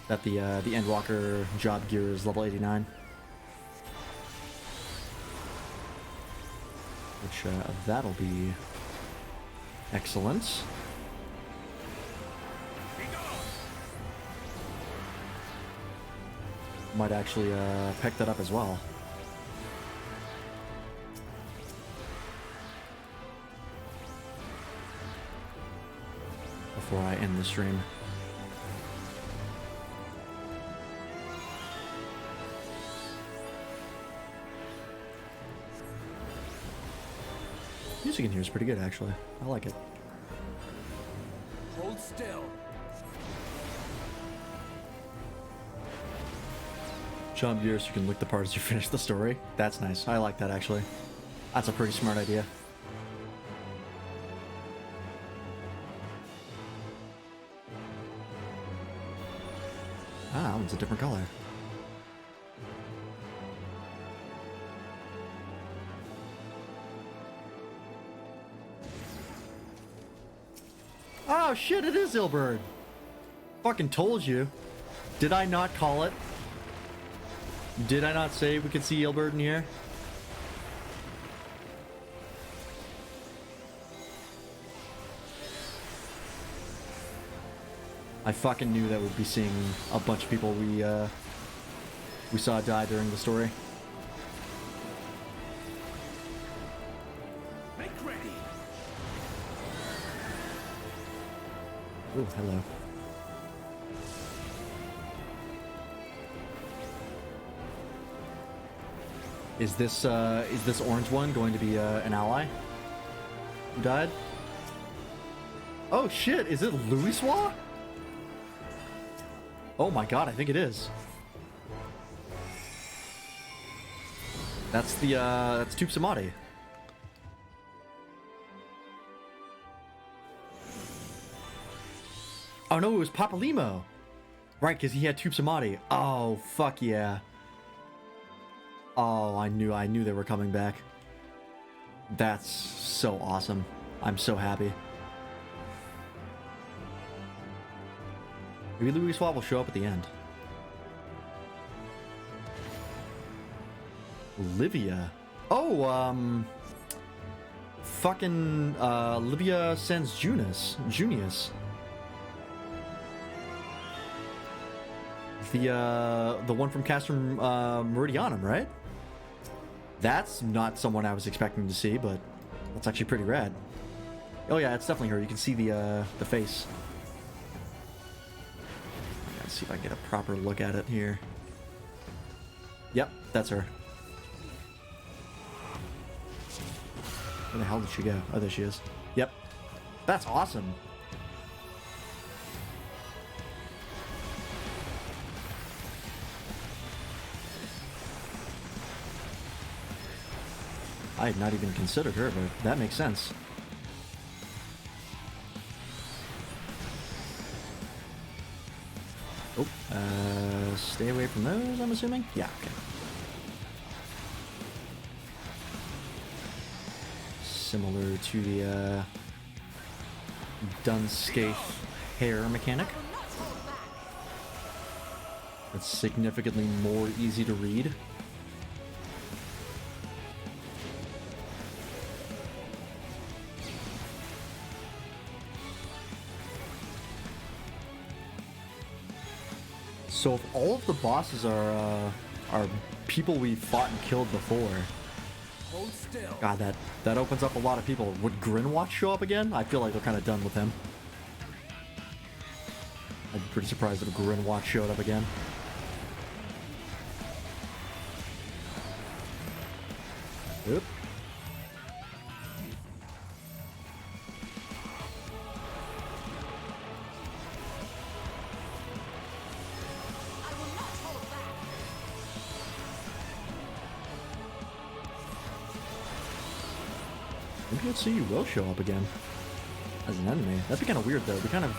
That the Endwalker job gear is level 89. Which, that'll be excellent. Might actually, pick that up as well. Before I end the stream. Music in here is pretty good, actually. I like it. Hold still. Jump gear so you can lick the part as you finish the story. That's nice. I like that, actually. That's a pretty smart idea. Ah, that one's a different color. Oh shit, it is Ilberd. Fucking told you. Did I not call it? Did I not say we could see Ilberd in here? I fucking knew that we'd be seeing a bunch of people we saw die during the story. Make ready. Oh, hello. Is this orange one going to be an ally who died? Oh shit, is it Louisoix? Oh my god, I think it is. That's Tube Samadhi. Oh no, it was Papa Limo. Right, because he had Tube Samadhi. Oh, fuck yeah. Oh, I knew they were coming back. That's so awesome. I'm so happy. Maybe Louis Swab will show up at the end. Livia. Oh, fucking, Livia sends Junius. The one from Castrum, Meridianum, right? That's not someone I was expecting to see, but that's actually pretty rad. Oh yeah, it's definitely her. You can see the face. Let's see if I can get a proper look at it here. Yep, that's her. Where the hell did she go? Oh, there she is. Yep. That's awesome. I had not even considered her, but that makes sense. Oh, stay away from those, I'm assuming? Yeah, okay. Similar to the, Dunscape hair mechanic. It's significantly more easy to read. So if all of the bosses are people we fought and killed before, Hold still. God, that opens up a lot of people. Would Grinwatch show up again? I feel like we're kind of done with him. I'd be pretty surprised if Grinwatch showed up again. Oop. Maybe Itsuyu will show up again as an enemy. That'd be kind of weird, though. We kind of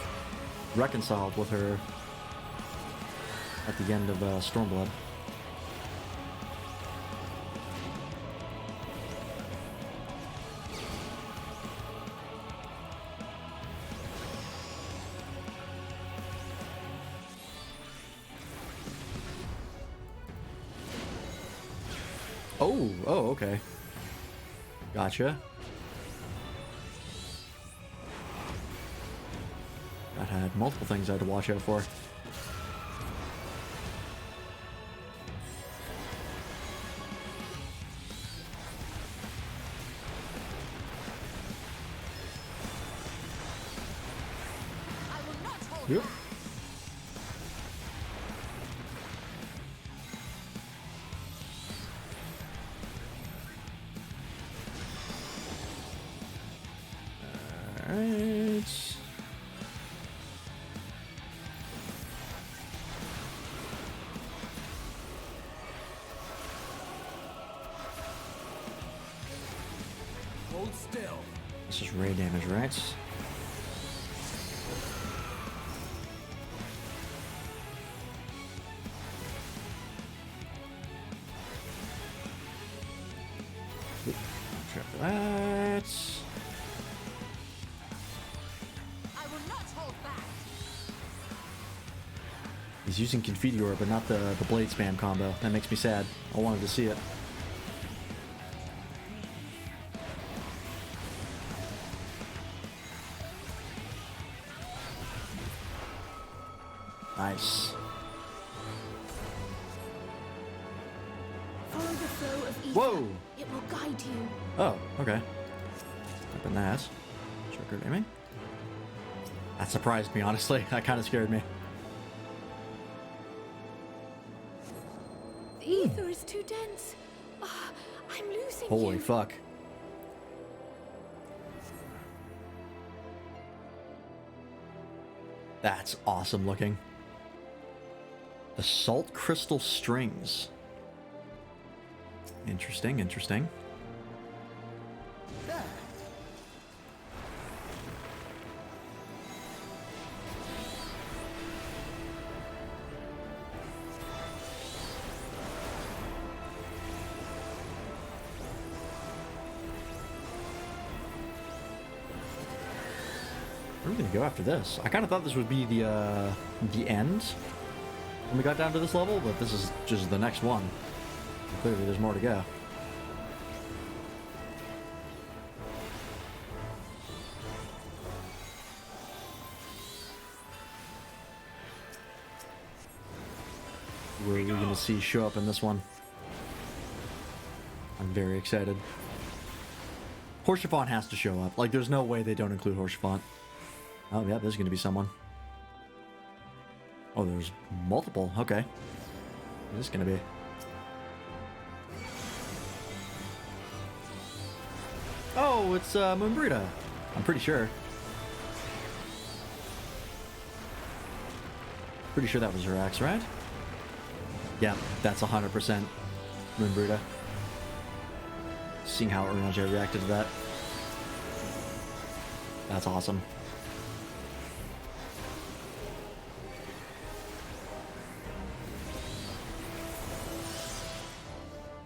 reconciled with her at the end of Stormblood. Oh, okay. Gotcha. That had multiple things I had to watch out for. Yep. Alright. Hold still. This is ray damage, right? Oop, check that. I will not hold back. He's using Confiteor, but not the blade spam combo. That makes me sad. I wanted to see it. Nice. Follow the flow of ether. Whoa! It will guide you. Oh, okay. Open that. Triggered aiming. That surprised me, honestly. That kind of scared me. The ether is too dense. Ah, I'm losing Holy you. fuck. That's awesome looking. The salt crystal strings. Interesting, interesting. Where are we gonna go after this? I kind of thought this would be the end when we got down to this level, but this is just the next one. Clearly, there's more to go. Where are we gonna see show up in this one? I'm very excited. Horsefant has to show up. Like, there's no way they don't include Horsefant. Oh, yeah, there's going to be someone. Oh, there's multiple. Okay. Who's this going to be? Oh, it's Moonbrita. I'm pretty sure. Pretty sure that was her axe, right? Yeah, that's 100% Moonbrita. Seeing how Urianger reacted to that. That's awesome.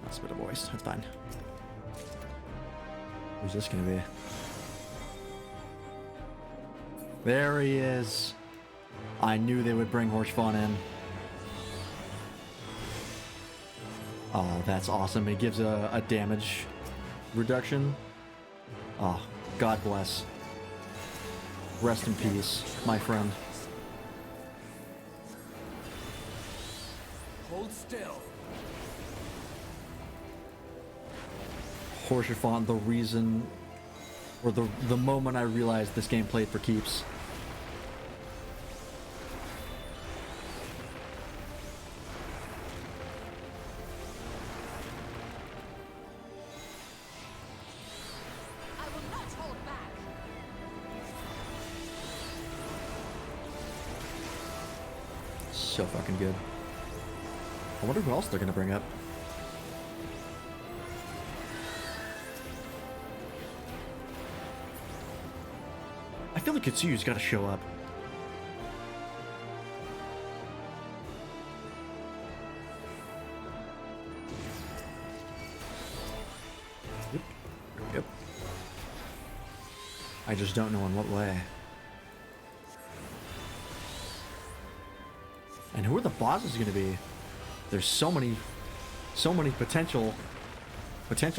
That's a bit of voice. That's fine. Who's this gonna be? There he is. I knew they would bring Horsefant in. Oh, that's awesome. It gives a damage reduction. Oh, God bless. Rest in peace, my friend. Hold still. Horsefant, the reason, or the moment I realized this game played for keeps. So fucking good. I wonder who else they're gonna bring up. I feel like Kitsu's gotta show up. Yep. I just don't know in what way. And who are the bosses going to be? There's so many potential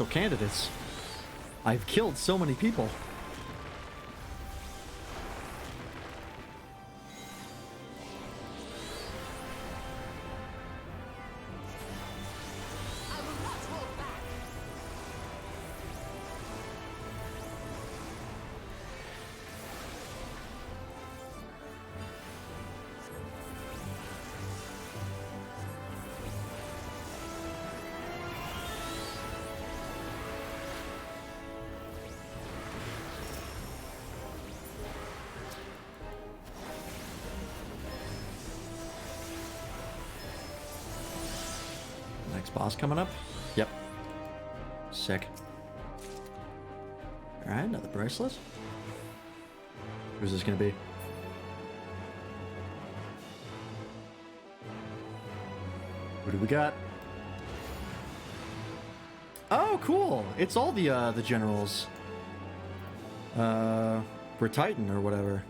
candidates. I've killed so many people. Next boss coming up? Yep. Sick. Alright, another bracelet. Who's this gonna be? Who do we got? Oh, cool! It's all the generals. Brighton or whatever.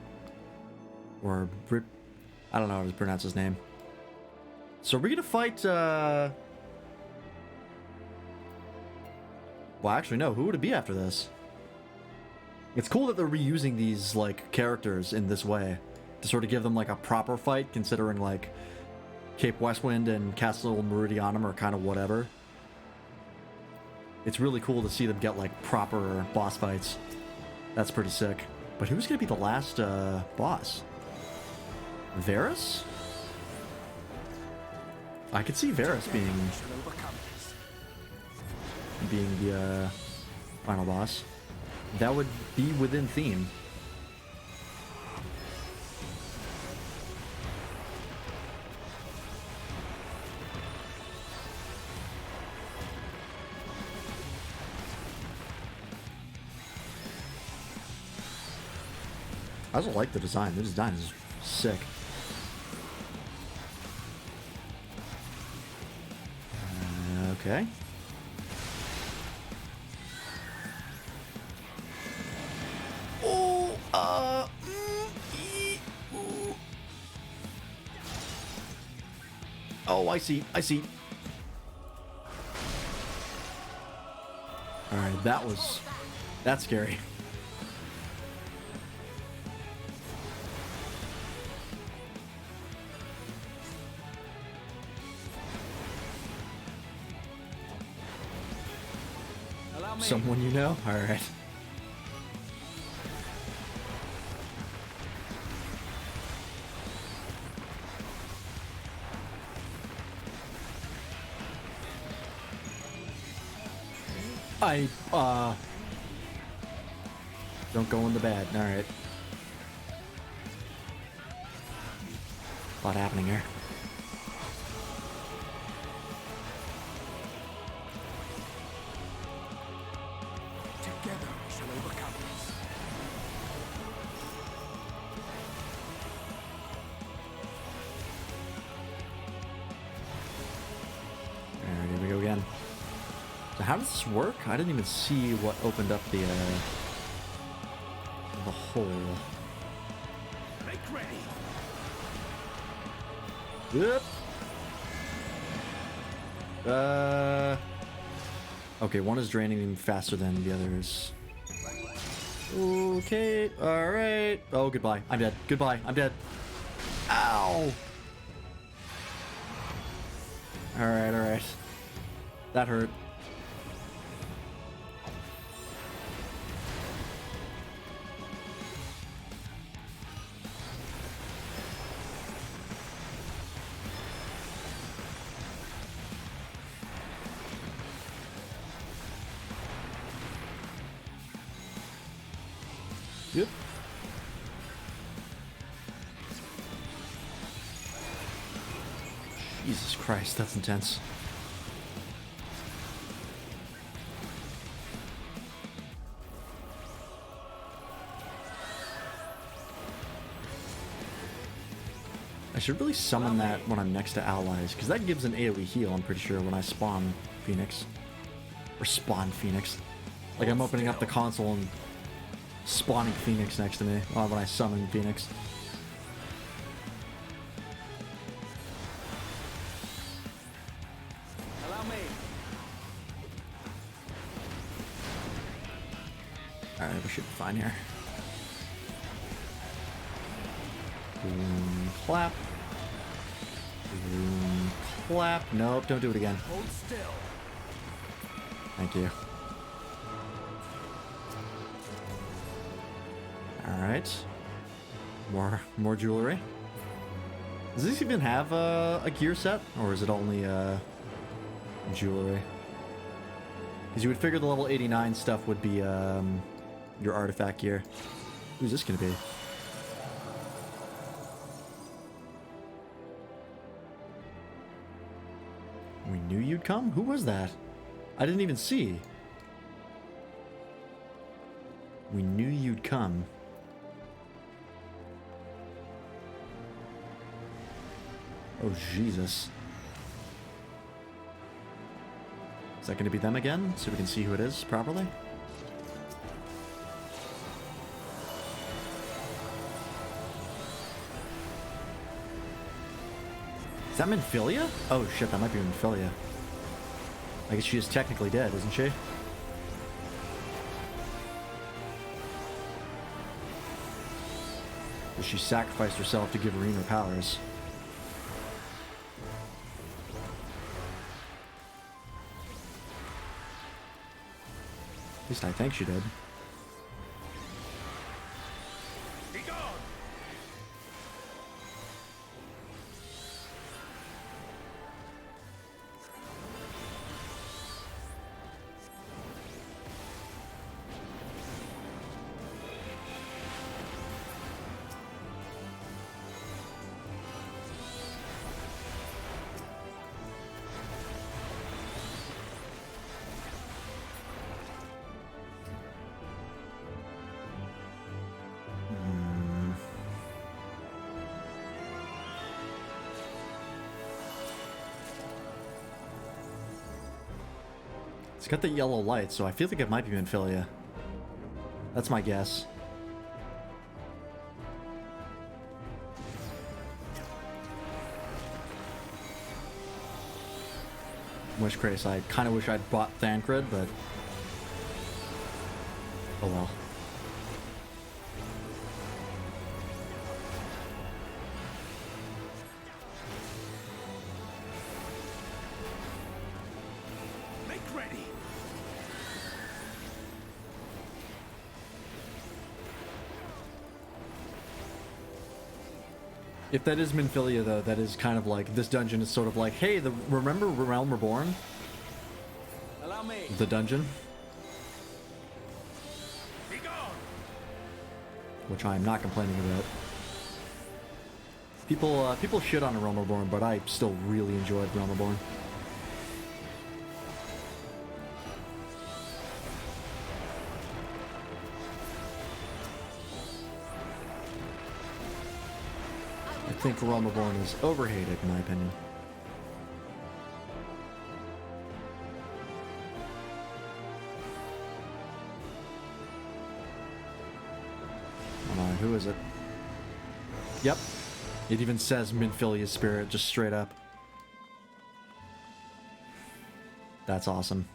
Or Brit... I don't know how to pronounce his name. So we're gonna fight, Well, actually, no. Who would it be after this? It's cool that they're reusing these, like, characters in this way. To sort of give them, like, a proper fight, considering, like, Cape Westwind and Castle Meridianum are kind of whatever. It's really cool to see them get, like, proper boss fights. That's pretty sick. But who's going to be the last, boss? Varus? I could see Varus being the final boss. That would be within theme. I also like the design. The design is sick. Okay. Oh, oh, I see. I see. All right, that's scary. Someone you know? All right. Don't go in the bed. All right. A lot happening here. Together we shall overcome this. Alright, here we go again. So how does this work? I didn't even see what opened up the hole. Make ready. Yep. Okay, one is draining him faster than the others. Okay, alright. Oh, goodbye. I'm dead. Goodbye. I'm dead. Ow! Alright, alright. That hurt. Yep. Jesus Christ, that's intense. I should really summon that when I'm next to allies, because that gives an AoE heal, I'm pretty sure, when I spawn Phoenix. Or spawn Phoenix. Like I'm opening up the console and spawning Phoenix next to me when I summon Phoenix. Allow me. Alright, we should be fine here. Boom, clap. Boom, clap. Nope, don't do it again. Hold still. Thank you. Alright. More jewelry. Does this even have a gear set? Or is it only jewelry? Because you would figure the level 89 stuff would be your artifact gear. Who's this going to be? We knew you'd come? Who was that? I didn't even see. We knew you'd come. Oh, Jesus. Is that going to be them again? So we can see who it is properly? Is that Minfilia? Oh shit, that might be Minfilia. I guess she is technically dead, isn't she? But she sacrificed herself to give Irene her powers. At least I think she did. Be gone. It's got the yellow light, so I feel like it might be Minfilia. That's my guess. Which case, I kind of wish I'd bought Thancred, but oh well. Make ready. If that is Minfilia, though, that is kind of like, this dungeon is sort of like, hey, remember Realm Reborn? Allow me. The dungeon? Be gone. Which I am not complaining about. People shit on Realm Reborn, but I still really enjoyed Realm Reborn. I think Realm Reborn is overhated, in my opinion. Who is it? Yep. It even says Minfilia's spirit, just straight up. That's awesome.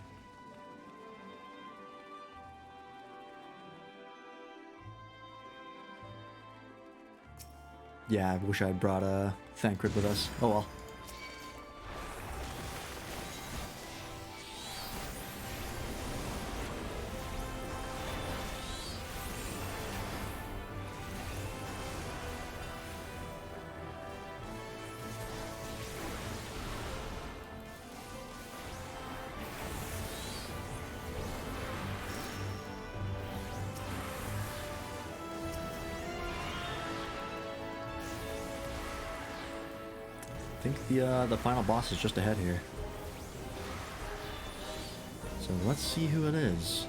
Yeah, I wish I'd brought Thancred with us. Oh well. I think the final boss is just ahead here. So let's see who it is.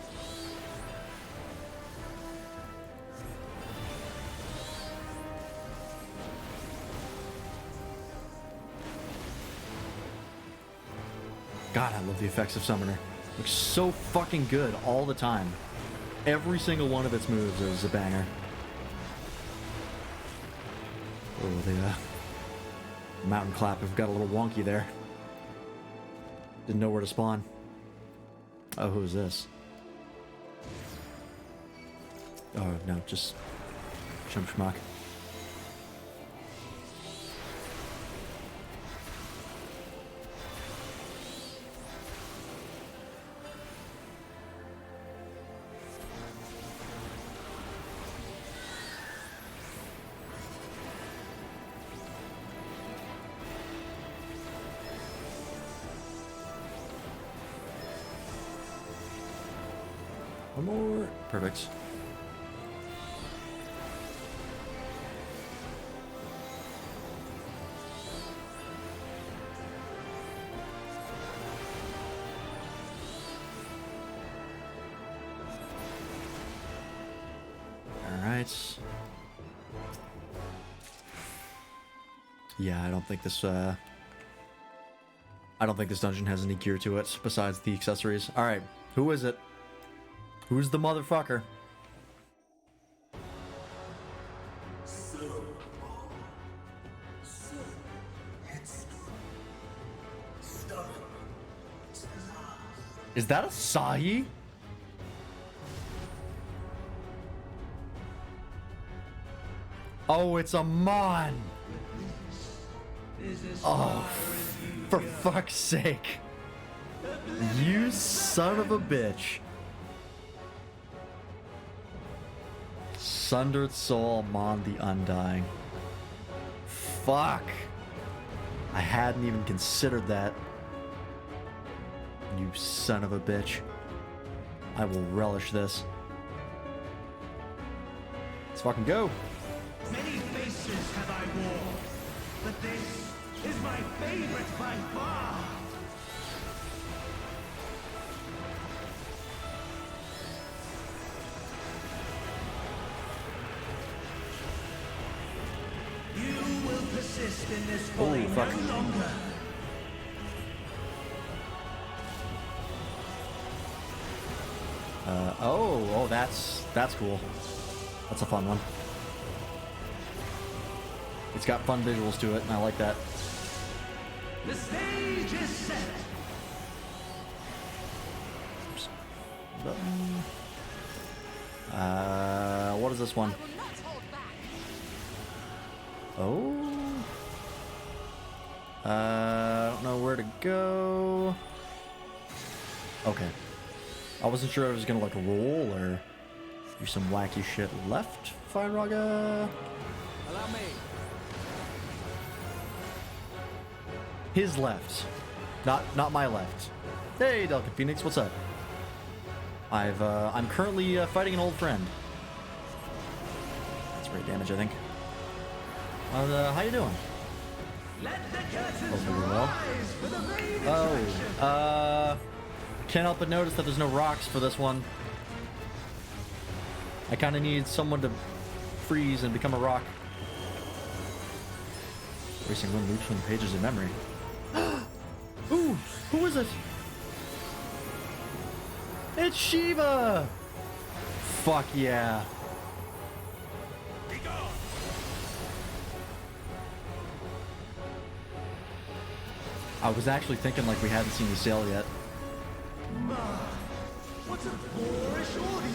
God, I love the effects of Summoner. Looks so fucking good all the time. Every single one of its moves is a banger. Oh, the mountain clap have got a little wonky there. Didn't know where to spawn. Oh, who's this? Oh, no, just Chump Schmuck. One more. Perfect. Alright. Yeah, I don't think this dungeon has any gear to it besides the accessories. Alright, who is it? Who's the motherfucker? Is that a Sahi? Oh, it's a Mon! Oh, for fuck's sake. You son of a bitch. Sundered Soul, Mon the Undying. Fuck. I hadn't even considered that. You son of a bitch. I will relish this. Let's fucking go. Many faces have I worn, but this is my favorite by far. You will persist in this folly no longer. Oh, that's cool. That's a fun one. It's got fun visuals to it, and I like that. The stage is set. Oops. Button. What is this one? Oh. I don't know where to go. Okay. I wasn't sure I was gonna like roll or do some wacky shit left, Firaga. Allow me. His left. Not my left. Hey, Delkin Phoenix, what's up? I'm currently fighting an old friend. That's great damage, I think. How you doing? Hopefully well. Oh, can't help but notice that there's no rocks for this one. I kind of need someone to freeze and become a rock. Racing one loops from the pages of memory. Ooh, who is it? It's Shiva! Fuck yeah. I was actually thinking like we hadn't seen the sail yet.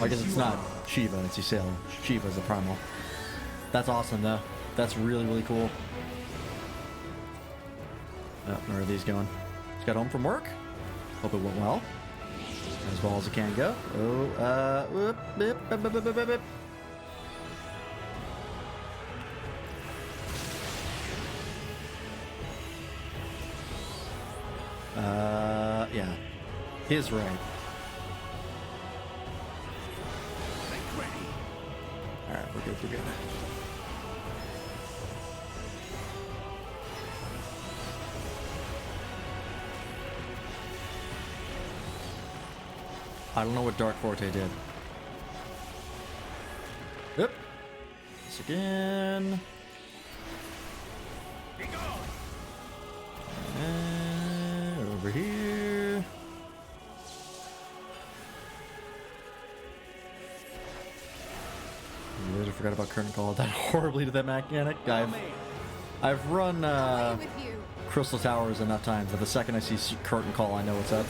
I guess it's not Shiva, it's Ysael. Shiva's the primal. That's awesome though. That's really, really cool. Oh, where are these going? Just got home from work. Hope it went well. As well as it can go. Oh, whoop, bip, bip, bip, bip, bip, bip. Yeah. His right. Alright, we're good, we're good. I don't know what Dark Forte did. Yep. This again. And over here. I forgot about Curtain Call. That horribly to that mechanic. I've run Crystal Towers enough times that the second I see Curtain Call, I know what's up.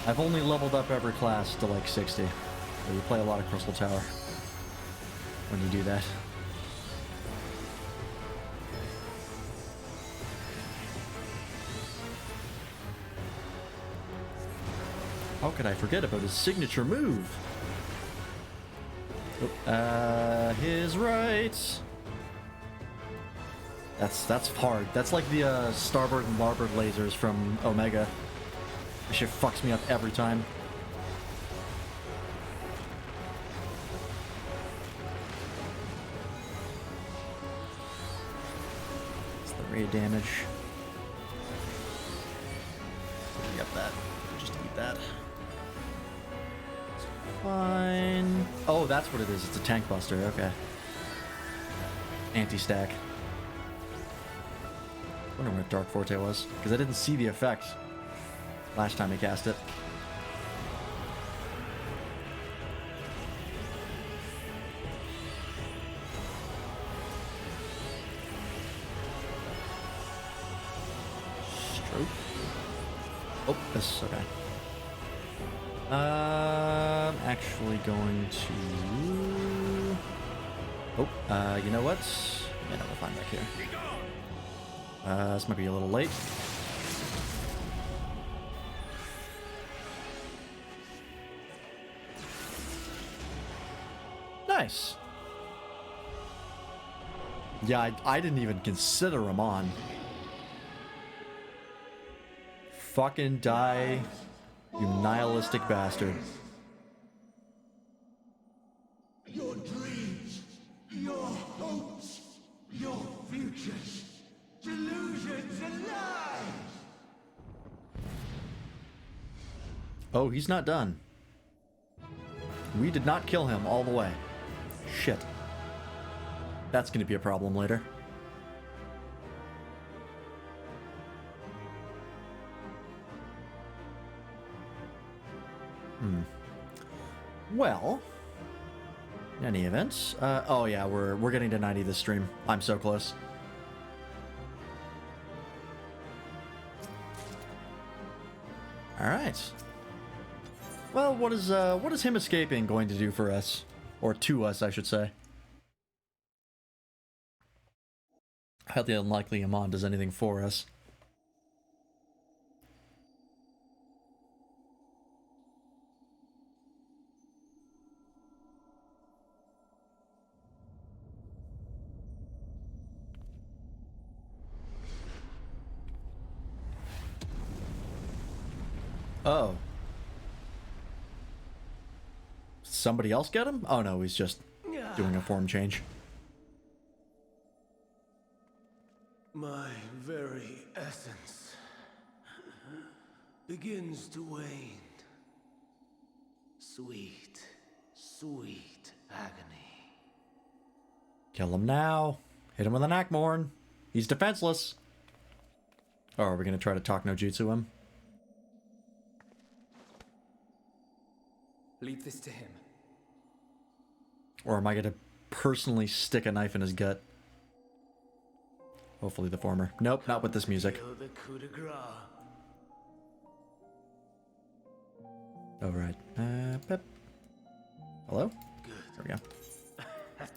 I've only leveled up every class to like 60. So you play a lot of Crystal Tower when you do that. How could I forget about his signature move? Oh, his right. That's hard. That's like the starboard and larboard lasers from Omega. This shit fucks me up every time. It's the ray damage. Get that. Just eat that. It's fine. Oh, that's what it is. It's a tank buster. Okay. Anti-stack. I wonder what Dark Forte was, because I didn't see the effect last time I cast it. Stroke. Oh, this is okay. I'm actually going to... Oh, you know what? Yeah, no, we're fine back here. This might be a little late. Nice. Yeah, I didn't even consider him on. Fucking die, you nihilistic bastard. Your dreams, your hopes, your futures, delusions and lies. Oh, he's not done. We did not kill him all the way. Shit. That's gonna be a problem later. Well, in any event, oh yeah, we're getting to 90 this stream. I'm so close. All right. Well, what is him escaping going to do for us, or to us, I should say? Highly unlikely Amon does anything for us. Oh. Somebody else get him? Oh no, he's just doing a form change. My very essence begins to wane. Sweet, sweet agony. Kill him now. Hit him with an Akmorn. He's defenseless. Oh, are we gonna try to talk no jutsu him? Leave this to him. Or am I gonna personally stick a knife in his gut? Hopefully the former. Nope, not with this music. Feel the coup de grace. Oh, right. Pep. Hello? Good. There we go.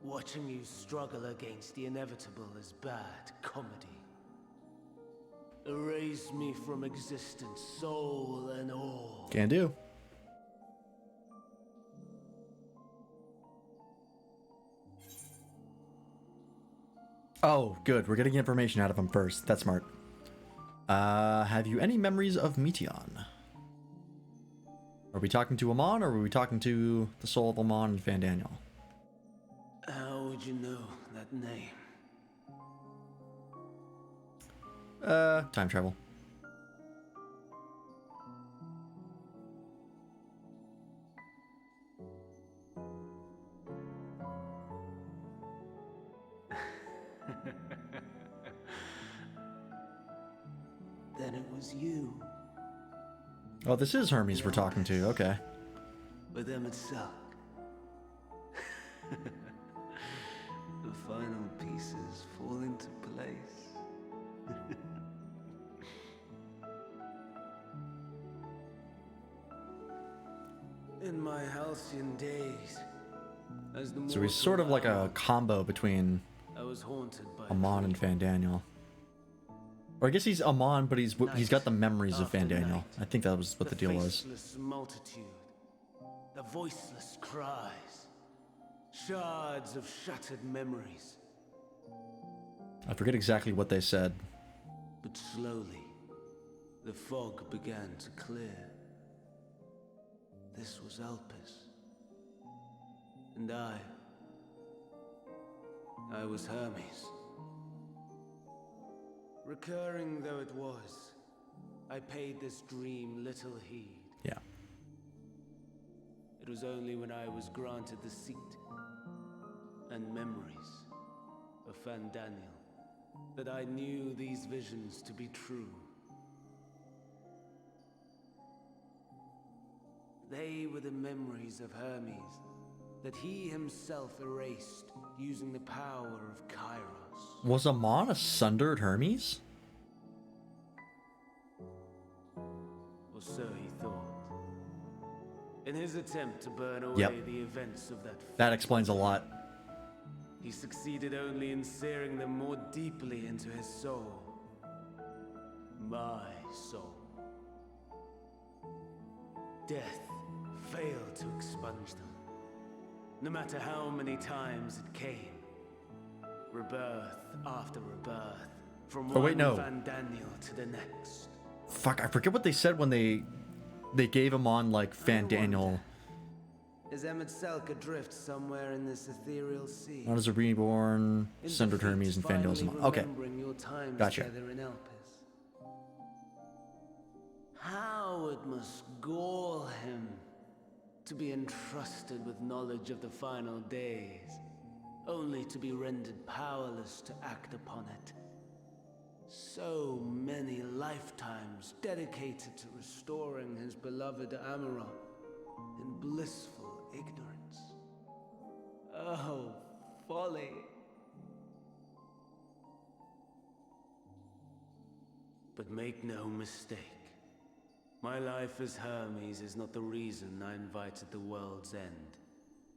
Watching you struggle against the inevitable is bad comedy. Erase me from existence, soul and all. Can do. Oh, good. We're getting information out of him first. That's smart. Have you any memories of Meteon? Are we talking to Amon, or are we talking to the soul of Amon and Fandaniel? How would you know that name? Time travel. Then it was you. Oh, this is Hermes we're talking to. Okay. With them itself. The final pieces fall into place. In my halcyon days, as the So he's sort of like a combo between I was haunted by Amon and Fandaniel. Or I guess he's Amon, but he's got the memories of Fandaniel. I think that was what the deal was. faceless multitude, the voiceless cries, shards of shattered memories. I forget exactly what they said. But slowly, the fog began to clear. This was Elpis. And I was Hermes. Recurring though it was, I paid this dream little heed. Yeah. It was only when I was granted the seat and memories of Fandaniel that I knew these visions to be true. They were the memories of Hermes that he himself erased using the power of Kairos. Was Amon a sundered Hermes? Or so he thought. In his attempt to burn away the events of that explains a lot. he succeeded only in searing them more deeply into his soul. My soul. Death failed to expunge them. No matter how many times it came. Rebirth after rebirth. From one Fandaniel to the next. Fuck, I forget what they said when they gave him on like Fandaniel. Is Emet adrift somewhere in this ethereal sea? Not as a reborn, sundered Hermes and Fandaniel's Amon. Okay. Gotcha. In Elpis. How it must gall him to be entrusted with knowledge of the final days, only to be rendered powerless to act upon it. So many lifetimes dedicated to restoring his beloved Amaron in blissful ignorance. Oh, folly. But make no mistake. My life as Hermes is not the reason I invited the world's end.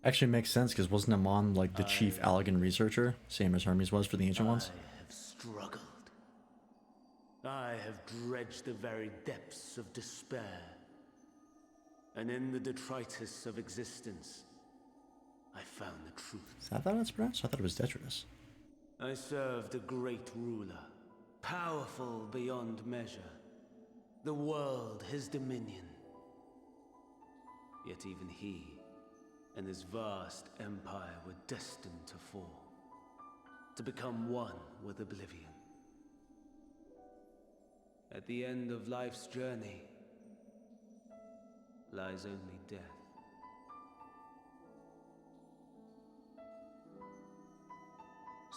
Actually makes sense, because wasn't Amon like the chief Allegan researcher, same as Hermes was for the Ancient Ones? I have struggled. I have dredged the very depths of despair. And in the detritus of existence, I found the truth. Is that how it's pronounced? I thought it was detritus. I served a great ruler, powerful beyond measure. The world his dominion. Yet even he and his vast empire were destined to fall, to become one with oblivion. At the end of life's journey lies only death.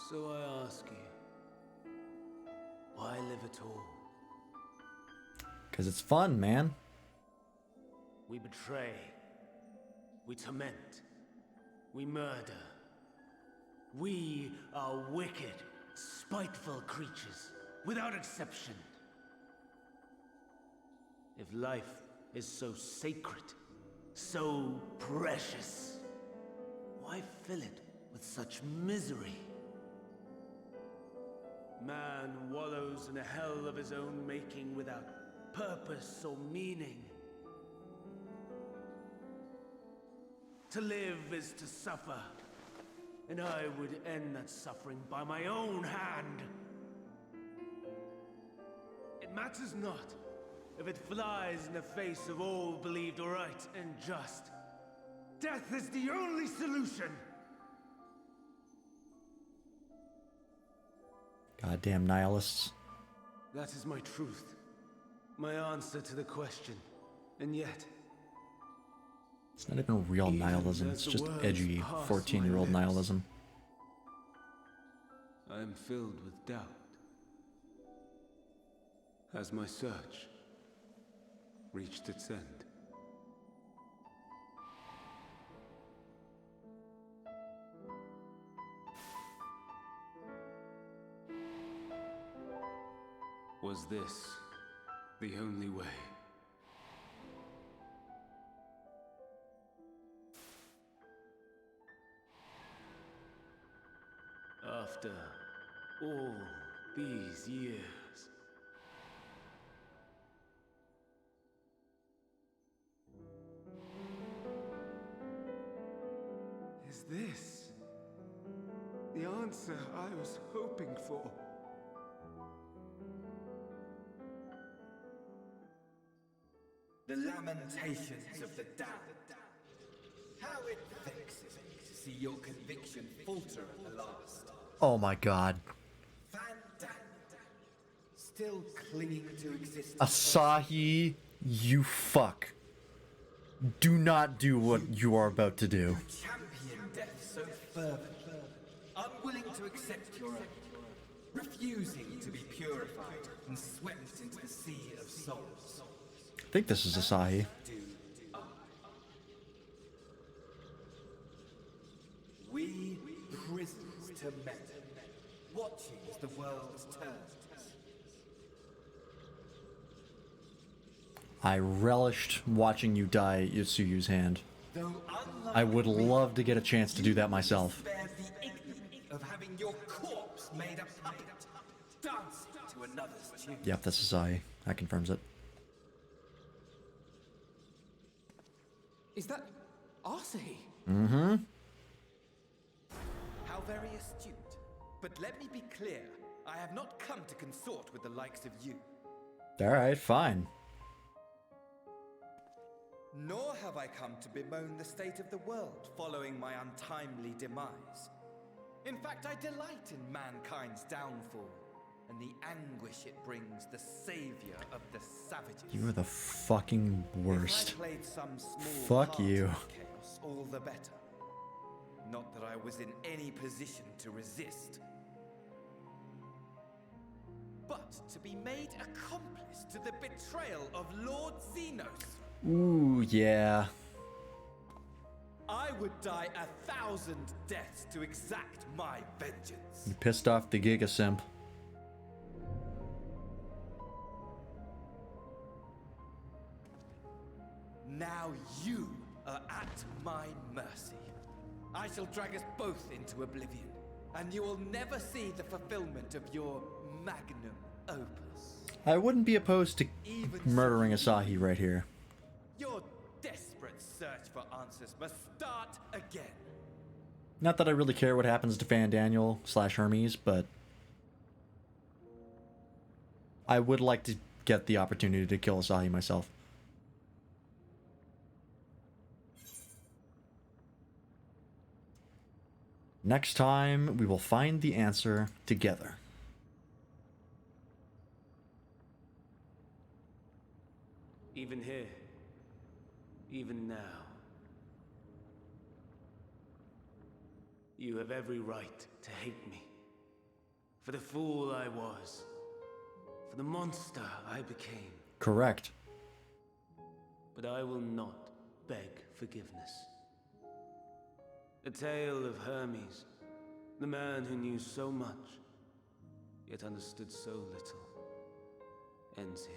So I ask you, why live at all? Because it's fun, man. We betray. We torment. We murder. We are wicked, spiteful creatures, without exception. If life is so sacred, so precious, why fill it with such misery? Man wallows in a hell of his own making without purpose or meaning. To live is to suffer, and I would end that suffering by my own hand. It matters not if it flies in the face of all believed right and just. Death is the only solution! Goddamn nihilists. That is my truth. My answer to the question. And yet... It's not even real nihilism, it's just edgy 14-year-old nihilism. I am filled with doubt. Has my search reached its end? Was this the only way? After all these years. Is this the answer I was hoping for? The lamentations of the damned. How it vexes me to see your conviction falter at the last. Oh my god. Still clinging to existence. Asahi, you fuck. Do not do what you are about to do. Champion death so fervently, unwilling to accept your own, refusing to be purified and swept into the sea of souls. I think this is Asahi. We prisoners to men, watching as the world turns. I relished watching you die Yusuyu's hand. I would love to get a chance to do that myself. Spare the ignominy of having your corpse made a puppet, dancing to another's tune. Yep, that's Asahi. That confirms it. Is that Asahi? Mm-hmm. How very astute. But let me be clear, I have not come to consort with the likes of you. Alright, fine. Nor have I come to bemoan the state of the world following my untimely demise. In fact, I delight in mankind's downfall and the anguish it brings the savior of the savages. You are the fucking worst. If I played some small Fuck part you. in chaos, all the better. Not that I was in any position to resist. but to be made accomplice to the betrayal of Lord Xenos. Ooh, yeah. I would die 1,000 deaths to exact my vengeance. You pissed off the Giga Simp. Now you are at my mercy. I shall drag us both into oblivion, and you will never see the fulfillment of your magnum opus. I wouldn't be opposed to murdering Asahi right here. Your desperate search for answers must start again. Not that I really care what happens to Fan Daniel / Hermes, but I would like to get the opportunity to kill Asahi myself. Next time, we will find the answer together. Even here, even now, you have every right to hate me. For the fool I was. For the monster I became. Correct. But I will not beg forgiveness. The tale of Hermes, the man who knew so much, yet understood so little, ends here.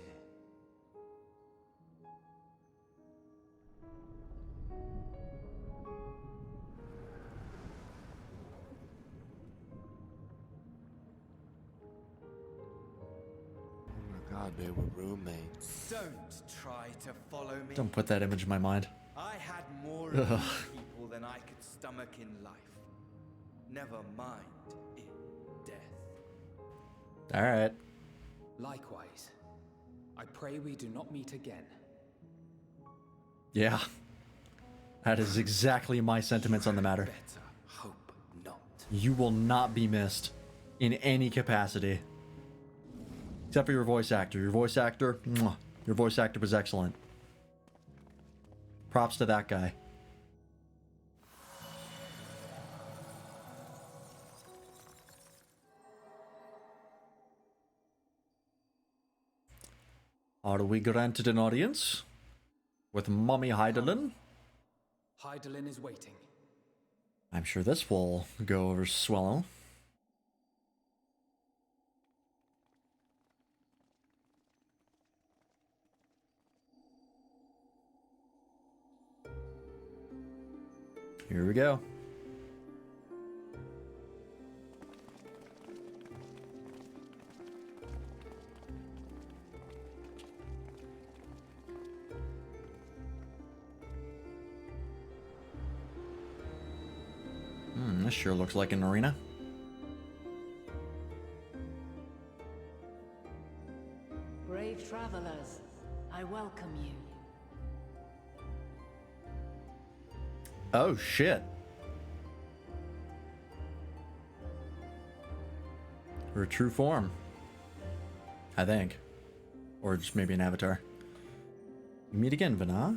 God, they were roommates. Don't try to follow me. Don't put that image in my mind. I had more of these people than I could stomach in life. Never mind in death. Alright. Likewise, I pray we do not meet again. Yeah. That is exactly my sentiments on the matter. Better hope not. You will not be missed in any capacity. Except for your voice actor. Your voice actor, mwah, your voice actor was excellent. Props to that guy. Are we granted an audience with Mommy Heidelin? Heidelin is waiting. I'm sure this will go over swell. Here we go. This sure looks like an arena. Brave travelers, I welcome you. Oh shit. Her true form. I think. Or just maybe an avatar. We meet again, Vana.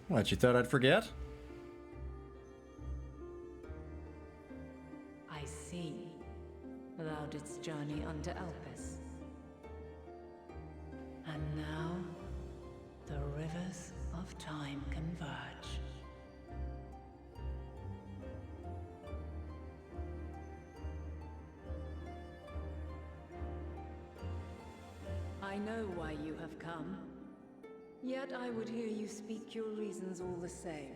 What, you thought I'd forget? I see. Thou didst journey unto Elpis. And now, the rivers of time converge. I know why you have come. Yet I would hear you speak your reasons all the same.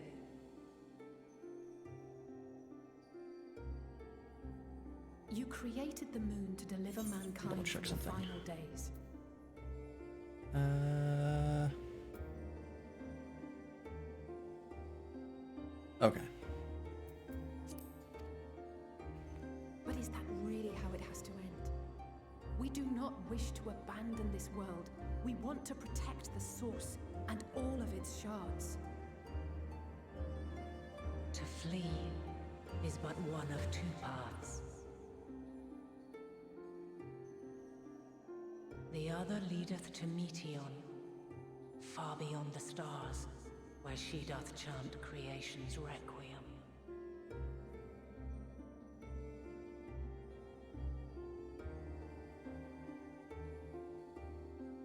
You created the moon to deliver mankind from the final days. Okay. But is that really how it has to end? We do not wish to abandon this world. We want to protect the source and all of its shards. To flee is but one of two paths. The other leadeth to Meteon, far beyond the stars, where she doth chant creation's requiem.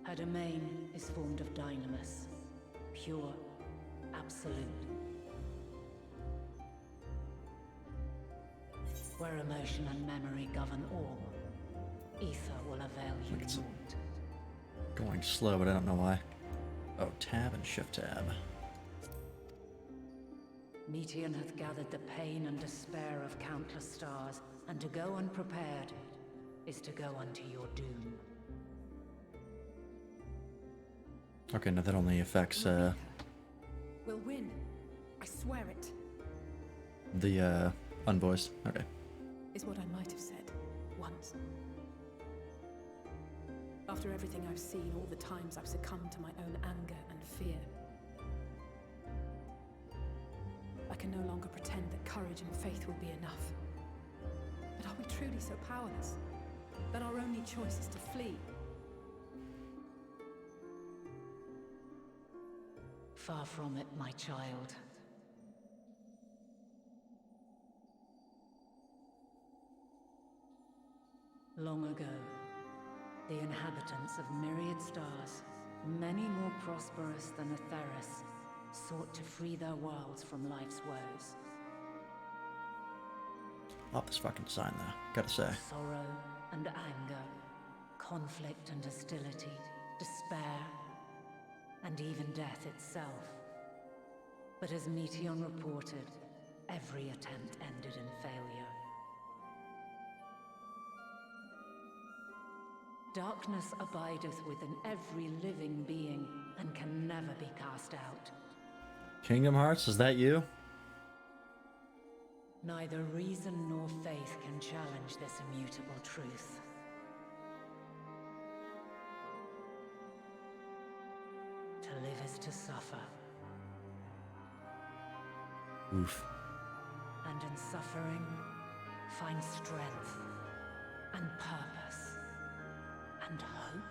Her domain is formed of dynamis, pure, absolute. Where emotion and memory govern all, ether will avail you naught. Going slow, but I don't know why. Oh, tab and shift tab. Meteon hath gathered the pain and despair of countless stars, and to go unprepared is to go unto your doom. Okay, no, that only affects We'll win. I swear it. the unvoiced. Okay. Is what I might have said once. After everything I've seen, all the times I've succumbed to my own anger and fear, I can no longer pretend that courage and faith will be enough. But are we truly so powerless that our only choice is to flee? Far from it, my child. Long ago, the inhabitants of myriad stars, many more prosperous than Atheris, sought to free their worlds from life's woes. Love this fucking design though, gotta say. Sorrow and anger, conflict and hostility, despair, and even death itself. But as Meteon reported, every attempt ended in failure. Darkness abideth within every living being and can never be cast out. Kingdom Hearts, is that you? Neither reason nor faith can challenge this immutable truth. To live is to suffer. Oof. And in suffering, find strength and purpose and hope.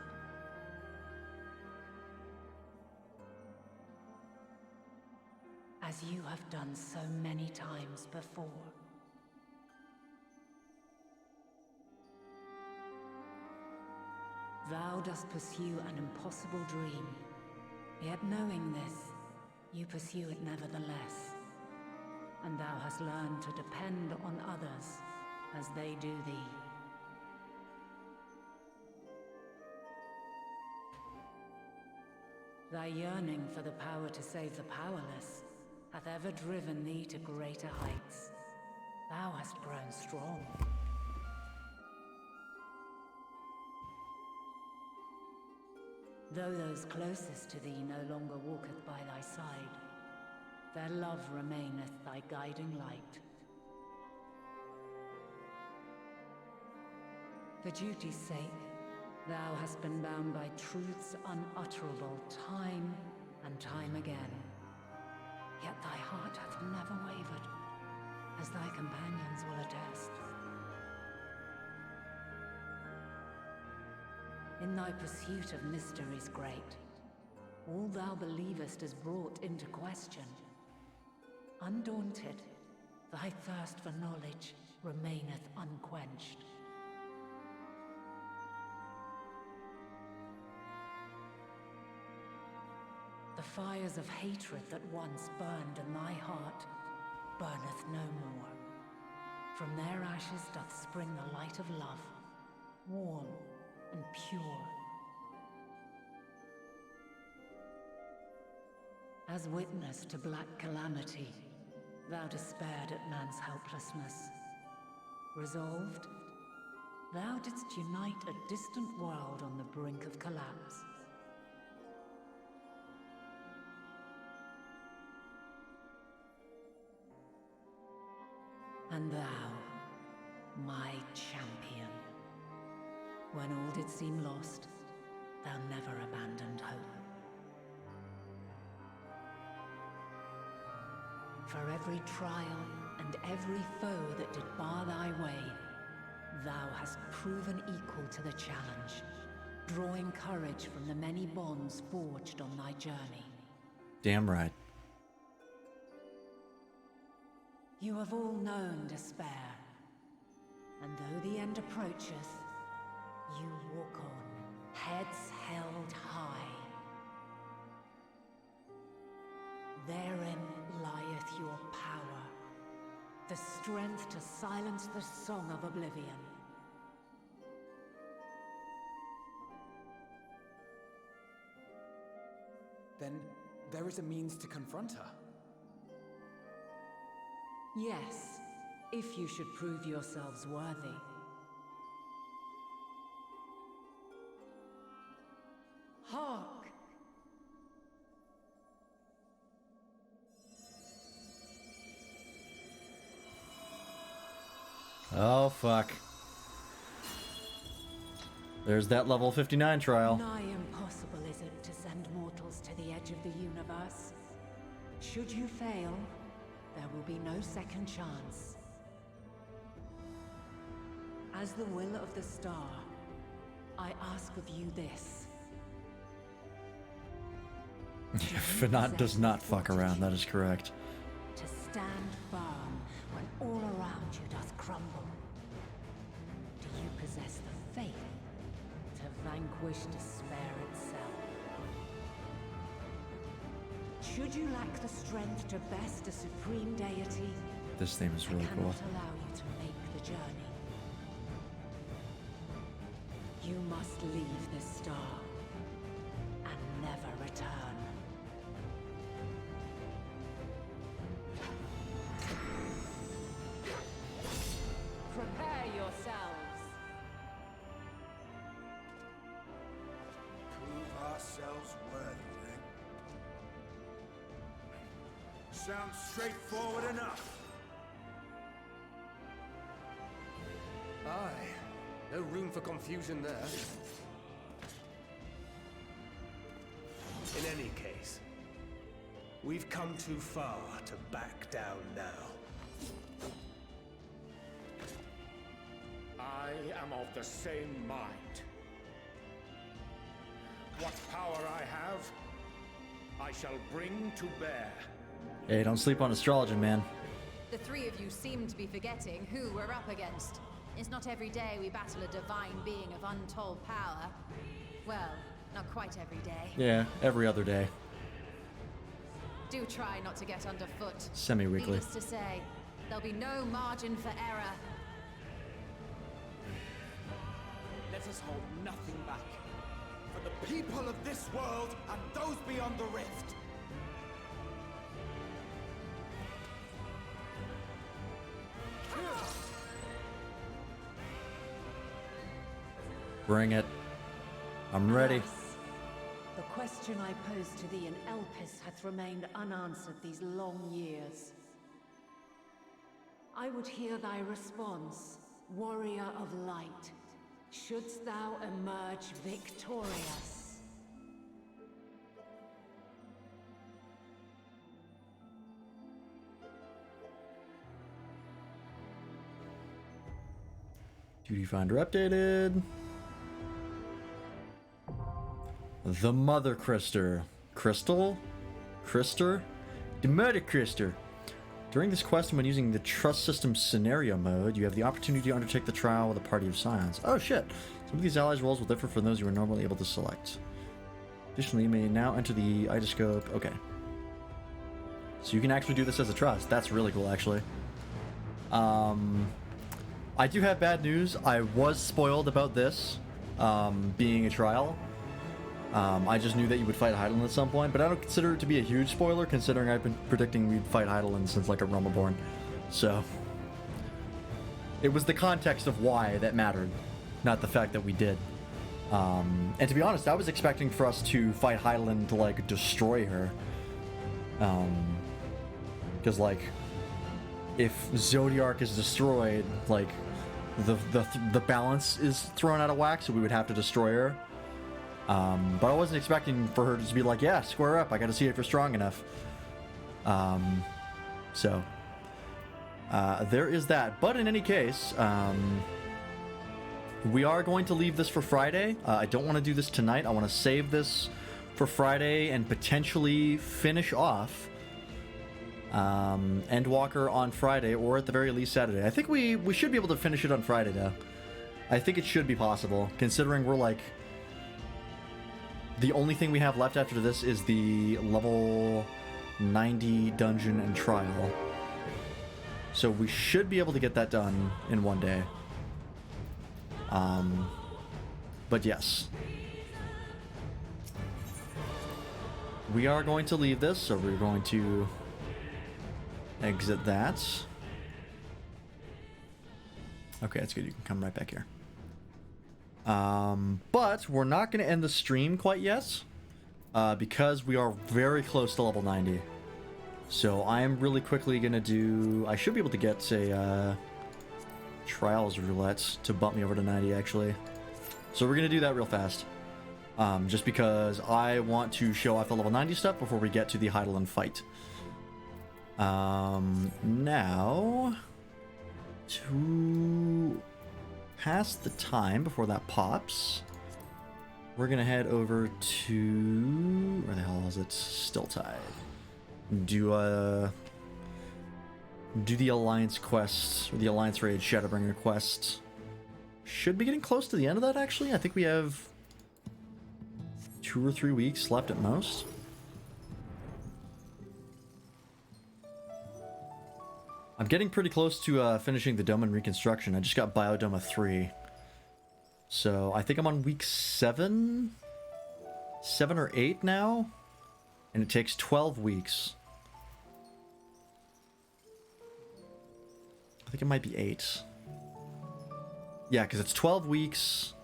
As you have done so many times before. Thou dost pursue an impossible dream, yet knowing this, you pursue it nevertheless. And thou hast learned to depend on others as they do thee. Thy yearning for the power to save the powerless hath ever driven thee to greater heights. Thou hast grown strong. Though those closest to thee no longer walketh by thy side, their love remaineth thy guiding light. For duty's sake, thou hast been bound by truths unutterable time and time again. Yet thy heart hath never wavered, as thy companions will attest. In thy pursuit of mysteries great, all thou believest is brought into question. Undaunted, thy thirst for knowledge remaineth unquenched. The fires of hatred that once burned in thy heart burneth no more. From their ashes doth spring the light of love, warm and pure. As witness to black calamity, thou despaired at man's helplessness. Resolved, thou didst unite a distant world on the brink of collapse. And thou, my champion, when all did seem lost, thou never abandoned hope. For every trial and every foe that did bar thy way, thou hast proven equal to the challenge, drawing courage from the many bonds forged on thy journey. Damn right. You have all known despair. And though the end approaches, you walk on, heads held high. Therein lieth your power, the strength to silence the song of oblivion. Then there is a means to confront her. Yes, if you should prove yourselves worthy. Hark! Oh, fuck. There's that level 59 trial. Nigh impossible is it to send mortals to the edge of the universe. Should you fail, there will be no second chance. As the will of the star, I ask of you this. Fanat does not fuck around, that is correct. To stand firm when all around you doth crumble. Do you possess the faith to vanquish despair itself? Should you lack the strength to best a supreme deity, This theme is really I cool. cannot allow you to make the journey. You must leave this star and never return. Prepare yourselves. Prove ourselves worthy, then. Sounds straightforward enough. Aye. No room for confusion there. In any case, we've come too far to back down now. I am of the same mind. What power I have, I shall bring to bear. Hey, don't sleep on astrology, man. The three of you seem to be forgetting who we're up against. It's not every day we battle a divine being of untold power. Well, not quite every day. Yeah, every other day. Do try not to get underfoot. Semi-weekly. Needless to say, there'll be no margin for error. Let us hold nothing back. For the people of this world and those beyond the rift. Bring it. I'm ready. Alas, the question I posed to thee in Elpis hath remained unanswered these long years. I would hear thy response, warrior of light. Shouldst thou emerge victorious? Duty finder updated. The Mother Crister. Crystal? Crister? The Mother Crister. During this quest, when using the Trust System scenario mode, you have the opportunity to undertake the trial with a party of scions. Oh shit! Some of these allies' roles will differ from those you were normally able to select. Additionally, you may now enter the Idoscope. Okay. So you can actually do this as a trust. That's really cool, actually. I do have bad news. I was spoiled about this being a trial. I just knew that you would fight Hydaelyn at some point, but I don't consider it to be a huge spoiler, considering I've been predicting we'd fight Hydaelyn since like a Realm Reborn. So it was the context of why that mattered, not the fact that we did. And to be honest, I was expecting for us to fight Hydaelyn to like destroy her. Because like, if Zodiark is destroyed, like the balance is thrown out of whack, so we would have to destroy her. But I wasn't expecting for her to just be like, yeah, square up, I gotta see if you're strong enough. So there is that. But in any case, we are going to leave this for Friday. I don't want to do this tonight. I want to save this for Friday and potentially finish off Endwalker on Friday, or at the very least Saturday. I think we should be able to finish it on Friday, though. I think it should be possible, considering we're like... The only thing we have left after this is the level 90 dungeon and trial. So we should be able to get that done in one day. But yes. We are going to leave this, so we're going to exit that. Okay, that's good. You can come right back here. But we're not going to end the stream quite yet, because we are very close to level 90. So I am really quickly going to do... I should be able to get a Trials Roulette to bump me over to 90, actually. So we're going to do that real fast. Just because I want to show off the level 90 stuff before we get to the Heidelin fight. Now... To pass the time before that pops, we're going to head over to... Where the hell is it? Stilltide. Do the Alliance quest, or the Alliance Raid Shadowbringer quest. Should be getting close to the end of that, actually. I think we have 2 or 3 weeks left at most. I'm getting pretty close to finishing the Dome and Reconstruction. I just got Biodoma 3. So I think I'm on week 7? 7 or 8 now? And it takes 12 weeks. I think it might be 8. Yeah, because it's 12 weeks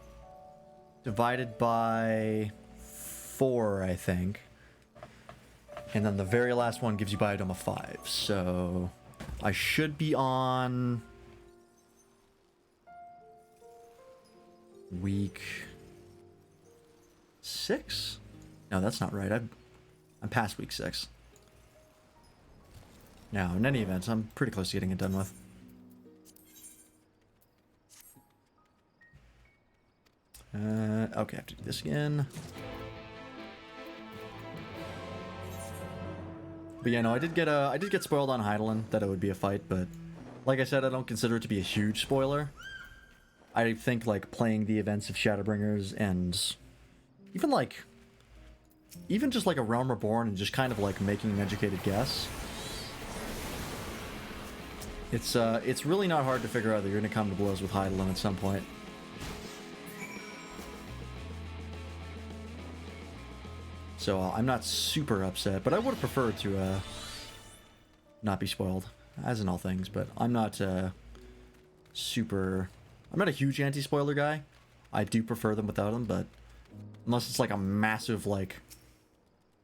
divided by 4, I think. And then the very last one gives you Biodoma 5. So I should be on week 6? No, that's not right. I'm past week 6. Now, in any event, I'm pretty close to getting it done with. Okay, I have to do this again. But yeah, no, I did get spoiled on Heidelin that it would be a fight, but like I said, I don't consider it to be a huge spoiler. I think like playing the events of Shadowbringers and even just like a Realm Reborn and just kind of like making an educated guess. It's really not hard to figure out that you're gonna come to blows with Heidelin at some point. So I'm not super upset, but I would have preferred to not be spoiled, as in all things. But I'm not I'm not a huge anti-spoiler guy. I do prefer them without them, but unless it's like a massive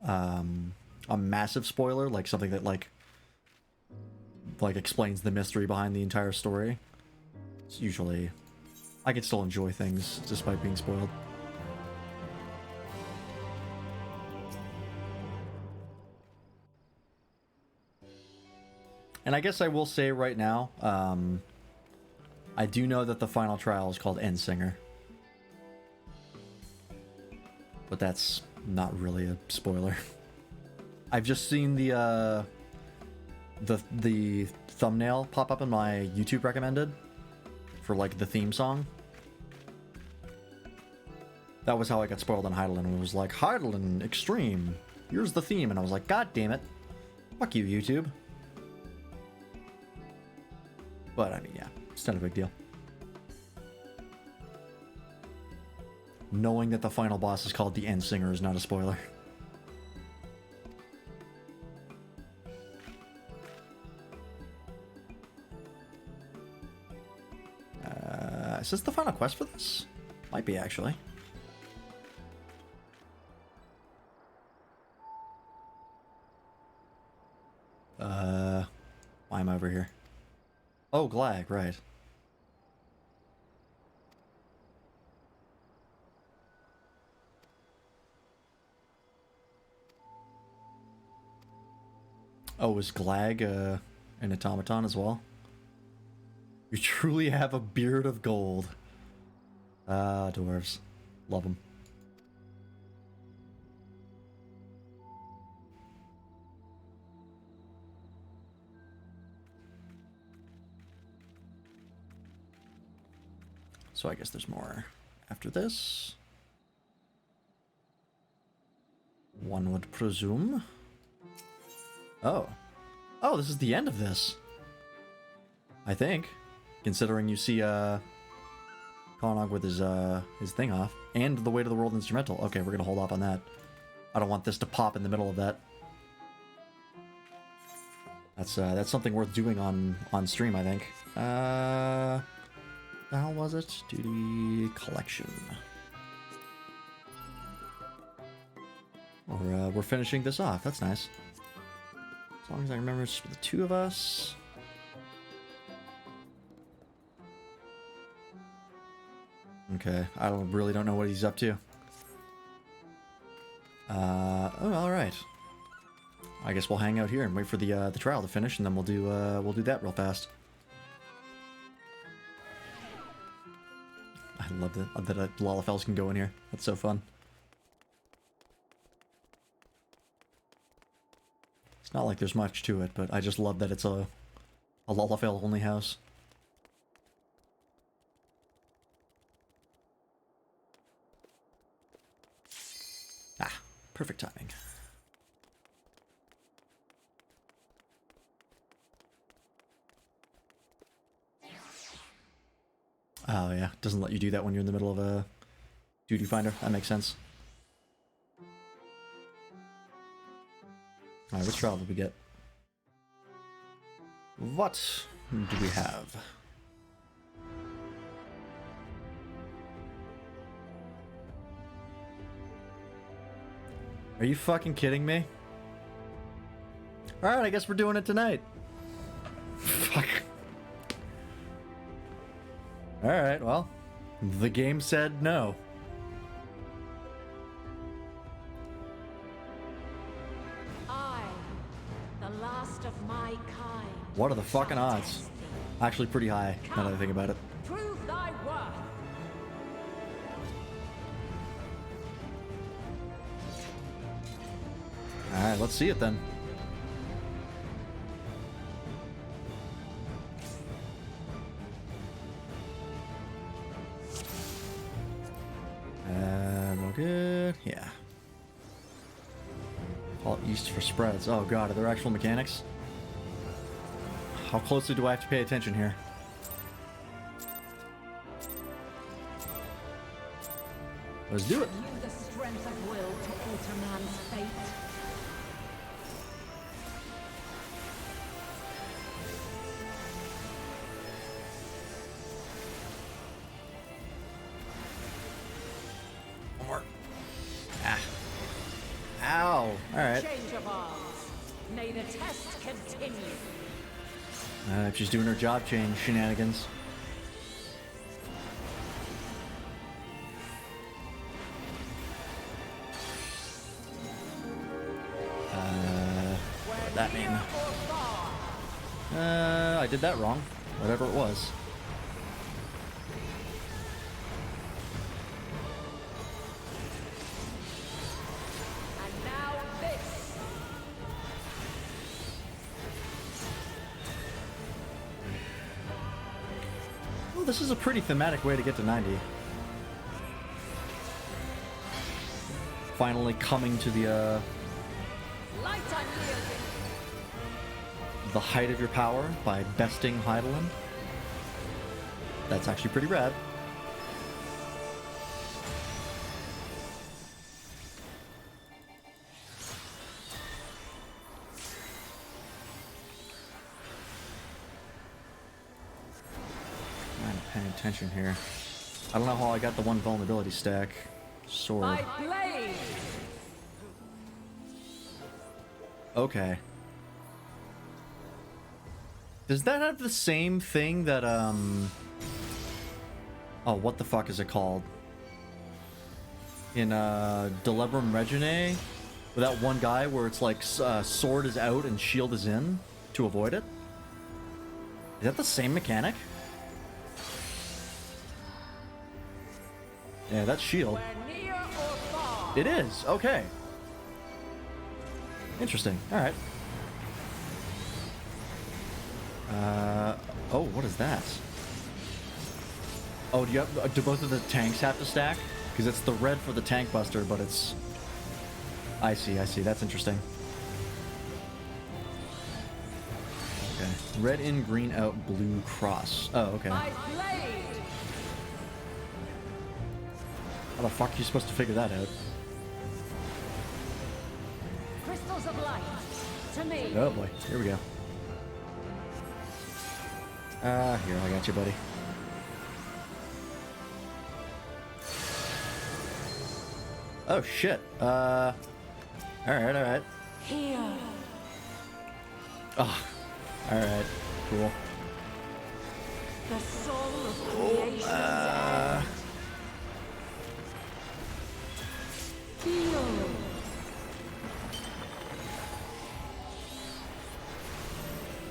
a massive spoiler, like something that like explains the mystery behind the entire story, it's usually I can still enjoy things despite being spoiled. And I guess I will say right now, I do know that the final trial is called Endsinger. But that's not really a spoiler. I've just seen the thumbnail pop up in my YouTube recommended for like the theme song. That was how I got spoiled on Heidelin. It was like, Heidelin Extreme, here's the theme. And I was like, God damn it. Fuck you, YouTube. But, I mean, yeah, it's not a big deal. Knowing that the final boss is called the Endsinger is not a spoiler. Is this the final quest for this? Might be, actually. Why am I over here? Oh, Glag, right. Oh, is Glag an automaton as well? You truly have a beard of gold. Ah, dwarves. Love them. So I guess there's more after this. One would presume. Oh. Oh, this is the end of this. I think. Considering you see Konog with his thing off. And the Weight of the World instrumental. Okay, we're gonna hold off on that. I don't want this to pop in the middle of that. That's something worth doing on stream, I think. The hell was it? Duty collection. We're finishing this off. That's nice. As long as I remember, it's for the two of us. Okay, I really don't know what he's up to. Oh, all right. I guess we'll hang out here and wait for the trial to finish, and then we'll do that real fast. I love that Lalafels can go in here. That's so fun. It's not like there's much to it, but I just love that it's a Lalafell only house. Ah, perfect timing. Oh yeah, doesn't let you do that when you're in the middle of a duty finder. That makes sense. Alright, which trial did we get? What do we have? Are you fucking kidding me? Alright, I guess we're doing it tonight. Fuck. Alright, well, the game said no. I, the last of my kind. What are the fucking odds? Actually pretty high, now that I think about it. Prove thy worth. Alright, let's see it then. We're good. Yeah. All east for spreads. Oh god, are there actual mechanics? How closely do I have to pay attention here? Let's do it. You the strength of will to alter man's fate. One more. Ah. Ow. Alright. Change of arms. May the test continue. She's doing her job change shenanigans. What did that mean? I did that wrong. Whatever it was. And now this. Well, this is a pretty thematic way to get to 90. Finally coming to the Light unyielding. the height of your power by besting Heidelin. That's actually pretty rad. I'm not paying attention here. I don't know how I got the one vulnerability stack. Sword. My blade. Okay. Does that have the same thing that, oh, what the fuck is it called? In, Delebrum Regine? With that one guy where it's like, sword is out and shield is in to avoid it? Is that the same mechanic? Yeah, that's shield. It is, okay. Interesting, alright. Oh, what is that? Oh, do both of the tanks have to stack? Because it's the red for the tank buster, but it's... I see. That's interesting. Okay. Red in, green out, blue cross. Oh, okay. How the fuck are you supposed to figure that out? Crystals of light, to me. Oh boy, here we go. Here, I got you, buddy. Oh shit. Alright. Here. Oh, alright, cool. The soul of creation's end. Feel.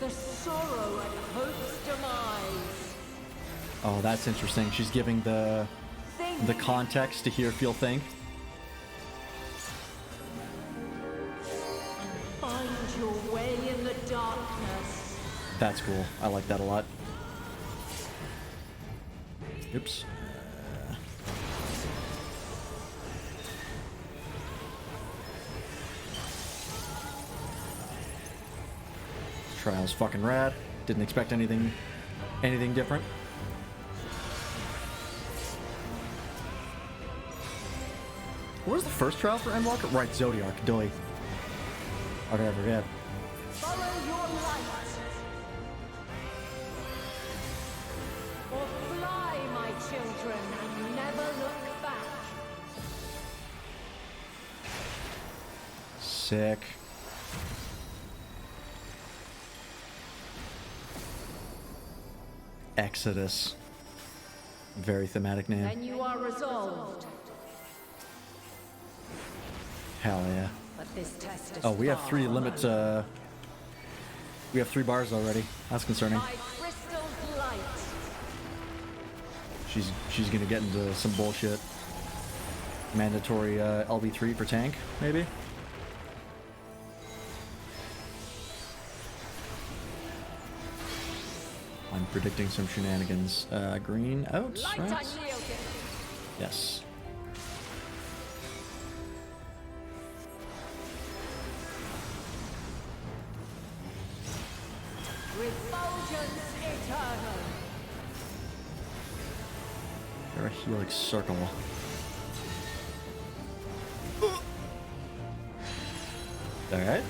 The sorrow at hope's demise. Oh, that's interesting. She's giving the context to hear, feel, think. Find your way in the darkness. That's cool. I like that a lot. Oops. Trial's fucking rad. Didn't expect anything different. What was the first trial for Endwalker? Right, Zodiac. Doy. Okay, I forget. Follow your light. Or fly, my children, and never look back. Sick. Exodus. Very thematic name. Then you are resolved. Hell yeah. But this test is Oh, we have 3 limit, we have 3 bars already. That's concerning. by crystal's light. She's gonna get into some bullshit. Mandatory LB3 for tank, maybe? I'm predicting some shenanigans. Green out, right? Yes. Refulgence eternal. They're a helix circle. Alright.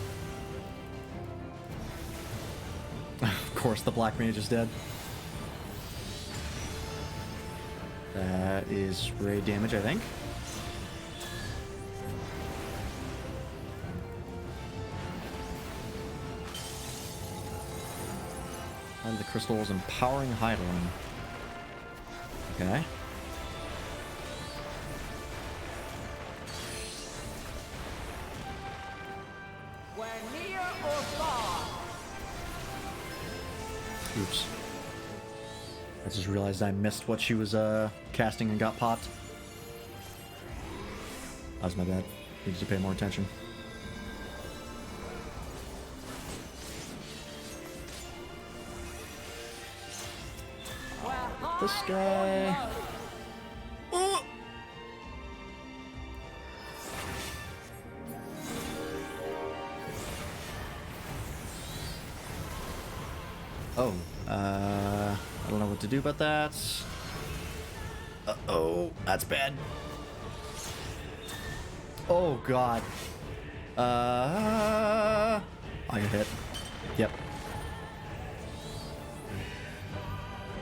Of course, the black mage is dead. That is ray damage, I think. And the crystals empowering Heidelin. Okay. We're near or far. Oops. I just realized I missed what she was casting and got popped. That was my bad. Needed to pay more attention. This guy. Oh, I don't know what to do about that. Uh-oh, that's bad. Oh, God. I got hit. Yep.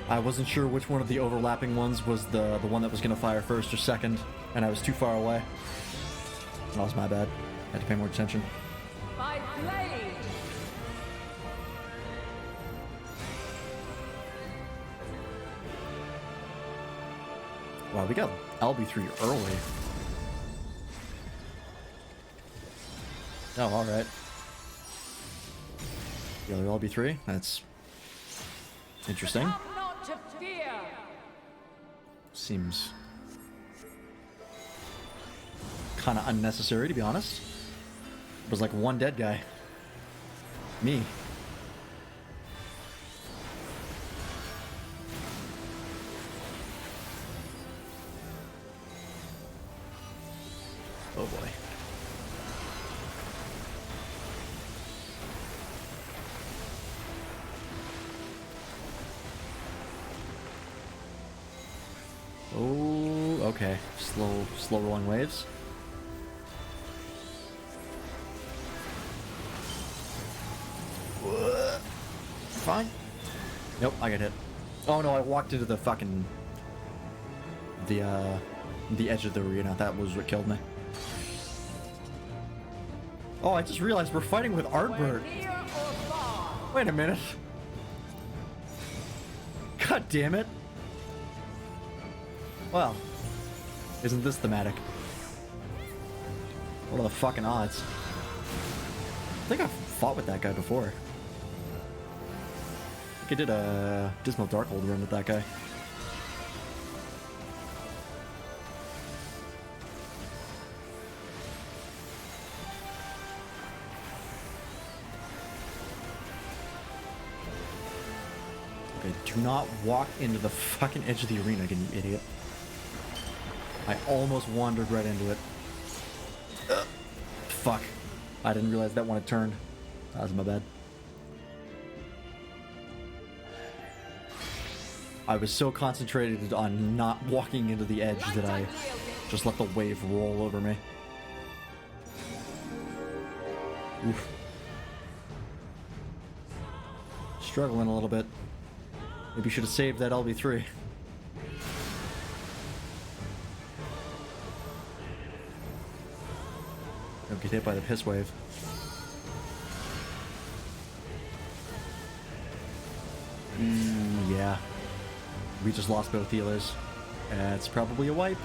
I wasn't sure which one of the overlapping ones was the one that was going to fire first or second, and I was too far away. That was my bad. I had to pay more attention. By blade. Wow, we got LB3 early. Oh, alright. The other LB3? That's interesting. Not to fear. Seems kind of unnecessary, to be honest. It was like one dead guy. Me. okay. Slow rolling waves. Fine. Nope, I got hit. Oh no, I walked into the fucking... the edge of the arena. That was what killed me. Oh, I just realized we're fighting with Artbird. Wait a minute. God damn it. Well, isn't this thematic? What are the fucking odds? I think I've fought with that guy before. I think I did a Dismal Darkhold run with that guy. Okay, do not walk into the fucking edge of the arena again, you idiot. I almost wandered right into it. Fuck. I didn't realize that one had turned. That was my bad. I was so concentrated on not walking into the edge that I just let the wave roll over me. Oof. Struggling a little bit. Maybe should have saved that LB3. Don't get hit by the piss wave. Yeah. We just lost both healers. It's probably a wipe.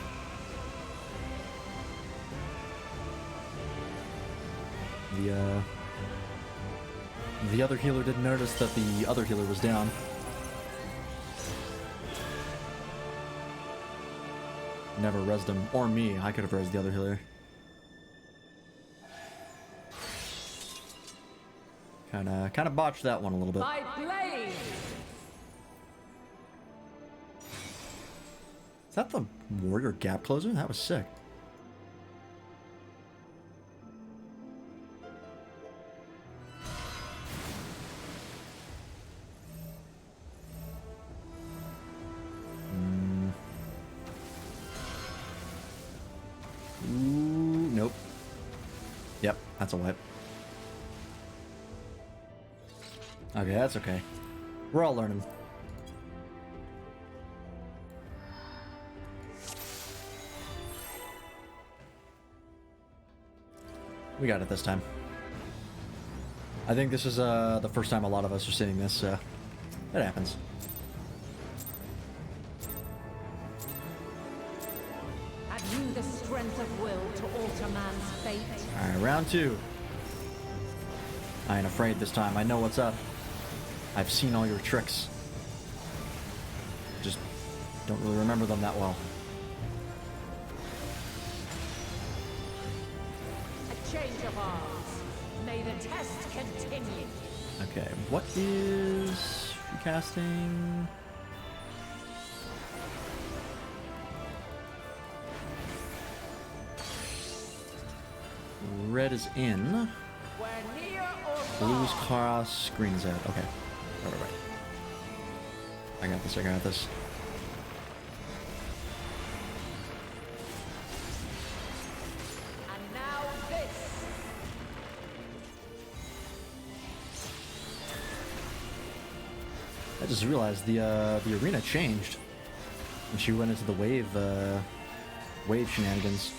The other healer didn't notice that the other healer was down. Never rezzed him. Or me. I could have rezzed the other healer. Kinda botched that one a little bit. By blade! Is that the warrior gap closer? That was sick. Ooh, nope. Yep, that's a wipe. Okay, that's okay. We're all learning. We got it this time. I think this is the first time a lot of us are seeing this, so it happens. Have you the strength of will to alter man's fate? Alright, round two. I ain't afraid this time. I know what's up. I've seen all your tricks. Just don't really remember them that well. A change of arms. May the test continue. Okay, what is recasting? Red is in. Blue's cross, green is out. Okay. Right. I got this, I got this. And now this. I just realized the arena changed when she went into the wave shenanigans.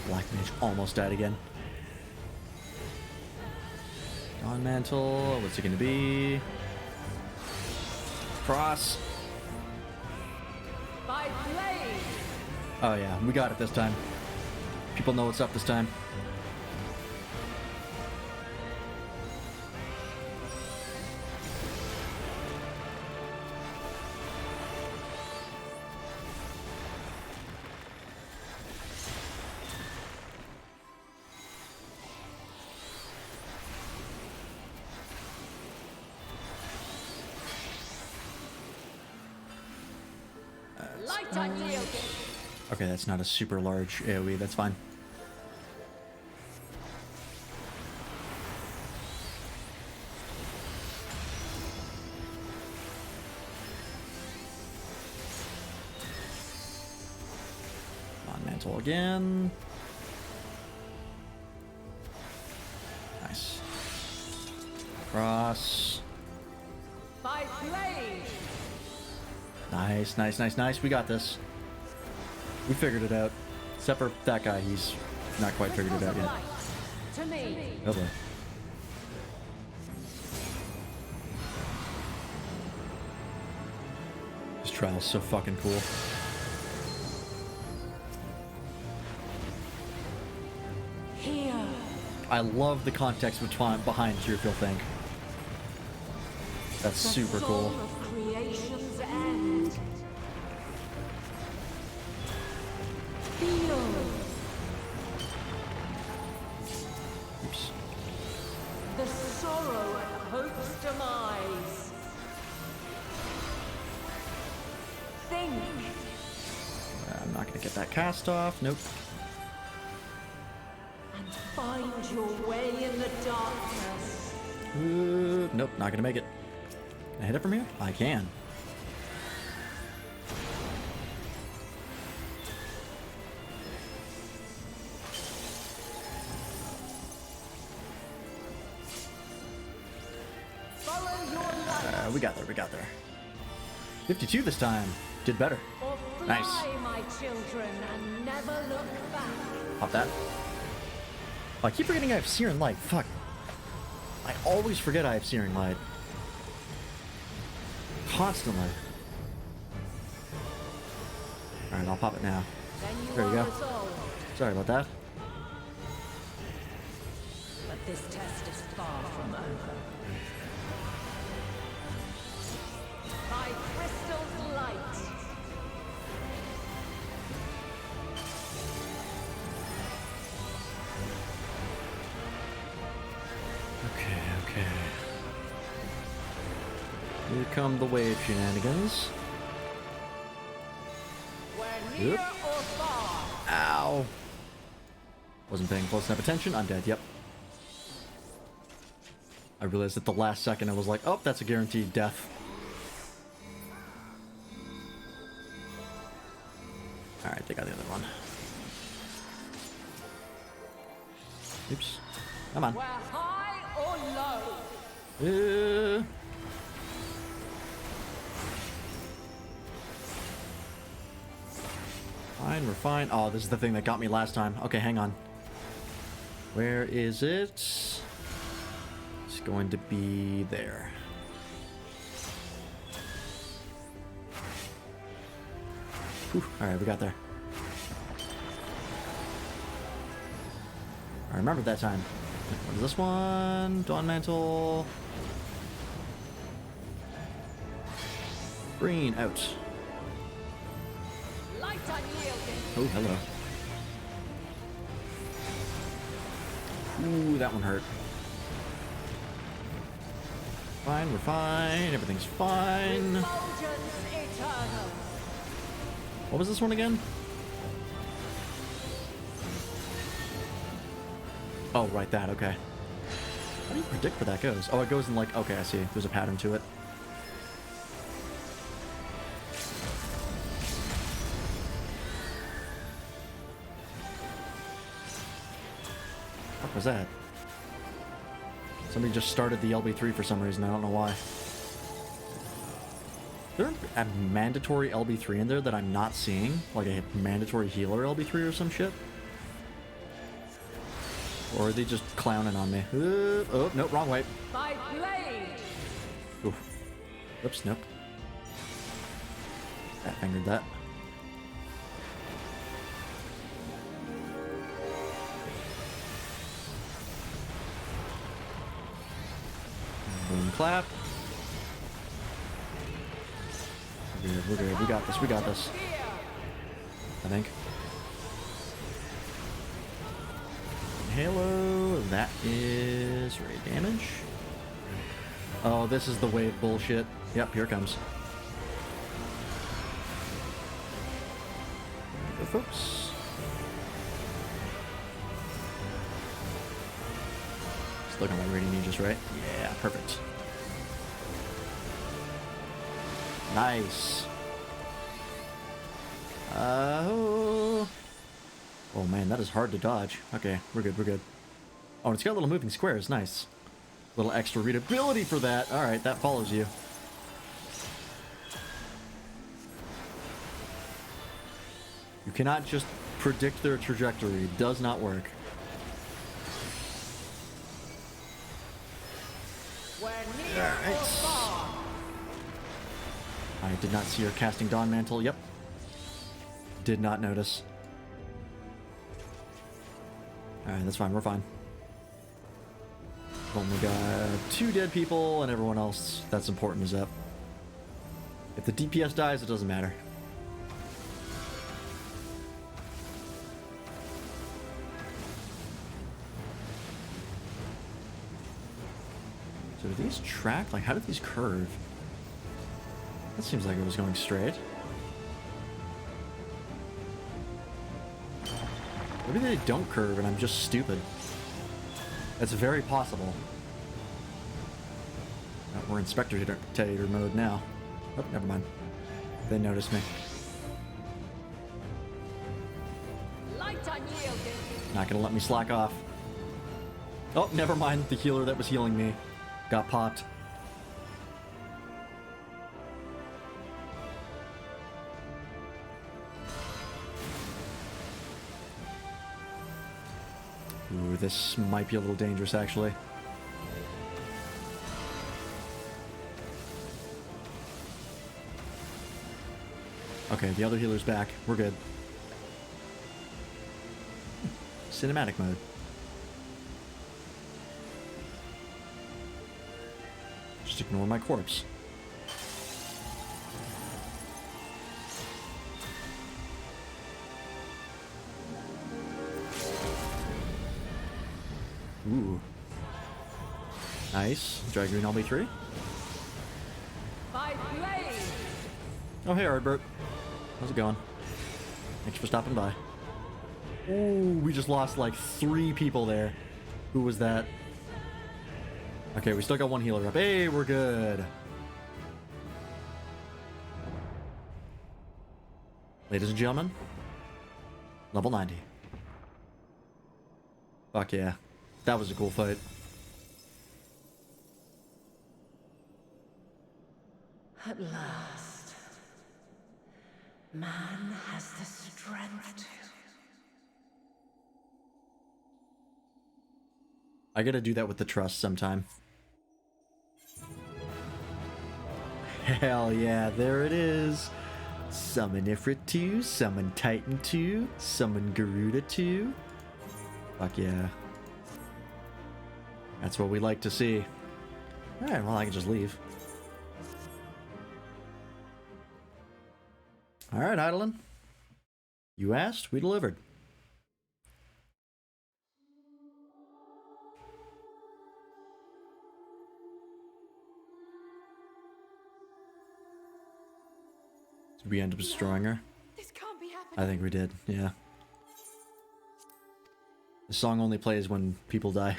Black Mage almost died again. Dawn Mantle, what's it gonna be? Cross. By blade. Oh yeah, we got it this time. People know what's up this time. Okay, that's not a super large AoE. That's fine. On mantle again. Nice. Cross. By blade. Nice, nice, nice, nice. We got this. We figured it out. Except for that guy, he's not quite figured it out yet. To me. Oh boy. This trial's so fucking cool. Here. I love the context behind Tearful Think. That's super cool. Creation's end. Feel. Oops. The sorrow at hope's demise. Think. I'm not gonna get that cast off. Nope. And find your way in the darkness. Nope, not gonna make it. Can I hit it from here? I can. We got there, we got there. 52 this time. Did better. Nice. My children, and never look back. Pop that. Oh, I keep forgetting I have Searing Light. Fuck. I always forget I have Searing Light. Constantly. Alright, I'll pop it now. There you go. Sorry about that. But this test is far from over. By crystal's light. Okay. Here come the wave shenanigans. Near or far. Ow. Wasn't paying close enough attention. I'm dead. Yep. I realized at the last second I was like, oh, that's a guaranteed death. Alright, they got the other one. Oops. Come on. We're high or low. Fine, we're fine. Oh, this is the thing that got me last time. Okay, hang on. Where is it? It's going to be there. Alright, we got there. I remembered that time. What is this one? Dawn Mantle. Green out. Oh, hello. Ooh, that one hurt. Fine, we're fine. Everything's fine. What was this one again? Oh, right, that, okay. How do you predict where that goes? Oh, it goes in like, okay, I see. There's a pattern to it. What was that? Somebody just started the LB3 for some reason. I don't know why. Is there a mandatory LB3 in there that I'm not seeing? Like a mandatory healer LB3 or some shit? Or are they just clowning on me? Oh, nope, wrong way. By blade. Oof. Oops, nope. Fat fingered that. Boom, clap. We're good, we're good. We got this, we got this. I think. Halo, that is raid damage. Oh, this is the wave bullshit. Yep, here it comes. folks. Still got my rating Aegis, right? Yeah, perfect. Nice. Oh man, that is hard to dodge. Okay, we're good, we're good. Oh, and it's got little moving squares, nice. Little extra readability for that. Alright, that follows you. You cannot just predict their trajectory. It does not work. Alright. I did not see her casting Dawn Mantle. Yep. Did not notice. Alright, that's fine. We're fine. Only got 2 dead people, and everyone else that's important is up. If the DPS dies, it doesn't matter. So do these track? Like, how did these curve? That seems like it was going straight. Maybe they don't curve and I'm just stupid. That's very possible. Oh, we're in spectator mode now. Oh, never mind. They noticed me. Not gonna let me slack off. Oh, never mind. The healer that was healing me got popped. Ooh, this might be a little dangerous, actually. Okay, the other healer's back. We're good. Cinematic mode. Just ignore my corpse. Ooh. Nice. Dragoon LB3. Oh, hey, Ardbert. How's it going? Thanks for stopping by. Ooh, we just lost like 3 people there. Who was that? Okay, we still got 1 healer up. Hey, we're good. Ladies and gentlemen, level 90. Fuck yeah. That was a cool fight. At last, man has the strength to... I gotta do that with the trust sometime. Hell yeah, there it is. Summon Ifrit 2, summon Titan 2, summon Garuda 2. Fuck yeah. That's what we like to see. Alright, well, I can just leave. Alright, Eidolon. You asked, we delivered. Did we end up destroying her? This can't be happening. I think we did, yeah. The song only plays when people die.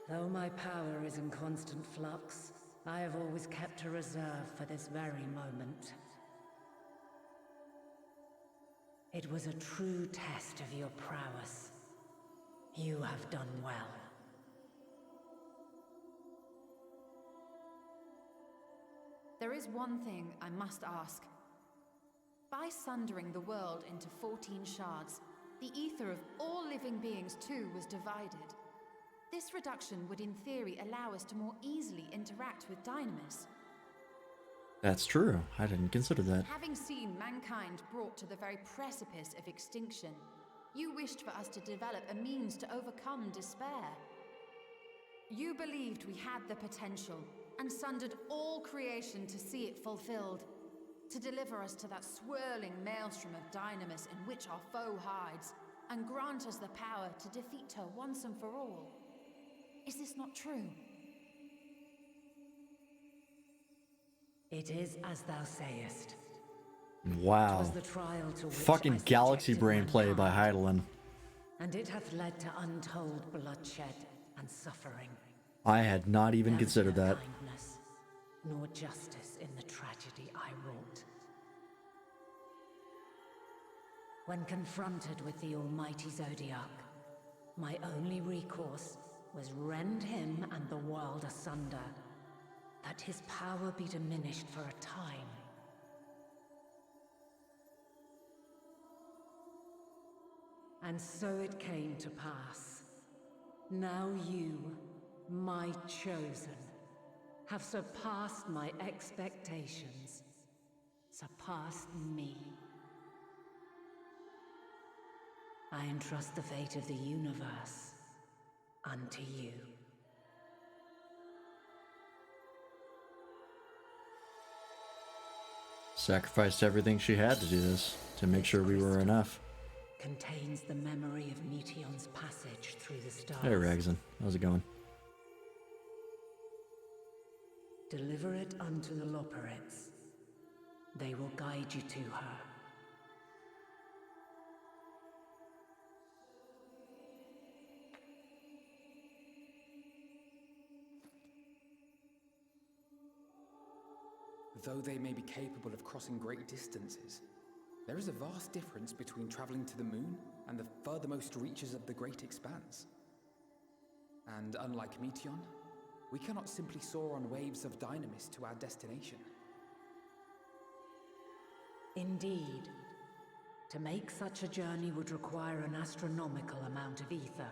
Though my power is in constant flux, I have always kept a reserve for this very moment. It was a true test of your prowess. You have done well. There is one thing I must ask. By sundering the world into 14 shards, the ether of all living beings too was divided. This reduction would in theory allow us to more easily interact with Dynamis. That's true. I didn't consider that. Having seen mankind brought to the very precipice of extinction, you wished for us to develop a means to overcome despair. You believed we had the potential, and sundered all creation to see it fulfilled, to deliver us to that swirling maelstrom of Dynamis in which our foe hides, and grant us the power to defeat her once and for all. Is this not true? It is as thou sayest. Wow. 'Twas the trial to which Fucking I galaxy subjected brain play by mankind, Heidelin. and it hath led to untold bloodshed and suffering. I had not even There was considered no that. kindness, nor justice in the tragedy I wrought. When confronted with the almighty Zodiac, my only recourse was rend him and the world asunder, that his power be diminished for a time. And so it came to pass. Now you, my chosen, have surpassed my expectations, surpassed me. I entrust the fate of the universe unto you. Sacrificed everything she had to do this, to make sure we were enough. Contains the memory of Meteion's passage through the stars. Hey, Ragzin. How's it going? Deliver it unto the Loporrits. They will guide you to her. Though they may be capable of crossing great distances, there is a vast difference between traveling to the moon and the furthermost reaches of the great expanse. And unlike Meteion, we cannot simply soar on waves of dynamis to our destination. Indeed. To make such a journey would require an astronomical amount of ether.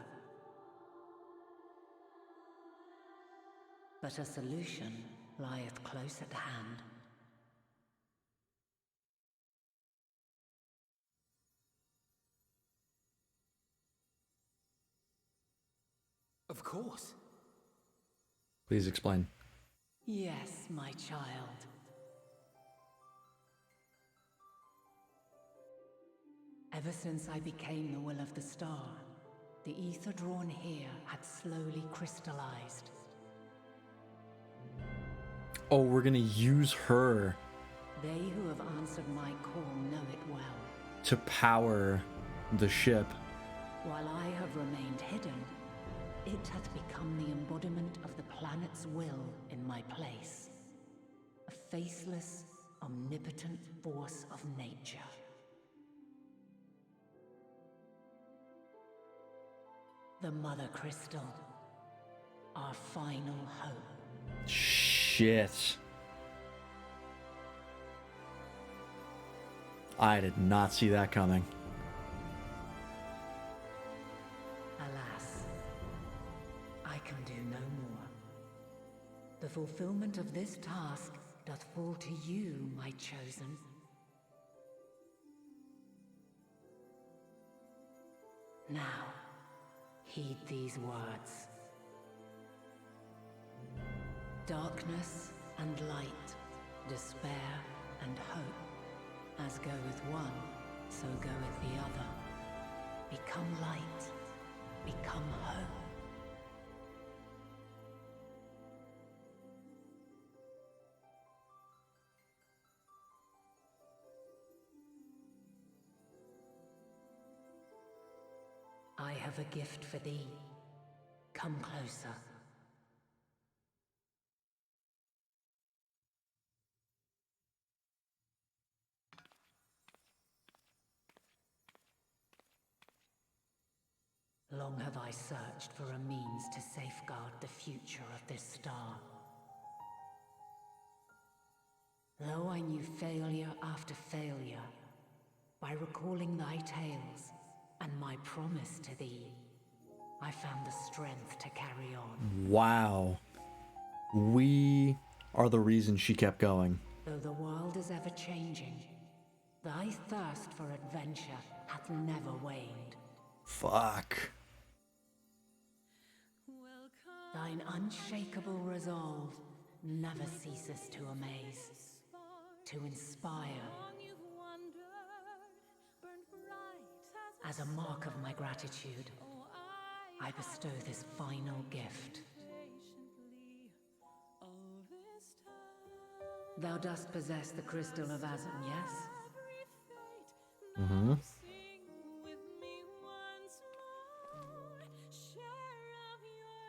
But a solution lieth close at hand. Of course. Please explain. Yes, my child. Ever since I became the will of the star, the ether drawn here had slowly crystallized. Oh, we're gonna use her They who have answered my call know it well. to power the ship. While I have remained hidden, it hath become the embodiment of the planet's will in my place. A faceless, omnipotent force of nature. The Mother Crystal. Our final hope. Shit. I did not see that coming. Alas, I can do no more. The fulfillment of this task doth fall to you, my chosen. Now, heed these words. Darkness and light, despair and hope. As goeth one, so goeth the other. Become light, become hope. I have a gift for thee. Come closer. Long have I searched for a means to safeguard the future of this star. Though I knew failure after failure, by recalling thy tales and my promise to thee, I found the strength to carry on. Wow. We are the reason she kept going. Though the world is ever changing, thy thirst for adventure hath never waned. Fuck. Thine unshakable resolve never ceases to amaze, to inspire. As a mark of my gratitude, I bestow this final gift. Thou dost possess the crystal of Azam, yes? Mm-hmm.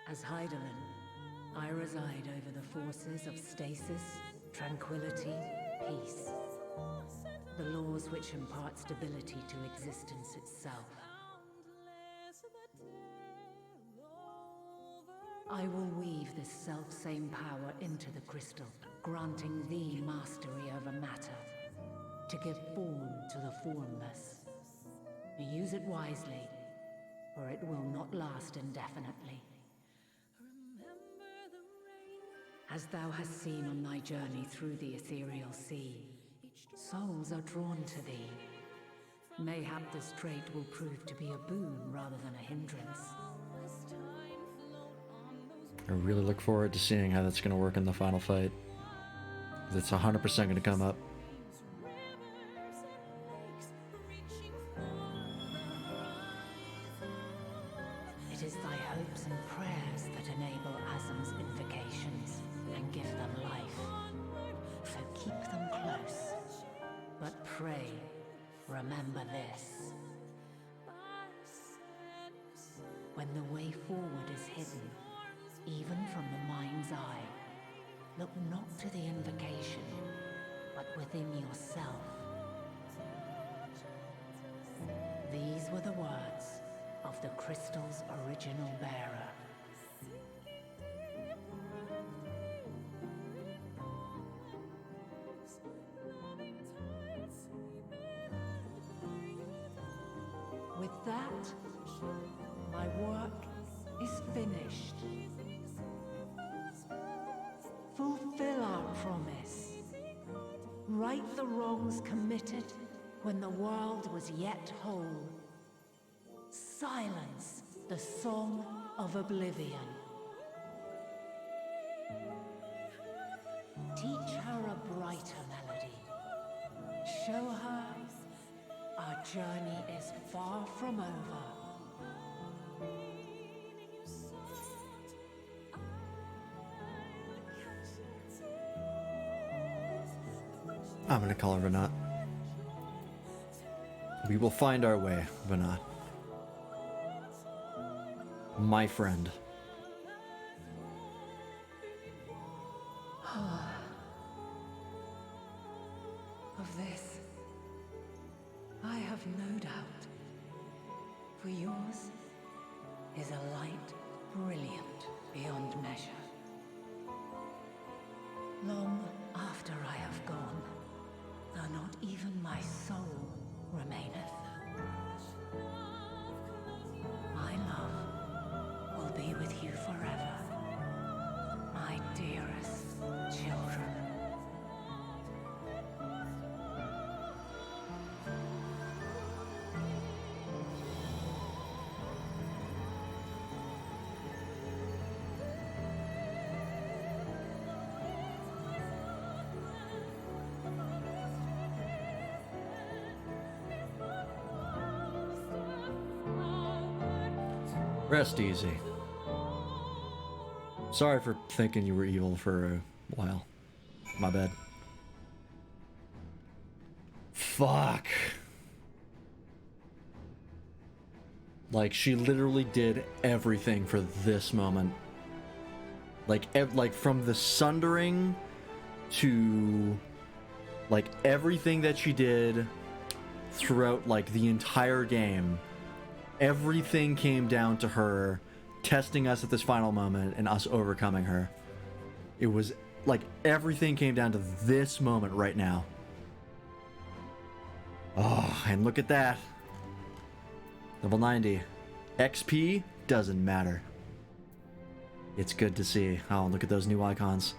As Heidelin, I reside over the forces of stasis, tranquility, peace. The laws which impart stability to existence itself. I will weave this self-same power into the crystal, granting thee mastery over matter, to give form to the formless. Use it wisely, or it will not last indefinitely. As thou hast seen on thy journey through the ethereal sea, souls are drawn to thee. Mayhap this trait will prove to be a boon rather than a hindrance. I really look forward to seeing how that's going to work in the final fight. It's 100% going to come up. It is thy hopes and prayers that enable Azam's invocations and give them life. So keep them close. But pray, remember this. When the way forward is hidden, even from the mind's eye, look not to the invocation, but within yourself. These were the words of the crystal's original bearer. With that, my work is finished. Fulfill our promise. Right the wrongs committed when the world was yet whole. Silence the song of oblivion. Teach her a brighter melody. Show her our journey is far from over. I'm going to call her Venat. We will find our way, Venat. My friend. Of this, I have no doubt. For yours is a light brilliant beyond measure. Long after I have gone, though not even my soul remaineth, my love will be with you forever, my dearest children. Rest easy. Sorry for thinking you were evil for a while. My bad. Fuck. Like, she literally did everything for this moment. Like from the sundering to, like, everything that she did throughout, like, the entire game. Everything came down to her testing us at this final moment and us overcoming her. It was like everything came down to this moment right now. Oh, and look at that. Level 90. XP doesn't matter. It's good to see. Oh, look at those new icons.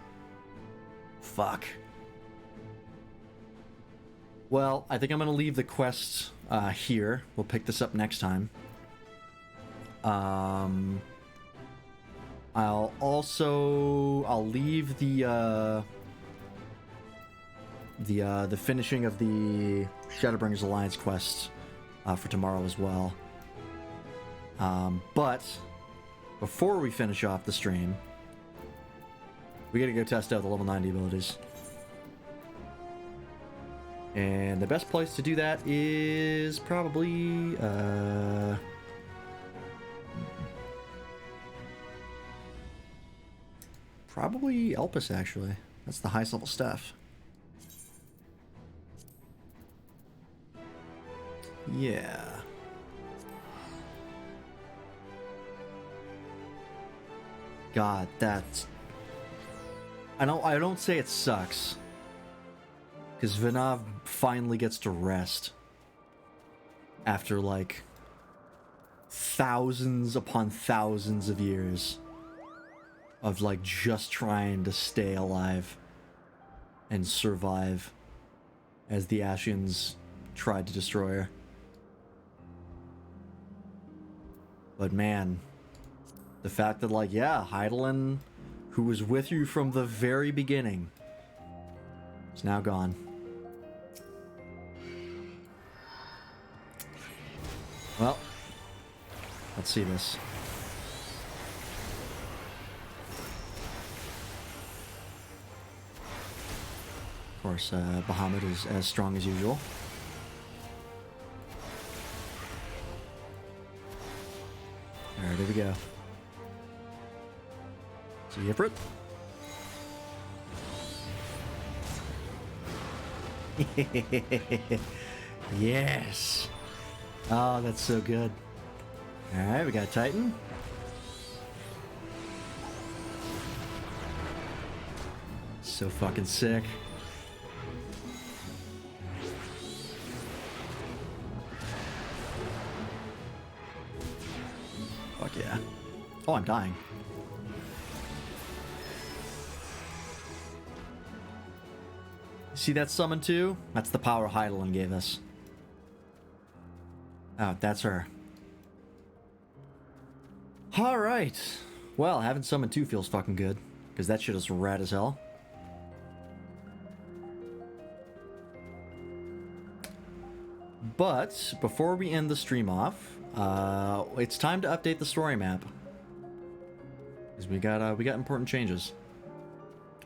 Fuck. Well, I think I'm going to leave the quests here. We'll pick this up next time. I'll leave the finishing of the Shadowbringers Alliance quests for tomorrow as well. But before we finish off the stream, we gotta go test out the level 90 abilities. And the best place to do that is probably, probably Elpis, actually. That's the highest level stuff. Yeah. God, that's... I don't say it sucks. Because Vinav finally gets to rest. After, like, thousands upon thousands of years of, like, just trying to stay alive and survive as the Ashians tried to destroy her. But man, the fact that, like, yeah, Hydaelyn, who was with you from the very beginning, is now gone. Well, let's see this. Of course, Bahamut is as strong as usual. Alright, here we go. So Ifrit. Yes! Oh, that's so good. Alright, we got Titan. So fucking sick. Fuck yeah. Oh, I'm dying. See that summon too? That's the power Hydaelyn gave us. Oh, that's her. Alright. Well, having summon 2 feels fucking good. Because that shit is rad as hell. But, before we end the stream off, it's time to update the story map. Because we got important changes.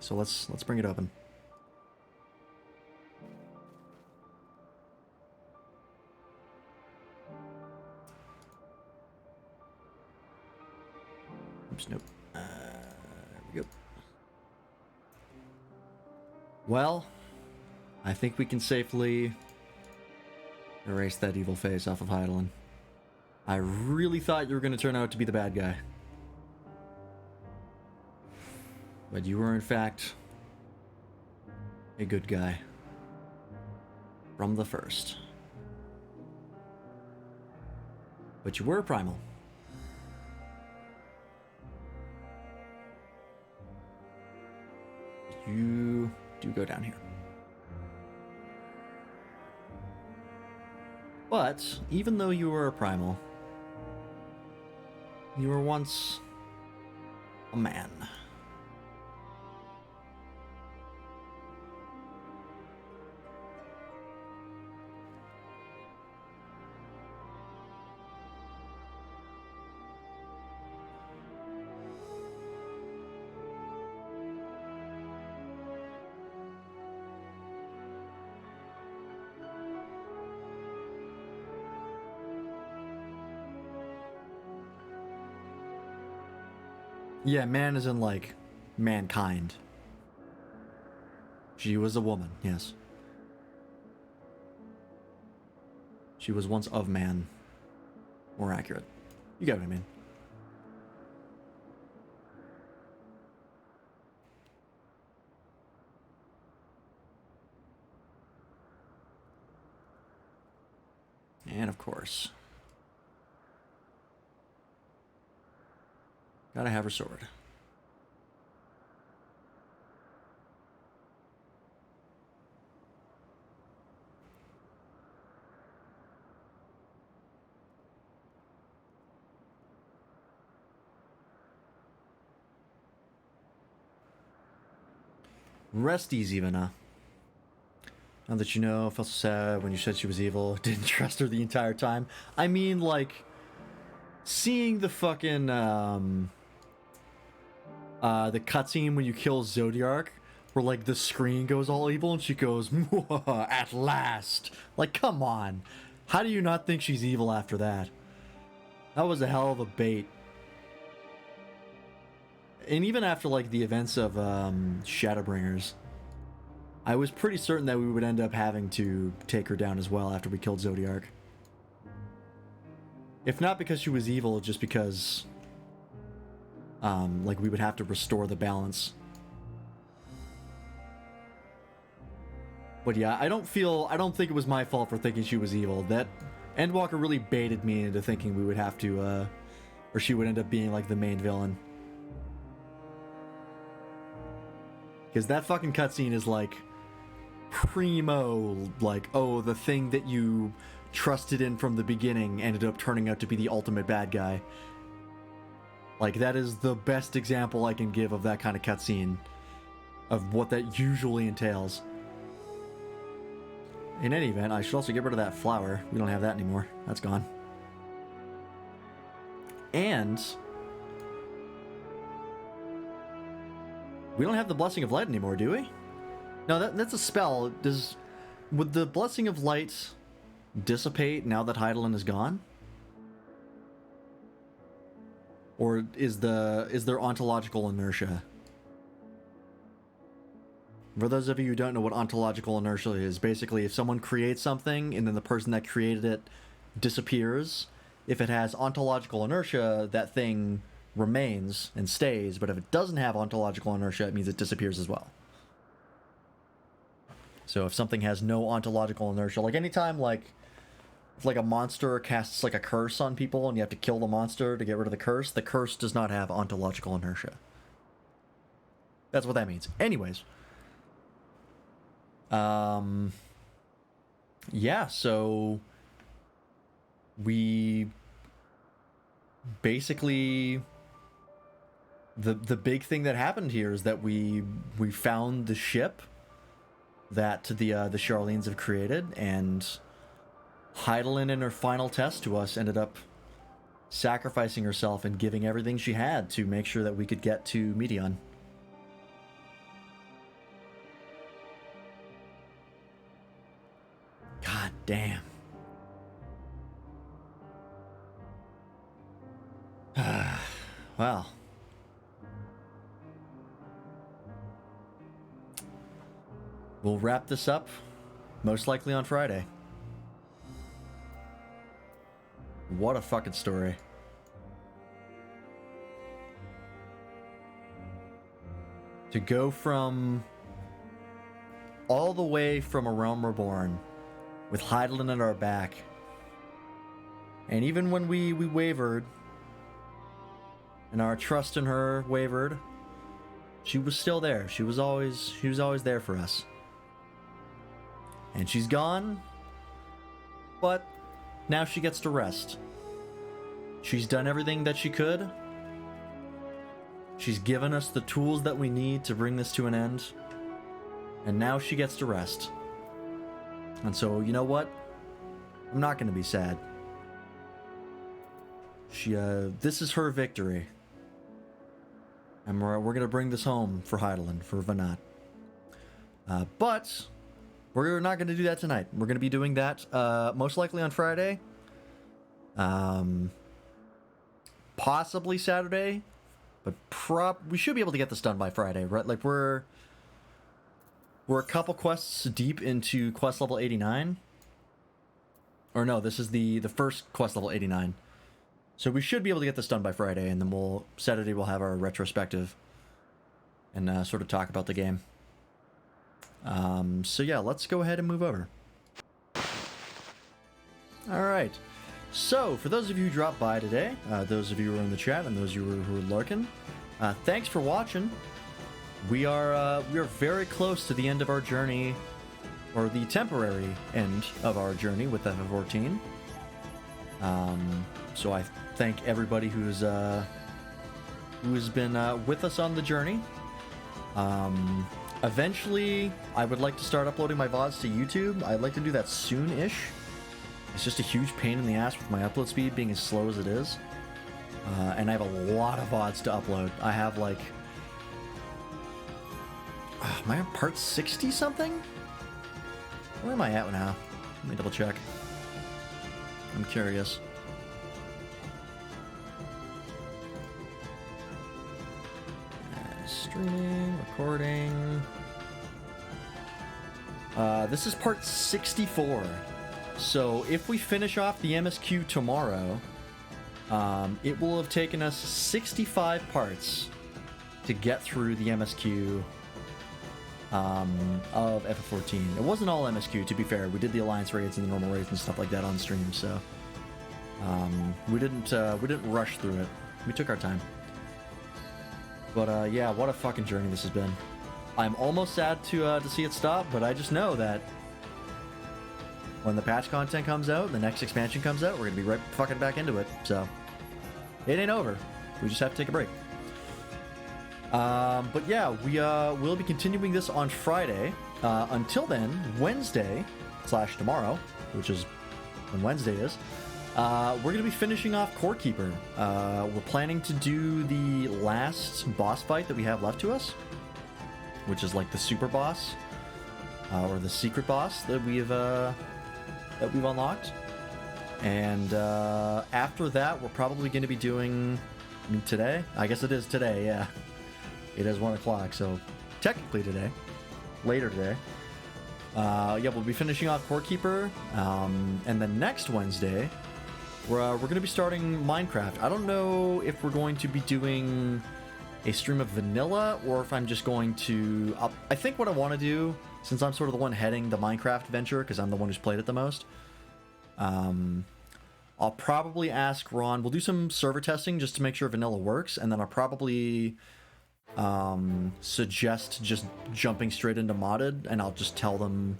So let's bring it open. Oops, nope. There we go. Well, I think we can safely erase that evil face off of Hydaelyn. I really thought you were going to turn out to be the bad guy. But you were, in fact, a good guy. From the first. But you were primal. You do go down here. But, even though you were a primal, you were once a man. Yeah, man is in, like, mankind. She was a woman, yes. She was once of man. More accurate. You get what I mean. And of course, gotta have her sword. Rest easy, Vina. Now that you know, I felt so sad when you said she was evil. Didn't trust her the entire time. I mean, like, seeing the fucking, the cutscene when you kill Zodiark, where like the screen goes all evil and she goes, at last. Like, come on. How do you not think she's evil after that? That was a hell of a bait. And even after like the events of Shadowbringers, I was pretty certain that we would end up having to take her down as well after we killed Zodiark. If not because she was evil, just because like we would have to restore the balance. But yeah, I don't think it was my fault for thinking she was evil. That Endwalker really baited me into thinking we would have to, or she would end up being like the main villain. Because that fucking cutscene is like primo, like, oh, the thing that you trusted in from the beginning ended up turning out to be the ultimate bad guy. Like, that is the best example I can give of that kind of cutscene, of what that usually entails. In any event, I should also get rid of that flower. We don't have that anymore. That's gone. And we don't have the Blessing of Light anymore, do we? No, that's a spell. Would the Blessing of Light dissipate now that Hydaelyn is gone? Or is there ontological inertia? For those of you who don't know what ontological inertia is, basically if someone creates something and then the person that created it disappears, if it has ontological inertia, that thing remains and stays, but if it doesn't have ontological inertia, it means it disappears as well. So if something has no ontological inertia, like anytime if like a monster casts like a curse on people and you have to kill the monster to get rid of the curse does not have ontological inertia. That's what that means. Anyways. Yeah, so we basically the big thing that happened here is that we found the ship that the Charlenes have created, and Hydaelyn in her final test to us ended up sacrificing herself and giving everything she had to make sure that we could get to Meteon. God damn. Well. We'll wrap this up, most likely on Friday. What a fucking story. To go from all the way from A Realm Reborn with Hydaelyn at our back, and even when we wavered and our trust in her wavered, she was still there. She was always there for us. And she's gone, but now she gets to rest. She's done everything that she could. She's given us the tools that we need to bring this to an end. And now she gets to rest. And so, you know what? I'm not going to be sad. This is her victory. And we're going to bring this home for Hydaelyn, for Vanat. But we're not going to do that tonight. We're going to be doing that most likely on Friday. Possibly Saturday. But we should be able to get this done by Friday, right? Like we're a couple quests deep into quest level 89. Or no, this is the first quest level 89. So we should be able to get this done by Friday, and then Saturday we'll have our retrospective and sort of talk about the game. So yeah, let's go ahead and move over. Alright, so for those of you who dropped by today, those of you who are in the chat and those of you who are lurking, thanks for watching. We are very close to the end of our journey, or the temporary end of our journey with FF14. So I thank everybody who's been with us on the journey. Eventually, I would like to start uploading my VODs to YouTube. I'd like to do that soon-ish. It's just a huge pain in the ass with my upload speed being as slow as it is. And I have a lot of VODs to upload. I have like... Am I on part 60 something? Where am I at now? Let me double check. I'm curious. Streaming, recording. This is part 64. So if we finish off the MSQ tomorrow, it will have taken us 65 parts to get through the MSQ of FF14. It wasn't all MSQ, to be fair. We did the Alliance raids and the normal raids and stuff like that on stream, so we didn't rush through it. We took our time. But yeah, what a fucking journey this has been. I'm almost sad to see it stop, but I just know that when the patch content comes out, the next expansion comes out, we're gonna be right fucking back into it. So it ain't over. We just have to take a break. But yeah, we'll be continuing this on Friday. Until then, Wednesday / tomorrow, which is when Wednesday is, we're going to be finishing off Core Keeper. We're planning to do the last boss fight that we have left to us, which is like the super boss, or the secret boss that we've unlocked. And after that, we're probably going to be doing, I mean, today? I guess it is today, yeah. It is 1 o'clock, so technically today. Later today. Yeah, we'll be finishing off Core Keeper, and then next Wednesday, we're going to be starting Minecraft. I don't know if we're going to be doing a stream of vanilla, or if I'm just going to... I think what I want to do, since I'm sort of the one heading the Minecraft venture, because I'm the one who's played it the most, I'll probably ask Ron... We'll do some server testing just to make sure vanilla works, and then I'll probably... suggest just jumping straight into modded, and I'll just tell them,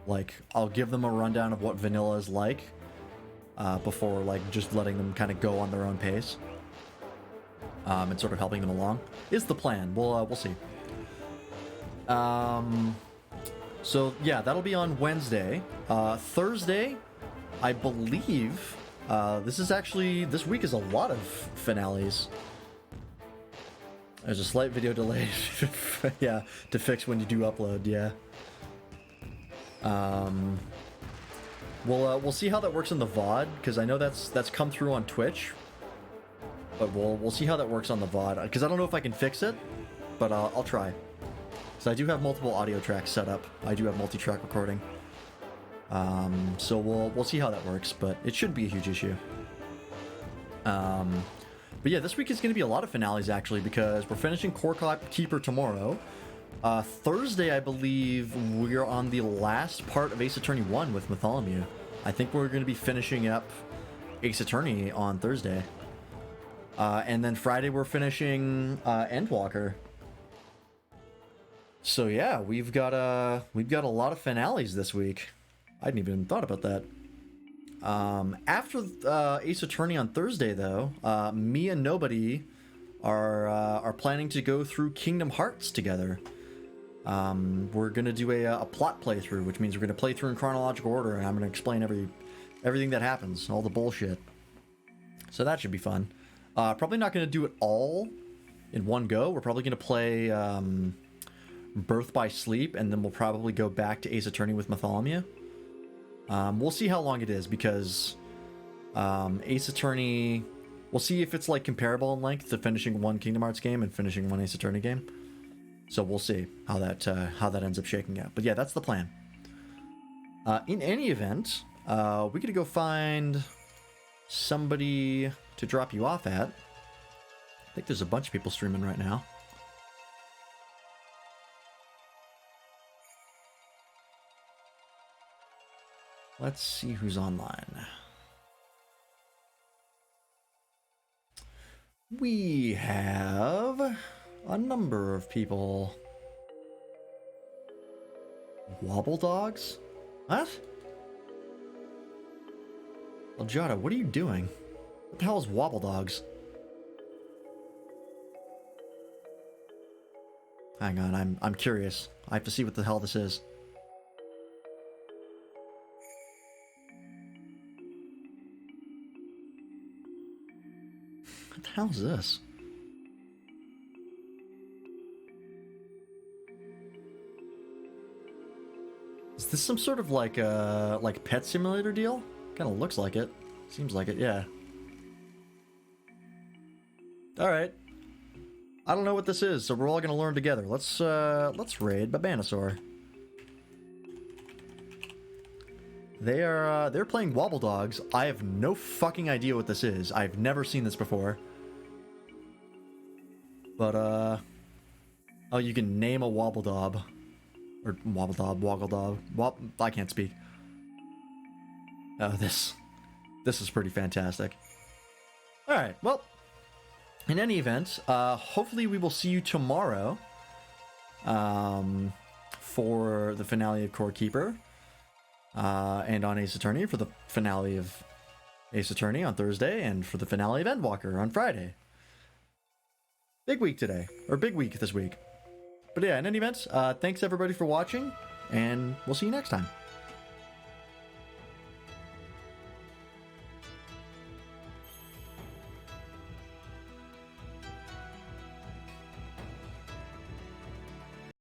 like, I'll give them a rundown of what vanilla is like, before, like, just letting them kind of go on their own pace, and sort of helping them along, is the plan. We'll see. So, yeah, that'll be on Wednesday. Thursday, I believe, this week is a lot of finales. There's a slight video delay, yeah, to fix when you do upload, yeah. We'll see how that works in the VOD, because I know that's come through on Twitch. But we'll see how that works on the VOD, because I don't know if I can fix it, but I'll try. So I do have multiple audio tracks set up. I do have multi-track recording. So we'll see how that works, but it shouldn't be a huge issue. But yeah, this week is going to be a lot of finales, actually, because we're finishing Core Keeper tomorrow. Thursday, I believe, we're on the last part of Ace Attorney 1 with Bartholomew. I think we're going to be finishing up Ace Attorney on Thursday. And then Friday, we're finishing Endwalker. So yeah, we've got a lot of finales this week. I hadn't even thought about that. After Ace Attorney on Thursday, though, me and Nobody are planning to go through Kingdom Hearts together. We're gonna do a plot playthrough, which means we're gonna play through in chronological order, and I'm gonna explain everything that happens, all the bullshit. So that should be fun. Probably not gonna do it all in one go. We're probably gonna play Birth by Sleep, and then we'll probably go back to Ace Attorney with Bartholomew. We'll see how long it is, because Ace Attorney... We'll see if it's like comparable in length to finishing one Kingdom Hearts game and finishing one Ace Attorney game. So we'll see how that ends up shaking out. But yeah, that's the plan. In any event, we're gonna go find somebody to drop you off at. I think there's a bunch of people streaming right now. Let's see who's online. We have a number of people. Wobble dogs? What? Aljada, what are you doing? What the hell is wobble dogs? Hang on, I'm curious. I have to see what the hell this is. What the hell is this? this some sort of like pet simulator deal? Kind of looks like it. Seems like it, yeah. All right. I don't know what this is, so we're all gonna learn together. Let's raid Babanasaur. They're playing Wobble Dogs. I have no fucking idea what this is. I've never seen this before. But oh, you can name a Wobble Dob. Or Wobble Dob, Woggle Dob. I can't speak. Oh, this is pretty fantastic. Alright, well, in any event, hopefully we will see you tomorrow for the finale of Core Keeper. And on Ace Attorney for the finale of Ace Attorney on Thursday, and for the finale of Endwalker on Friday. Big week today, or big week this week. But yeah, in any event, thanks everybody for watching, and we'll see you next time.